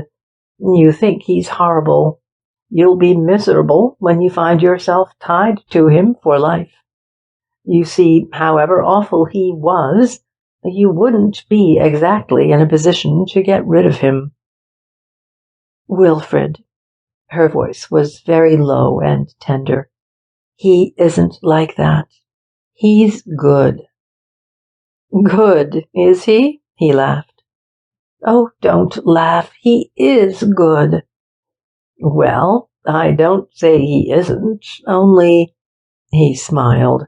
You think he's horrible. You'll be miserable when you find yourself tied to him for life. You see, however awful he was, you wouldn't be exactly in a position to get rid of him. Wilfred, her voice was very low and tender. He isn't like that. He's good. Good, is he? He laughed. Oh, don't laugh. He is good. Well, I don't say he isn't, only... He smiled.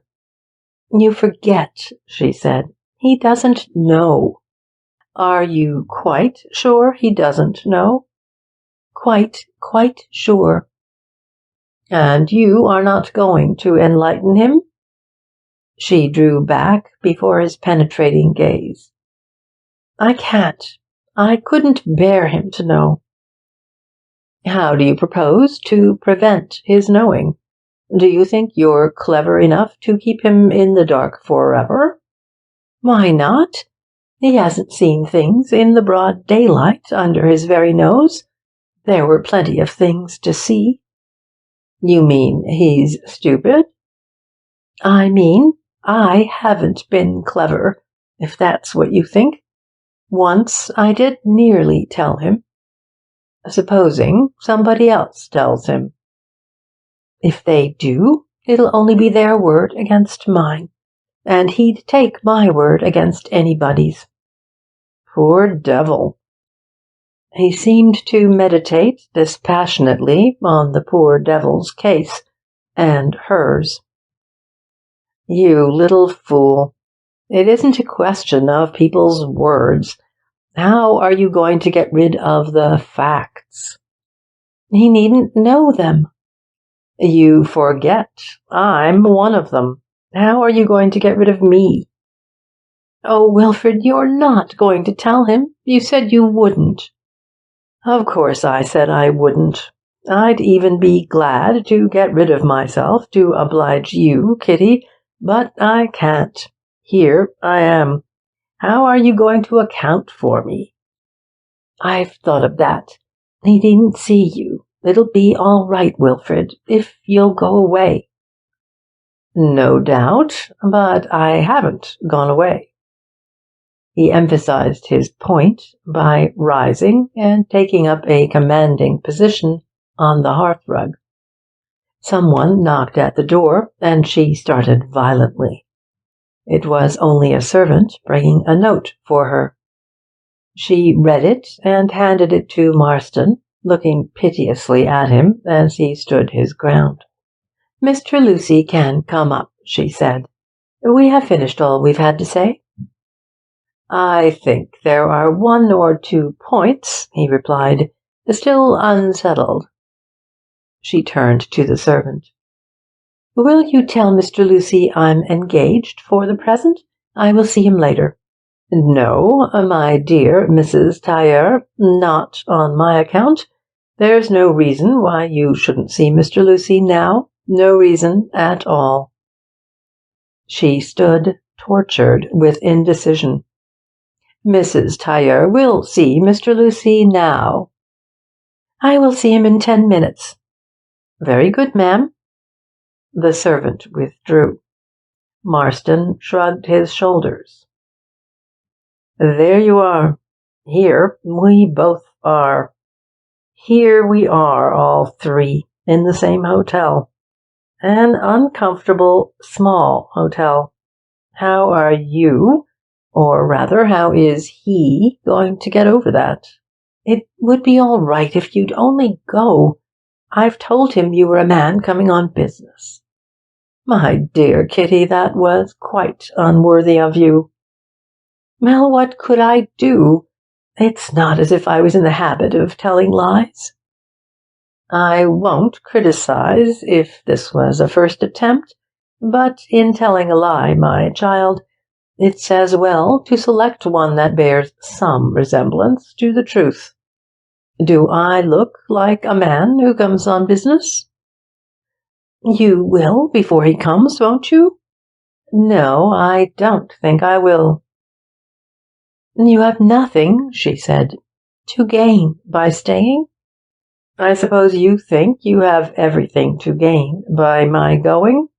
You forget, she said. He doesn't know. Are you quite sure he doesn't know? Quite sure. And you are not going to enlighten him? She drew back before his penetrating gaze. I can't. I couldn't bear him to know. How do you propose to prevent his knowing? Do you think you're clever enough to keep him in the dark forever? Why not? He hasn't seen things in the broad daylight under his very nose. There were plenty of things to see. You mean he's stupid? I mean, I haven't been clever, if that's what you think. Once I did nearly tell him. Supposing somebody else tells him. If they do, it'll only be their word against mine, and he'd take my word against anybody's. Poor devil. He seemed to meditate dispassionately on the poor devil's case, and hers. You little fool. It isn't a question of people's words. How are you going to get rid of the facts? He needn't know them. You forget I'm one of them. How are you going to get rid of me? Oh, Wilfred, you're not going to tell him. You said you wouldn't. Of course I said I wouldn't. I'd even be glad to get rid of myself to oblige you, Kitty, but I can't. Here I am. How are you going to account for me?" "I've thought of that. He didn't see you. It'll be all right, Wilfred, if you'll go away." "No doubt, but I haven't gone away." He emphasized his point by rising and taking up a commanding position on the hearthrug. Someone knocked at the door, and she started violently. It was only a servant bringing a note for her. She read it and handed it to Marston, looking piteously at him as he stood his ground. "Mr. Lucy can come up," she said. "We have finished all we've had to say." "I think there are one or two points," he replied, "still unsettled." She turned to the servant. "Will you tell Mr. Lucy I'm engaged for the present? I will see him later." "No, my dear Mrs. Tailleur, not on my account. There's no reason why you shouldn't see Mr. Lucy now. No reason at all." She stood tortured with indecision. "Mrs. Tailleur will see Mr. Lucy now." "I will see him in 10 minutes." "Very good, ma'am." The servant withdrew. Marston shrugged his shoulders. "There you are. Here we both are. Here we are, all three, in the same hotel. An uncomfortable, small hotel. How are you, or rather, how is he, going to get over that?" "It would be all right if you'd only go. I've told him you were a man coming on business." "My dear Kitty, that was quite unworthy of you." "Well, what could I do? It's not as if I was in the habit of telling lies." "I won't criticize if this was a first attempt, but in telling a lie, my child, it's as well to select one that bears some resemblance to the truth. Do I look like a man who comes on business?" "You will before he comes, won't you?" "No, I don't think I will." "You have nothing," she said, "to gain by staying?" "I suppose you think you have everything to gain by my going?"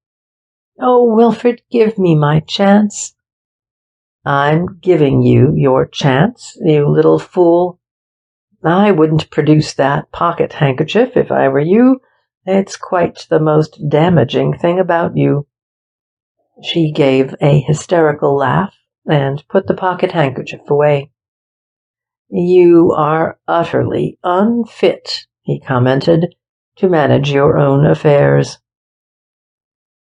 "Oh, Wilfred, give me my chance." "I'm giving you your chance, you little fool. I wouldn't produce that pocket handkerchief if I were you. It's quite the most damaging thing about you." She gave a hysterical laugh and put the pocket handkerchief away. "You are utterly unfit," he commented, "to manage your own affairs."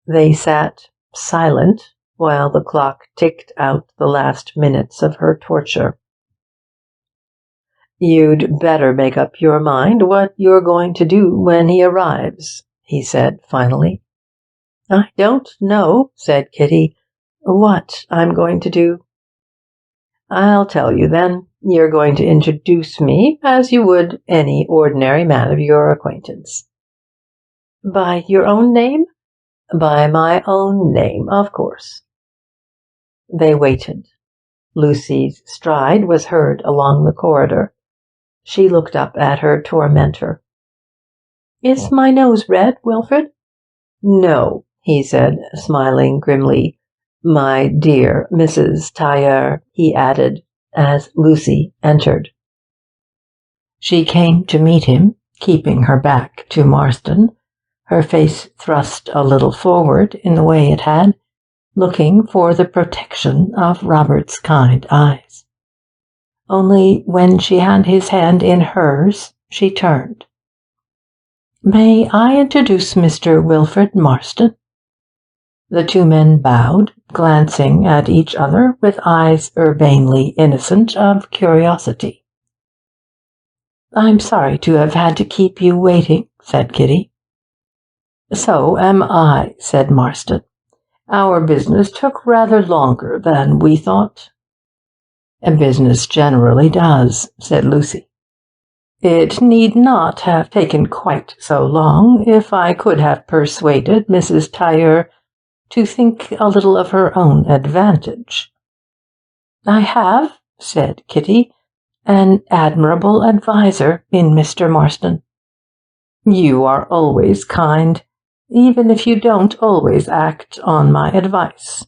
They sat silent while the clock ticked out the last minutes of her torture. "You'd better make up your mind what you're going to do when he arrives," he said finally. "I don't know," said Kitty, "what I'm going to do." "I'll tell you then. You're going to introduce me as you would any ordinary man of your acquaintance." "By your own name?" "By my own name, of course." They waited. Lucy's stride was heard along the corridor. She looked up at her tormentor. "Is my nose red, Wilfred?" "No," he said, smiling grimly. "My dear Mrs. Tailleur," he added, as Lucy entered. She came to meet him, keeping her back to Marston, her face thrust a little forward in the way it had, looking for the protection of Robert's kind eyes. Only when she had his hand in hers, she turned. "May I introduce Mr. Wilfred Marston?" The two men bowed, glancing at each other with eyes urbanely innocent of curiosity. "I'm sorry to have had to keep you waiting," said Kitty. "So am I," said Marston. "Our business took rather longer than we thought." "Business generally does," said Lucy. It need not have taken quite so long if I could have persuaded Mrs. Tailleur to think a little of her own advantage. I have, said Kitty, an admirable adviser in Mr. Marston. You are always kind, even if you don't always act on my advice.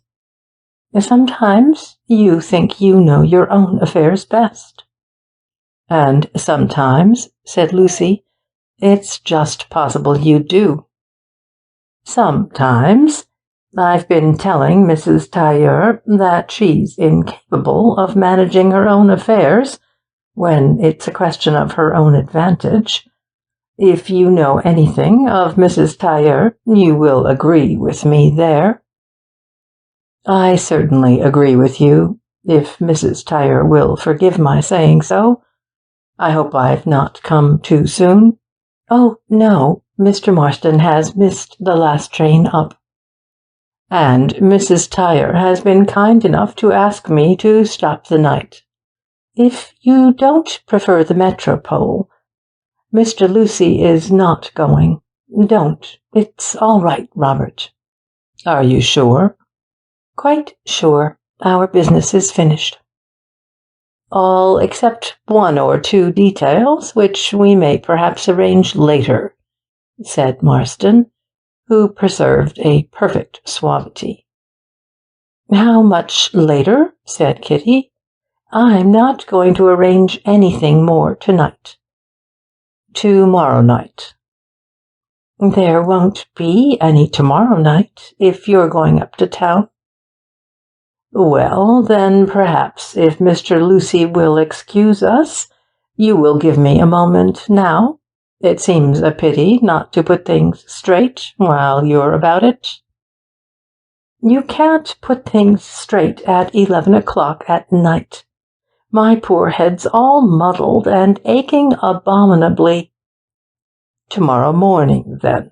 Sometimes you think you know your own affairs best. And sometimes, said Lucy, it's just possible you do. Sometimes I've been telling Mrs. Tailleur that she's incapable of managing her own affairs when it's a question of her own advantage. If you know anything of Mrs. Tailleur, you will agree with me there. I certainly agree with you, if Mrs. Tailleur will forgive my saying so. I hope I've not come too soon. Oh, no, Mr. Marston has missed the last train up. And Mrs. Tailleur has been kind enough to ask me to stop the night. If you don't prefer the metropole, Mr. Lucy is not going. Don't. It's all right, Robert. Are you sure? Quite sure. Our business is finished. All except one or two details, which we may perhaps arrange later, said Marston, who preserved a perfect suavity. How much later? Said Kitty. I'm not going to arrange anything more tonight. Tomorrow night. There won't be any tomorrow night if you're going up to town. Well, then perhaps if Mr. Lucy will excuse us, you will give me a moment now. It seems a pity not to put things straight while you're about it. You can't put things straight at 11 o'clock at night. My poor head's all muddled and aching abominably. Tomorrow morning, then.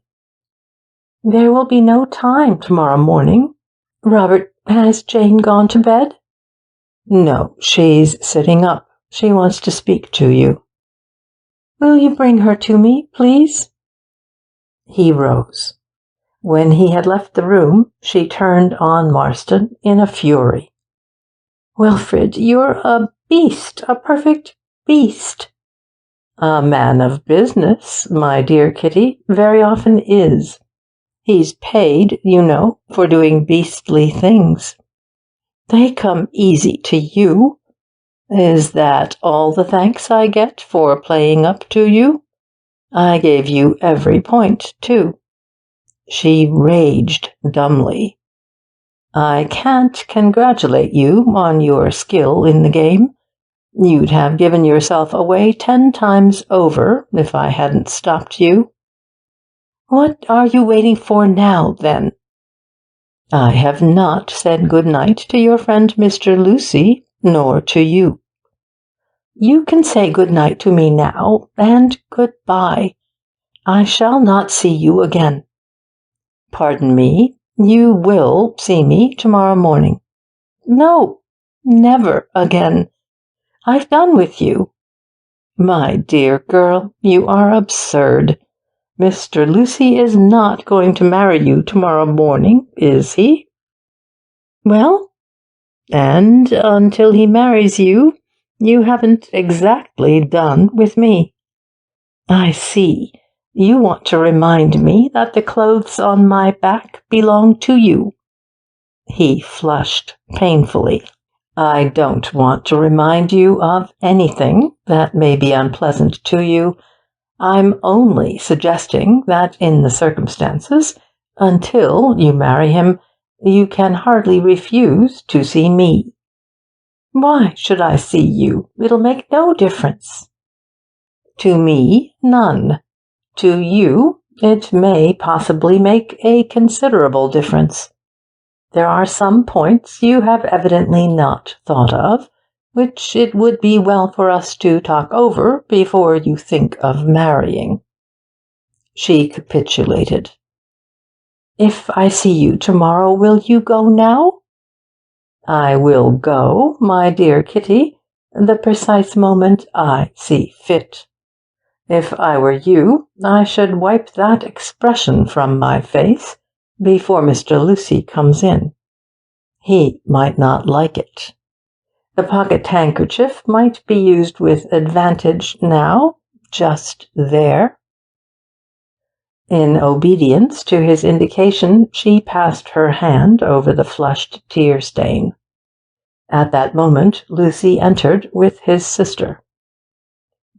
There will be no time tomorrow morning. Robert, has Jane gone to bed? No, she's sitting up. She wants to speak to you. Will you bring her to me, please? He rose. When he had left the room, she turned on Marston in a fury. Wilfred, you're a beast, a perfect beast. A man of business, my dear Kitty, very often is. He's paid, you know, for doing beastly things. They come easy to you. Is that all the thanks I get for playing up to you? I gave you every point, too. She raged dumbly. I can't congratulate you on your skill in the game. You'd have given yourself away 10 times over if I hadn't stopped you. What are you waiting for now, then? I have not said good night to your friend Mr. Lucy, nor to you. You can say good night to me now, and goodbye. I shall not see you again. Pardon me, you will see me tomorrow morning. No, never again. I've done with you. My dear girl, you are absurd. Mr. Lucy is not going to marry you tomorrow morning, is he? Well, and until he marries you, you haven't exactly done with me. I see. You want to remind me that the clothes on my back belong to you. He flushed painfully. I don't want to remind you of anything that may be unpleasant to you. I'm only suggesting that in the circumstances, until you marry him, you can hardly refuse to see me. Why should I see you? It'll make no difference. To me, none. To you, it may possibly make a considerable difference. There are some points you have evidently not thought of, which it would be well for us to talk over before you think of marrying. She capitulated. If I see you tomorrow, will you go now? I will go, my dear Kitty, the precise moment I see fit. If I were you, I should wipe that expression from my face before Mr. Lucy comes in. He might not like it. The pocket handkerchief might be used with advantage now, just there. In obedience to his indication, she passed her hand over the flushed tear stain. At that moment, Lucy entered with his sister.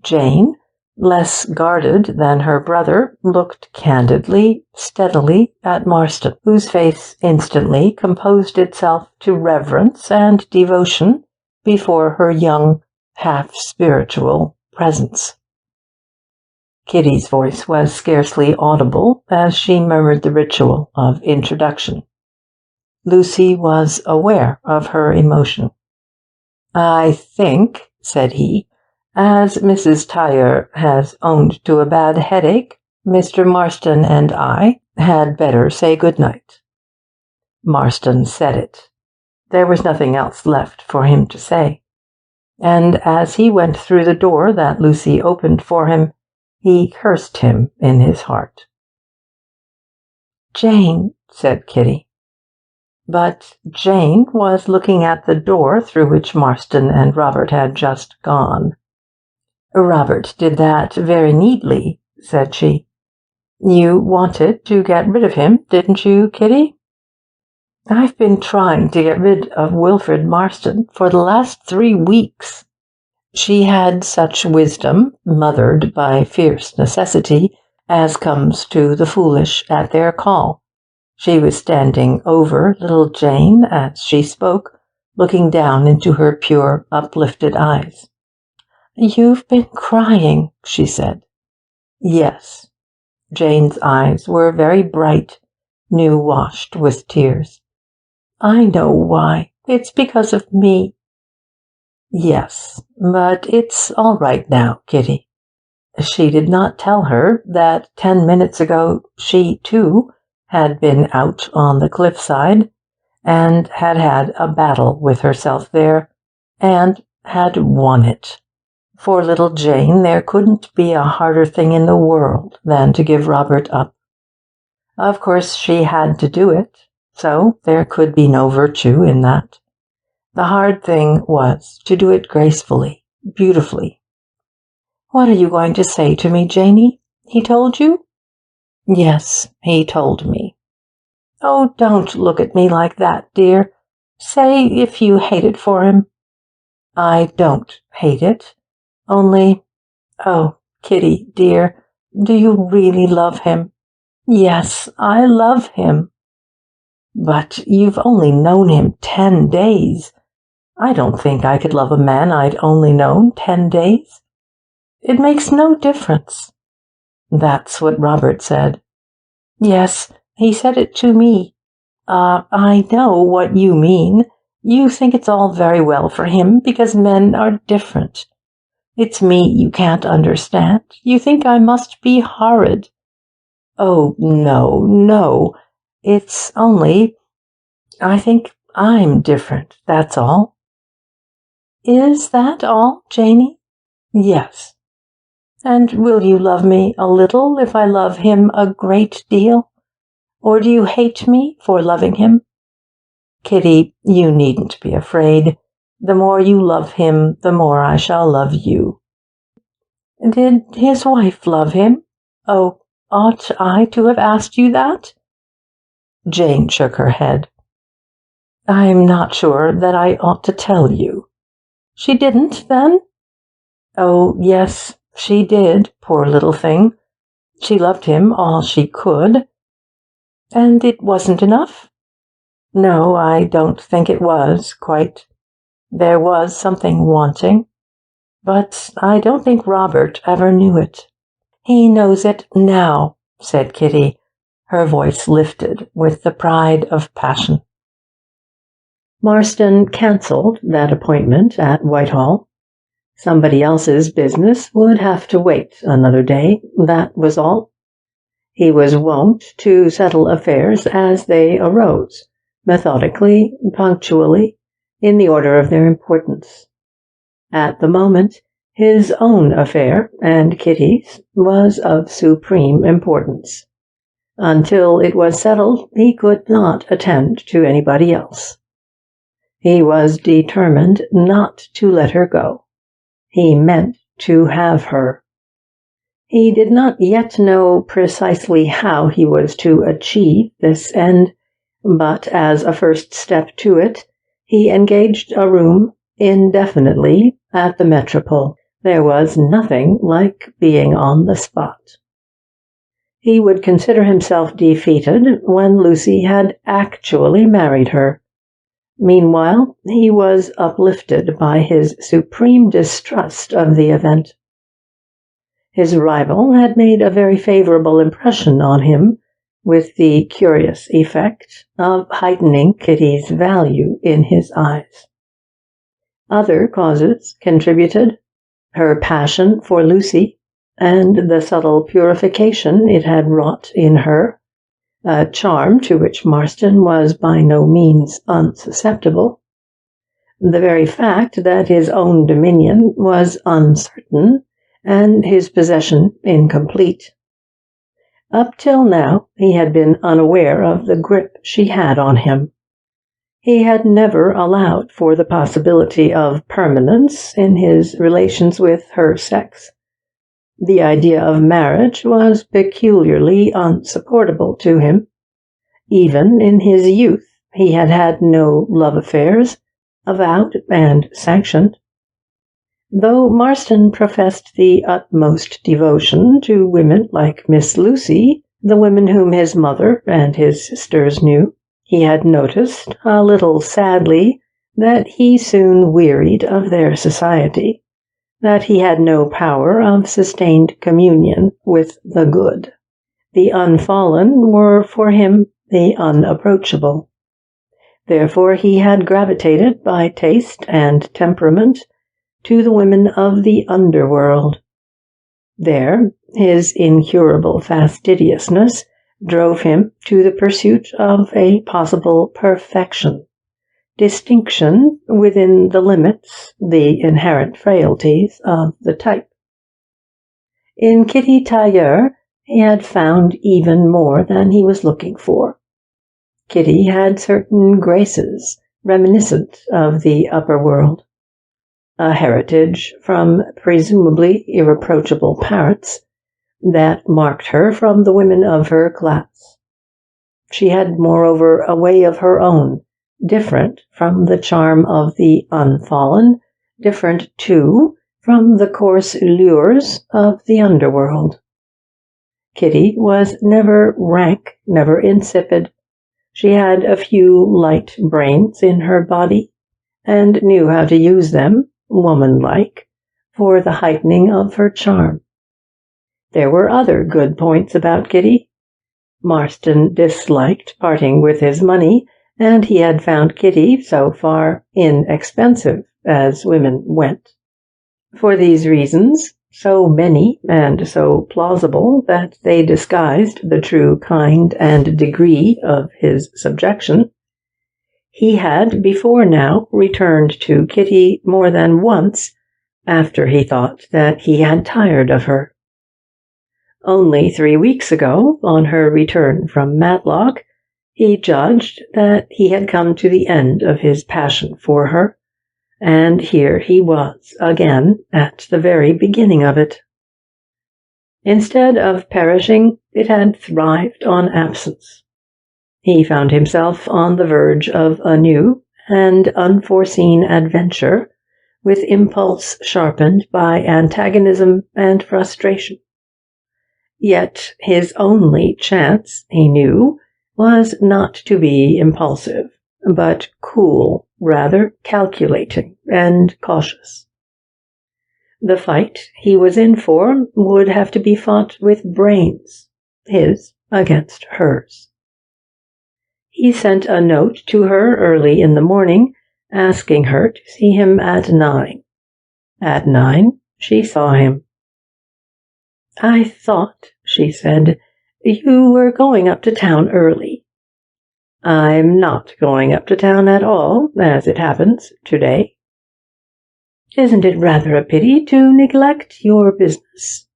Jane, less guarded than her brother, looked candidly, steadily at Marston, whose face instantly composed itself to reverence and devotion before her young, half-spiritual presence. Kitty's voice was scarcely audible as she murmured the ritual of introduction. Lucy was aware of her emotion. "I think," said he, "as Mrs. Tailleur has owned to a bad headache, Mr. Marston and I had better say good night." Marston said it. There was nothing else left for him to say. And as he went through the door that Lucy opened for him, he cursed him in his heart. "Jane," said Kitty. But Jane was looking at the door through which Marston and Robert had just gone. "Robert did that very neatly," said she. "You wanted to get rid of him, didn't you, Kitty?" "I've been trying to get rid of Wilfred Marston for the last 3 weeks." She had such wisdom, mothered by fierce necessity, as comes to the foolish at their call. She was standing over little Jane as she spoke, looking down into her pure, uplifted eyes. "You've been crying," she said. "Yes." Jane's eyes were very bright, new-washed with tears. "I know why. It's because of me." "Yes, but it's all right now, Kitty." She did not tell her that 10 minutes ago she, too, had been out on the cliffside, and had had a battle with herself there, and had won it. For little Jane there couldn't be a harder thing in the world than to give Robert up. Of course she had to do it, so there could be no virtue in that. The hard thing was to do it gracefully, beautifully. "What are you going to say to me, Janey? He told you?" "Yes, he told me." "Oh, don't look at me like that, dear. Say if you hate it for him." "I don't hate it. Only, oh, Kitty, dear, do you really love him?" "Yes, I love him." "But you've only known him 10 days. I don't think I could love a man I'd only known 10 days. It makes no difference." "That's what Robert said." "Yes, he said it to me. I know what you mean. You think it's all very well for him because men are different. It's me you can't understand. You think I must be horrid." "Oh, no, no. It's only, I think I'm different, that's all." "Is that all, Janey?" "Yes." "And will you love me a little if I love him a great deal? Or do you hate me for loving him?" "Kitty, you needn't be afraid. The more you love him, the more I shall love you." "Did his wife love him? Oh, ought I to have asked you that?" Jane shook her head. "I'm not sure that I ought to tell you." "She didn't, then?" "Oh, yes, she did, poor little thing. She loved him all she could." "And it wasn't enough?" "No, I don't think it was, quite. There was something wanting. But I don't think Robert ever knew it." "He knows it now," said Kitty, her voice lifted with the pride of passion. Marston cancelled that appointment at Whitehall. Somebody else's business would have to wait another day, that was all. He was wont to settle affairs as they arose, methodically, punctually, in the order of their importance. At the moment, His own affair, and Kitty's, was of supreme importance. Until it was settled, he could not attend to anybody else. He was determined not to let her go. He meant to have her. He did not yet know precisely how he was to achieve this end, but as a first step to it, he engaged a room indefinitely at the Metropole. There was nothing like being on the spot. He would consider himself defeated when Lucy had actually married her. Meanwhile, he was uplifted by his supreme distrust of the event. His rival had made a very favorable impression on him, with the curious effect of heightening Kitty's value in his eyes. Other causes contributed: her passion for Lucy, and the subtle purification it had wrought in her, a charm to which Marston was by no means unsusceptible, the very fact that his own dominion was uncertain, and his possession incomplete. Up till now he had been unaware of the grip she had on him. He had never allowed for the possibility of permanence in his relations with her sex. The idea of marriage was peculiarly unsupportable to him. Even in his youth he had had no love affairs, avowed and sanctioned. Though Marston professed the utmost devotion to women like Miss Lucy, the women whom his mother and his sisters knew, he had noticed, a little sadly, that he soon wearied of their society, that he had no power of sustained communion with the good. The unfallen were for him the unapproachable. Therefore he had gravitated by taste and temperament to the women of the underworld. There his incurable fastidiousness drove him to the pursuit of a possible perfection, distinction within the limits, the inherent frailties of the type. In Kitty Tailleur he had found even more than he was looking for. Kitty had certain graces reminiscent of the upper world, a heritage from presumably irreproachable parents that marked her from the women of her class. She had, moreover, a way of her own, different from the charm of the unfallen, different, too, from the coarse lures of the underworld. Kitty was never rank, never insipid. She had a few light brains in her body, and knew how to use them, woman-like, for the heightening of her charm. There were other good points about Kitty. Marston disliked parting with his money, and he had found Kitty so far inexpensive as women went. For these reasons, so many and so plausible that they disguised the true kind and degree of his subjection, he had before now returned to Kitty more than once after he thought that he had tired of her. Only 3 weeks ago, on her return from Matlock, he judged that he had come to the end of his passion for her, and here he was again at the very beginning of it. Instead of perishing, it had thrived on absence. He found himself on the verge of a new and unforeseen adventure, with impulse sharpened by antagonism and frustration. Yet his only chance, he knew, was not to be impulsive, but cool, rather calculating and cautious. The fight he was in for would have to be fought with brains, his against hers. He sent a note to her early in the morning, asking her to see him at 9. At 9 she saw him. "I thought," she said, "you were going up to town early." "I'm not going up to town at all, as it happens, today." Isn't it rather a pity to neglect your business?"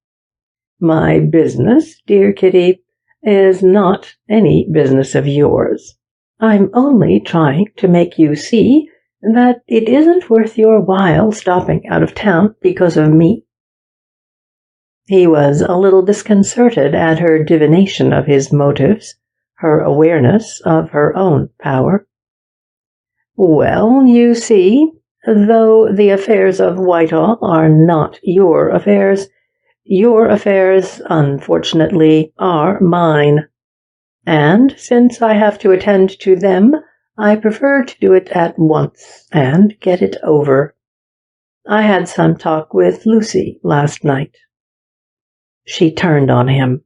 "My business, dear Kitty, is not any business of yours. I'm only trying to make you see that it isn't worth your while stopping out of town because of me." He was a little disconcerted at her divination of his motives, her awareness of her own power. "Well, you see, though the affairs of Whitehall are not your affairs, unfortunately, are mine. And since I have to attend to them, I prefer to do it at once and get it over. I had some talk with Lucy last night." She turned on him.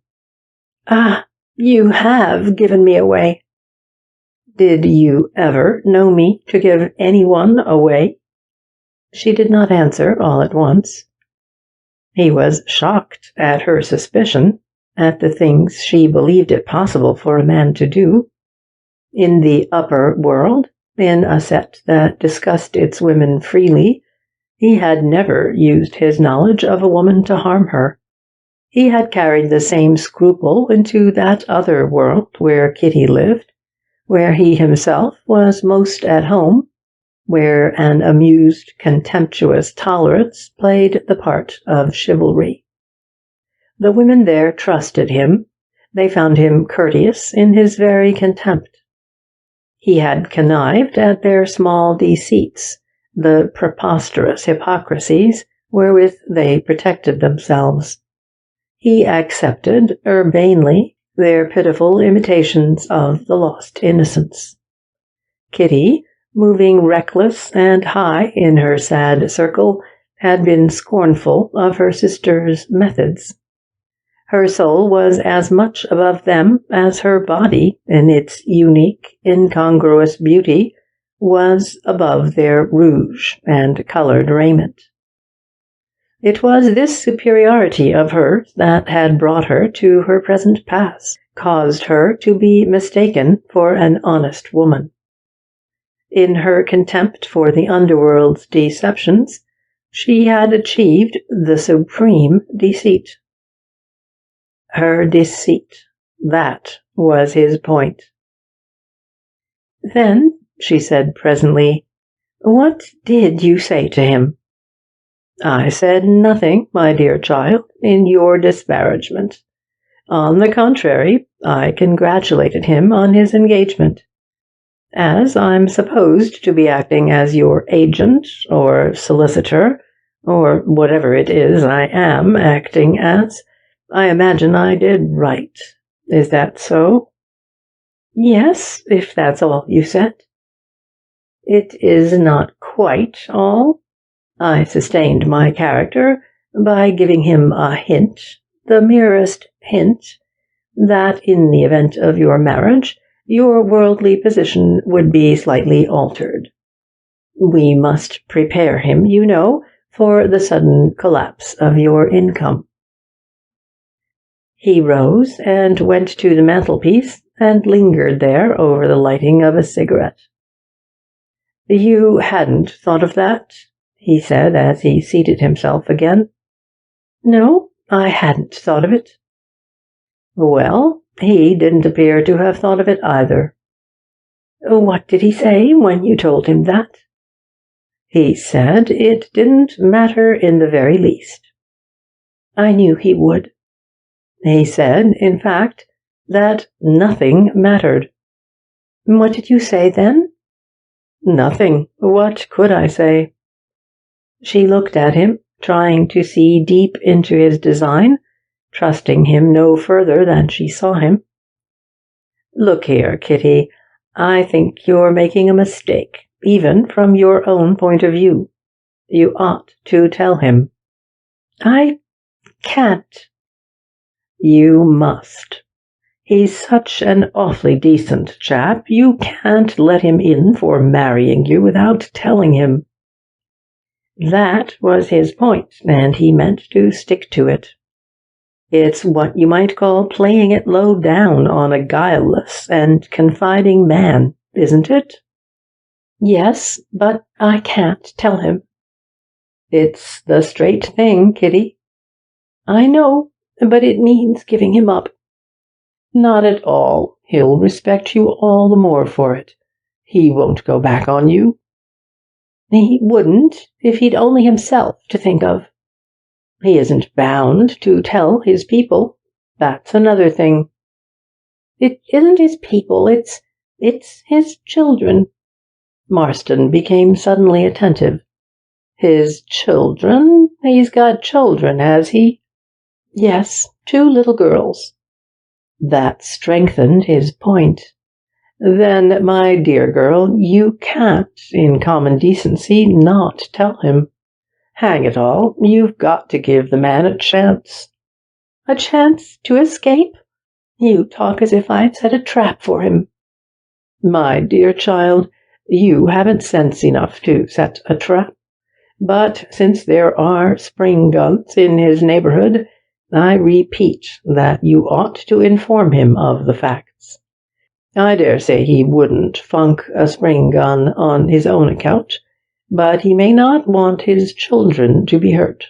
"Ah, you have given me away." "Did you ever know me to give anyone away?" She did not answer all at once. He was shocked at her suspicion, at the things she believed it possible for a man to do. In the upper world, in a set that discussed its women freely, he had never used his knowledge of a woman to harm her. He had carried the same scruple into that other world where Kitty lived, where he himself was most at home, where an amused, contemptuous tolerance played the part of chivalry. The women there trusted him. They found him courteous in his very contempt. He had connived at their small deceits, the preposterous hypocrisies wherewith they protected themselves. He accepted, urbanely, their pitiful imitations of the lost innocence. Kitty, moving reckless and high in her sad circle, had been scornful of her sister's methods. Her soul was as much above them as her body, in its unique, incongruous beauty, was above their rouge and colored raiment. It was this superiority of hers that had brought her to her present pass, caused her to be mistaken for an honest woman. In her contempt for the underworld's deceptions, she had achieved the supreme deceit. Her deceit, that was his point. "Then," she said presently, "what did you say to him?" "I said nothing, my dear child, in your disparagement. On the contrary, I congratulated him on his engagement. As I'm supposed to be acting as your agent, or solicitor, or whatever it is I am acting as, I imagine I did right. Is that so?" "Yes, if that's all you said." "It is not quite all. I sustained my character by giving him a hint, the merest hint, that in the event of your marriage, your worldly position would be slightly altered. We must prepare him, you know, for the sudden collapse of your income." He rose and went to the mantelpiece and lingered there over the lighting of a cigarette. "You hadn't thought of that?" he said as he seated himself again. "No, I hadn't thought of it." "Well, he didn't appear to have thought of it either." "What did he say when you told him that?" "He said it didn't matter in the very least." "I knew he would." "He said, in fact, that nothing mattered." "What did you say then?" "Nothing. What could I say?" She looked at him, trying to see deep into his design, trusting him no further than she saw him. "Look here, Kitty, I think you're making a mistake, even from your own point of view. You ought to tell him." "I can't." "You must. He's such an awfully decent chap, you can't let him in for marrying you without telling him." That was his point, and he meant to stick to it. It's what you might call playing it low down on a guileless and confiding man, isn't it? "Yes, but I can't tell him." It's the straight thing, Kitty. I know, but it means giving him up. Not at all. He'll respect you all the more for it. He won't go back on you. He wouldn't if he'd only himself to think of. He isn't bound to tell his people. That's another thing. It isn't his people, it's his children. Marston became suddenly attentive. His children? He's got children, has he? Yes, 2 little girls. That strengthened his point. Then, my dear girl, you can't, in common decency, not tell him. Hang it all, you've got to give the man a chance. A chance to escape? You talk as if I'd set a trap for him. My dear child, you haven't sense enough to set a trap. But since there are spring guns in his neighborhood, I repeat that you ought to inform him of the facts. I dare say he wouldn't funk a spring gun on his own account, but he may not want his children to be hurt.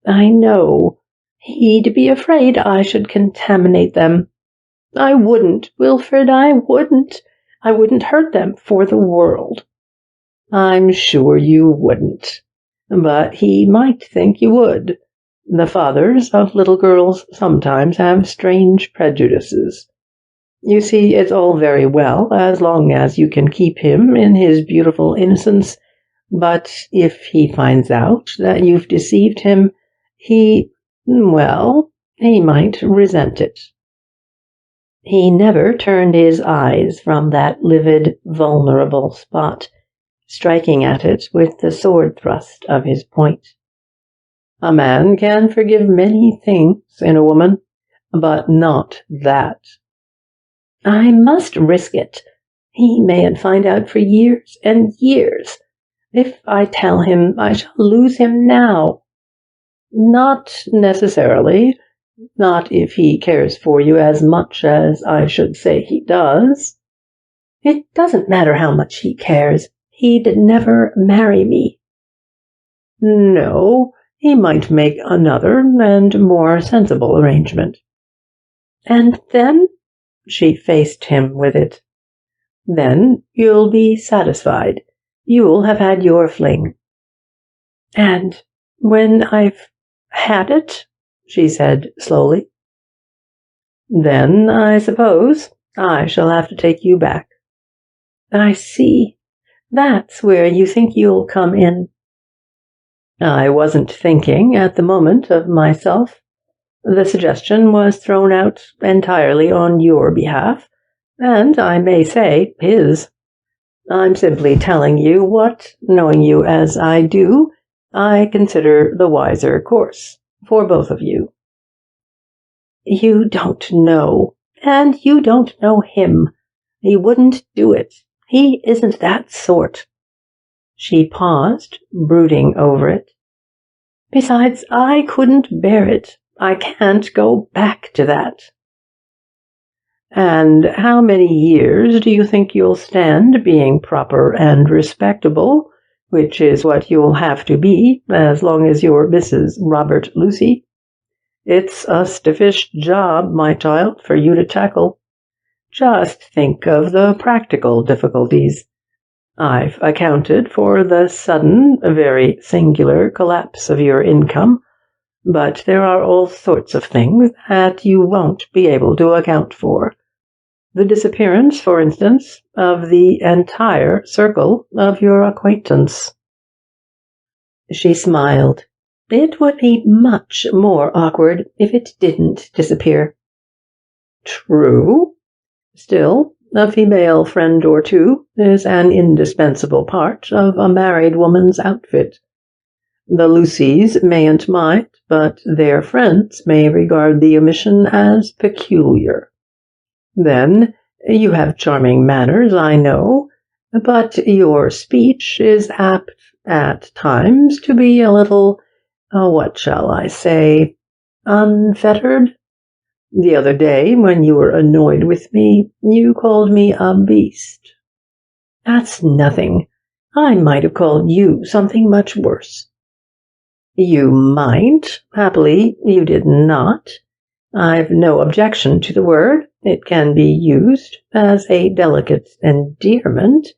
I know. He'd be afraid I should contaminate them. I wouldn't, Wilfred, I wouldn't. I wouldn't hurt them for the world. I'm sure you wouldn't, but he might think you would. The fathers of little girls sometimes have strange prejudices. You see, it's all very well as long as you can keep him in his beautiful innocence, but if he finds out that you've deceived him, he might resent it. He never turned his eyes from that livid, vulnerable spot, striking at it with the sword thrust of his point. A man can forgive many things in a woman, but not that. I must risk it. He mayn't find out for years and years. If I tell him, I shall lose him now. Not necessarily. Not if he cares for you as much as I should say he does. It doesn't matter how much he cares. He'd never marry me. No, he might make another and more sensible arrangement. And then? She faced him with it. Then you'll be satisfied. You'll have had your fling. And when I've had it? She said slowly. Then, I suppose, I shall have to take you back. I see. That's where you think you'll come in. I wasn't thinking at the moment of myself. The suggestion was thrown out entirely on your behalf, and I may say his. I'm simply telling you what, knowing you as I do, I consider the wiser course for both of you. You don't know, and you don't know him. He wouldn't do it. He isn't that sort. She paused, brooding over it. Besides, I couldn't bear it. I can't go back to that. And how many years do you think you'll stand being proper and respectable, which is what you'll have to be as long as you're Mrs. Robert Lucy? It's a stiffish job, my child, for you to tackle. Just think of the practical difficulties. I've accounted for the sudden, very singular collapse of your income, but there are all sorts of things that you won't be able to account for. The disappearance, for instance, of the entire circle of your acquaintance. She smiled. It would be much more awkward if it didn't disappear. True. Still, a female friend or two is an indispensable part of a married woman's outfit. The Lucys mayn't mind, but their friends may regard the omission as peculiar. Then, you have charming manners, I know, but your speech is apt at times to be a little, what shall I say, unfettered. The other day, when you were annoyed with me, you called me a beast. That's nothing. I might have called you something much worse. You might. Happily, you did not. I've no objection to the word. It can be used as a delicate endearment,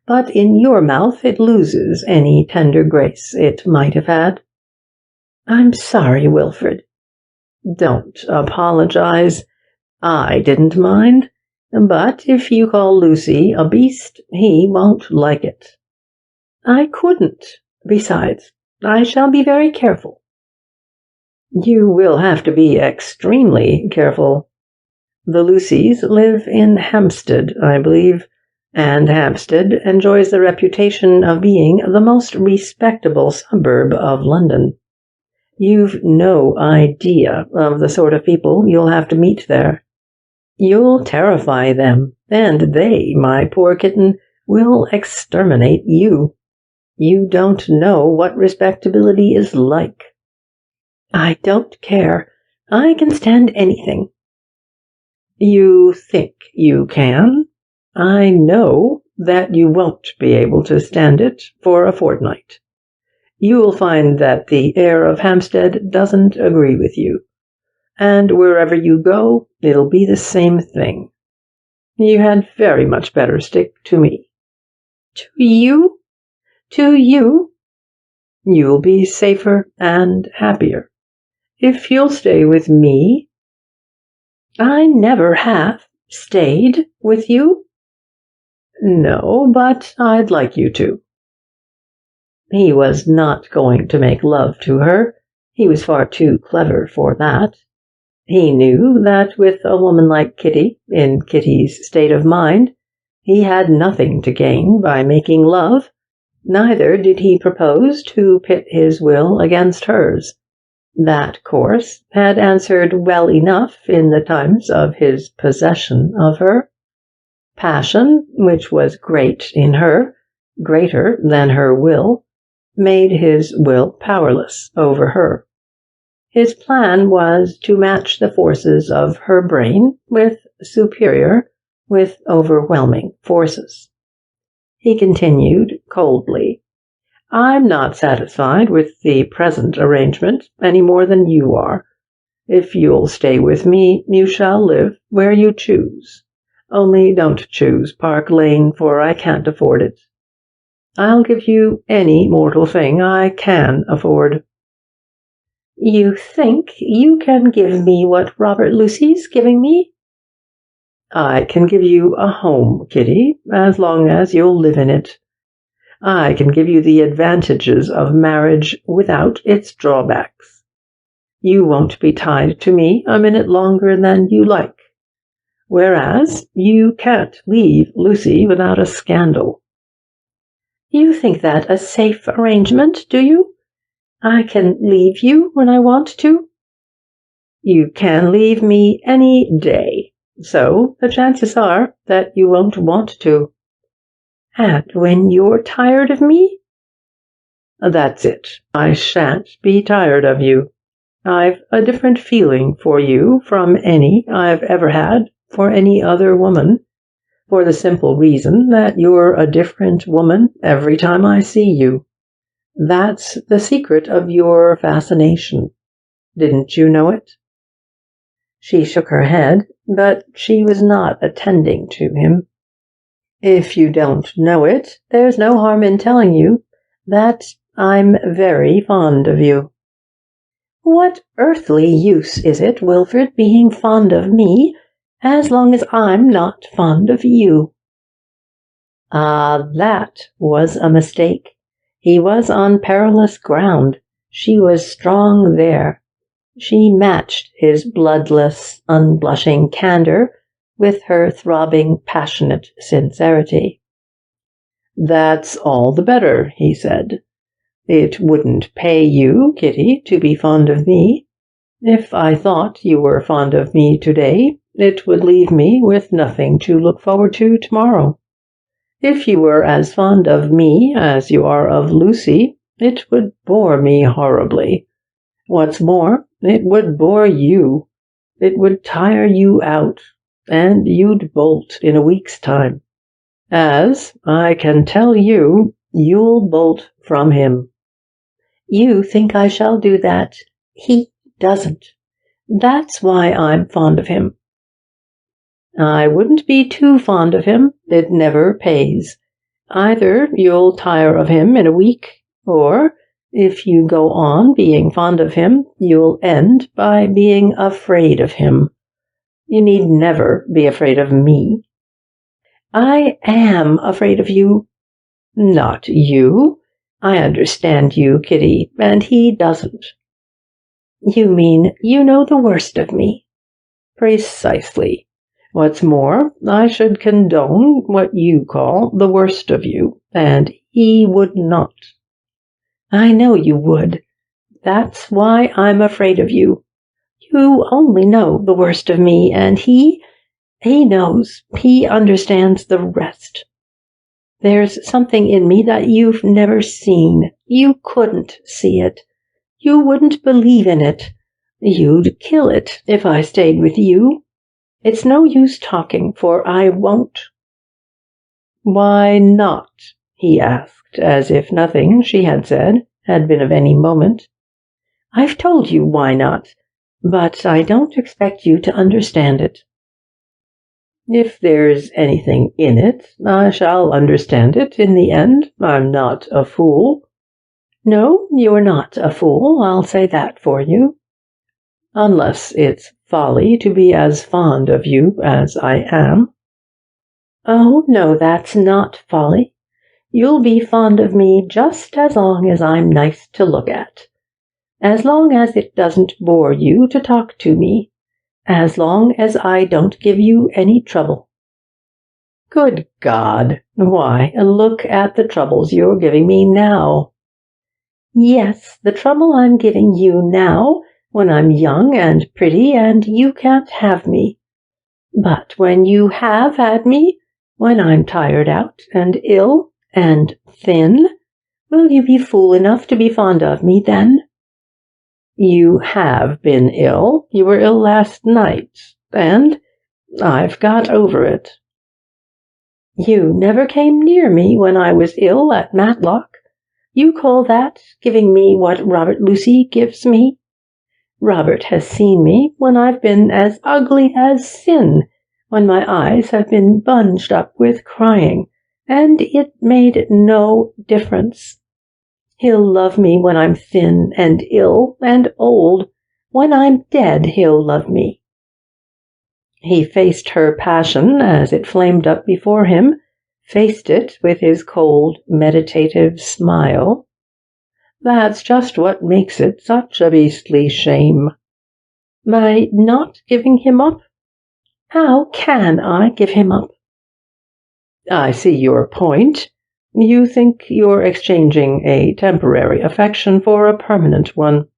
but in your mouth it loses any tender grace it might have had. I'm sorry, Wilfred. Don't apologize. I didn't mind, but if you call Lucy a beast, he won't like it. I couldn't. Besides, I shall be very careful. You will have to be extremely careful. The Lucys live in Hampstead, I believe, and Hampstead enjoys the reputation of being the most respectable suburb of London. You've no idea of the sort of people you'll have to meet there. You'll terrify them, and they, my poor kitten, will exterminate you. You don't know what respectability is like. I don't care. I can stand anything. You think you can? I know that you won't be able to stand it for a fortnight. You'll find that the air of Hampstead doesn't agree with you, and wherever you go, it'll be the same thing. You had very much better stick to me. To you? To you? You'll be safer and happier. If you'll stay with me. I never have stayed with you. No, but I'd like you to. He was not going to make love to her. He was far too clever for that. He knew that with a woman like Kitty, in Kitty's state of mind, he had nothing to gain by making love. Neither did he propose to pit his will against hers. That course had answered well enough in the times of his possession of her. Passion, which was great in her, greater than her will, made his will powerless over her. His plan was to match the forces of her brain with overwhelming forces. He continued coldly, I'm not satisfied with the present arrangement any more than you are. If you'll stay with me, you shall live where you choose. Only don't choose Park Lane, for I can't afford it. I'll give you any mortal thing I can afford. You think you can give me what Robert Lucy's giving me? I can give you a home, Kitty, as long as you'll live in it. I can give you the advantages of marriage without its drawbacks. You won't be tied to me a minute longer than you like, whereas you can't leave Lucy without a scandal. You think that a safe arrangement, do you? I can leave you when I want to? You can leave me any day, so the chances are that you won't want to. And when you're tired of me? That's it. I shan't be tired of you. I've a different feeling for you from any I've ever had for any other woman, for the simple reason that you're a different woman every time I see you. That's the secret of your fascination. Didn't you know it? She shook her head, but she was not attending to him. If you don't know it, there's no harm in telling you that I'm very fond of you. What earthly use is it, Wilfred, being fond of me, as long as I'm not fond of you? Ah, that was a mistake. He was on perilous ground. She was strong there. She matched his bloodless, unblushing candor with her throbbing, passionate sincerity. That's all the better, he said. It wouldn't pay you, Kitty, to be fond of me. If I thought you were fond of me today, it would leave me with nothing to look forward to tomorrow. If you were as fond of me as you are of Lucy, it would bore me horribly. What's more, it would bore you. It would tire you out, and you'd bolt in a week's time. As, I can tell you, you'll bolt from him. You think I shall do that. He doesn't. That's why I'm fond of him. I wouldn't be too fond of him. It never pays. Either you'll tire of him in a week, or, if you go on being fond of him, you'll end by being afraid of him. You need never be afraid of me. I am afraid of you. Not you. I understand you, Kitty, and he doesn't. You mean you know the worst of me? Precisely. What's more, I should condone what you call the worst of you, and he would not. I know you would. That's why I'm afraid of you. You only know the worst of me, and he knows, he understands the rest. There's something in me that you've never seen. You couldn't see it. You wouldn't believe in it. You'd kill it if I stayed with you. It's no use talking, for I won't. Why not? He asked, as if nothing she had said had been of any moment. I've told you why not, but I don't expect you to understand it. If there's anything in it, I shall understand it in the end. I'm not a fool. No, you're not a fool, I'll say that for you. Unless it's folly to be as fond of you as I am. Oh, no, that's not folly. You'll be fond of me just as long as I'm nice to look at. As long as it doesn't bore you to talk to me. As long as I don't give you any trouble. Good God! Why, look at the troubles you're giving me now. Yes, the trouble I'm giving you now, when I'm young and pretty and you can't have me. But when you have had me, when I'm tired out and ill and thin, will you be fool enough to be fond of me then? You have been ill. You were ill last night, and I've got over it. You never came near me when I was ill at Matlock. You call that giving me what Robert Lucy gives me? Robert has seen me when I've been as ugly as sin, when my eyes have been bunged up with crying, and it made no difference. He'll love me when I'm thin and ill and old. When I'm dead, he'll love me. He faced her passion as it flamed up before him, faced it with his cold, meditative smile. That's just what makes it such a beastly shame. My not giving him up? How can I give him up? I see your point. You think you're exchanging a temporary affection for a permanent one.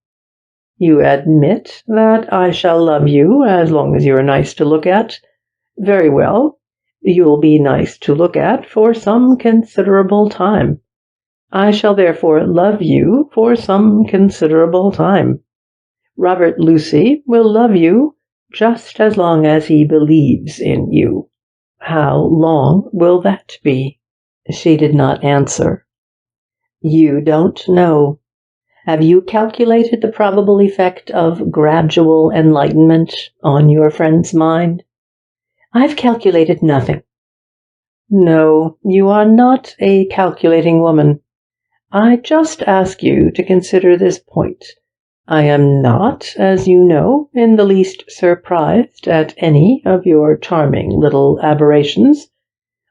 You admit that I shall love you as long as you're nice to look at. Very well. You'll be nice to look at for some considerable time. I shall therefore love you for some considerable time. Robert Lucy will love you just as long as he believes in you. How long will that be? She did not answer. You don't know. Have you calculated the probable effect of gradual enlightenment on your friend's mind? I've calculated nothing. No, you are not a calculating woman. I just ask you to consider this point. I am not, as you know, in the least surprised at any of your charming little aberrations,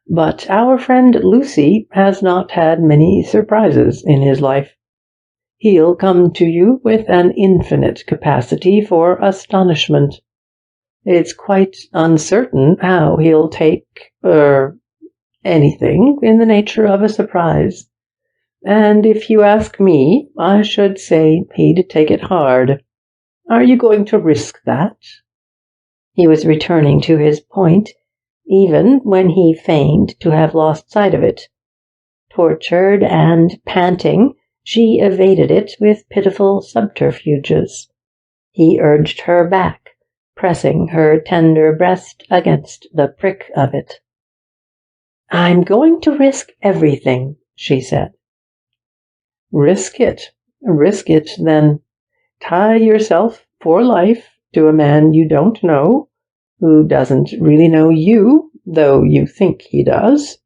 but our friend Lucy has not had many surprises in his life. He'll come to you with an infinite capacity for astonishment. It's quite uncertain how he'll take, anything in the nature of a surprise. And if you ask me, I should say he'd take it hard. Are you going to risk that? He was returning to his point, even when he feigned to have lost sight of it. Tortured and panting, she evaded it with pitiful subterfuges. He urged her back, pressing her tender breast against the prick of it. I'm going to risk everything, she said. Risk it. Risk it, then. Tie yourself for life to a man you don't know, who doesn't really know you, though you think he does,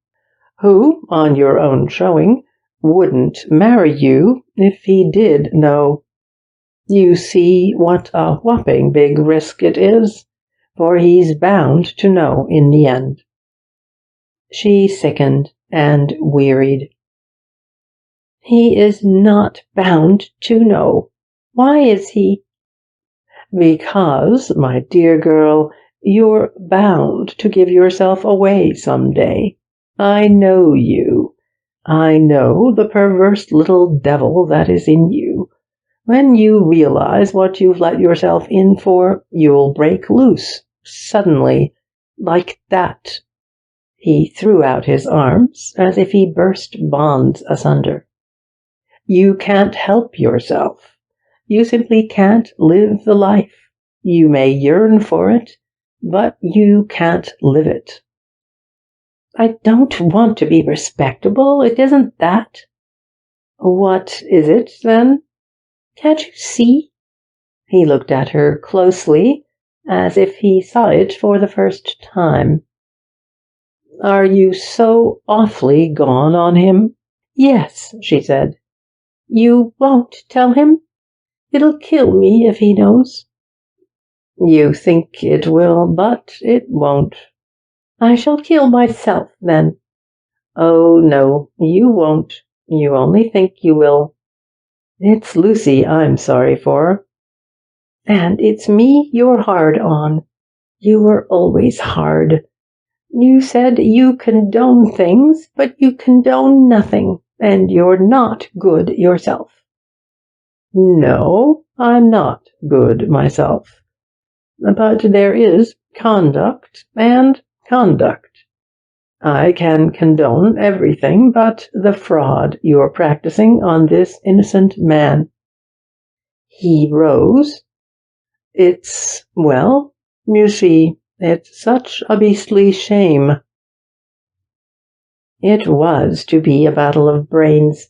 who, on your own showing, wouldn't marry you if he did know. You see what a whopping big risk it is, for he's bound to know in the end. She sickened and wearied. He is not bound to know. Why is he? Because, my dear girl, you're bound to give yourself away some day. I know you. I know the perverse little devil that is in you. When you realize what you've let yourself in for, you'll break loose, suddenly, like that. He threw out his arms as if he burst bonds asunder. You can't help yourself. You simply can't live the life. You may yearn for it, but you can't live it. I don't want to be respectable. It isn't that. What is it, then? Can't you see? He looked at her closely, as if he saw it for the first time. Are you so awfully gone on him? Yes, she said. You won't tell him? It'll kill me if he knows. You think it will, but it won't. I shall kill myself, then. Oh, no, you won't. You only think you will. It's Lucy I'm sorry for. And it's me you're hard on. You were always hard. You said you condone things, but you condone nothing, and you're not good yourself. No, I'm not good myself. But there is conduct and conduct. I can condone everything but the fraud you're practicing on this innocent man. He rose. Well, you see, it's such a beastly shame. It was to be a battle of brains,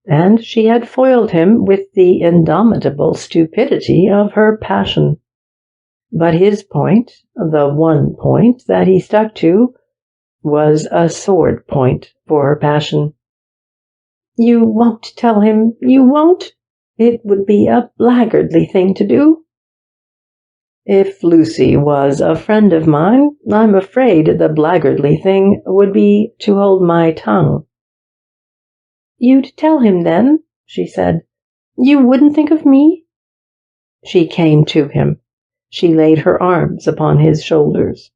and she had foiled him with the indomitable stupidity of her passion. But his point, the one point that he stuck to, was a sword point for her passion. You won't tell him, you won't? It would be a blackguardly thing to do. If Lucy was a friend of mine, I'm afraid the blackguardly thing would be to hold my tongue. You'd tell him then, she said. You wouldn't think of me? She came to him. She laid her arms upon his shoulders.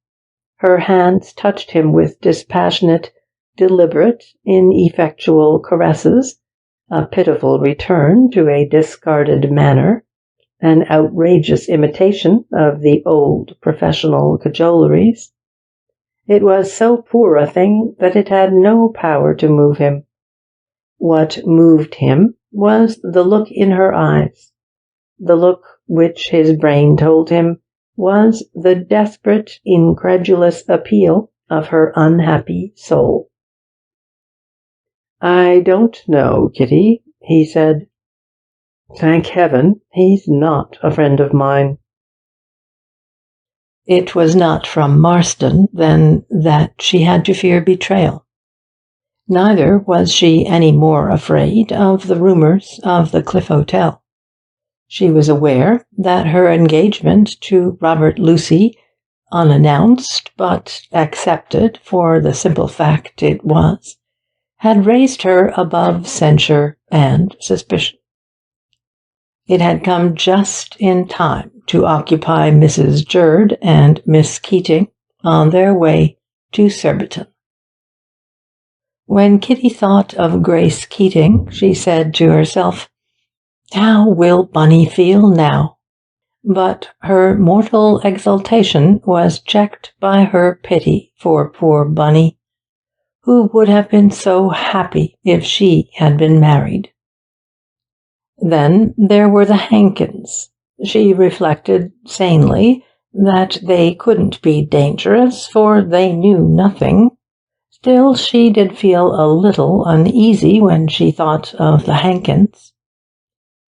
Her hands touched him with dispassionate, deliberate, ineffectual caresses, a pitiful return to a discarded manner, an outrageous imitation of the old professional cajoleries. It was so poor a thing that it had no power to move him. What moved him was the look in her eyes, the look which his brain told him was the desperate, incredulous appeal of her unhappy soul. I don't know, Kitty, he said. Thank heaven, he's not a friend of mine. It was not from Marston, then, that she had to fear betrayal. Neither was she any more afraid of the rumors of the Cliff Hotel. She was aware that her engagement to Robert Lucy, unannounced but accepted for the simple fact it was, had raised her above censure and suspicion. It had come just in time to occupy Mrs. Jerd and Miss Keating on their way to Surbiton. When Kitty thought of Grace Keating, she said to herself, How will Bunny feel now? But her mortal exultation was checked by her pity for poor Bunny, who would have been so happy if she had been married. Then there were the Hankins. She reflected sanely that they couldn't be dangerous, for they knew nothing. Still, she did feel a little uneasy when she thought of the Hankins.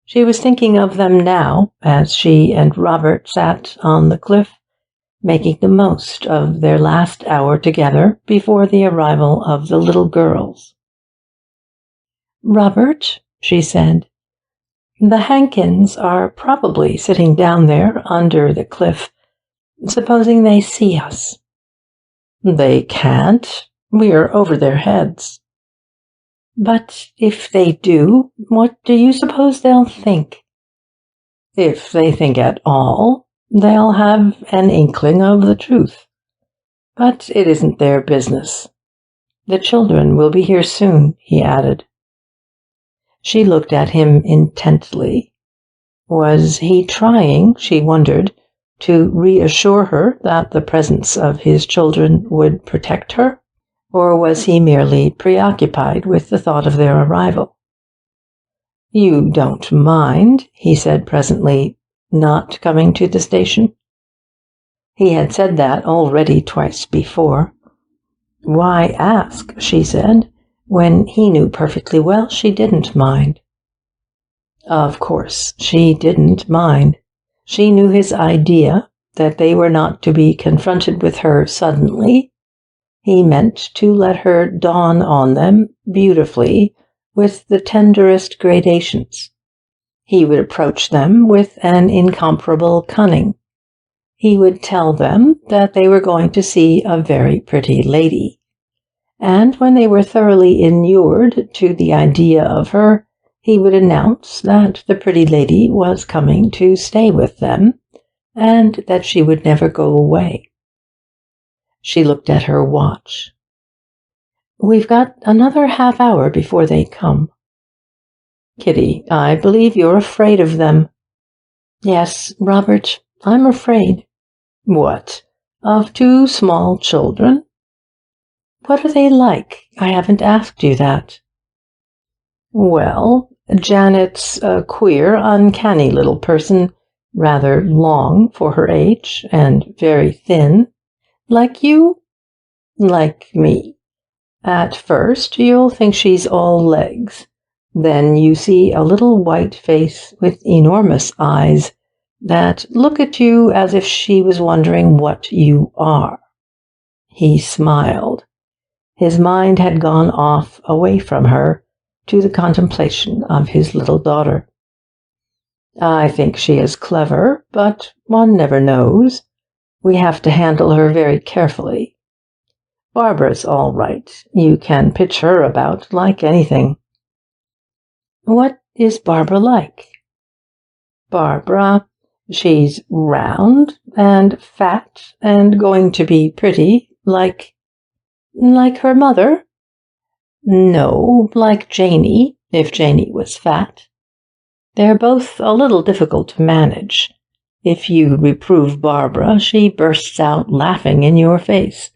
She was thinking of them now as she and Robert sat on the cliff, making the most of their last hour together before the arrival of the little girls. "Robert," she said, "the Hankins are probably sitting down there under the cliff. Supposing they see us." "They can't. We're over their heads." "But if they do, what do you suppose they'll think?" "If they think at all, they'll have an inkling of the truth. But it isn't their business. The children will be here soon," he added. She looked at him intently. Was he trying, she wondered, to reassure her that the presence of his children would protect her? Or was he merely preoccupied with the thought of their arrival? "You don't mind," he said presently, "not coming to the station?" He had said that already twice before. Why ask, she said, when he knew perfectly well she didn't mind? Of course, she didn't mind. She knew his idea, that they were not to be confronted with her suddenly. He meant to let her dawn on them beautifully with the tenderest gradations. He would approach them with an incomparable cunning. He would tell them that they were going to see a very pretty lady. And when they were thoroughly inured to the idea of her, he would announce that the pretty lady was coming to stay with them, and that she would never go away. She looked at her watch. "We've got another half-hour before they come." "Kitty, I believe you're afraid of them." "Yes, Robert, I'm afraid." "What, of two small children?" "What are they like? I haven't asked you that." "Well, Janet's a queer, uncanny little person, rather long for her age, and very thin." "Like you?" "Like me. At first you'll think she's all legs. Then you see a little white face with enormous eyes that look at you as if she was wondering what you are." He smiled. His mind had gone off away from her to the contemplation of his little daughter. "I think she is clever, but one never knows. We have to handle her very carefully. Barbara's all right. You can pitch her about like anything." "What is Barbara like?" "Barbara? She's round and fat and going to be pretty, like—" "Like her mother?" "No, like Janey, if Janey was fat. They're both a little difficult to manage. If you reprove Barbara, she bursts out laughing in your face.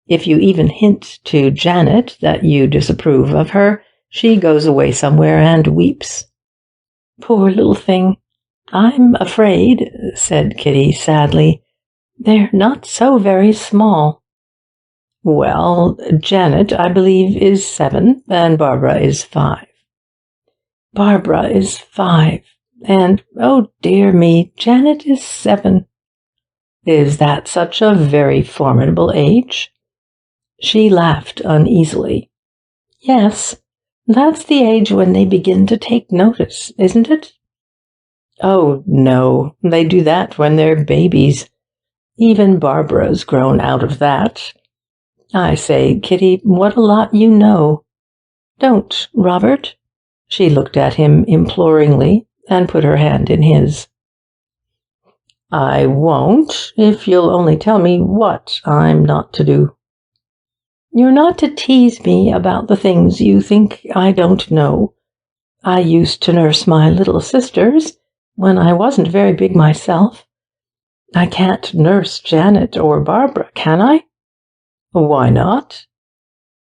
If you even hint to Janet that you disapprove of her, she goes away somewhere and weeps." "Poor little thing. I'm afraid," said Kitty sadly, "they're not so very small." "Well, Janet, I believe, is 7, and Barbara is 5. "Barbara is 5, and, oh dear me, Janet is 7. "Is that such a very formidable age?" She laughed uneasily. "Yes, that's the age when they begin to take notice, isn't it?" "Oh, no, they do that when they're babies. Even Barbara's grown out of that. I say, Kitty, what a lot you know." "Don't, Robert." She looked at him imploringly and put her hand in his. "I won't, if you'll only tell me what I'm not to do." "You're not to tease me about the things you think I don't know. I used to nurse my little sisters when I wasn't very big myself. I can't nurse Janet or Barbara, can I?" "Why not?"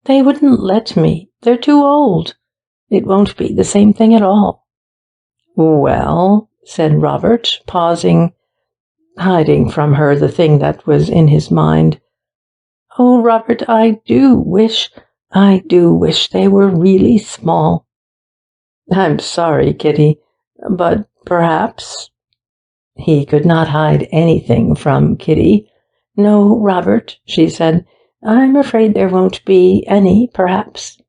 "They wouldn't let me. They're too old. It won't be the same thing at all." "Well," said Robert, pausing, hiding from her the thing that was in his mind. "Oh, Robert, I do wish they were really small." "I'm sorry, Kitty. but perhaps—" He could not hide anything from Kitty. "No, Robert," she said, "I'm afraid there won't be any perhaps.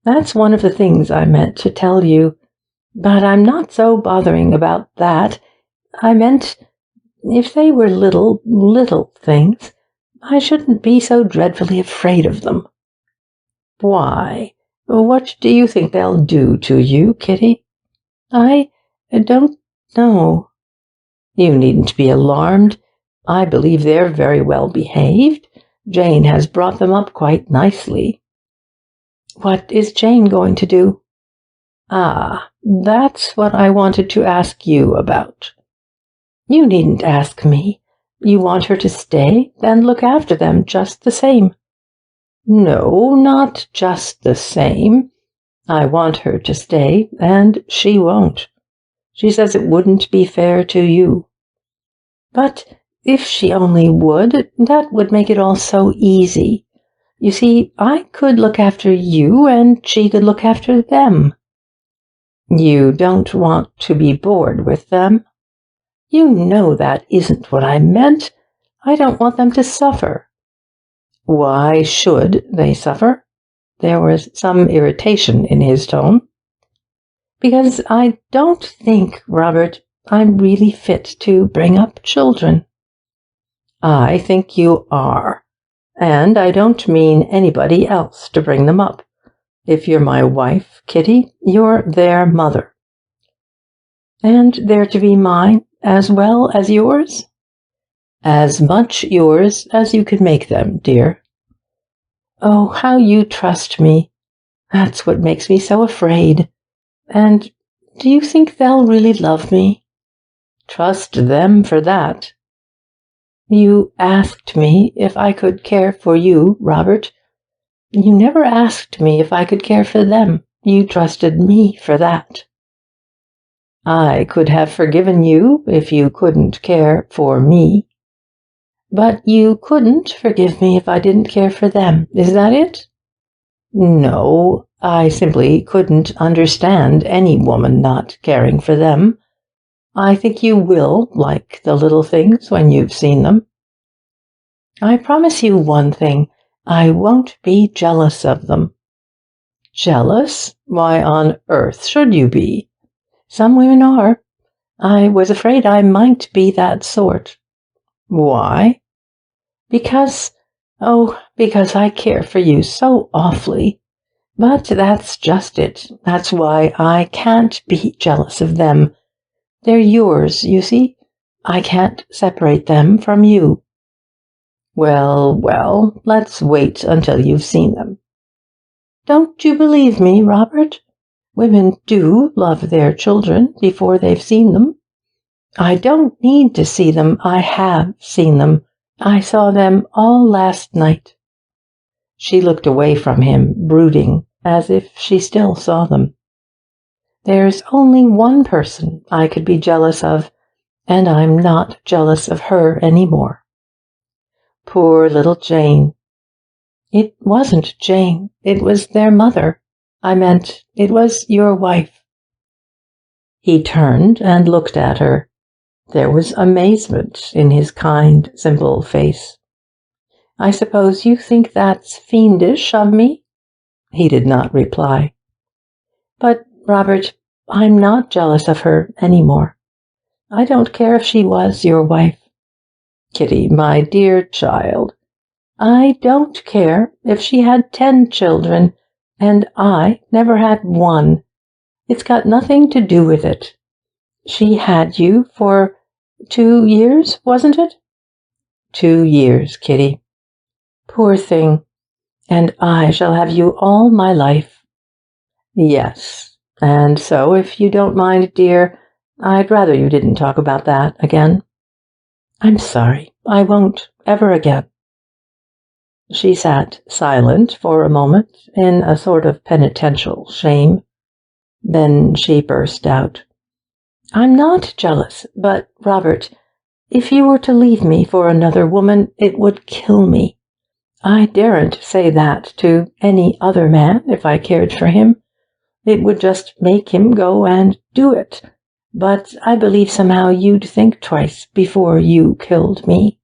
That's one of the things I meant to tell you. But I'm not so bothering about that. I meant, if they were little things, I shouldn't be so dreadfully afraid of them." "Why? What do you think they'll do to you, Kitty?" "I don't know." "You needn't be alarmed. I believe they're very well behaved. Jane has brought them up quite nicely." "What is Jane going to do?" "Ah, that's what I wanted to ask you about." "You needn't ask me. You want her to stay, then look after them just the same." "No, not just the same. I want her to stay, and she won't. She says it wouldn't be fair to you." "But if she only would, that would make it all so easy. You see, I could look after you, and she could look after them." "You don't want to be bored with them?" "You know that isn't what I meant. I don't want them to suffer." "Why should they suffer?" There was some irritation in his tone. "Because I don't think, Robert, I'm really fit to bring up children." "I think you are. And I don't mean anybody else to bring them up. If you're my wife, Kitty, you're their mother." "And they're to be mine as well as yours?" "As much yours as you can make them, dear." "Oh, how you trust me. That's what makes me so afraid. And do you think they'll really love me?" "Trust them for that." "You asked me if I could care for you, Robert. You never asked me if I could care for them. You trusted me for that." "I could have forgiven you if you couldn't care for me." "But you couldn't forgive me if I didn't care for them. Is that it?" "No, I simply couldn't understand any woman not caring for them. I think you will like the little things when you've seen them." "I promise you one thing. I won't be jealous of them." "Jealous? Why on earth should you be?" "Some women are. I was afraid I might be that sort." "Why?" Because I care for you so awfully. But that's just it. That's why I can't be jealous of them. They're yours, you see. I can't separate them from you." Well, let's wait until you've seen them." "Don't you believe me, Robert? Women do love their children before they've seen them." "I don't need to see them. I have seen them. I saw them all last night." She looked away from him, brooding, as if she still saw them. "There's only one person I could be jealous of, and I'm not jealous of her any more." "Poor little Jane." "It wasn't Jane. It was their mother. I meant, it was your wife." He turned and looked at her. There was amazement in his kind, simple face. "I suppose you think that's fiendish of me?" He did not reply. "But, Robert, I'm not jealous of her any more. I don't care if she was your wife." "Kitty, my dear child." "I don't care if she had 10 children, and I never had one. It's got nothing to do with it. She had you for 2 years, wasn't it?" 2 years, Kitty." "Poor thing. And I shall have you all my life." "Yes. And so, if you don't mind, dear, I'd rather you didn't talk about that again." "I'm sorry. I won't ever again." She sat silent for a moment, in a sort of penitential shame. Then she burst out. "I'm not jealous, but, Robert, if you were to leave me for another woman, it would kill me. I daren't say that to any other man if I cared for him. It would just make him go and do it. But I believe somehow you'd think twice before you killed me."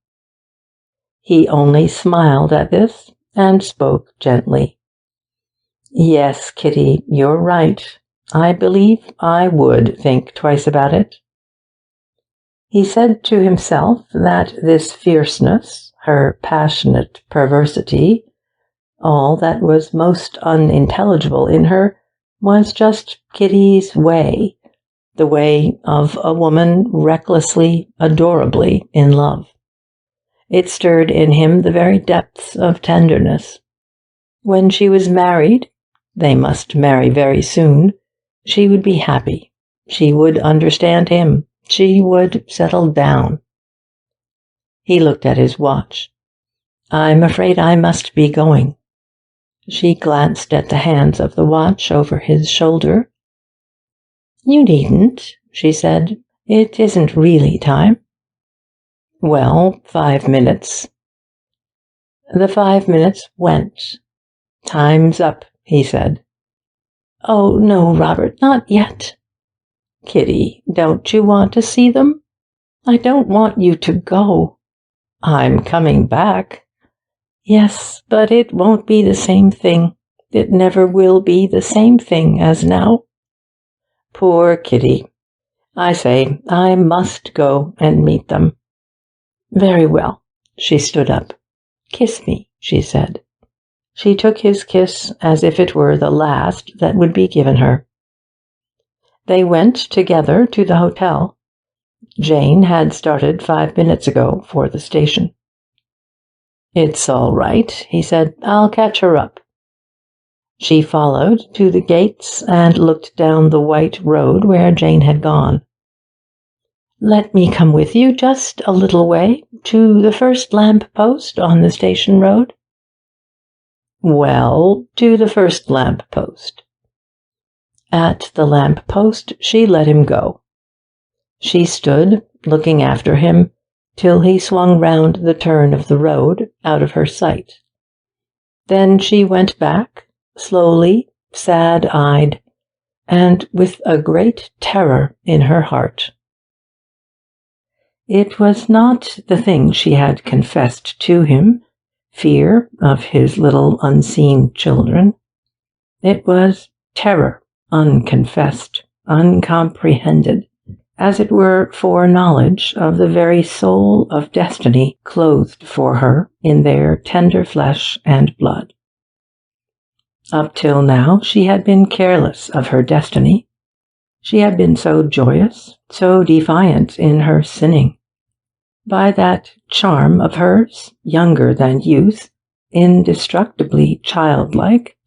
He only smiled at this and spoke gently. "Yes, Kitty, you're right. I believe I would think twice about it." He said to himself that this fierceness, her passionate perversity, all that was most unintelligible in her, was just Kitty's way, the way of a woman recklessly, adorably in love. It stirred in him the very depths of tenderness. When she was married, they must marry very soon, she would be happy. She would understand him. She would settle down. He looked at his watch. "I'm afraid I must be going." She glanced at the hands of the watch over his shoulder. "You needn't," she said. "It isn't really time." "Well, 5 minutes." The 5 minutes went. "Time's up," he said. "Oh, no, Robert, not yet." "Kitty, don't you want to see them?" "I don't want you to go." "I'm coming back." "Yes, but it won't be the same thing. It never will be the same thing as now." Poor Kitty. "I say, I must go and meet them." "Very well." She stood up. "Kiss me," she said. She took his kiss as if it were the last that would be given her. They went together to the hotel. Jane had started 5 minutes ago for the station. "It's all right," he said. "I'll catch her up." She followed to the gates and looked down the white road where Jane had gone. "Let me come with you just a little way, to the first lamp post on the station road." "Well, to the first lamp post." At the lamp post she let him go. She stood, looking after him, till he swung round the turn of the road, out of her sight. Then she went back, slowly, sad-eyed, and with a great terror in her heart. It was not the thing she had confessed to him, fear of his little unseen children. It was terror, unconfessed, uncomprehended, as it were foreknowledge of the very soul of destiny clothed for her in their tender flesh and blood. Up till now she had been careless of her destiny. She had been so joyous, so defiant in her sinning. By that charm of hers, younger than youth, indestructibly childlike,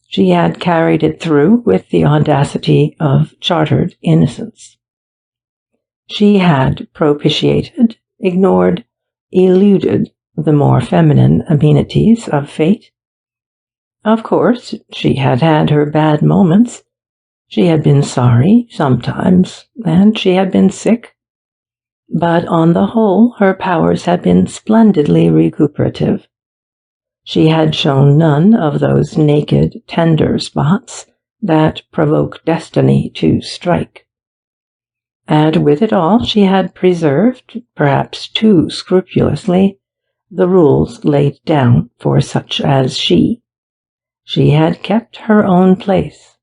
she had carried it through with the audacity of chartered innocence. She had propitiated, ignored, eluded the more feminine amenities of fate. Of course, she had had her bad moments. She had been sorry sometimes, and she had been sick. But on the whole, her powers had been splendidly recuperative. She had shown none of those naked, tender spots that provoke destiny to strike. And with it all, she had preserved, perhaps too scrupulously, the rules laid down for such as she. She had kept her own place.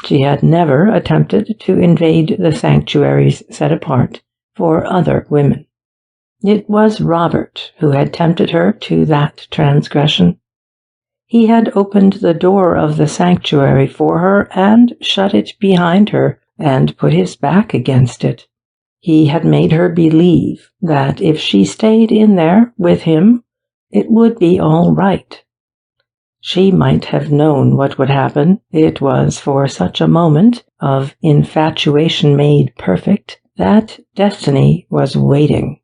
She had never attempted to invade the sanctuaries set apart for other women. It was Robert who had tempted her to that transgression. He had opened the door of the sanctuary for her and shut it behind her and put his back against it. He had made her believe that if she stayed in there with him, it would be all right. She might have known what would happen. It was for such a moment of infatuation made perfect that destiny was waiting.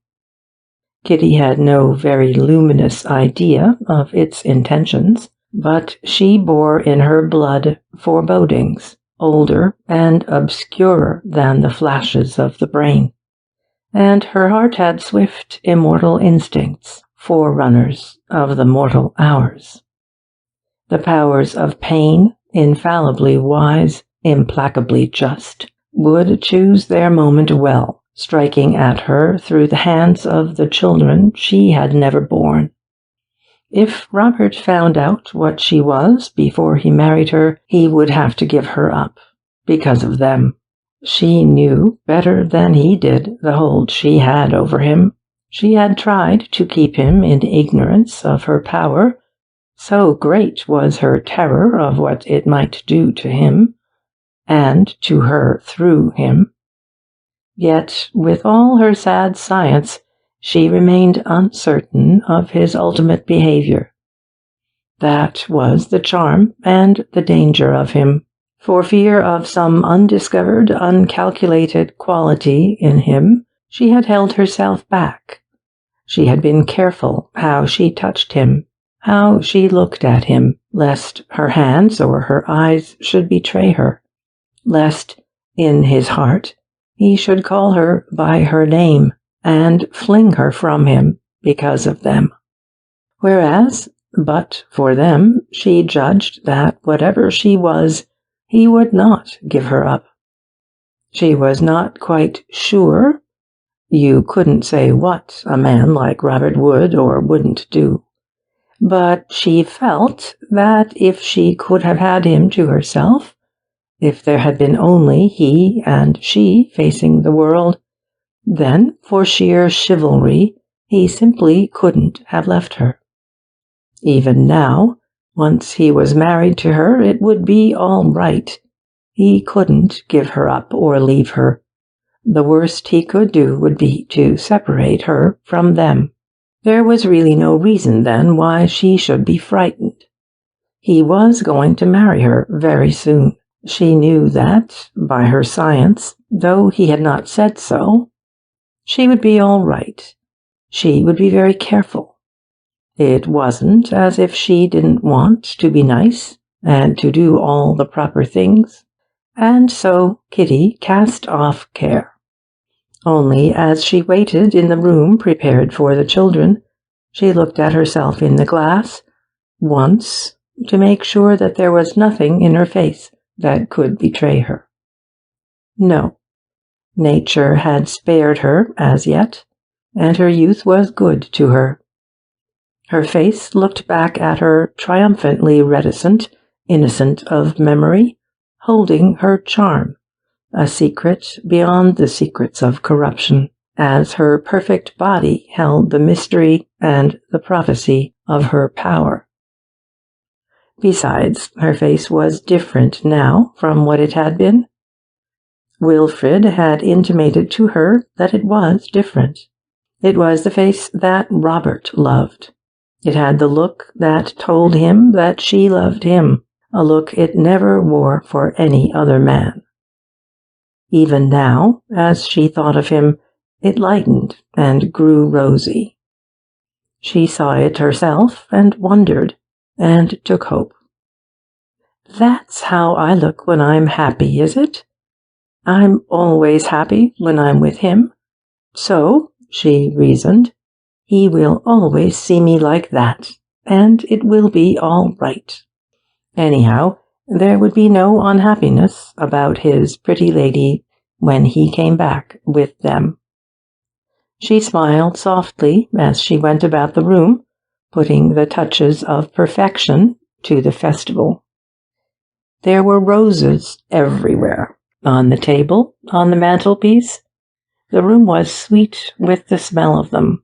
Kitty had no very luminous idea of its intentions, but she bore in her blood forebodings, older and obscurer than the flashes of the brain, and her heart had swift, immortal instincts, forerunners of the mortal hours. The powers of pain, infallibly wise, implacably just, would choose their moment well, striking at her through the hands of the children she had never borne. If Robert found out what she was before he married her, he would have to give her up, because of them. She knew better than he did the hold she had over him. She had tried to keep him in ignorance of her power, so great was her terror of what it might do to him, and to her through him. Yet, with all her sad science, she remained uncertain of his ultimate behavior. That was the charm and the danger of him. For fear of some undiscovered, uncalculated quality in him, she had held herself back. She had been careful how she touched him, how she looked at him, lest her hands or her eyes should betray her, lest, in his heart, he should call her by her name and fling her from him because of them. Whereas, but for them, she judged that whatever she was, he would not give her up. She was not quite sure. You couldn't say what a man like Robert would or wouldn't do. But she felt that if she could have had him to herself, if there had been only he and she facing the world, then, for sheer chivalry, he simply couldn't have left her. Even now, once he was married to her, it would be all right. He couldn't give her up or leave her. The worst he could do would be to separate her from them. There was really no reason, then, why she should be frightened. He was going to marry her very soon. She knew that, by her science, though he had not said so, she would be all right. She would be very careful. It wasn't as if she didn't want to be nice and to do all the proper things. And so Kitty cast off care. Only as she waited in the room prepared for the children, she looked at herself in the glass once to make sure that there was nothing in her face that could betray her. No. Nature had spared her as yet, and her youth was good to her. Her face looked back at her triumphantly reticent, innocent of memory, holding her charm, a secret beyond the secrets of corruption, as her perfect body held the mystery and the prophecy of her power. Besides, her face was different now from what it had been. Wilfred had intimated to her that it was different. It was the face that Robert loved. It had the look that told him that she loved him, a look it never wore for any other man. Even now, as she thought of him, it lightened and grew rosy. She saw it herself and wondered, and took hope. That's how I look when I'm happy, is it? I'm always happy when I'm with him. So, she reasoned, he will always see me like that, and it will be all right. Anyhow, there would be no unhappiness about his pretty lady when he came back with them. She smiled softly as she went about the room, putting the touches of perfection to the festival. There were roses everywhere, on the table, on the mantelpiece. The room was sweet with the smell of them.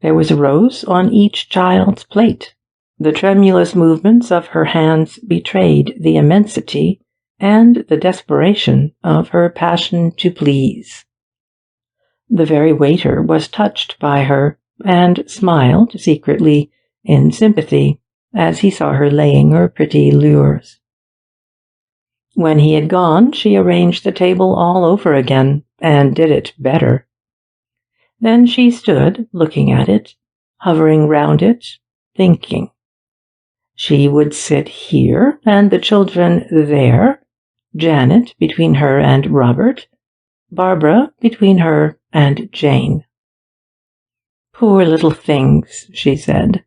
There was a rose on each child's plate. The tremulous movements of her hands betrayed the immensity and the desperation of her passion to please. The very waiter was touched by her and smiled secretly in sympathy as he saw her laying her pretty lures. When he had gone, she arranged the table all over again and did it better. Then she stood looking at it, hovering round it, thinking. She would sit here and the children there, Janet between her and Robert, Barbara between her and Jane. Poor little things, she said.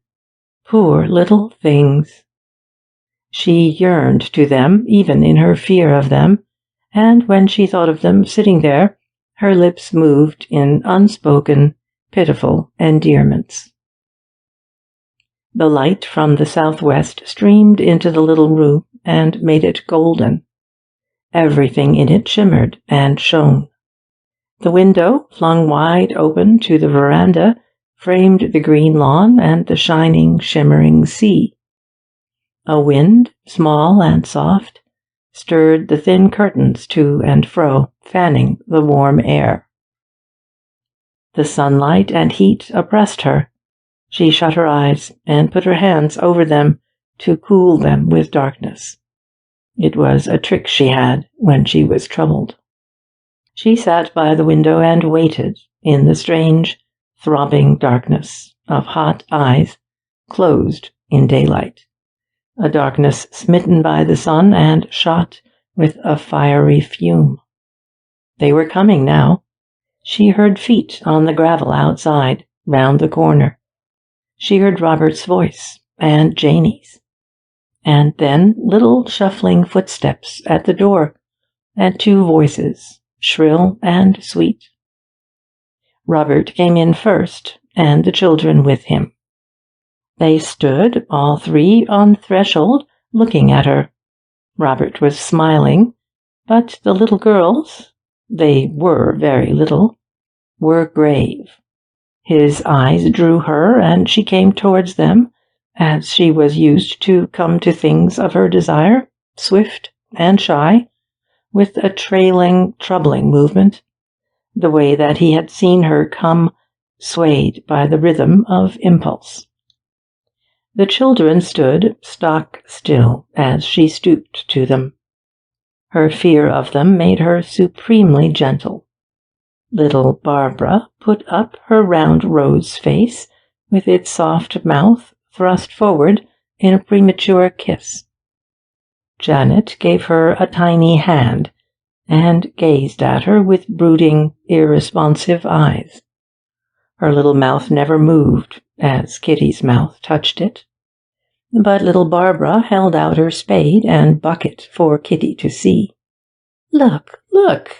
Poor little things. She yearned to them, even in her fear of them, and when she thought of them sitting there, her lips moved in unspoken, pitiful endearments. The light from the southwest streamed into the little room and made it golden. Everything in it shimmered and shone. The window, flung wide open to the veranda, framed the green lawn and the shining, shimmering sea. A wind, small and soft, stirred the thin curtains to and fro, fanning the warm air. The sunlight and heat oppressed her. She shut her eyes and put her hands over them to cool them with darkness. It was a trick she had when she was troubled. She sat by the window and waited in the strange, throbbing darkness of hot eyes closed in daylight, a darkness smitten by the sun and shot with a fiery fume. They were coming now. She heard feet on the gravel outside, round the corner. She heard Robert's voice and Janie's, and then little shuffling footsteps at the door, and two voices, shrill and sweet. Robert came in first, and the children with him. They stood, all three, on the threshold, looking at her. Robert was smiling, but the little girls, they were very little, were grave. His eyes drew her, and she came towards them, as she was used to come to things of her desire, swift and shy, with a trailing, troubling movement, the way that he had seen her come, swayed by the rhythm of impulse. The children stood stock still as she stooped to them. Her fear of them made her supremely gentle. Little Barbara put up her round rose face, with its soft mouth thrust forward in a premature kiss. Janet gave her a tiny hand, and gazed at her with brooding, irresponsive eyes. Her little mouth never moved as Kitty's mouth touched it, but little Barbara held out her spade and bucket for Kitty to see. "Look, look,"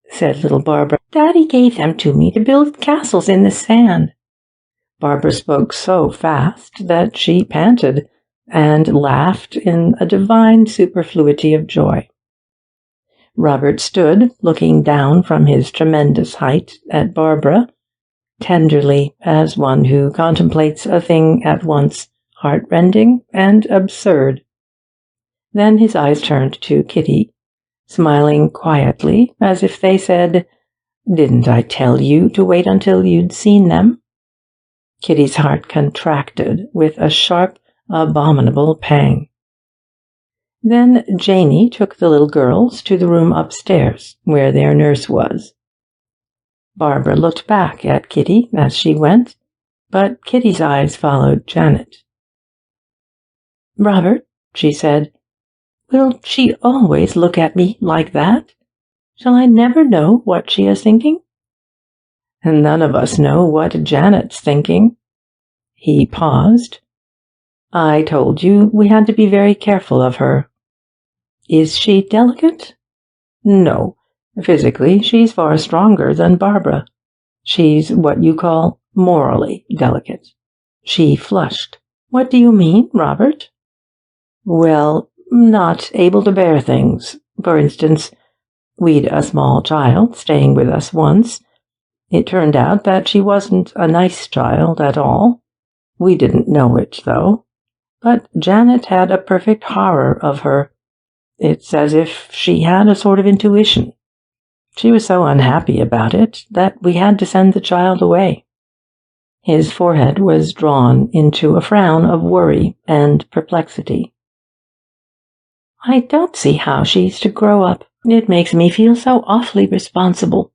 said little Barbara. "Daddy gave them to me to build castles in the sand." Barbara spoke so fast that she panted and laughed in a divine superfluity of joy. Robert stood, looking down from his tremendous height at Barbara, tenderly, as one who contemplates a thing at once heart-rending and absurd. Then his eyes turned to Kitty, smiling quietly, as if they said, "Didn't I tell you to wait until you'd seen them?" Kitty's heart contracted with a sharp, abominable pang. Then Janie took the little girls to the room upstairs, where their nurse was. Barbara looked back at Kitty as she went, but Kitty's eyes followed Janet. "Robert," she said, "will she always look at me like that? Shall I never know what she is thinking?" "None of us know what Janet's thinking." He paused. "I told you we had to be very careful of her." "Is she delicate?" "No. Physically, she's far stronger than Barbara. She's what you call morally delicate." She flushed. "What do you mean, Robert?" "Well, not able to bear things. For instance, we'd a small child staying with us once. It turned out that she wasn't a nice child at all. We didn't know it, though. But Janet had a perfect horror of her. It's as if she had a sort of intuition. She was so unhappy about it that we had to send the child away." His forehead was drawn into a frown of worry and perplexity. "I don't see how she's to grow up. It makes me feel so awfully responsible.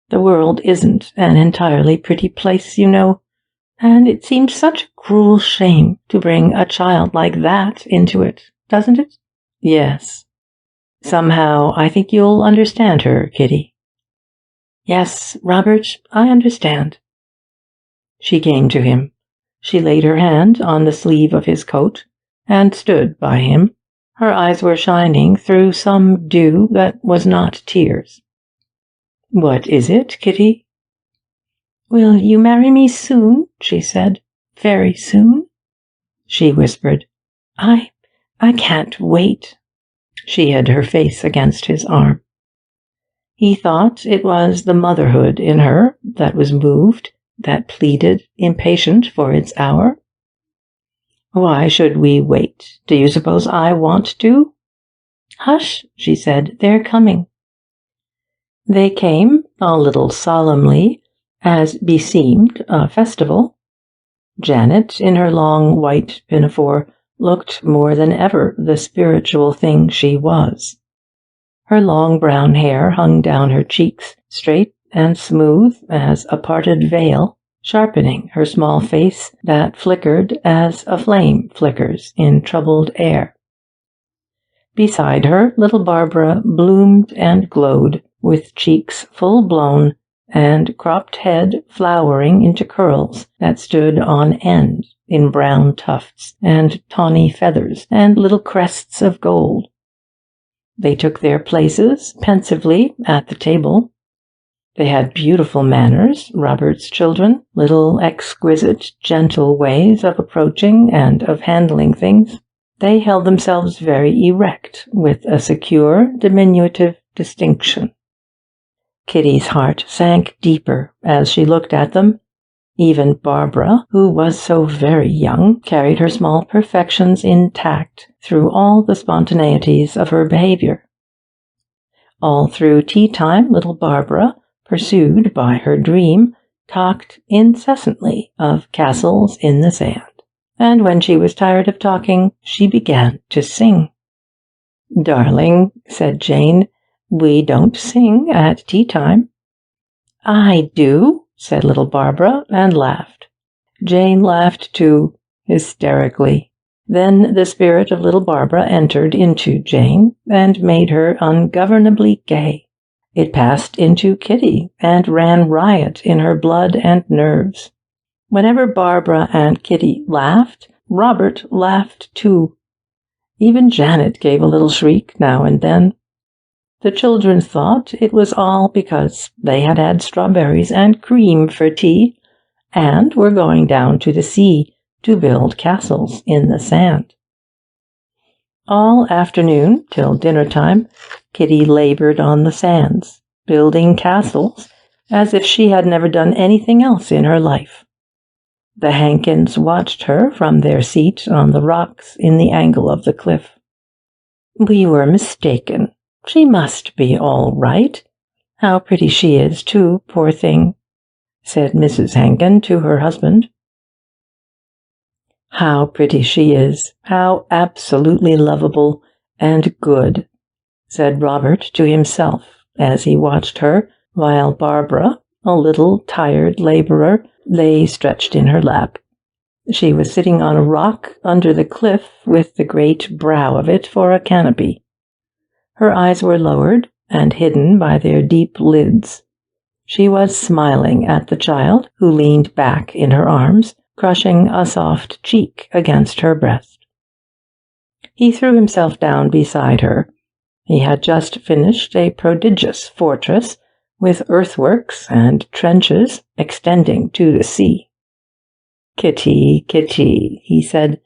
The world isn't an entirely pretty place, you know, and it seems such a cruel shame to bring a child like that into it, doesn't it?" "Yes. Somehow I think you'll understand her, Kitty." "Yes, Robert, I understand." She came to him. She laid her hand on the sleeve of his coat and stood by him, Her eyes were shining through some dew that was not tears. "What is it, Kitty?" "Will you marry me soon?" she said. "Very soon?" She whispered, I can't wait." She hid her face against his arm. He thought it was the motherhood in her that was moved, that pleaded, impatient for its hour. "Why should we wait? Do you suppose I want to?" "Hush," she said, "they're coming." They came, a little solemnly, as beseemed a festival. Janet, in her long white pinafore, looked more than ever the spiritual thing she was. Her long brown hair hung down her cheeks, straight and smooth as a parted veil, sharpening her small face that flickered as a flame flickers in troubled air. Beside her, little Barbara bloomed and glowed, with cheeks full-blown and cropped head flowering into curls that stood on end in brown tufts and tawny feathers and little crests of gold. They took their places pensively at the table. They had beautiful manners, Robert's children, little exquisite, gentle ways of approaching and of handling things. They held themselves very erect, with a secure, diminutive distinction. Kitty's heart sank deeper as she looked at them. Even Barbara, who was so very young, carried her small perfections intact through all the spontaneities of her behavior. All through tea-time, little Barbara, pursued by her dream, talked incessantly of castles in the sand, and when she was tired of talking, she began to sing. "Darling," said Jane, "we don't sing at tea-time." "I do," said little Barbara, and laughed. Jane laughed too, hysterically. Then the spirit of little Barbara entered into Jane and made her ungovernably gay. It passed into Kitty and ran riot in her blood and nerves. Whenever Barbara and Kitty laughed, Robert laughed too. Even Janet gave a little shriek now and then. The children thought it was all because they had had strawberries and cream for tea, and were going down to the sea to build castles in the sand. All afternoon, till dinner-time, Kitty laboured on the sands, building castles, as if she had never done anything else in her life. The Hankins watched her from their seat on the rocks in the angle of the cliff. "We were mistaken. She must be all right. How pretty she is, too, poor thing," said Mrs. Hankin to her husband. "How pretty she is, how absolutely lovable and good," said Robert to himself as he watched her, while Barbara, a little tired labourer, lay stretched in her lap. She was sitting on a rock under the cliff with the great brow of it for a canopy. Her eyes were lowered and hidden by their deep lids. She was smiling at the child, who leaned back in her arms, crushing a soft cheek against her breast. He threw himself down beside her. He had just finished a prodigious fortress, with earthworks and trenches extending to the sea. "Kitty, Kitty," he said,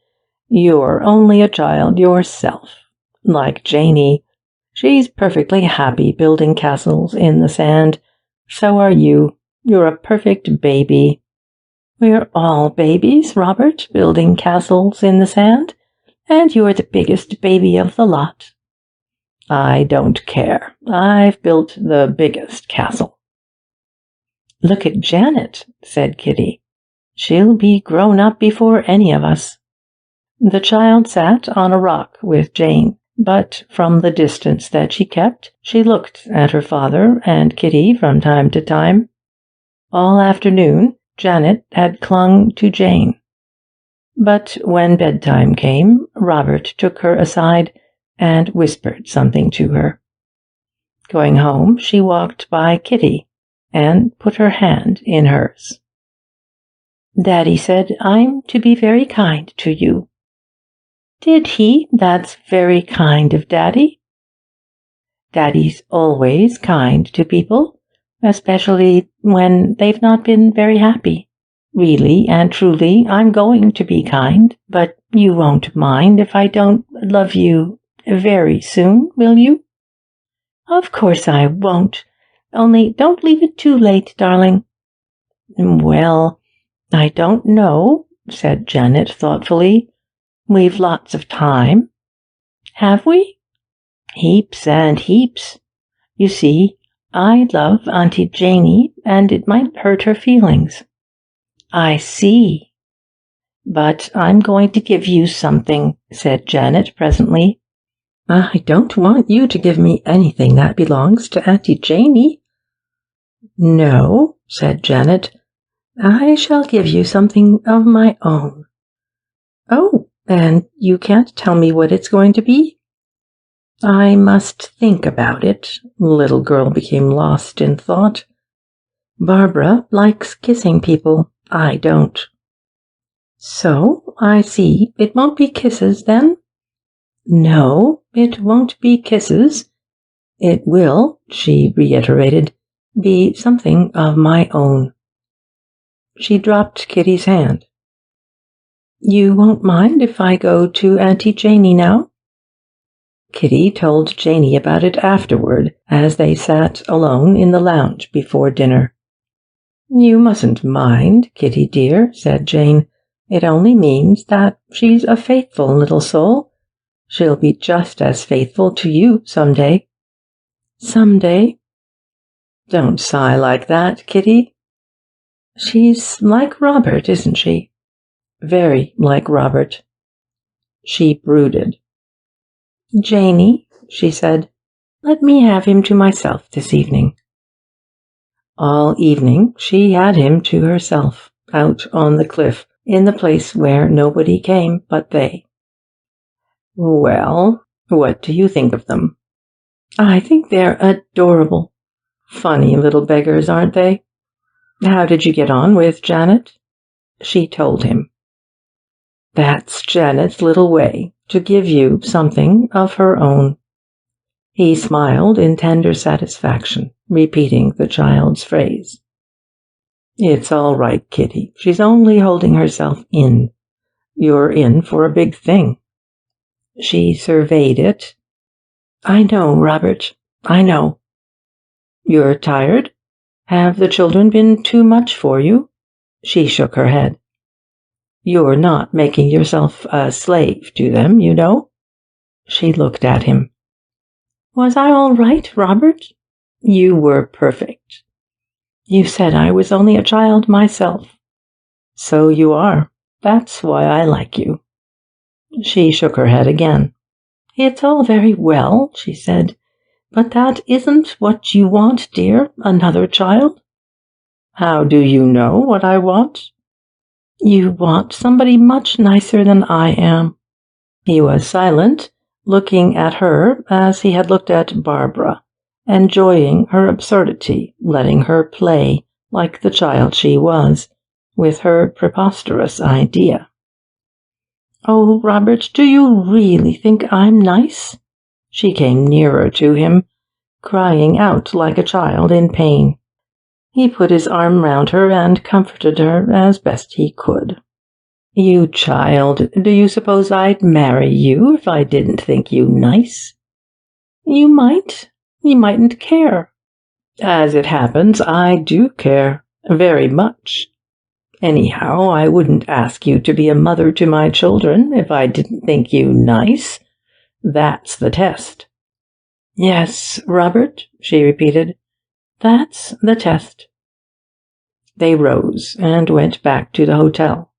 "you're only a child yourself, like Janey. She's perfectly happy building castles in the sand. So are you. You're a perfect baby." "We're all babies, Robert, building castles in the sand, and you're the biggest baby of the lot." "I don't care. I've built the biggest castle." "Look at Janet," said Kitty. "She'll be grown up before any of us." The child sat on a rock with Jane, but from the distance that she kept, she looked at her father and Kitty from time to time. All afternoon, Janet had clung to Jane. But when bedtime came, Robert took her aside and whispered something to her. Going home, she walked by Kitty and put her hand in hers. "Daddy said I'm to be very kind to you." Did he? That's very kind of Daddy. Daddy's always kind to people, especially when they've not been very happy. Really and truly, I'm going to be kind, but you won't mind if I don't love you very soon, will you? Of course I won't. Only don't leave it too late, darling. Well, I don't know, said Janet thoughtfully. We've lots of time. Have we? Heaps and heaps. You see, I love Auntie Janie, and it might hurt her feelings. I see. But I'm going to give you something, said Janet presently. I don't want you to give me anything that belongs to Auntie Janie. No, said Janet. I shall give you something of my own. Oh, and you can't tell me what it's going to be? I must think about it. The little girl became lost in thought. Barbara likes kissing people. I don't. So, I see. It won't be kisses, then? No, it won't be kisses. It will, she reiterated, be something of my own. She dropped Kitty's hand. You won't mind if I go to Auntie Janie now? Kitty told Janie about it afterward, as they sat alone in the lounge before dinner. You mustn't mind, Kitty dear, said Jane. It only means that she's a faithful little soul. She'll be just as faithful to you some day. Some day? Don't sigh like that, Kitty. She's like Robert, isn't she? Very like Robert. She brooded. Janie, she said, let me have him to myself this evening. All evening she had him to herself, out on the cliff, in the place where nobody came but they. Well, what do you think of them? I think they're adorable. Funny little beggars, aren't they? How did you get on with Janet? She told him. That's Janet's little way, to give you something of her own. He smiled in tender satisfaction, repeating the child's phrase. It's all right, Kitty. She's only holding herself in. You're in for a big thing. She surveyed it. I know, Robert. I know. You're tired? Have the children been too much for you? She shook her head. You're not making yourself a slave to them, you know. She looked at him. Was I all right, Robert? You were perfect. You said I was only a child myself. So you are. That's why I like you. She shook her head again. It's all very well, she said, but that isn't what you want, dear, another child. How do you know what I want? You want somebody much nicer than I am. He was silent, looking at her as he had looked at Barbara, enjoying her absurdity, letting her play, like the child she was, with her preposterous idea. Oh, Robert, do you really think I'm nice? She came nearer to him, crying out like a child in pain. He put his arm round her and comforted her as best he could. You child, do you suppose I'd marry you if I didn't think you nice? You might. You mightn't care. As it happens, I do care, very much. Anyhow, I wouldn't ask you to be a mother to my children if I didn't think you nice. That's the test. Yes, Robert, she repeated. That's the test. They rose and went back to the hotel.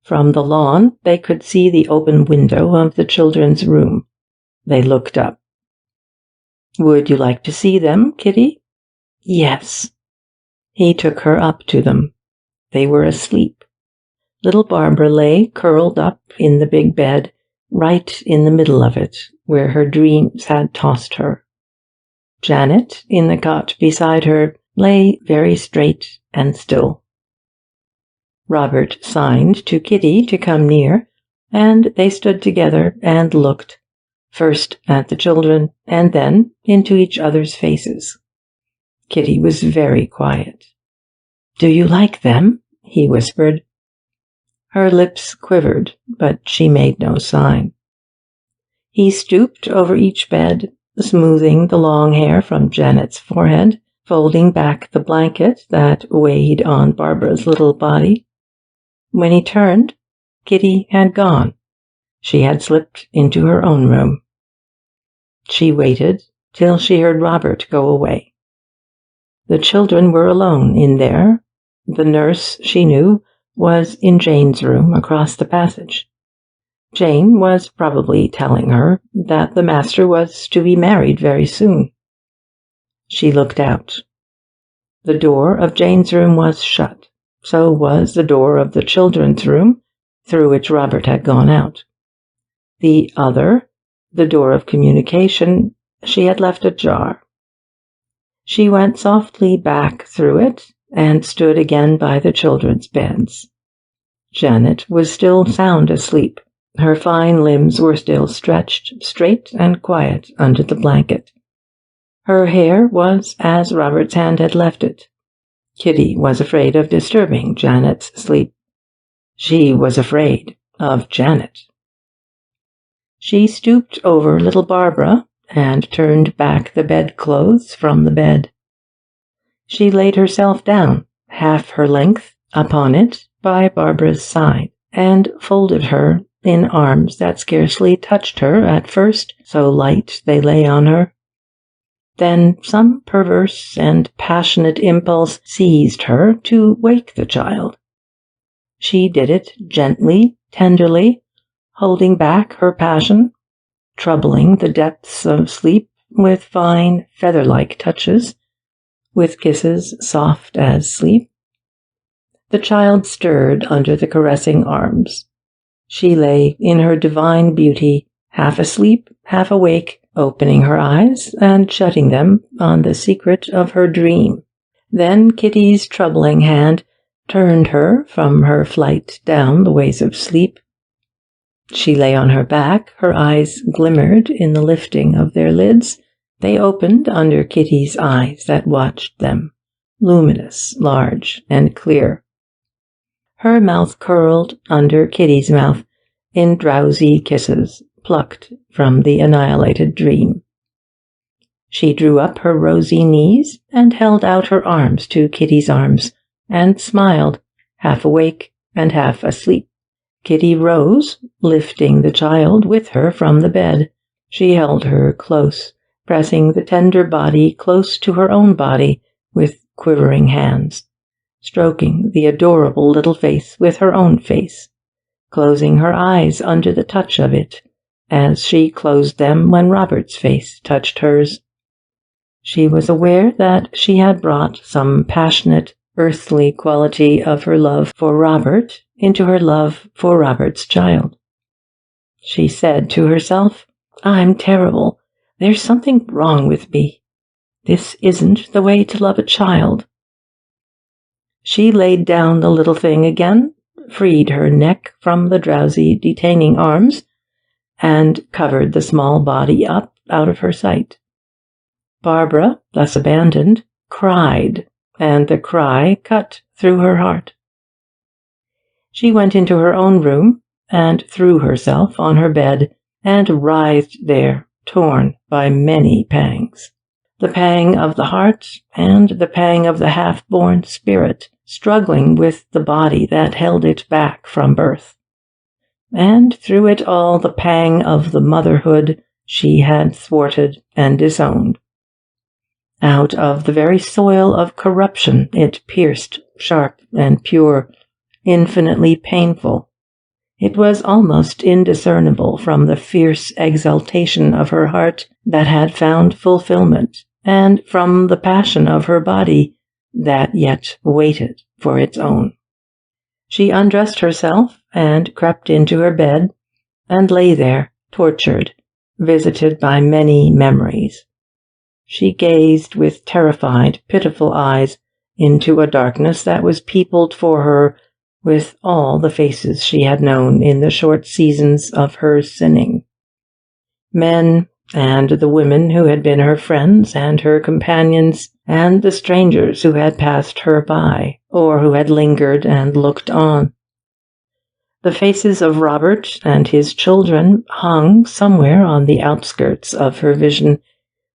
From the lawn they could see the open window of the children's room. They looked up. Would you like to see them, Kitty? Yes. He took her up to them. They were asleep. Little Barbara lay curled up in the big bed, right in the middle of it, where her dreams had tossed her. Janet, in the cot beside her, lay very straight and still. Robert signed to Kitty to come near, and they stood together and looked, first at the children and then into each other's faces. Kitty was very quiet. "Do you like them?" he whispered. Her lips quivered, but she made no sign. He stooped over each bed, smoothing the long hair from Janet's forehead, folding back the blanket that weighed on Barbara's little body. When he turned, Kitty had gone. She had slipped into her own room. She waited till she heard Robert go away. The children were alone in there. The nurse, she knew, was in Jane's room across the passage. Jane was probably telling her that the master was to be married very soon. She looked out. The door of Jane's room was shut. So was the door of the children's room, through which Robert had gone out. The other, the door of communication, she had left ajar. She went softly back through it and stood again by the children's beds. Janet was still sound asleep. Her fine limbs were still stretched straight and quiet under the blanket. Her hair was as Robert's hand had left it. Kitty was afraid of disturbing Janet's sleep. She was afraid of Janet. She stooped over little Barbara and turned back the bedclothes from the bed. She laid herself down, half her length, upon it by Barbara's side, and folded her in arms that scarcely touched her at first, so light they lay on her. Then some perverse and passionate impulse seized her to wake the child. She did it gently, tenderly, holding back her passion, troubling the depths of sleep with fine, feather-like touches, with kisses soft as sleep. The child stirred under the caressing arms. She lay in her divine beauty, half asleep, half awake, opening her eyes and shutting them on the secret of her dream. Then Kitty's troubling hand turned her from her flight down the ways of sleep. She lay on her back, her eyes glimmered in the lifting of their lids. They opened under Kitty's eyes that watched them, luminous, large, and clear. Her mouth curled under Kitty's mouth in drowsy kisses plucked from the annihilated dream. She drew up her rosy knees and held out her arms to Kitty's arms, and smiled, half awake and half asleep. Kitty rose, lifting the child with her from the bed. She held her close, pressing the tender body close to her own body with quivering hands, stroking the adorable little face with her own face, closing her eyes under the touch of it, as she closed them when Robert's face touched hers. She was aware that she had brought some passionate, earthly quality of her love for Robert into her love for Robert's child. She said to herself, "I'm terrible. There's something wrong with me. This isn't the way to love a child." She laid down the little thing again, freed her neck from the drowsy, detaining arms, and covered the small body up out of her sight. Barbara, thus abandoned, cried, and the cry cut through her heart. She went into her own room and threw herself on her bed and writhed there, torn by many pangs. The pang of the heart and the pang of the half-born spirit, struggling with the body that held it back from birth. And through it all the pang of the motherhood she had thwarted and disowned. Out of the very soil of corruption it pierced, sharp and pure, infinitely painful. It was almost indiscernible from the fierce exaltation of her heart that had found fulfillment, and from the passion of her body that yet waited for its own. She undressed herself and crept into her bed, and lay there, tortured, visited by many memories. She gazed with terrified, pitiful eyes into a darkness that was peopled for her with all the faces she had known in the short seasons of her sinning. Men, and the women who had been her friends and her companions, and the strangers who had passed her by, or who had lingered and looked on. The faces of Robert and his children hung somewhere on the outskirts of her vision,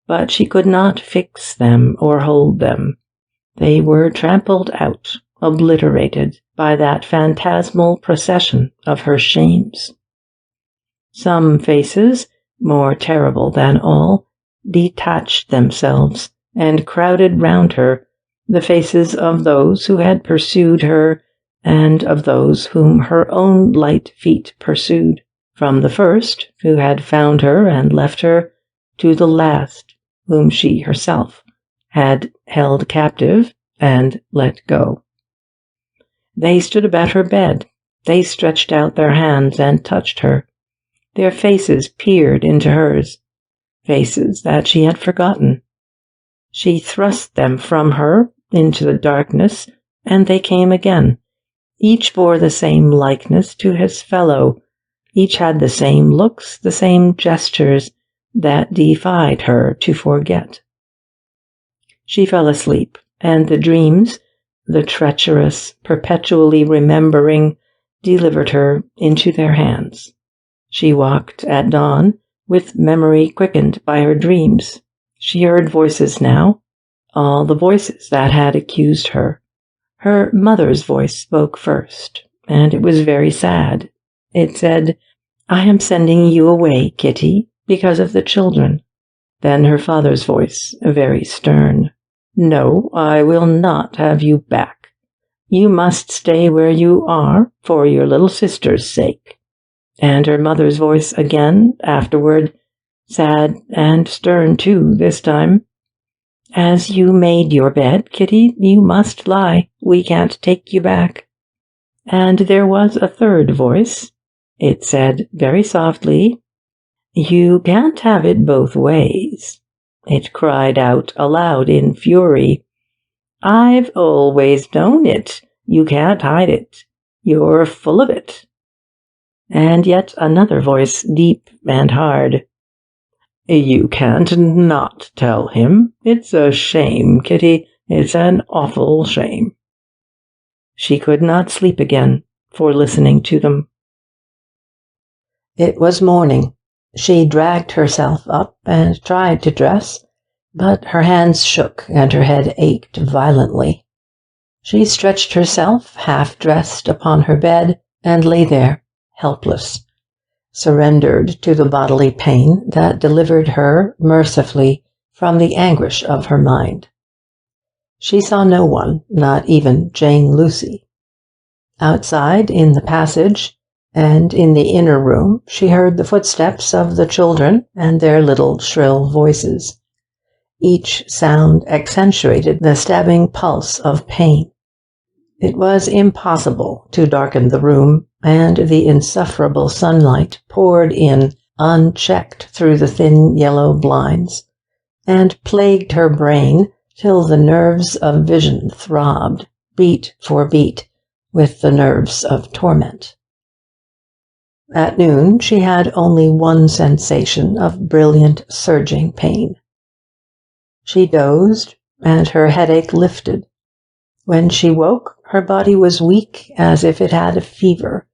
but she could not fix them or hold them. They were trampled out, obliterated by that phantasmal procession of her shames. Some faces, more terrible than all, detached themselves and crowded round her, the faces of those who had pursued her and of those whom her own light feet pursued, from the first, who had found her and left her, to the last, whom she herself had held captive and let go. They stood about her bed. They stretched out their hands and touched her. Their faces peered into hers, faces that she had forgotten. She thrust them from her into the darkness, and they came again. Each bore the same likeness to his fellow. Each had the same looks, the same gestures that defied her to forget. She fell asleep, and the dreams, the treacherous, perpetually remembering, delivered her into their hands. She walked at dawn, with memory quickened by her dreams. She heard voices now, all the voices that had accused her. Her mother's voice spoke first, and it was very sad. It said, "I am sending you away, Kitty, because of the children." Then her father's voice, very stern. "No, I will not have you back. You must stay where you are for your little sister's sake." And her mother's voice again, afterward, sad and stern too this time. "As you made your bed, Kitty, you must lie. We can't take you back." And there was a third voice. It said very softly, "You can't have it both ways." It cried out aloud in fury, "I've always known it. You can't hide it. You're full of it." And yet another voice, deep and hard, "You can't not tell him. It's a shame, Kitty. It's an awful shame." She could not sleep again for listening to them. It was morning. She dragged herself up and tried to dress, but her hands shook and her head ached violently. She stretched herself, half-dressed, upon her bed and lay there, helpless, surrendered to the bodily pain that delivered her mercifully from the anguish of her mind. She saw no one, not even Jane Lucy. Outside, in the passage, and in the inner room, she heard the footsteps of the children and their little shrill voices. Each sound accentuated the stabbing pulse of pain. It was impossible to darken the room, and the insufferable sunlight poured in unchecked through the thin yellow blinds, and plagued her brain till the nerves of vision throbbed, beat for beat, with the nerves of torment. At noon she had only one sensation of brilliant, surging pain. She dozed, and her headache lifted. When she woke, her body was weak as if it had a fever,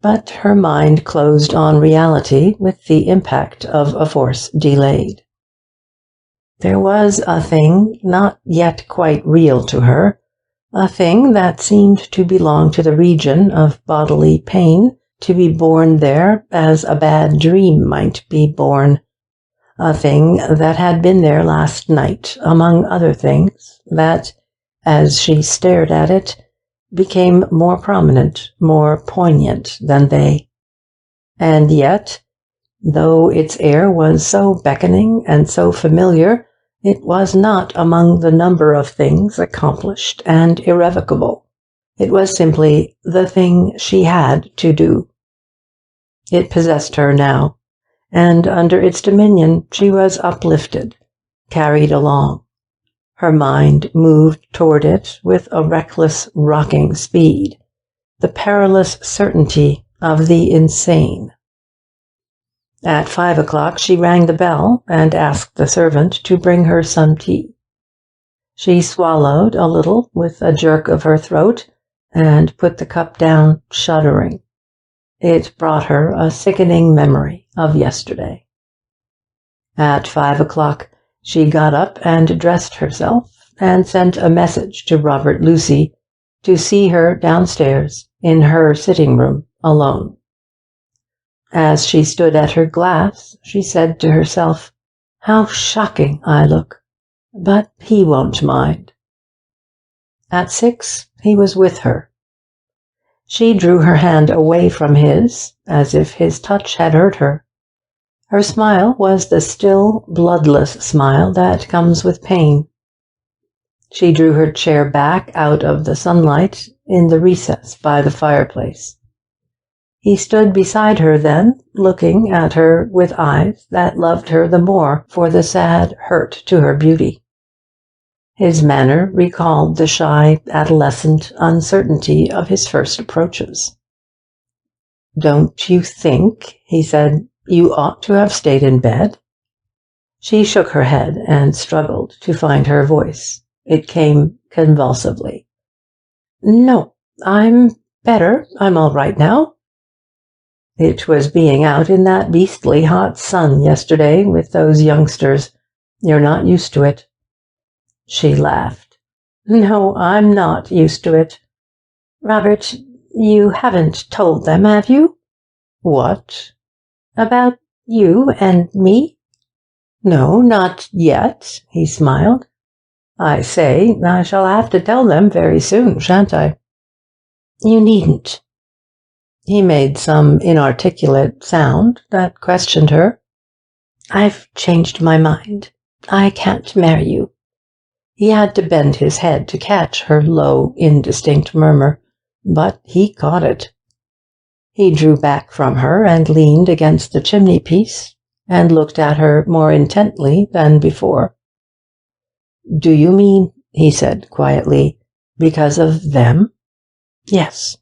but her mind closed on reality with the impact of a force delayed. There was a thing not yet quite real to her, a thing that seemed to belong to the region of bodily pain, to be born there as a bad dream might be born, a thing that had been there last night, among other things, that, as she stared at it, became more prominent, more poignant than they. And yet, though its air was so beckoning and so familiar, it was not among the number of things accomplished and irrevocable. It was simply the thing she had to do. It possessed her now, and under its dominion she was uplifted, carried along. Her mind moved toward it with a reckless, rocking speed, the perilous certainty of the insane. At 5 o'clock she rang the bell and asked the servant to bring her some tea. She swallowed a little with a jerk of her throat and put the cup down, shuddering. It brought her a sickening memory of yesterday. At 5 o'clock she got up and dressed herself and sent a message to Robert Lucy to see her downstairs in her sitting room alone. As she stood at her glass, she said to herself, "How shocking I look, but he won't mind." At 6, he was with her. She drew her hand away from his, as if his touch had hurt her. Her smile was the still, bloodless smile that comes with pain. She drew her chair back out of the sunlight in the recess by the fireplace. He stood beside her then, looking at her with eyes that loved her the more for the sad hurt to her beauty. His manner recalled the shy, adolescent uncertainty of his first approaches. "Don't you think," he said, "you ought to have stayed in bed?" She shook her head and struggled to find her voice. It came convulsively. "No, I'm better. I'm all right now." "It was being out in that beastly hot sun yesterday with those youngsters. You're not used to it." She laughed. "No, I'm not used to it. Robert, you haven't told them, have you?" "What?" "About you and me?" "No, not yet," he smiled. "I say, I shall have to tell them very soon, shan't I?" "You needn't." He made some inarticulate sound that questioned her. "I've changed my mind. I can't marry you." He had to bend his head to catch her low, indistinct murmur, but he caught it. He drew back from her and leaned against the chimney-piece, and looked at her more intently than before. "Do you mean," he said quietly, "because of them?" "Yes."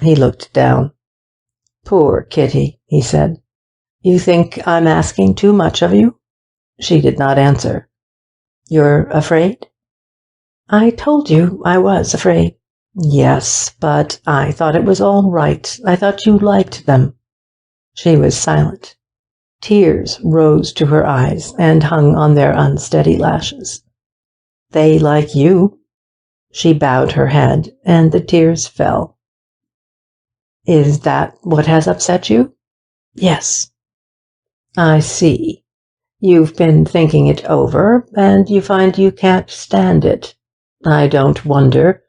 He looked down. "Poor Kitty," he said. "You think I'm asking too much of you?" She did not answer. "You're afraid?" "I told you I was afraid." "Yes, but I thought it was all right. I thought you liked them." She was silent. Tears rose to her eyes and hung on their unsteady lashes. "They like you." She bowed her head, and the tears fell. "Is that what has upset you?" "Yes." "I see. You've been thinking it over, and you find you can't stand it. I don't wonder.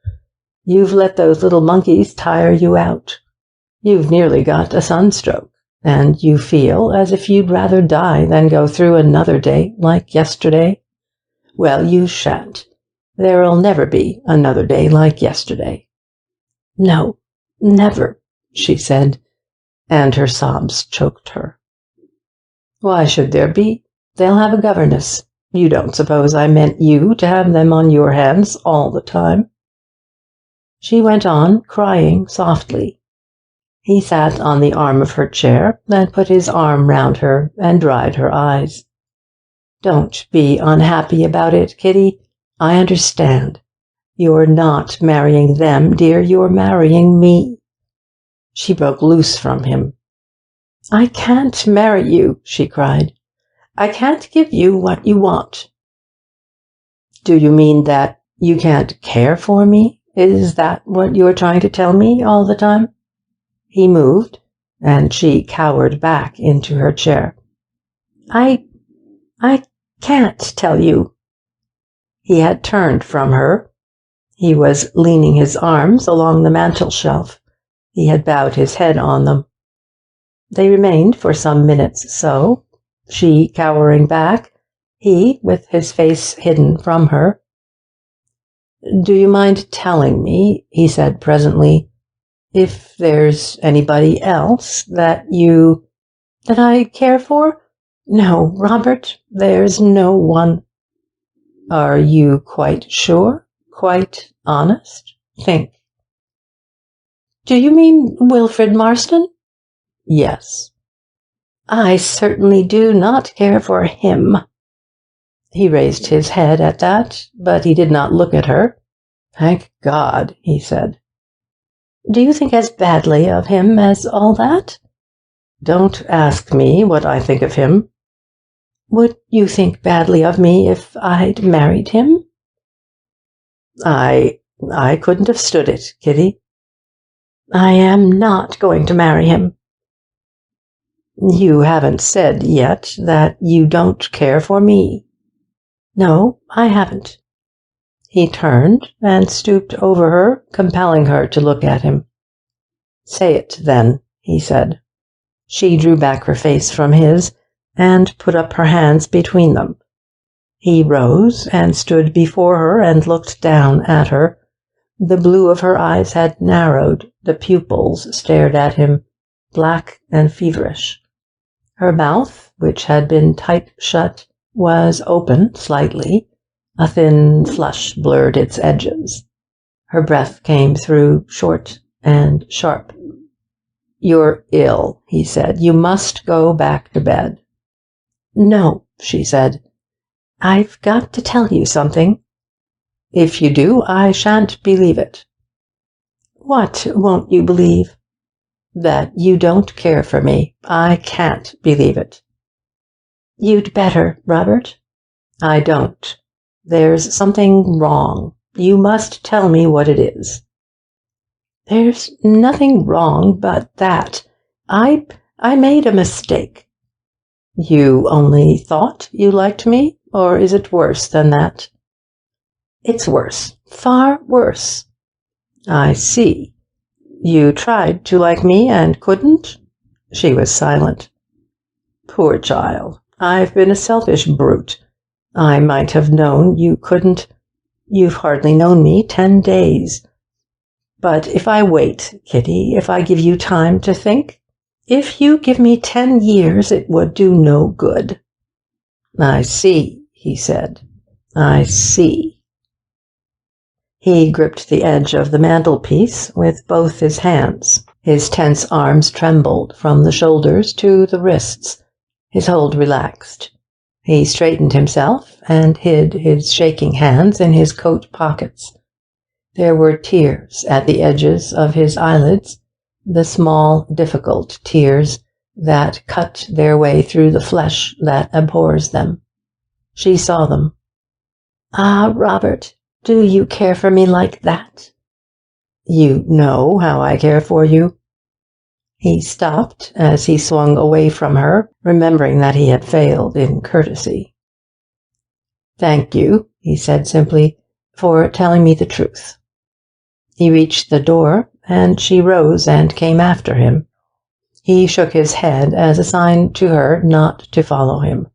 You've let those little monkeys tire you out. You've nearly got a sunstroke, and you feel as if you'd rather die than go through another day like yesterday. Well, you shan't. There'll never be another day like yesterday." "No, never," she said, and her sobs choked her. "Why should there be? They'll have a governess. You don't suppose I meant you to have them on your hands all the time?" She went on, crying softly. He sat on the arm of her chair and put his arm round her and dried her eyes. "Don't be unhappy about it, Kitty. I understand. You're not marrying them, dear. You're marrying me." She broke loose from him. "I can't marry you," she cried. "I can't give you what you want." "Do you mean that you can't care for me? Is that what you're trying to tell me all the time?" He moved, and she cowered back into her chair. I can't tell you." He had turned from her. He was leaning his arms along the mantel-shelf. He had bowed his head on them. They remained for some minutes so, she cowering back, he with his face hidden from her. "Do you mind telling me," he said presently, "if there's anybody else that I care for? No, Robert, there's no one." "Are you quite sure? Quite honest? Think." Do you mean Wilfred Marston? Yes. I certainly do not care for him. He raised his head at that, but he did not look at her. Thank God, he said. Do you think as badly of him as all that? Don't ask me what I think of him. Would you think badly of me if I'd married him? I couldn't have stood it, Kitty. I am not going to marry him. You haven't said yet that you don't care for me. No, I haven't. He turned and stooped over her, compelling her to look at him. Say it, then, he said. She drew back her face from his and put up her hands between them. He rose and stood before her and looked down at her. The blue of her eyes had narrowed, the pupils stared at him, black and feverish. Her mouth, which had been tight shut, was open slightly. A thin flush blurred its edges. Her breath came through short and sharp. You're ill, he said. You must go back to bed. No, she said. I've got to tell you something. If you do, I shan't believe it. What won't you believe? That you don't care for me. I can't believe it. You'd better, Robert. I don't. There's something wrong. You must tell me what it is. There's nothing wrong but that. I made a mistake. You only thought you liked me, or is it worse than that? It's worse, far worse. I see. You tried to like me and couldn't? She was silent. Poor child. I've been a selfish brute. I might have known you couldn't. You've hardly known me 10 days. But if I wait, Kitty, if I give you time to think, if you give me 10 years, it would do no good. I see, he said. I see. He gripped the edge of the mantelpiece with both his hands. His tense arms trembled from the shoulders to the wrists. His hold relaxed. He straightened himself and hid his shaking hands in his coat pockets. There were tears at the edges of his eyelids, the small, difficult tears that cut their way through the flesh that abhors them. She saw them. Ah, Robert, do you care for me like that? You know how I care for you. He stopped as he swung away from her, remembering that he had failed in courtesy. Thank you, he said simply, for telling me the truth. He reached the door, and she rose and came after him. He shook his head as a sign to her not to follow him.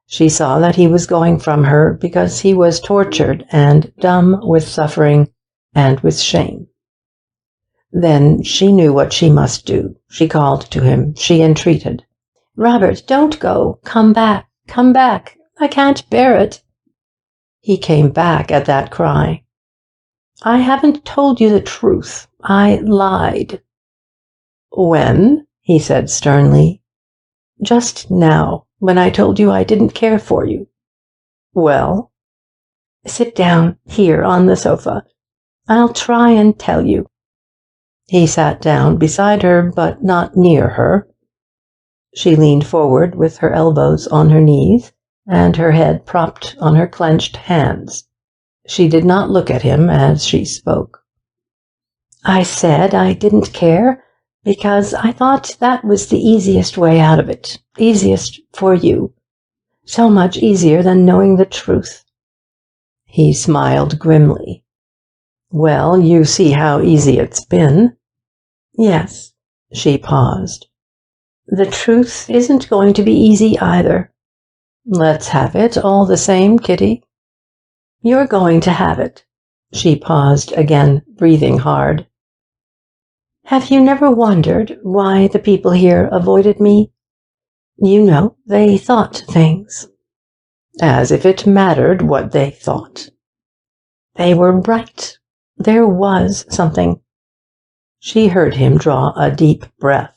She saw that he was going from her because he was tortured and dumb with suffering and with shame. Then she knew what she must do. She called to him. She entreated. Robert, don't go. Come back. Come back. I can't bear it. He came back at that cry. I haven't told you the truth. I lied. When? He said sternly. Just now, when I told you I didn't care for you. Well? Sit down here on the sofa. I'll try and tell you. He sat down beside her, but not near her. She leaned forward with her elbows on her knees and her head propped on her clenched hands. She did not look at him as she spoke. I said I didn't care because I thought that was the easiest way out of it, easiest for you. So much easier than knowing the truth. He smiled grimly. Well, you see how easy it's been. Yes. She paused. The truth isn't going to be easy either. Let's have it all the same, Kitty. You're going to have it. She paused again, breathing hard. Have you never wondered why the people here avoided me? You know, they thought things. As if it mattered what they thought. They were right. There was something. She heard him draw a deep breath.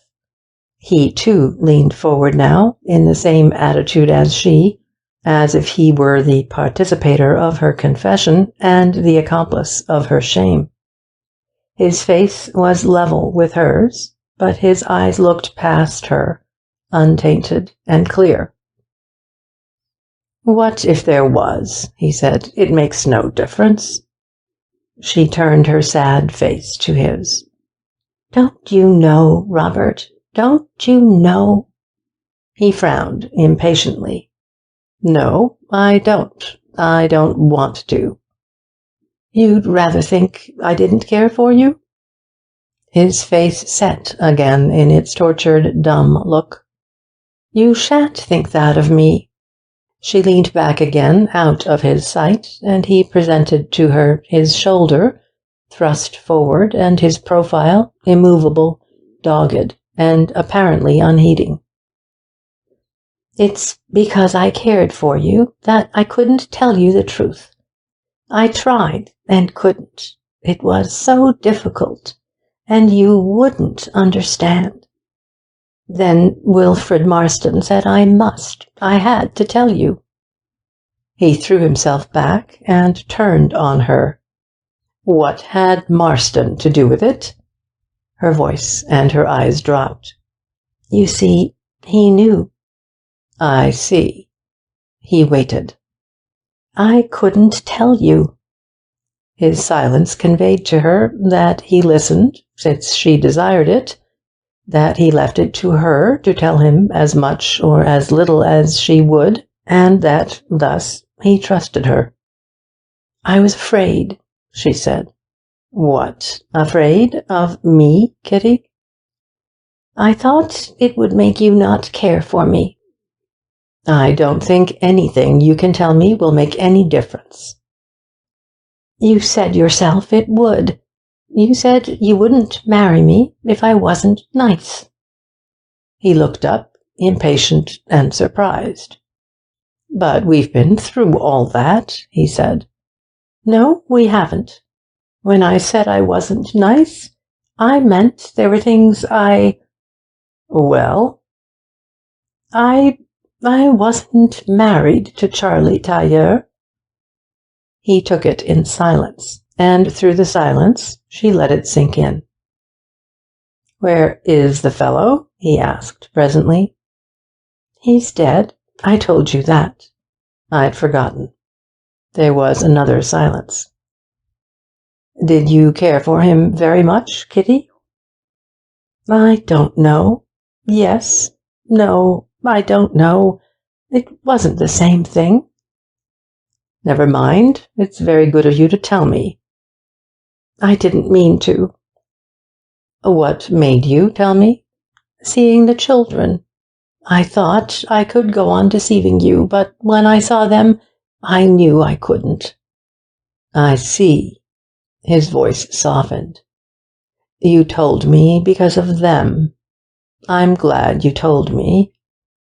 He, too, leaned forward now, in the same attitude as she, as if he were the participator of her confession and the accomplice of her shame. His face was level with hers, but his eyes looked past her, untainted and clear. "What if there was?" he said. "It makes no difference." She turned her sad face to his. "Don't you know, Robert? Don't you know?" He frowned impatiently. "No, I don't. I don't want to." "You'd rather think I didn't care for you?" His face set again in its tortured, dumb look. "You shan't think that of me." She leaned back again out of his sight, and he presented to her his shoulder, thrust forward, and his profile, immovable, dogged, and apparently unheeding. "It's because I cared for you that I couldn't tell you the truth. I tried and couldn't. It was so difficult, and you wouldn't understand. Then Wilfred Marston said I had to tell you." He threw himself back and turned on her. "What had Marston to do with it?" Her voice and her eyes dropped. "You see, he knew." "I see." He waited. "I couldn't tell you." His silence conveyed to her that he listened, since she desired it, that he left it to her to tell him as much or as little as she would, and that, thus, he trusted her. "I was afraid," she said. "What, afraid of me, Kitty?" "I thought it would make you not care for me." "I don't think anything you can tell me will make any difference." "You said yourself it would. You said you wouldn't marry me if I wasn't nice." He looked up, impatient and surprised. "But we've been through all that," he said. "No, we haven't. When I said I wasn't nice, I meant there were things Well?" I wasn't married to Charlie Tailleur." He took it in silence, and through the silence she let it sink in. "Where is the fellow?" he asked presently. "He's dead. I told you that." "I'd forgotten." There was another silence. "Did you care for him very much, Kitty?" "I don't know. Yes. No, I don't know. It wasn't the same thing." "Never mind. It's very good of you to tell me." "I didn't mean to." "What made you tell me?" "Seeing the children. I thought I could go on deceiving you, but when I saw them, I knew I couldn't." "I see." His voice softened. "You told me because of them. I'm glad you told me."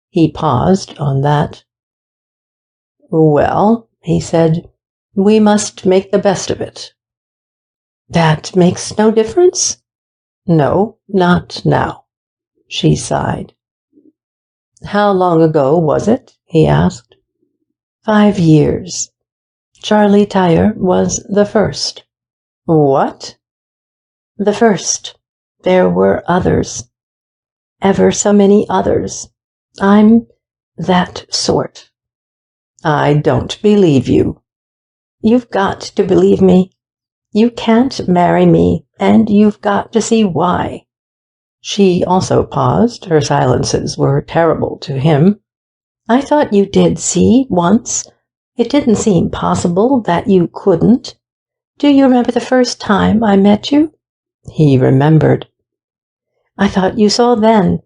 He paused on that. "Well," he said, "we must make the best of it." "That makes no difference?" "No, not now." She sighed. "How long ago was it?" he asked. 5 years. Charlie Tailleur was the first." "What?" "The first. There were others. Ever so many others. I'm that sort." "I don't believe you." "You've got to believe me. You can't marry me, and you've got to see why." She also paused. Her silences were terrible to him. "I thought you did see once. It didn't seem possible that you couldn't. Do you remember the first time I met you?" He remembered. "I thought you saw then.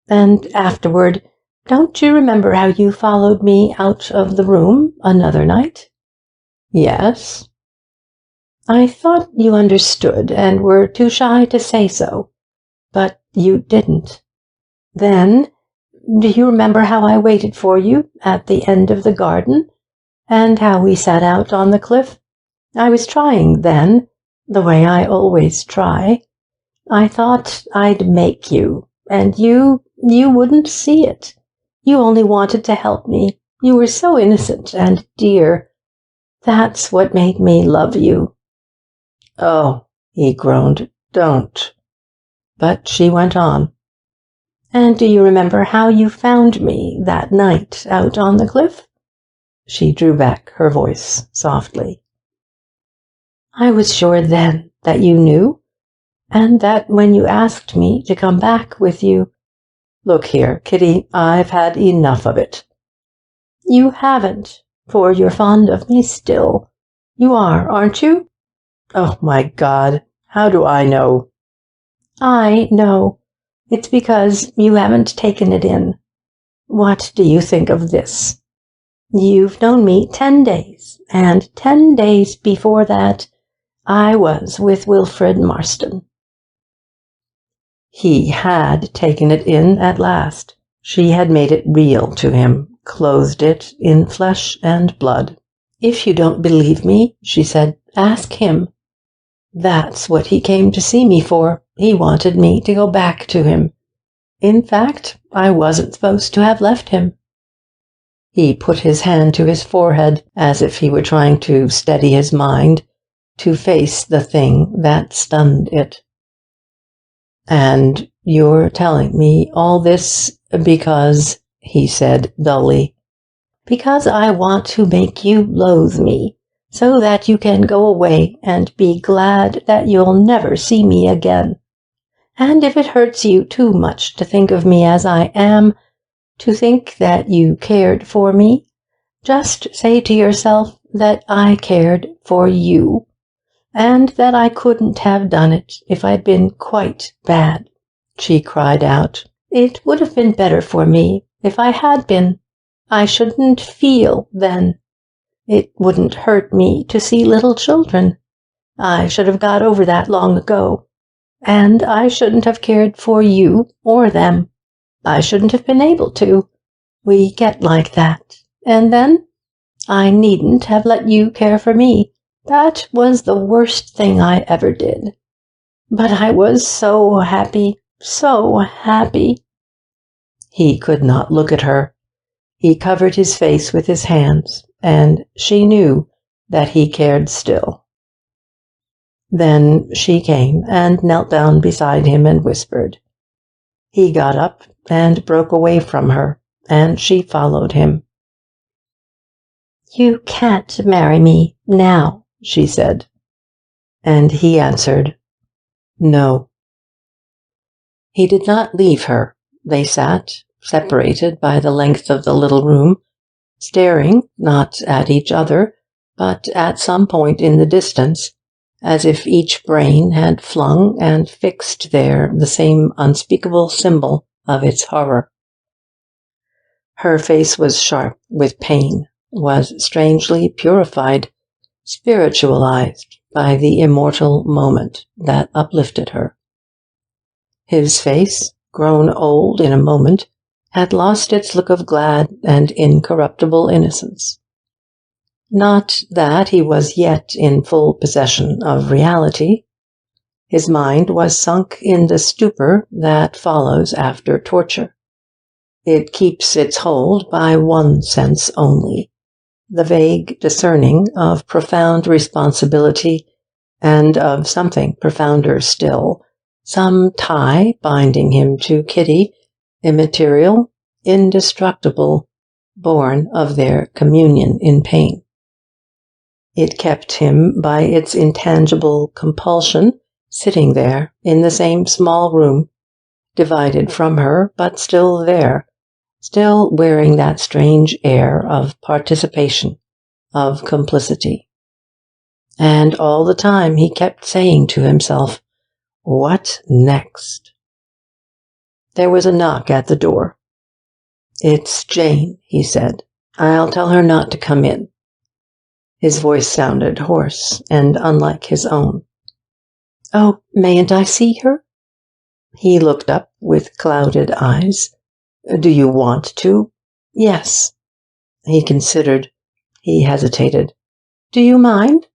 And afterward, don't you remember how you followed me out of the room another night?" "Yes." "I thought you understood and were too shy to say so, but you didn't. Then, do you remember how I waited for you at the end of the garden, and how we sat out on the cliff? I was trying then, the way I always try. I thought I'd make you, and you wouldn't see it. You only wanted to help me. You were so innocent and dear. That's what made me love you." "Oh," he groaned, "don't." But she went on. "And do you remember how you found me that night out on the cliff?" She drew back her voice softly. "I was sure then that you knew, and that when you asked me to come back with you—" "Look here, Kitty, I've had enough of it." "You haven't, for you're fond of me still. You are, aren't you?" "Oh, my God, how do I know?" "I know. It's because you haven't taken it in. What do you think of this? You've known me 10 days, and 10 days before that, I was with Wilfred Marston." He had taken it in at last. She had made it real to him, clothed it in flesh and blood. "If you don't believe me," she said, "ask him. That's what he came to see me for. He wanted me to go back to him. In fact, I wasn't supposed to have left him." He put his hand to his forehead as if he were trying to steady his mind, to face the thing that stunned it. "And you're telling me all this because," he said dully, "Because I want to make you loathe me, so that you can go away and be glad that you'll never see me again. And if it hurts you too much to think of me as I am, to think that you cared for me, just say to yourself that I cared for you, and that I couldn't have done it if I'd been quite bad." She cried out. "It would have been better for me if I had been. I shouldn't feel then. It wouldn't hurt me to see little children. I should have got over that long ago. And I shouldn't have cared for you or them. I shouldn't have been able to. We get like that. And then I needn't have let you care for me. That was the worst thing I ever did. But I was so happy, so happy." He could not look at her. He covered his face with his hands, and she knew that he cared still. Then she came and knelt down beside him and whispered. He got up and broke away from her, and she followed him. "You can't marry me now," she said. And he answered, "No." He did not leave her. They sat, separated by the length of the little room, staring not at each other, but at some point in the distance, as if each brain had flung and fixed there the same unspeakable symbol of its horror. Her face was sharp with pain, was strangely purified, spiritualized by the immortal moment that uplifted her. His face, grown old in a moment, had lost its look of glad and incorruptible innocence. Not that he was yet in full possession of reality. His mind was sunk in the stupor that follows after torture. It keeps its hold by one sense only, the vague discerning of profound responsibility and of something profounder still, some tie binding him to Kitty, immaterial, indestructible, born of their communion in pain. It kept him by its intangible compulsion, sitting there in the same small room, divided from her, but still there, still wearing that strange air of participation, of complicity. And all the time he kept saying to himself, "What next?" There was a knock at the door. "It's Jane," he said. "I'll tell her not to come in." His voice sounded hoarse and unlike his own. "Oh, mayn't I see her?" He looked up with clouded eyes. "Do you want to?" "Yes." He considered. He hesitated. "Do you mind?"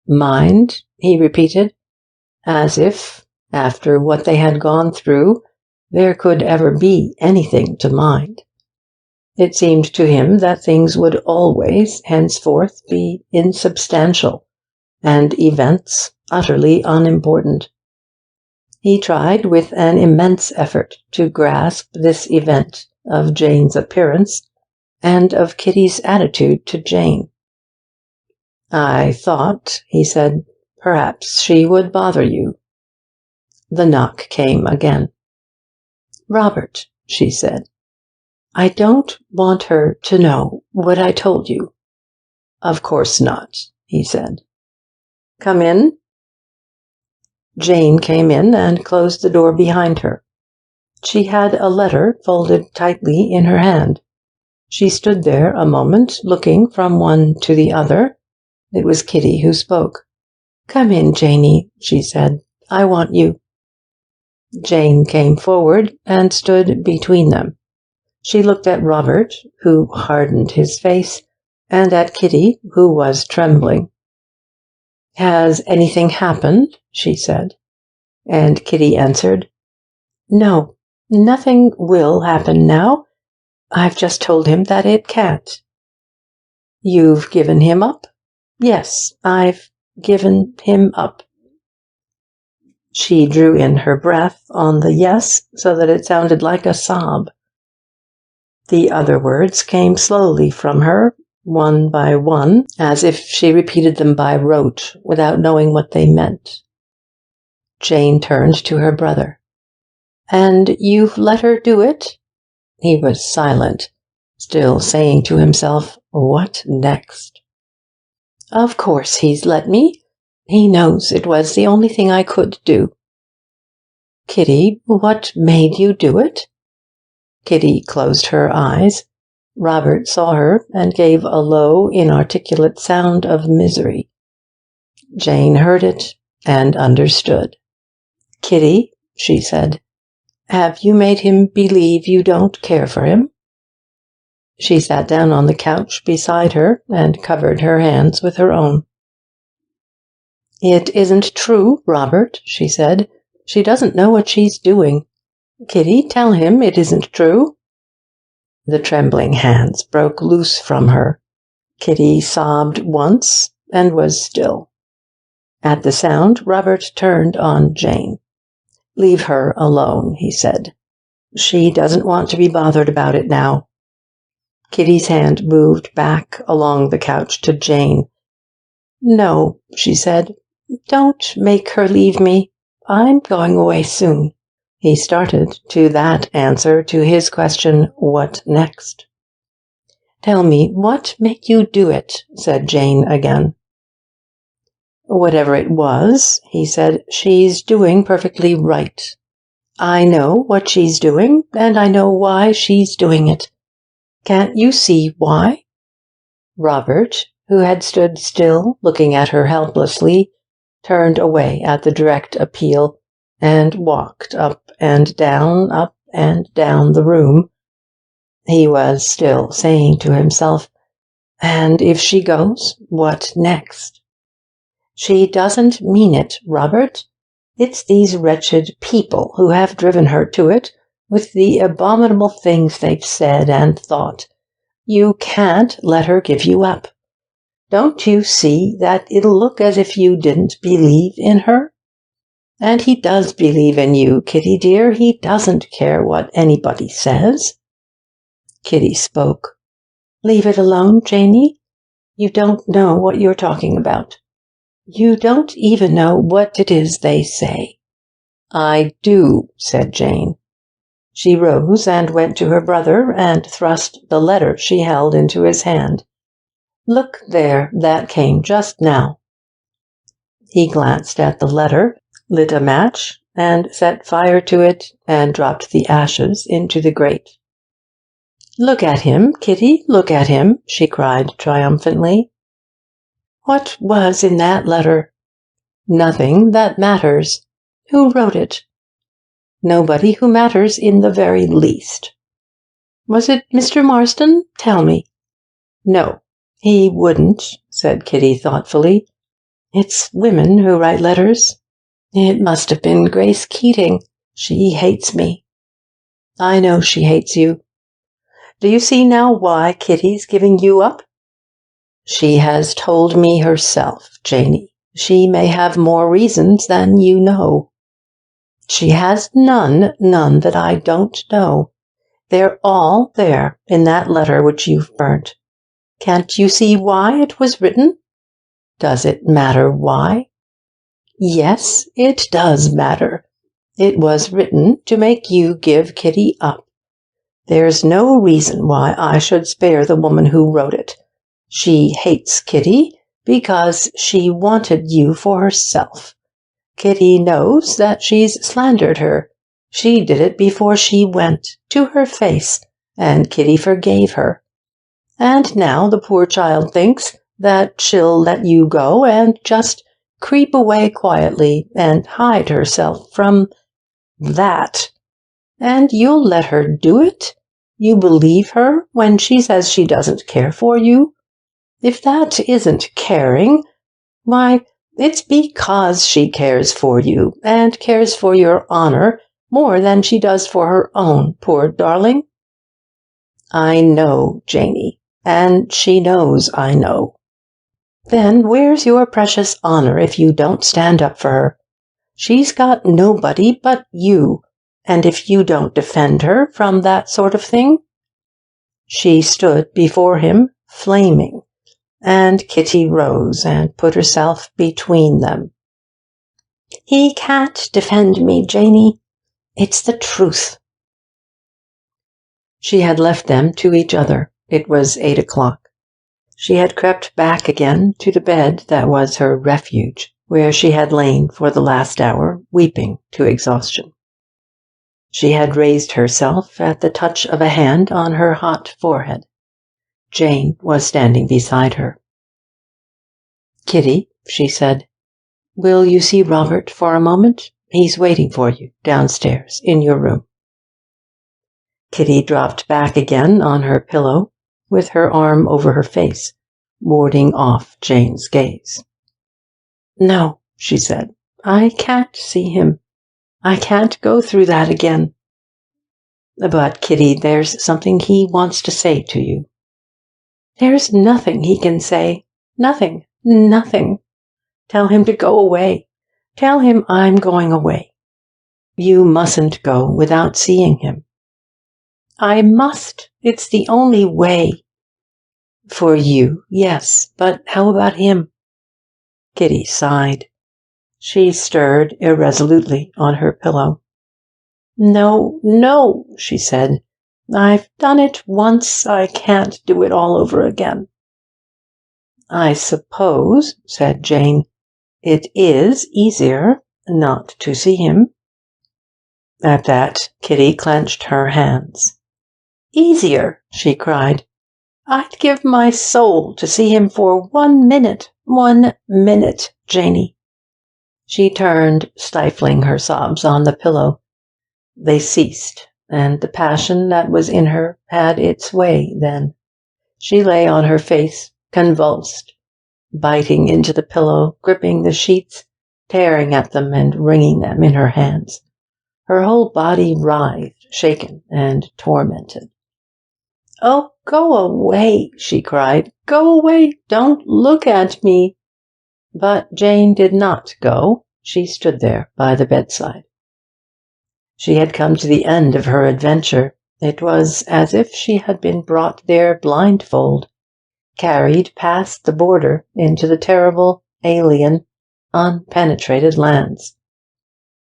"Mind?" he repeated, as if After what they had gone through, there could ever be anything to mind. It seemed to him that things would always, henceforth, be insubstantial, and events utterly unimportant. He tried with an immense effort to grasp this event of Jane's appearance and of Kitty's attitude to Jane. "I thought," he said, "perhaps she would bother you." The knock came again. "Robert," she said, "I don't want her to know what I told you." "Of course not," he said. "Come in." Jane came in and closed the door behind her. She had a letter folded tightly in her hand. She stood there a moment, looking from one to the other. It was Kitty who spoke. "Come in, Janie," she said. "I want you." Jane came forward and stood between them. She looked at Robert, who hardened his face, and at Kitty, who was trembling. "Has anything happened?" she said. And Kitty answered, "No, nothing will happen now. I've just told him that it can't." "You've given him up?" "Yes, I've given him up." She drew in her breath on the yes so that it sounded like a sob. The other words came slowly from her, one by one, as if she repeated them by rote, without knowing what they meant. Jane turned to her brother. "And you've let her do it?" He was silent, still saying to himself, "What next?" "Of course he's let me. He knows it was the only thing I could do." "Kitty, what made you do it?" Kitty closed her eyes. Robert saw her and gave a low, inarticulate sound of misery. Jane heard it and understood. "Kitty," she said, "have you made him believe you don't care for him?" She sat down on the couch beside her and covered her hands with her own. "It isn't true, Robert," she said. "She doesn't know what she's doing. Kitty, tell him it isn't true." The trembling hands broke loose from her. Kitty sobbed once and was still. At the sound, Robert turned on Jane. "Leave her alone," he said. "She doesn't want to be bothered about it now." Kitty's hand moved back along the couch to Jane. "No," she said. "Don't make her leave me. I'm going away soon." He started to that answer to his question, "What next?" "Tell me, what made you do it?" said Jane again. "Whatever it was," he said, "she's doing perfectly right. I know what she's doing, and I know why she's doing it. Can't you see why?" Robert, who had stood still, looking at her helplessly, turned away at the direct appeal, and walked up and down the room. He was still saying to himself, "And if she goes, what next?" "She doesn't mean it, Robert. It's these wretched people who have driven her to it, with the abominable things they've said and thought. You can't let her give you up. Don't you see that it'll look as if you didn't believe in her? And he does believe in you, Kitty dear. He doesn't care what anybody says." Kitty spoke. "Leave it alone, Janie. You don't know what you're talking about. You don't even know what it is they say." "I do," said Jane. She rose and went to her brother and thrust the letter she held into his hand. "Look there, that came just now." He glanced at the letter, lit a match, and set fire to it, and dropped the ashes into the grate. "Look at him, Kitty, look at him," she cried triumphantly. "What was in that letter?" "Nothing that matters." "Who wrote it?" "Nobody who matters in the very least." "Was it Mr. Marston? Tell me." "No, he wouldn't," said Kitty thoughtfully. "It's women who write letters." It must have been Grace Keating. She hates me. I know she hates you. Do you see now why Kitty's giving you up? She has told me herself, Janie. She may have more reasons than you know. She has none that I don't know. They're all there in that letter which you've burnt. Can't you see why it was written? Does it matter why? Yes, it does matter. It was written to make you give Kitty up. There's no reason why I should spare the woman who wrote it. She hates Kitty because she wanted you for herself. Kitty knows that she's slandered her. She did it before she went, to her face, and Kitty forgave her. And now the poor child thinks that she'll let you go and just creep away quietly and hide herself from that. And you'll let her do it? You believe her when she says she doesn't care for you? If that isn't caring, why, it's because she cares for you and cares for your honor more than she does for her own, poor darling. I know, Janie, and she knows I know. Then where's your precious honor if you don't stand up for her? She's got nobody but you, and if you don't defend her from that sort of thing... She stood before him, flaming, and Kitty rose and put herself between them. He can't defend me, Janie. It's the truth. She had left them to each other. It was 8 o'clock. She had crept back again to the bed that was her refuge, where she had lain for the last hour, weeping to exhaustion. She had raised herself at the touch of a hand on her hot forehead. Jane was standing beside her. Kitty, she said, will you see Robert for a moment? He's waiting for you downstairs in your room. Kitty dropped back again on her pillow, with her arm over her face, warding off Jane's gaze. No, she said, I can't see him. I can't go through that again. But, Kitty, there's something he wants to say to you. There's nothing he can say. Nothing. Tell him to go away. Tell him I'm going away. You mustn't go without seeing him. I must. It's the only way. For you, yes, but how about him? Kitty sighed. She stirred irresolutely on her pillow. No, she said. I've done it once. I can't do it all over again. I suppose, said Jane, it is easier not to see him. At that, Kitty clenched her hands. Easier, she cried. I'd give my soul to see him for 1 minute. 1 minute, Janie. She turned, stifling her sobs on the pillow. They ceased, and the passion that was in her had its way then. She lay on her face, convulsed, biting into the pillow, gripping the sheets, tearing at them and wringing them in her hands. Her whole body writhed, shaken, and tormented. Oh, go away, she cried. Go away, don't look at me. But Jane did not go. She stood there by the bedside. She had come to the end of her adventure. It was as if she had been brought there blindfold, carried past the border into the terrible, alien, unpenetrated lands.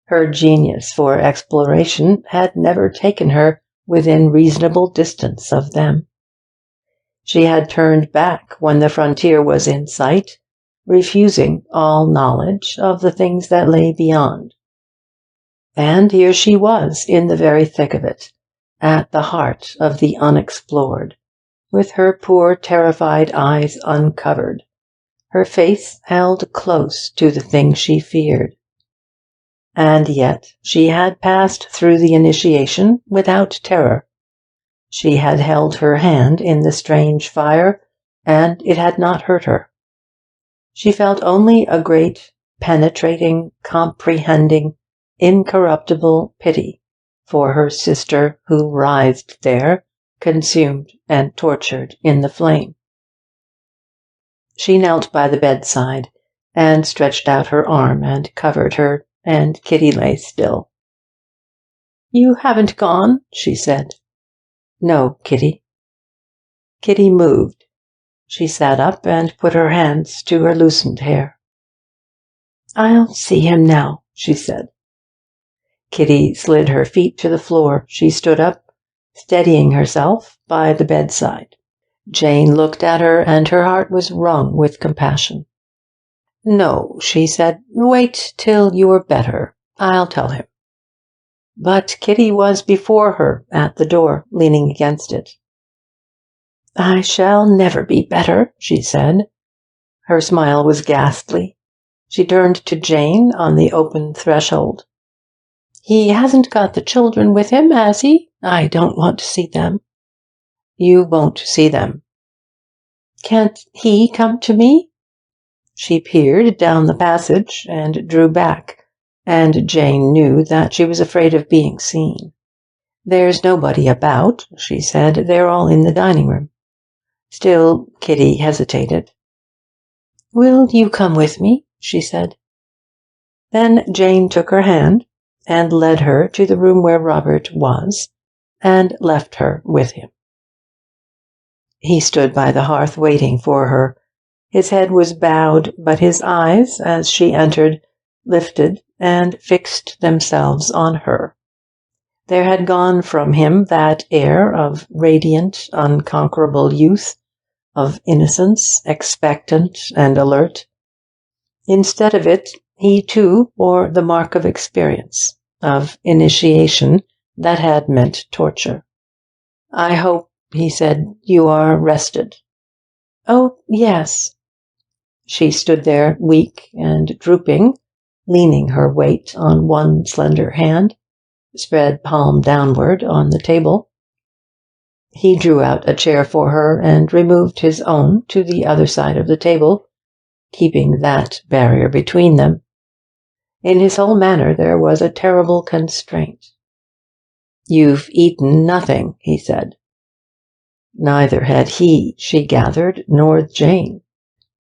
Her genius for exploration had never taken her within reasonable distance of them. She had turned back when the frontier was in sight, refusing all knowledge of the things that lay beyond. And here she was in the very thick of it, at the heart of the unexplored, with her poor terrified eyes uncovered, her face held close to the thing she feared. And yet she had passed through the initiation without terror. She had held her hand in the strange fire, and it had not hurt her. She felt only a great, penetrating, comprehending, incorruptible pity for her sister who writhed there, consumed and tortured in the flame. She knelt by the bedside and stretched out her arm and covered her, and Kitty lay still. "You haven't gone?" she said. "No, Kitty." Kitty moved. She sat up and put her hands to her loosened hair. "I'll see him now," she said. Kitty slid her feet to the floor. She stood up, steadying herself by the bedside. Jane looked at her, and her heart was wrung with compassion. "No," she said. "Wait till you're better. I'll tell him." But Kitty was before her at the door, leaning against it. "I shall never be better," she said. Her smile was ghastly. She turned to Jane on the open threshold. "He hasn't got the children with him, has he? I don't want to see them." "You won't see them." "Can't he come to me?" She peered down the passage and drew back, and Jane knew that she was afraid of being seen. "There's nobody about," she said. "They're all in the dining room." Still, Kitty hesitated. "Will you come with me?" she said. Then Jane took her hand and led her to the room where Robert was, and left her with him. He stood by the hearth waiting for her. His head was bowed, but his eyes, as she entered, lifted and fixed themselves on her. There had gone from him that air of radiant, unconquerable youth, of innocence, expectant and alert. Instead of it, he too bore the mark of experience, of initiation that had meant torture. "I hope," he said, "you are rested." "Oh, yes." She stood there, weak and drooping, leaning her weight on one slender hand, spread palm downward on the table. He drew out a chair for her and removed his own to the other side of the table, keeping that barrier between them. In his whole manner there was a terrible constraint. "You've eaten nothing," he said. Neither had he, she gathered, nor Jane.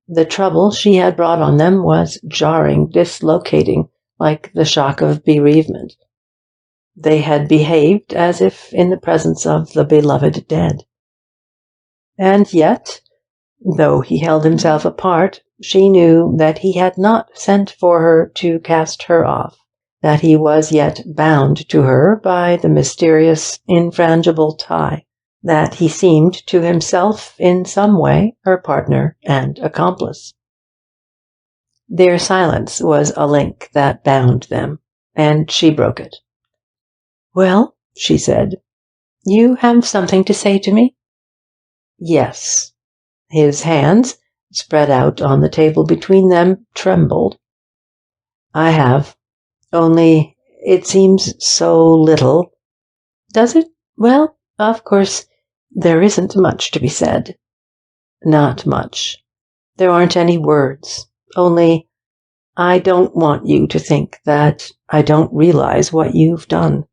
The trouble she had brought on them was jarring, dislocating, like the shock of bereavement. They had behaved as if in the presence of the beloved dead. And yet, though he held himself apart, she knew that he had not sent for her to cast her off, that he was yet bound to her by the mysterious, infrangible tie, that he seemed to himself in some way her partner and accomplice. Their silence was a link that bound them, and she broke it. "Well," she said, "you have something to say to me?" "Yes." His hands, spread out on the table between them, trembled. "I have. Only it seems so little." "Does it? Well, of course, there isn't much to be said." "Not much. There aren't any words. Only, I don't want you to think that I don't realize what you've done.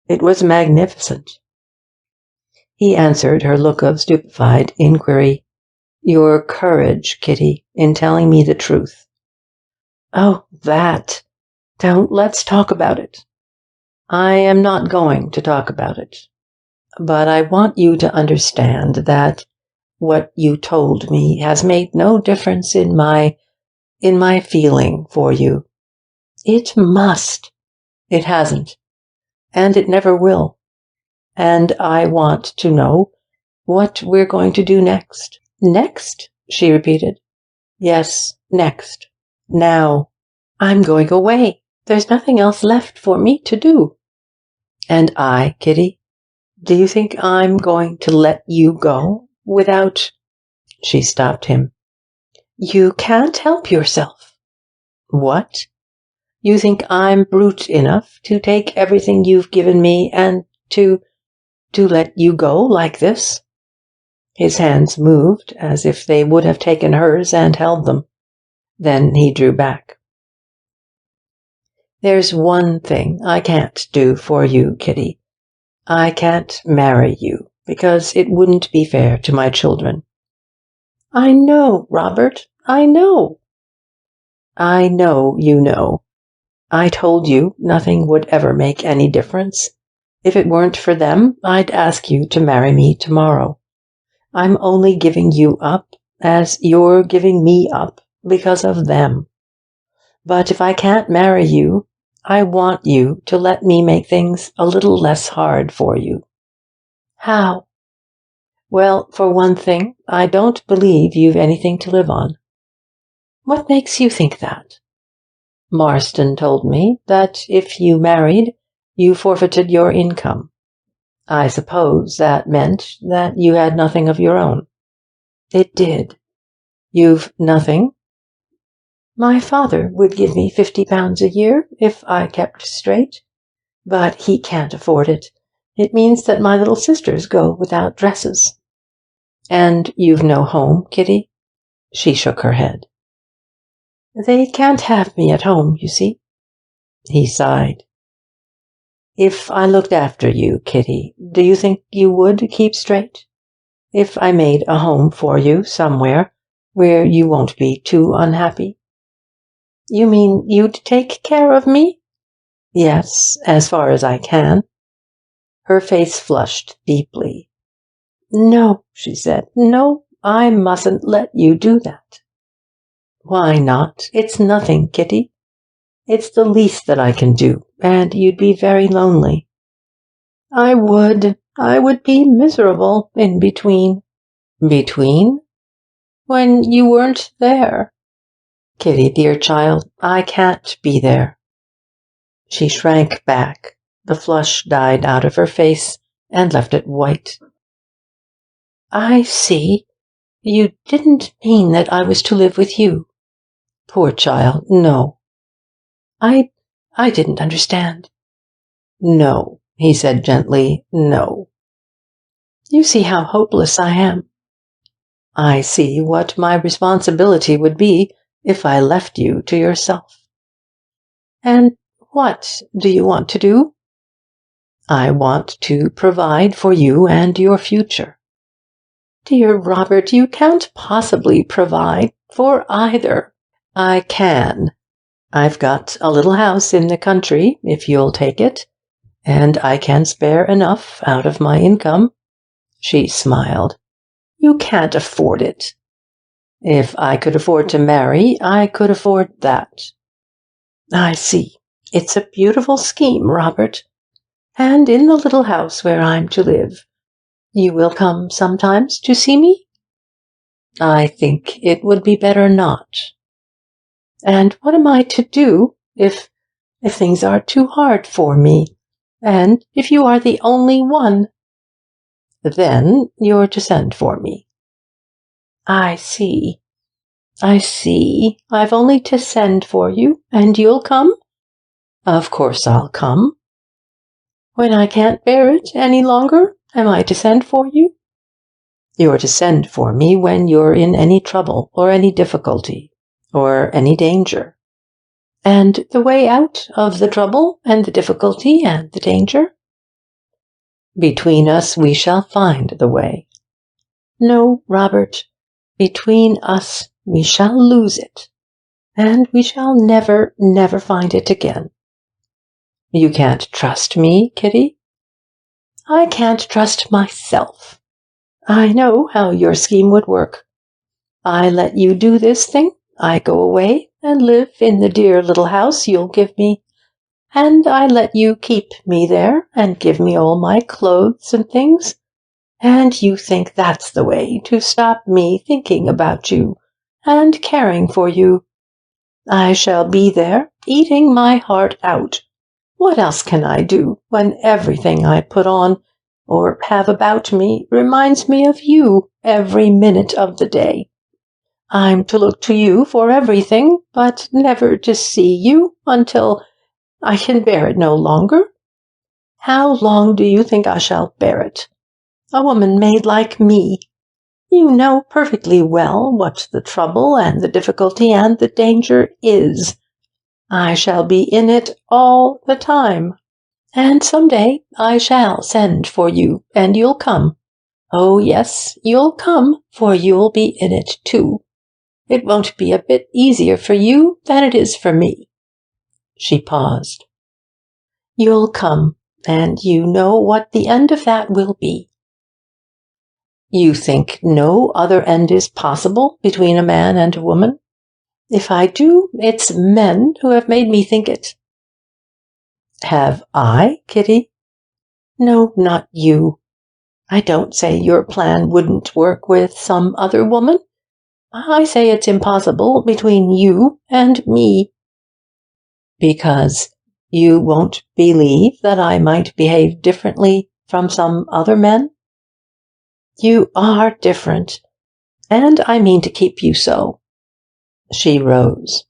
It was magnificent." He answered her look of stupefied inquiry. "Your courage, Kitty, in telling me the truth." "Oh, that! Let's talk about it." "I am not going to talk about it. But I want you to understand that what you told me has made no difference in my feeling for you." "It must." "It hasn't. And it never will. And I want to know what we're going to do next." "Next?" she repeated. "Yes, next. Now. I'm going away. There's nothing else left for me to do." "And I, Kitty? Do you think I'm going to let you go without—" She stopped him. "You can't help yourself." "What? You think I'm brute enough to take everything you've given me and to let you go like this?" His hands moved as if they would have taken hers and held them. Then he drew back. There's one thing I can't do for you, Kitty. I can't marry you, because it wouldn't be fair to my children. I know, Robert, I know. I know you know. I told you nothing would ever make any difference. If it weren't for them, I'd ask you to marry me tomorrow. I'm only giving you up as you're giving me up because of them. But if I can't marry you, I want you to let me make things a little less hard for you. How? Well, for one thing, I don't believe you've anything to live on. What makes you think that? Marston told me that if you married, you forfeited your income. I suppose that meant that you had nothing of your own. It did. You've nothing? My father would give me £50 a year if I kept straight, but he can't afford it. It means that my little sisters go without dresses. And you've no home, Kitty? She shook her head. They can't have me at home, you see. He sighed. If I looked after you, Kitty, do you think you would keep straight? If I made a home for you somewhere where you won't be too unhappy? You mean you'd take care of me? Yes, as far as I can. Her face flushed deeply. No, she said. No, I mustn't let you do that. Why not? It's nothing, Kitty. It's the least that I can do, and you'd be very lonely. I would be miserable in between. Between? When you weren't there. Kitty, dear child, I can't be there. She shrank back. The flush died out of her face and left it white. I see. You didn't mean that I was to live with you. Poor child, no. I didn't understand. No, he said gently, no. You see how hopeless I am. I see what my responsibility would be if I left you to yourself. And what do you want to do? I want to provide for you and your future. Dear Robert, you can't possibly provide for either. I can. I've got a little house in the country, if you'll take it, and I can spare enough out of my income. She smiled. You can't afford it. If I could afford to marry, I could afford that. I see. It's a beautiful scheme, Robert. And in the little house where I'm to live, you will come sometimes to see me? I think it would be better not. And what am I to do if things are too hard for me, and if you are the only one? Then you're to send for me. I see. I've only to send for you, and you'll come? Of course I'll come. When I can't bear it any longer, am I to send for you? You're to send for me when you're in any trouble or any difficulty or any danger. And the way out of the trouble and the difficulty and the danger? Between us we shall find the way. No, Robert, between us we shall lose it, and we shall never, never find it again. You can't trust me, Kitty? I can't trust myself. I know how your scheme would work. I let you do this thing, I go away and live in the dear little house you'll give me, and I let you keep me there and give me all my clothes and things, and you think that's the way to stop me thinking about you and caring for you. I shall be there, eating my heart out. What else can I do when everything I put on or have about me reminds me of you every minute of the day? I'm to look to you for everything, but never to see you until I can bear it no longer. How long do you think I shall bear it? A woman made like me. You know perfectly well what the trouble and the difficulty and the danger is. I shall be in it all the time. And some day I shall send for you, and you'll come. Oh, yes, you'll come, for you'll be in it too. It won't be a bit easier for you than it is for me." She paused. "You'll come, and you know what the end of that will be." "You think no other end is possible between a man and a woman?" "If I do, it's men who have made me think it." "Have I, Kitty?" "No, not you. I don't say your plan wouldn't work with some other woman. I say it's impossible between you and me." "Because you won't believe that I might behave differently from some other men?" "You are different, and I mean to keep you so." She rose.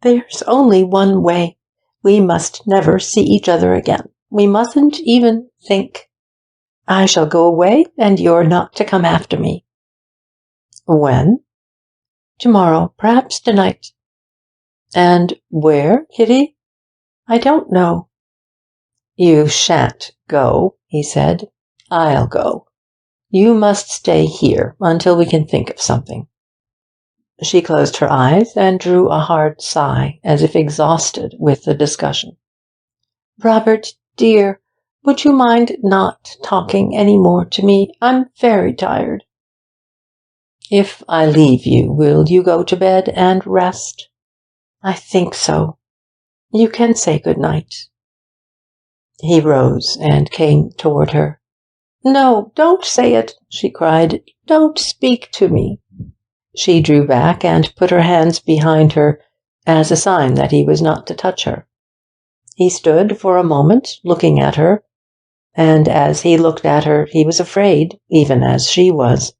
"There's only one way. We must never see each other again. We mustn't even think. I shall go away, and you're not to come after me." "When?" "Tomorrow, perhaps tonight." "And where, Kitty?" "I don't know." "You shan't go," he said. "I'll go. You must stay here until we can think of something." She closed her eyes and drew a hard sigh, as if exhausted with the discussion. "Robert, dear, would you mind not talking any more to me? I'm very tired." "If I leave you, will you go to bed and rest?" "I think so. You can say good night." He rose and came toward her. "No, don't say it," she cried. "Don't speak to me." She drew back and put her hands behind her as a sign that he was not to touch her. He stood for a moment looking at her, and as he looked at her he was afraid, even as she was.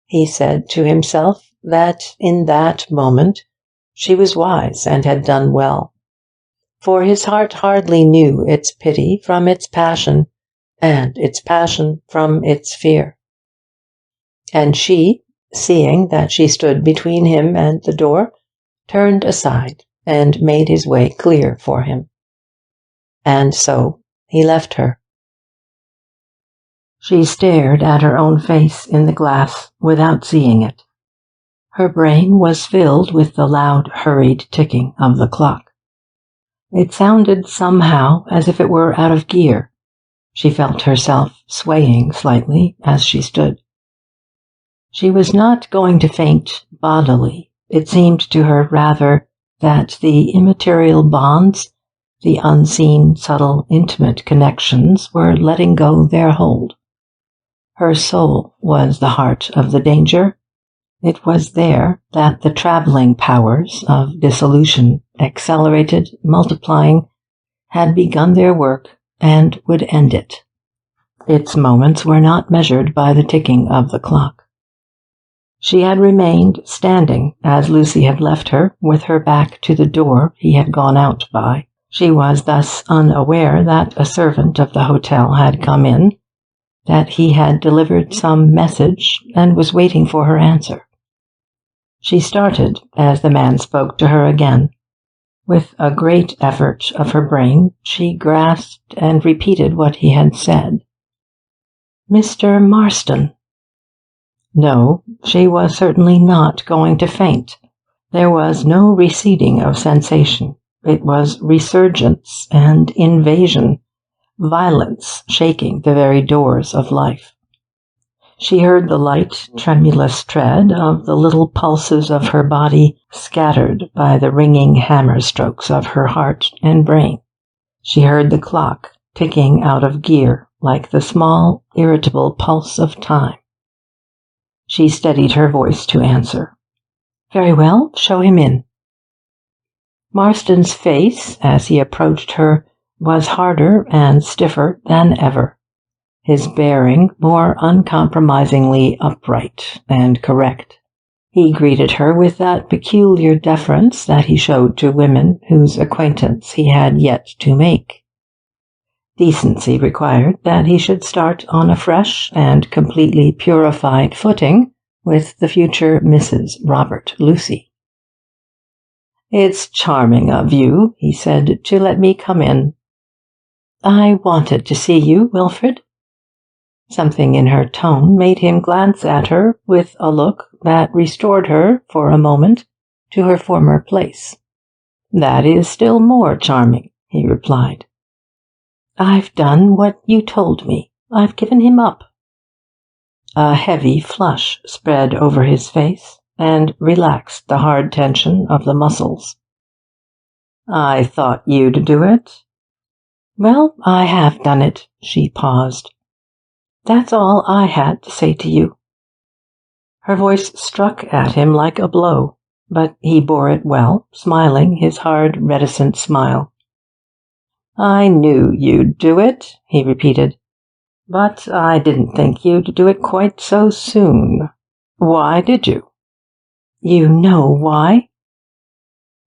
He said to himself that in that moment she was wise and had done well, for his heart hardly knew its pity from its passion, and its passion from its fear. And she, seeing that she stood between him and the door, turned aside and made his way clear for him. And so he left her. She stared at her own face in the glass without seeing it. Her brain was filled with the loud, hurried ticking of the clock. It sounded somehow as if it were out of gear. She felt herself swaying slightly as she stood. She was not going to faint bodily. It seemed to her rather that the immaterial bonds, the unseen, subtle, intimate connections were letting go their hold. Her soul was the heart of the danger. It was there that the traveling powers of dissolution, accelerated, multiplying, had begun their work and would end it. Its moments were not measured by the ticking of the clock. She had remained standing as Lucy had left her, with her back to the door he had gone out by. She was thus unaware that a servant of the hotel had come in, that he had delivered some message and was waiting for her answer. She started as the man spoke to her again. With a great effort of her brain, she grasped and repeated what he had said. "Mr. Marston." No, she was certainly not going to faint. There was no receding of sensation. It was resurgence and invasion, violence shaking the very doors of life. She heard the light, tremulous tread of the little pulses of her body scattered by the ringing hammer strokes of her heart and brain. She heard the clock ticking out of gear like the small, irritable pulse of time. She steadied her voice to answer. "Very well, show him in." Marston's face, as he approached her, was harder and stiffer than ever, his bearing more uncompromisingly upright and correct. He greeted her with that peculiar deference that he showed to women whose acquaintance he had yet to make. Decency required that he should start on a fresh and completely purified footing with the future Mrs. Robert Lucy. "It's charming of you," he said, "to let me come in." "I wanted to see you, Wilfred." Something in her tone made him glance at her with a look that restored her, for a moment, to her former place. "That is still more charming," he replied. "I've done what you told me. I've given him up." A heavy flush spread over his face and relaxed the hard tension of the muscles. "I thought you'd do it." "Well, I have done it." She paused. "That's all I had to say to you." Her voice struck at him like a blow, but he bore it well, smiling his hard, reticent smile. "I knew you'd do it," he repeated, "but I didn't think you'd do it quite so soon. Why did you?" "You know why?"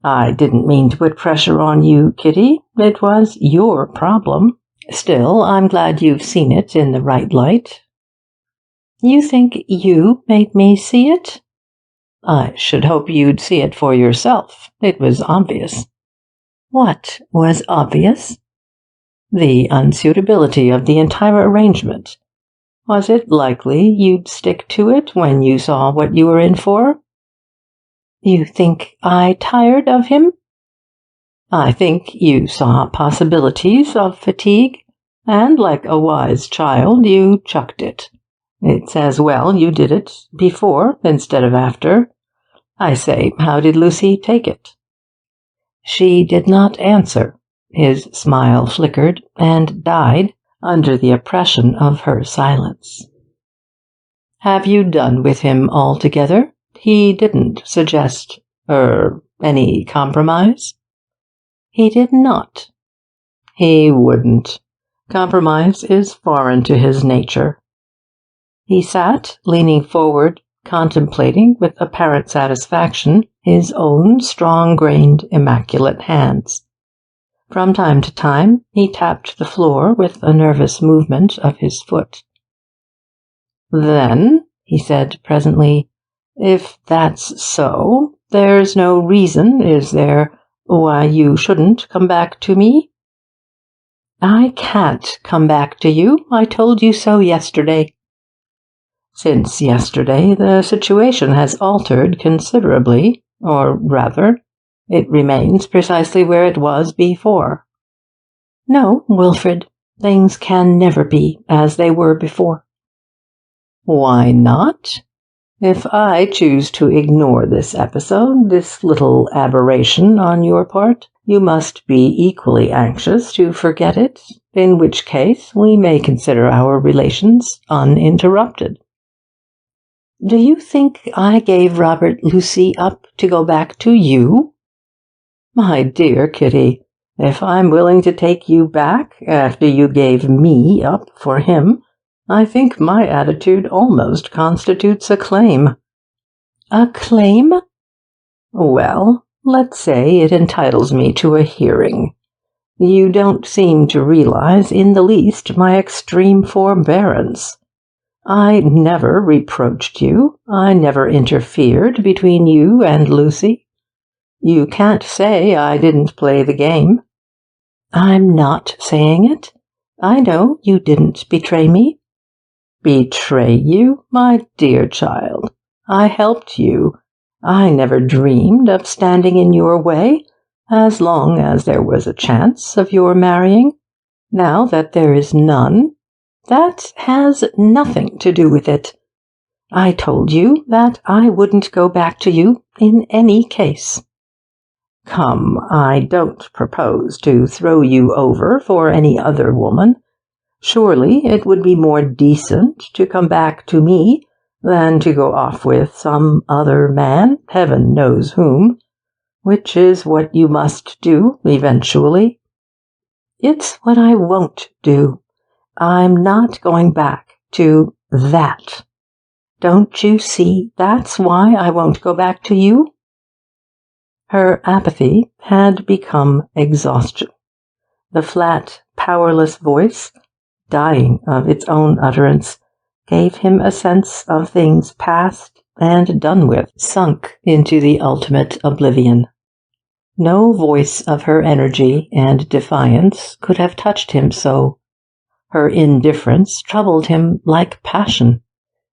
"I didn't mean to put pressure on you, Kitty. It was your problem. Still, I'm glad you've seen it in the right light." "You think you made me see it?" "I should hope you'd see it for yourself. It was obvious." "What was obvious?" "The unsuitability of the entire arrangement. Was it likely you'd stick to it when you saw what you were in for?" "You think I tired of him?" "I think you saw possibilities of fatigue, and like a wise child you chucked it. It's as well you did it before instead of after. I say, how did Lucy take it?" She did not answer. His smile flickered and died under the oppression of her silence. "Have you done with him altogether? He didn't suggest, any compromise?" "He did not." "He wouldn't. Compromise is foreign to his nature." He sat, leaning forward, contemplating with apparent satisfaction his own strong-grained, immaculate hands. From time to time he tapped the floor with a nervous movement of his foot. "Then," he said presently, "if that's so, there's no reason, is there, why you shouldn't come back to me?" "I can't come back to you. I told you so yesterday." "Since yesterday the situation has altered considerably, or rather, it remains precisely where it was before." "No, Wilfred, things can never be as they were before." "Why not? If I choose to ignore this episode, this little aberration on your part, you must be equally anxious to forget it, in which case we may consider our relations uninterrupted." "Do you think I gave Robert Lucy up to go back to you?" "My dear Kitty, if I'm willing to take you back after you gave me up for him, I think my attitude almost constitutes a claim." "A claim?" "Well, let's say it entitles me to a hearing. You don't seem to realize in the least my extreme forbearance. I never reproached you. I never interfered between you and Lucy. You can't say I didn't play the game." "I'm not saying it. I know you didn't betray me." "Betray you, my dear child? I helped you. I never dreamed of standing in your way as long as there was a chance of your marrying. Now that there is none, that has nothing to do with it. I told you that I wouldn't go back to you in any case." Come, I don't propose to throw you over for any other woman. Surely it would be more decent to come back to me than to go off with some other man, heaven knows whom, which is what you must do eventually." "It's what I won't do. I'm not going back to that. Don't you see that's why I won't go back to you?" Her apathy had become exhaustion. The flat, powerless voice, dying of its own utterance, gave him a sense of things past and done with, sunk into the ultimate oblivion. No voice of her energy and defiance could have touched him so. Her indifference troubled him like passion.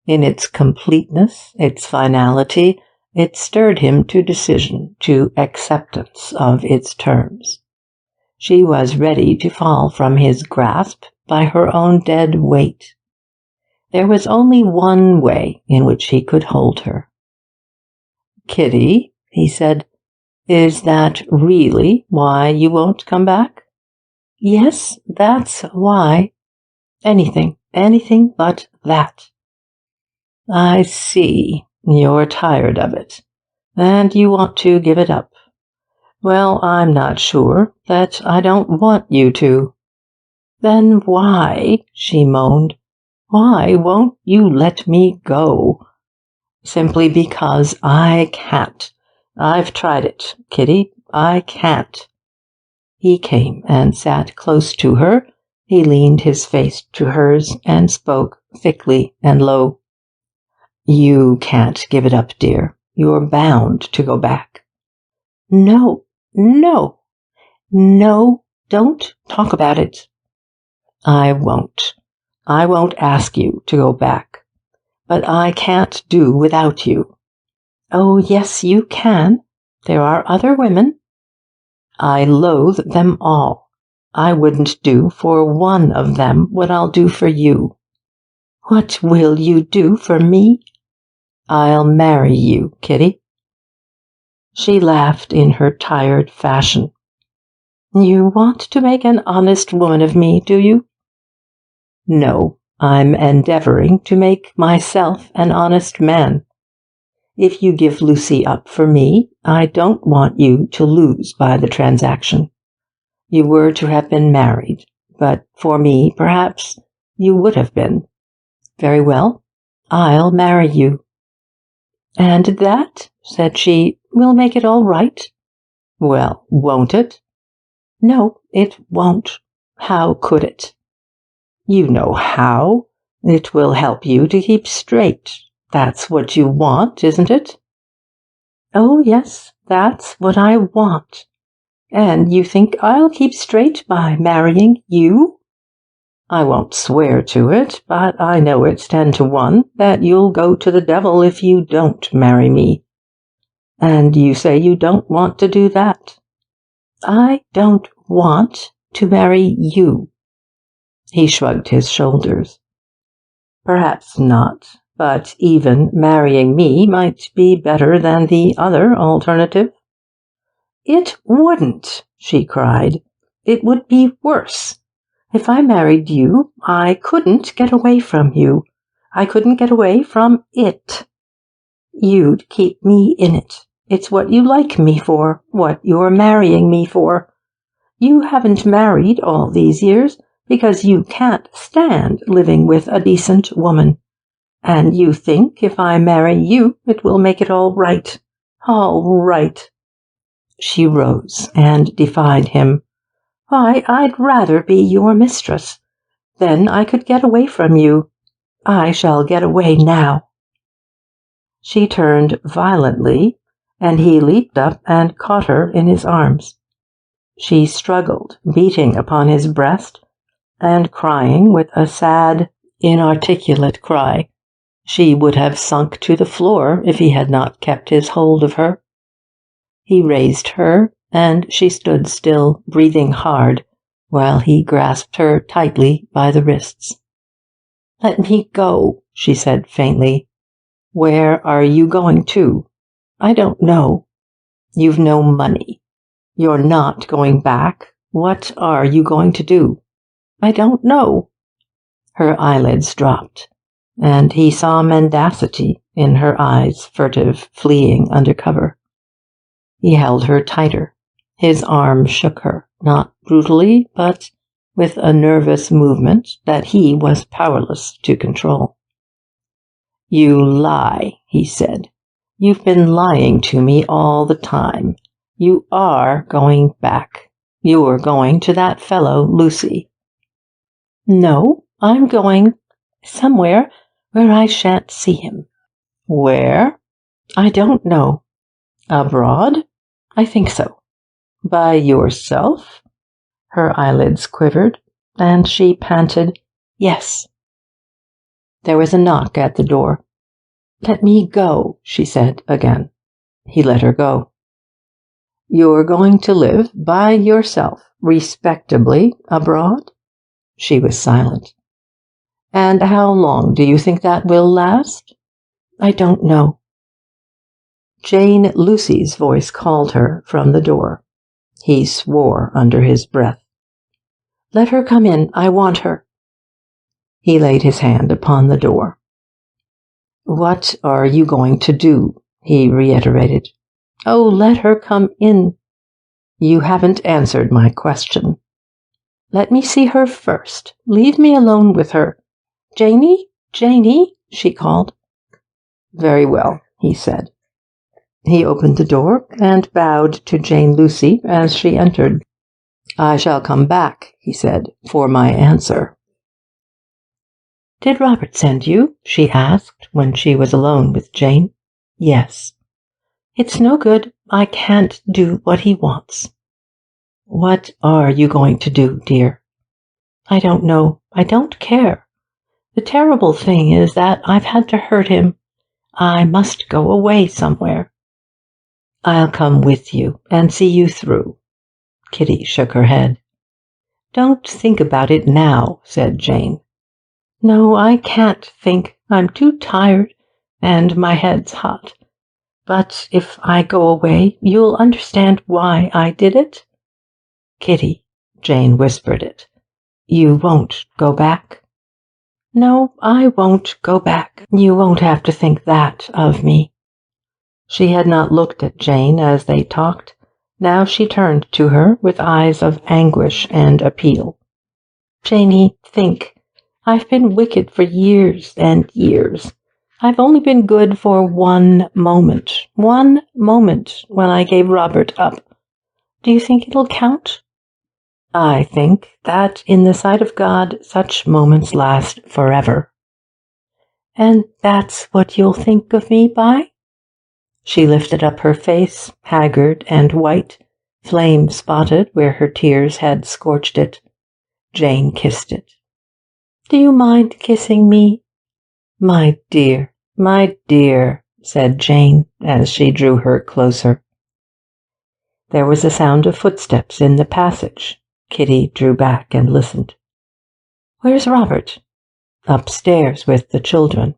In its completeness, its finality, it stirred him to decision, to acceptance of its terms. She was ready to fall from his grasp by her own dead weight. There was only one way in which he could hold her. "Kitty," he said, "is that really why you won't come back?" "Yes, that's why." Anything but that." "I see. You're tired of it, and you want to give it up. Well, I'm not sure that I don't want you to." "Then why," she moaned, "why won't you let me go?" "Simply because I can't. I've tried it, Kitty. I can't." He came and sat close to her. He leaned his face to hers and spoke thickly and low. "You can't give it up, dear. You're bound to go back." "No, no, no, don't talk about it." "I won't. I won't ask you to go back. But I can't do without you." "Oh, yes, you can. There are other women." "I loathe them all. I wouldn't do for one of them what I'll do for you." "What will you do for me?" "I'll marry you, Kitty." She laughed in her tired fashion. "You want to make an honest woman of me, do you?" "No, I'm endeavoring to make myself an honest man. If you give Lucy up for me, I don't want you to lose by the transaction. You were to have been married, but for me, perhaps, you would have been. Very well, I'll marry you." "And that," said she, "will make it all right." "Well, won't it?" "No, it won't. How could it?" "You know how. It will help you to keep straight. That's what you want, isn't it?" "Oh, yes, that's what I want. And you think I'll keep straight by marrying you?" "I won't swear to it, but I know it's 10 to 1 that you'll go to the devil if you don't marry me. And you say you don't want to do that." "I don't want to marry you." He shrugged his shoulders. "Perhaps not, but even marrying me might be better than the other alternative." "It wouldn't," she cried. "It would be worse. If I married you, I couldn't get away from you. I couldn't get away from it. You'd keep me in it. It's what you like me for, what you're marrying me for. You haven't married all these years because you can't stand living with a decent woman. And you think if I marry you, it will make it all right. All right." She rose and defied him. "Why, I'd rather be your mistress. Then I could get away from you. I shall get away now." She turned violently, and he leaped up and caught her in his arms. She struggled, beating upon his breast, and crying with a sad, inarticulate cry. She would have sunk to the floor if he had not kept his hold of her. He raised her, and she stood still, breathing hard, while he grasped her tightly by the wrists. "Let me go," she said faintly. "Where are you going to?" "I don't know." "You've no money. You're not going back. What are you going to do?" "I don't know." Her eyelids dropped, and he saw mendacity in her eyes, furtive, fleeing under cover. He held her tighter. His arm shook her, not brutally, but with a nervous movement that he was powerless to control. "You lie," he said. "You've been lying to me all the time. You are going back. You're going to that fellow, Lucy." "No, I'm going somewhere where I shan't see him." "Where?" "I don't know." "Abroad?" "I think so." By yourself? Her eyelids quivered, and she panted, "Yes." There was a knock at the door. "Let me go," she said again. He let her go. "You're going to live by yourself, respectably, abroad?" She was silent. "And how long do you think that will last?" "I don't know." Jane Lucy's voice called her from the door. He swore under his breath. "Let her come in. I want her." He laid his hand upon the door. "What are you going to do?" he reiterated. "Oh, let her come in." "You haven't answered my question." "Let me see her first. Leave me alone with her. Janie, Janie," she called. "Very well," he said. He opened the door and bowed to Jane Lucy as she entered. "I shall come back," he said, "for my answer." "Did Robert send you?" she asked when she was alone with Jane. "Yes." "It's no good. I can't do what he wants." "What are you going to do, dear?" "I don't know. I don't care. The terrible thing is that I've had to hurt him. I must go away somewhere." "I'll come with you and see you through." Kitty shook her head. "Don't think about it now," said Jane. "No, I can't think. I'm too tired, and my head's hot. But if I go away, you'll understand why I did it?" "Kitty," Jane whispered it, "you won't go back?" "No, I won't go back. You won't have to think that of me." She had not looked at Jane as they talked. Now she turned to her with eyes of anguish and appeal. "Janie, think. I've been wicked for years and years. I've only been good for one moment when I gave Robert up. Do you think it'll count?" "I think that in the sight of God such moments last forever." "And that's what you'll think of me by?" She lifted up her face, haggard and white, flame-spotted where her tears had scorched it. Jane kissed it. "Do you mind kissing me?" My dear," said Jane as she drew her closer. There was a sound of footsteps in the passage. Kitty drew back and listened. "Where's Robert?" "Upstairs with the children."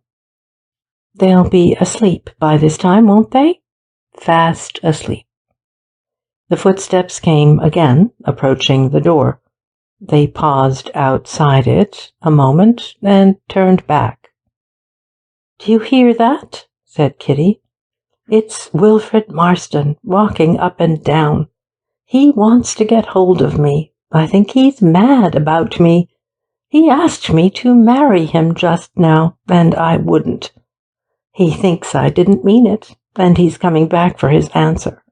"They'll be asleep by this time, won't they?" "Fast asleep." The footsteps came again, approaching the door. They paused outside it a moment and turned back. "Do you hear that?" said Kitty. "It's Wilfred Marston walking up and down. He wants to get hold of me. I think he's mad about me. He asked me to marry him just now, and I wouldn't. He thinks I didn't mean it, and he's coming back for his answer.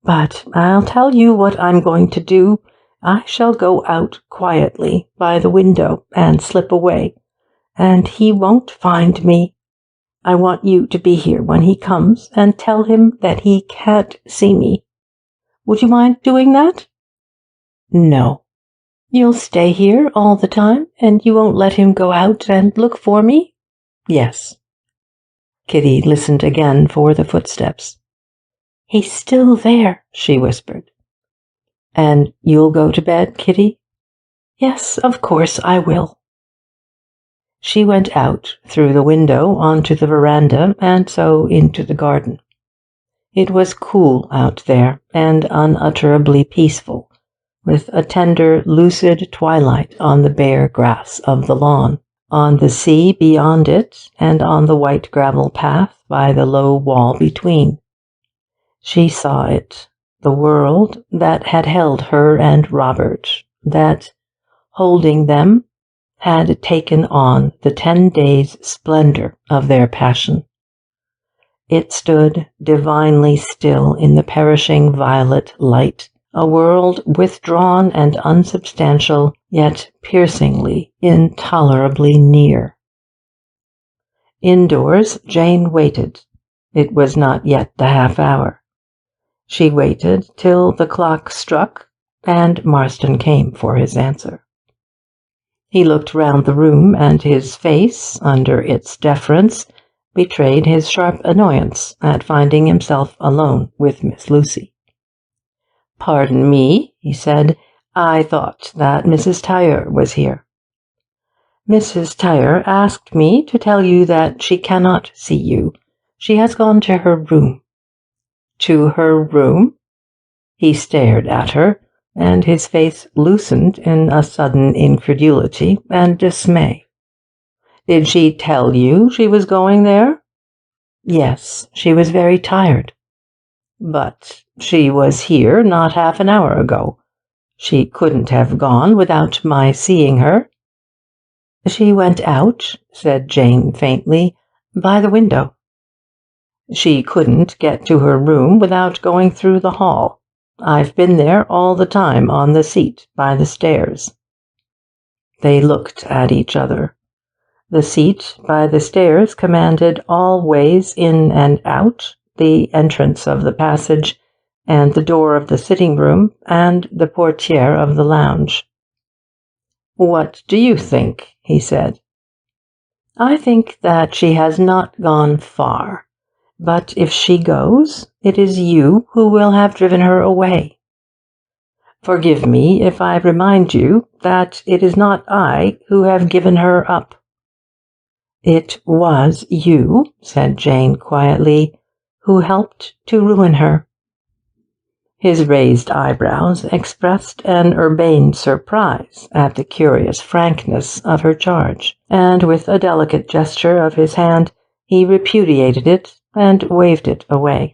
But I'll tell you what I'm going to do. I shall go out quietly by the window and slip away, and he won't find me. I want you to be here when he comes and tell him that he can't see me. Would you mind doing that?" "No." "You'll stay here all the time, and you won't let him go out and look for me?" "Yes." Kitty listened again for the footsteps. "He's still there," she whispered. "And you'll go to bed, Kitty?" "Yes, of course I will." She went out through the window onto the veranda and so into the garden. It was cool out there and unutterably peaceful, with a tender, lucid twilight on the bare grass of the lawn, on the sea beyond it, and on the white gravel path by the low wall between. She saw it, the world that had held her and Robert, that, holding them, had taken on the 10 days' splendor of their passion. It stood divinely still in the perishing violet light, a world withdrawn and unsubstantial, yet piercingly, intolerably near. Indoors, Jane waited. It was not yet the half-hour. She waited till the clock struck, and Marston came for his answer. He looked round the room, and his face, under its deference, betrayed his sharp annoyance at finding himself alone with Miss Lucy. "Pardon me," he said, "I thought that Mrs. Tailleur was here." "Mrs. Tailleur asked me to tell you that she cannot see you. She has gone to her room." "To her room?" He stared at her, and his face loosened in a sudden incredulity and dismay. "Did she tell you she was going there?" "Yes, she was very tired." "But she was here not half an hour ago. She couldn't have gone without my seeing her." "She went out," said Jane faintly, "by the window." "She couldn't get to her room without going through the hall. I've been there all the time on the seat by the stairs." They looked at each other. The seat by the stairs commanded all ways in and out, the entrance of the passage, and the door of the sitting-room, and the portière of the lounge. "What do you think?" he said. "I think that she has not gone far. But if she goes, it is you who will have driven her away. Forgive me if I remind you that it is not I who have given her up." "It was you," said Jane quietly, "who helped to ruin her." His raised eyebrows expressed an urbane surprise at the curious frankness of her charge, and with a delicate gesture of his hand he repudiated it and waved it away.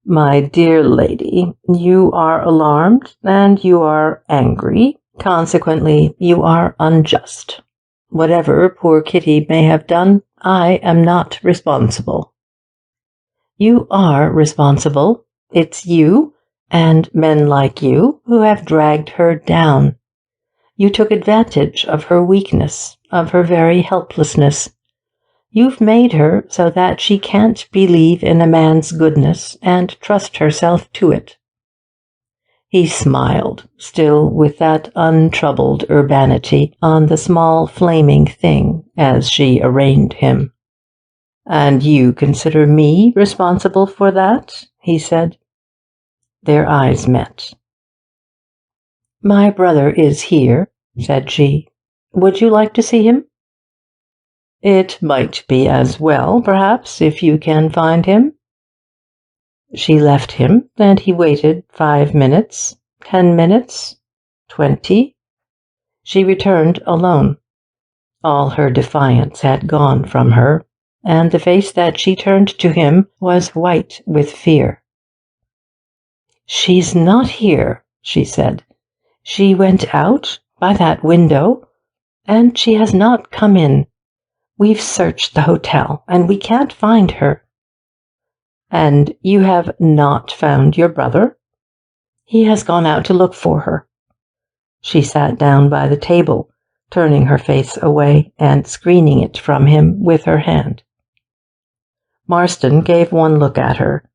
"My dear lady, you are alarmed, and you are angry. Consequently, you are unjust. Whatever poor Kitty may have done, I am not responsible." "You are responsible. It's you, and men like you, who have dragged her down. You took advantage of her weakness, of her very helplessness. You've made her so that she can't believe in a man's goodness and trust herself to it." He smiled, still with that untroubled urbanity, on the small flaming thing as she arraigned him. "And you consider me responsible for that?" he said. Their eyes met. "My brother is here," said she. "Would you like to see him?" "It might be as well, perhaps, if you can find him." She left him, and he waited 5 minutes, 10 minutes, 20. She returned alone. All her defiance had gone from her, and the face that she turned to him was white with fear. "She's not here," she said. "She went out by that window, and she has not come in. We've searched the hotel, and we can't find her." "And you have not found your brother?" "He has gone out to look for her." She sat down by the table, turning her face away and screening it from him with her hand. Marston gave one look at her.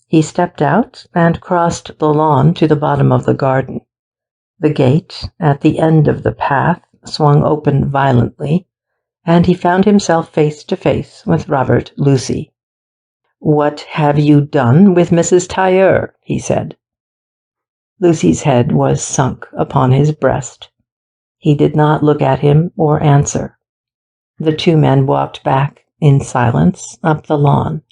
He stepped out and crossed the lawn to the bottom of the garden. The gate, at the end of the path, swung open violently, and he found himself face to face with Robert Lucy. "What have you done with Mrs. Tailleur?" he said. Lucy's head was sunk upon his breast. He did not look at him or answer. The two men walked back in silence up the lawn.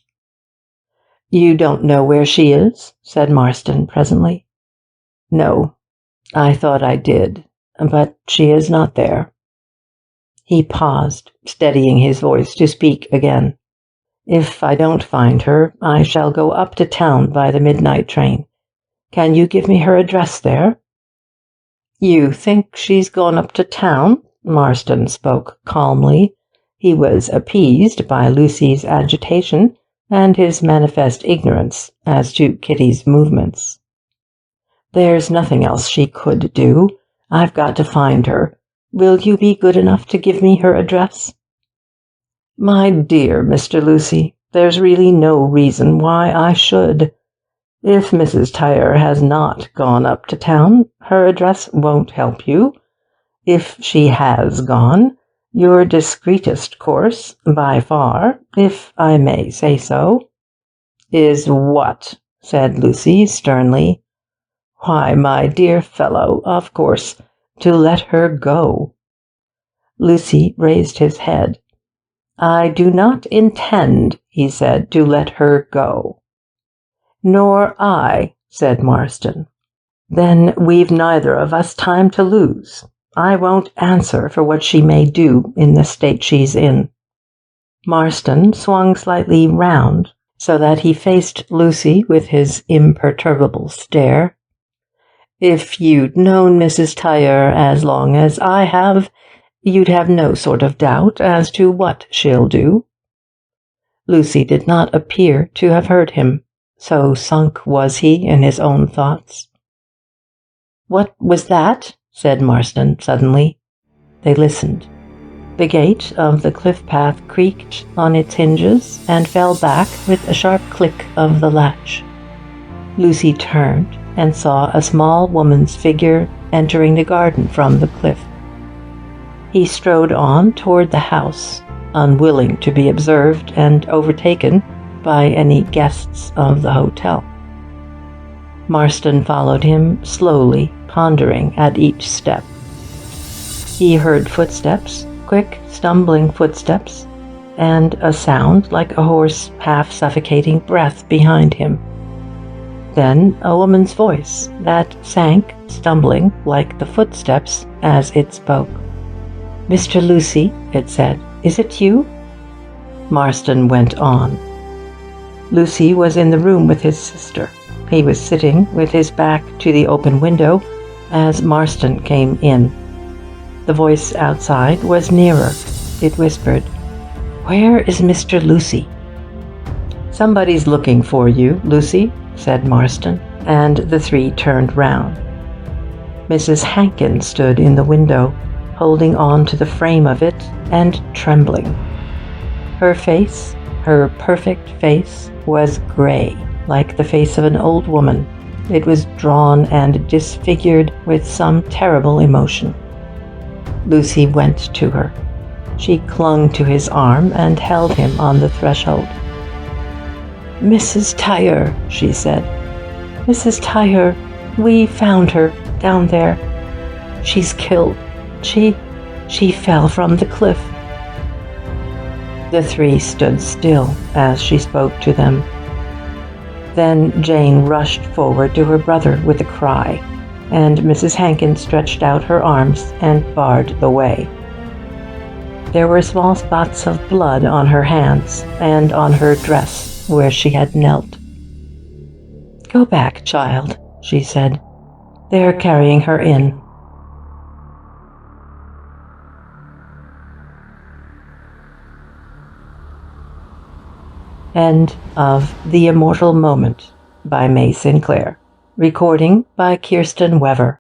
"You don't know where she is?" said Marston presently. "No, I thought I did, but she is not there." He paused, steadying his voice to speak again. "If I don't find her, I shall go up to town by the midnight train. Can you give me her address there?" "You think she's gone up to town?" Marston spoke calmly. He was appeased by Lucy's agitation and his manifest ignorance as to Kitty's movements. "There's nothing else she could do. I've got to find her. Will you be good enough to give me her address?" "My dear Mr. Lucy, there's really no reason why I should. If Mrs. Tailleur has not gone up to town, her address won't help you. If she has gone, your discreetest course, by far, if I may say so—" "Is what?" said Lucy sternly. "Why, my dear fellow, of course, to let her go." Lucy raised his head. "I do not intend," he said, "to let her go." "Nor I," said Marston. "Then we've neither of us time to lose. I won't answer for what she may do in the state she's in." Marston swung slightly round, so that he faced Lucy with his imperturbable stare. "If you'd known Mrs. Tailleur as long as I have, you'd have no sort of doubt as to what she'll do." Lucy did not appear to have heard him, so sunk was he in his own thoughts. "What was that?" said Marston suddenly. They listened. The gate of the cliff path creaked on its hinges and fell back with a sharp click of the latch. Lucy turned and saw a small woman's figure entering the garden from the cliff. He strode on toward the house, unwilling to be observed and overtaken by any guests of the hotel. Marston followed him slowly, pondering at each step. He heard footsteps, quick, stumbling footsteps, and a sound like a hoarse, half-suffocating breath behind him. Then a woman's voice that sank, stumbling like the footsteps as it spoke. "Mr. Lucy," it said, "is it you?" Marston went on. Lucy was in the room with his sister. He was sitting with his back to the open window as Marston came in. The voice outside was nearer. It whispered, "Where is Mr. Lucy?" "Somebody's looking for you, Lucy," said Marston, and the three turned round. Mrs. Hankin stood in the window, holding on to the frame of it and trembling. Her face, her perfect face, was grey, like the face of an old woman. It was drawn and disfigured with some terrible emotion. Lucy went to her. She clung to his arm and held him on the threshold. "Mrs. Tailleur," she said. "Mrs. Tailleur, we found her down there. She's killed. She fell from the cliff." The three stood still as she spoke to them. Then Jane rushed forward to her brother with a cry, and Mrs. Hankin stretched out her arms and barred the way. There were small spots of blood on her hands and on her dress where she had knelt. "Go back, child," she said. "They're carrying her in." End of The Immortal Moment by May Sinclair. Recording by Kirsten Wever.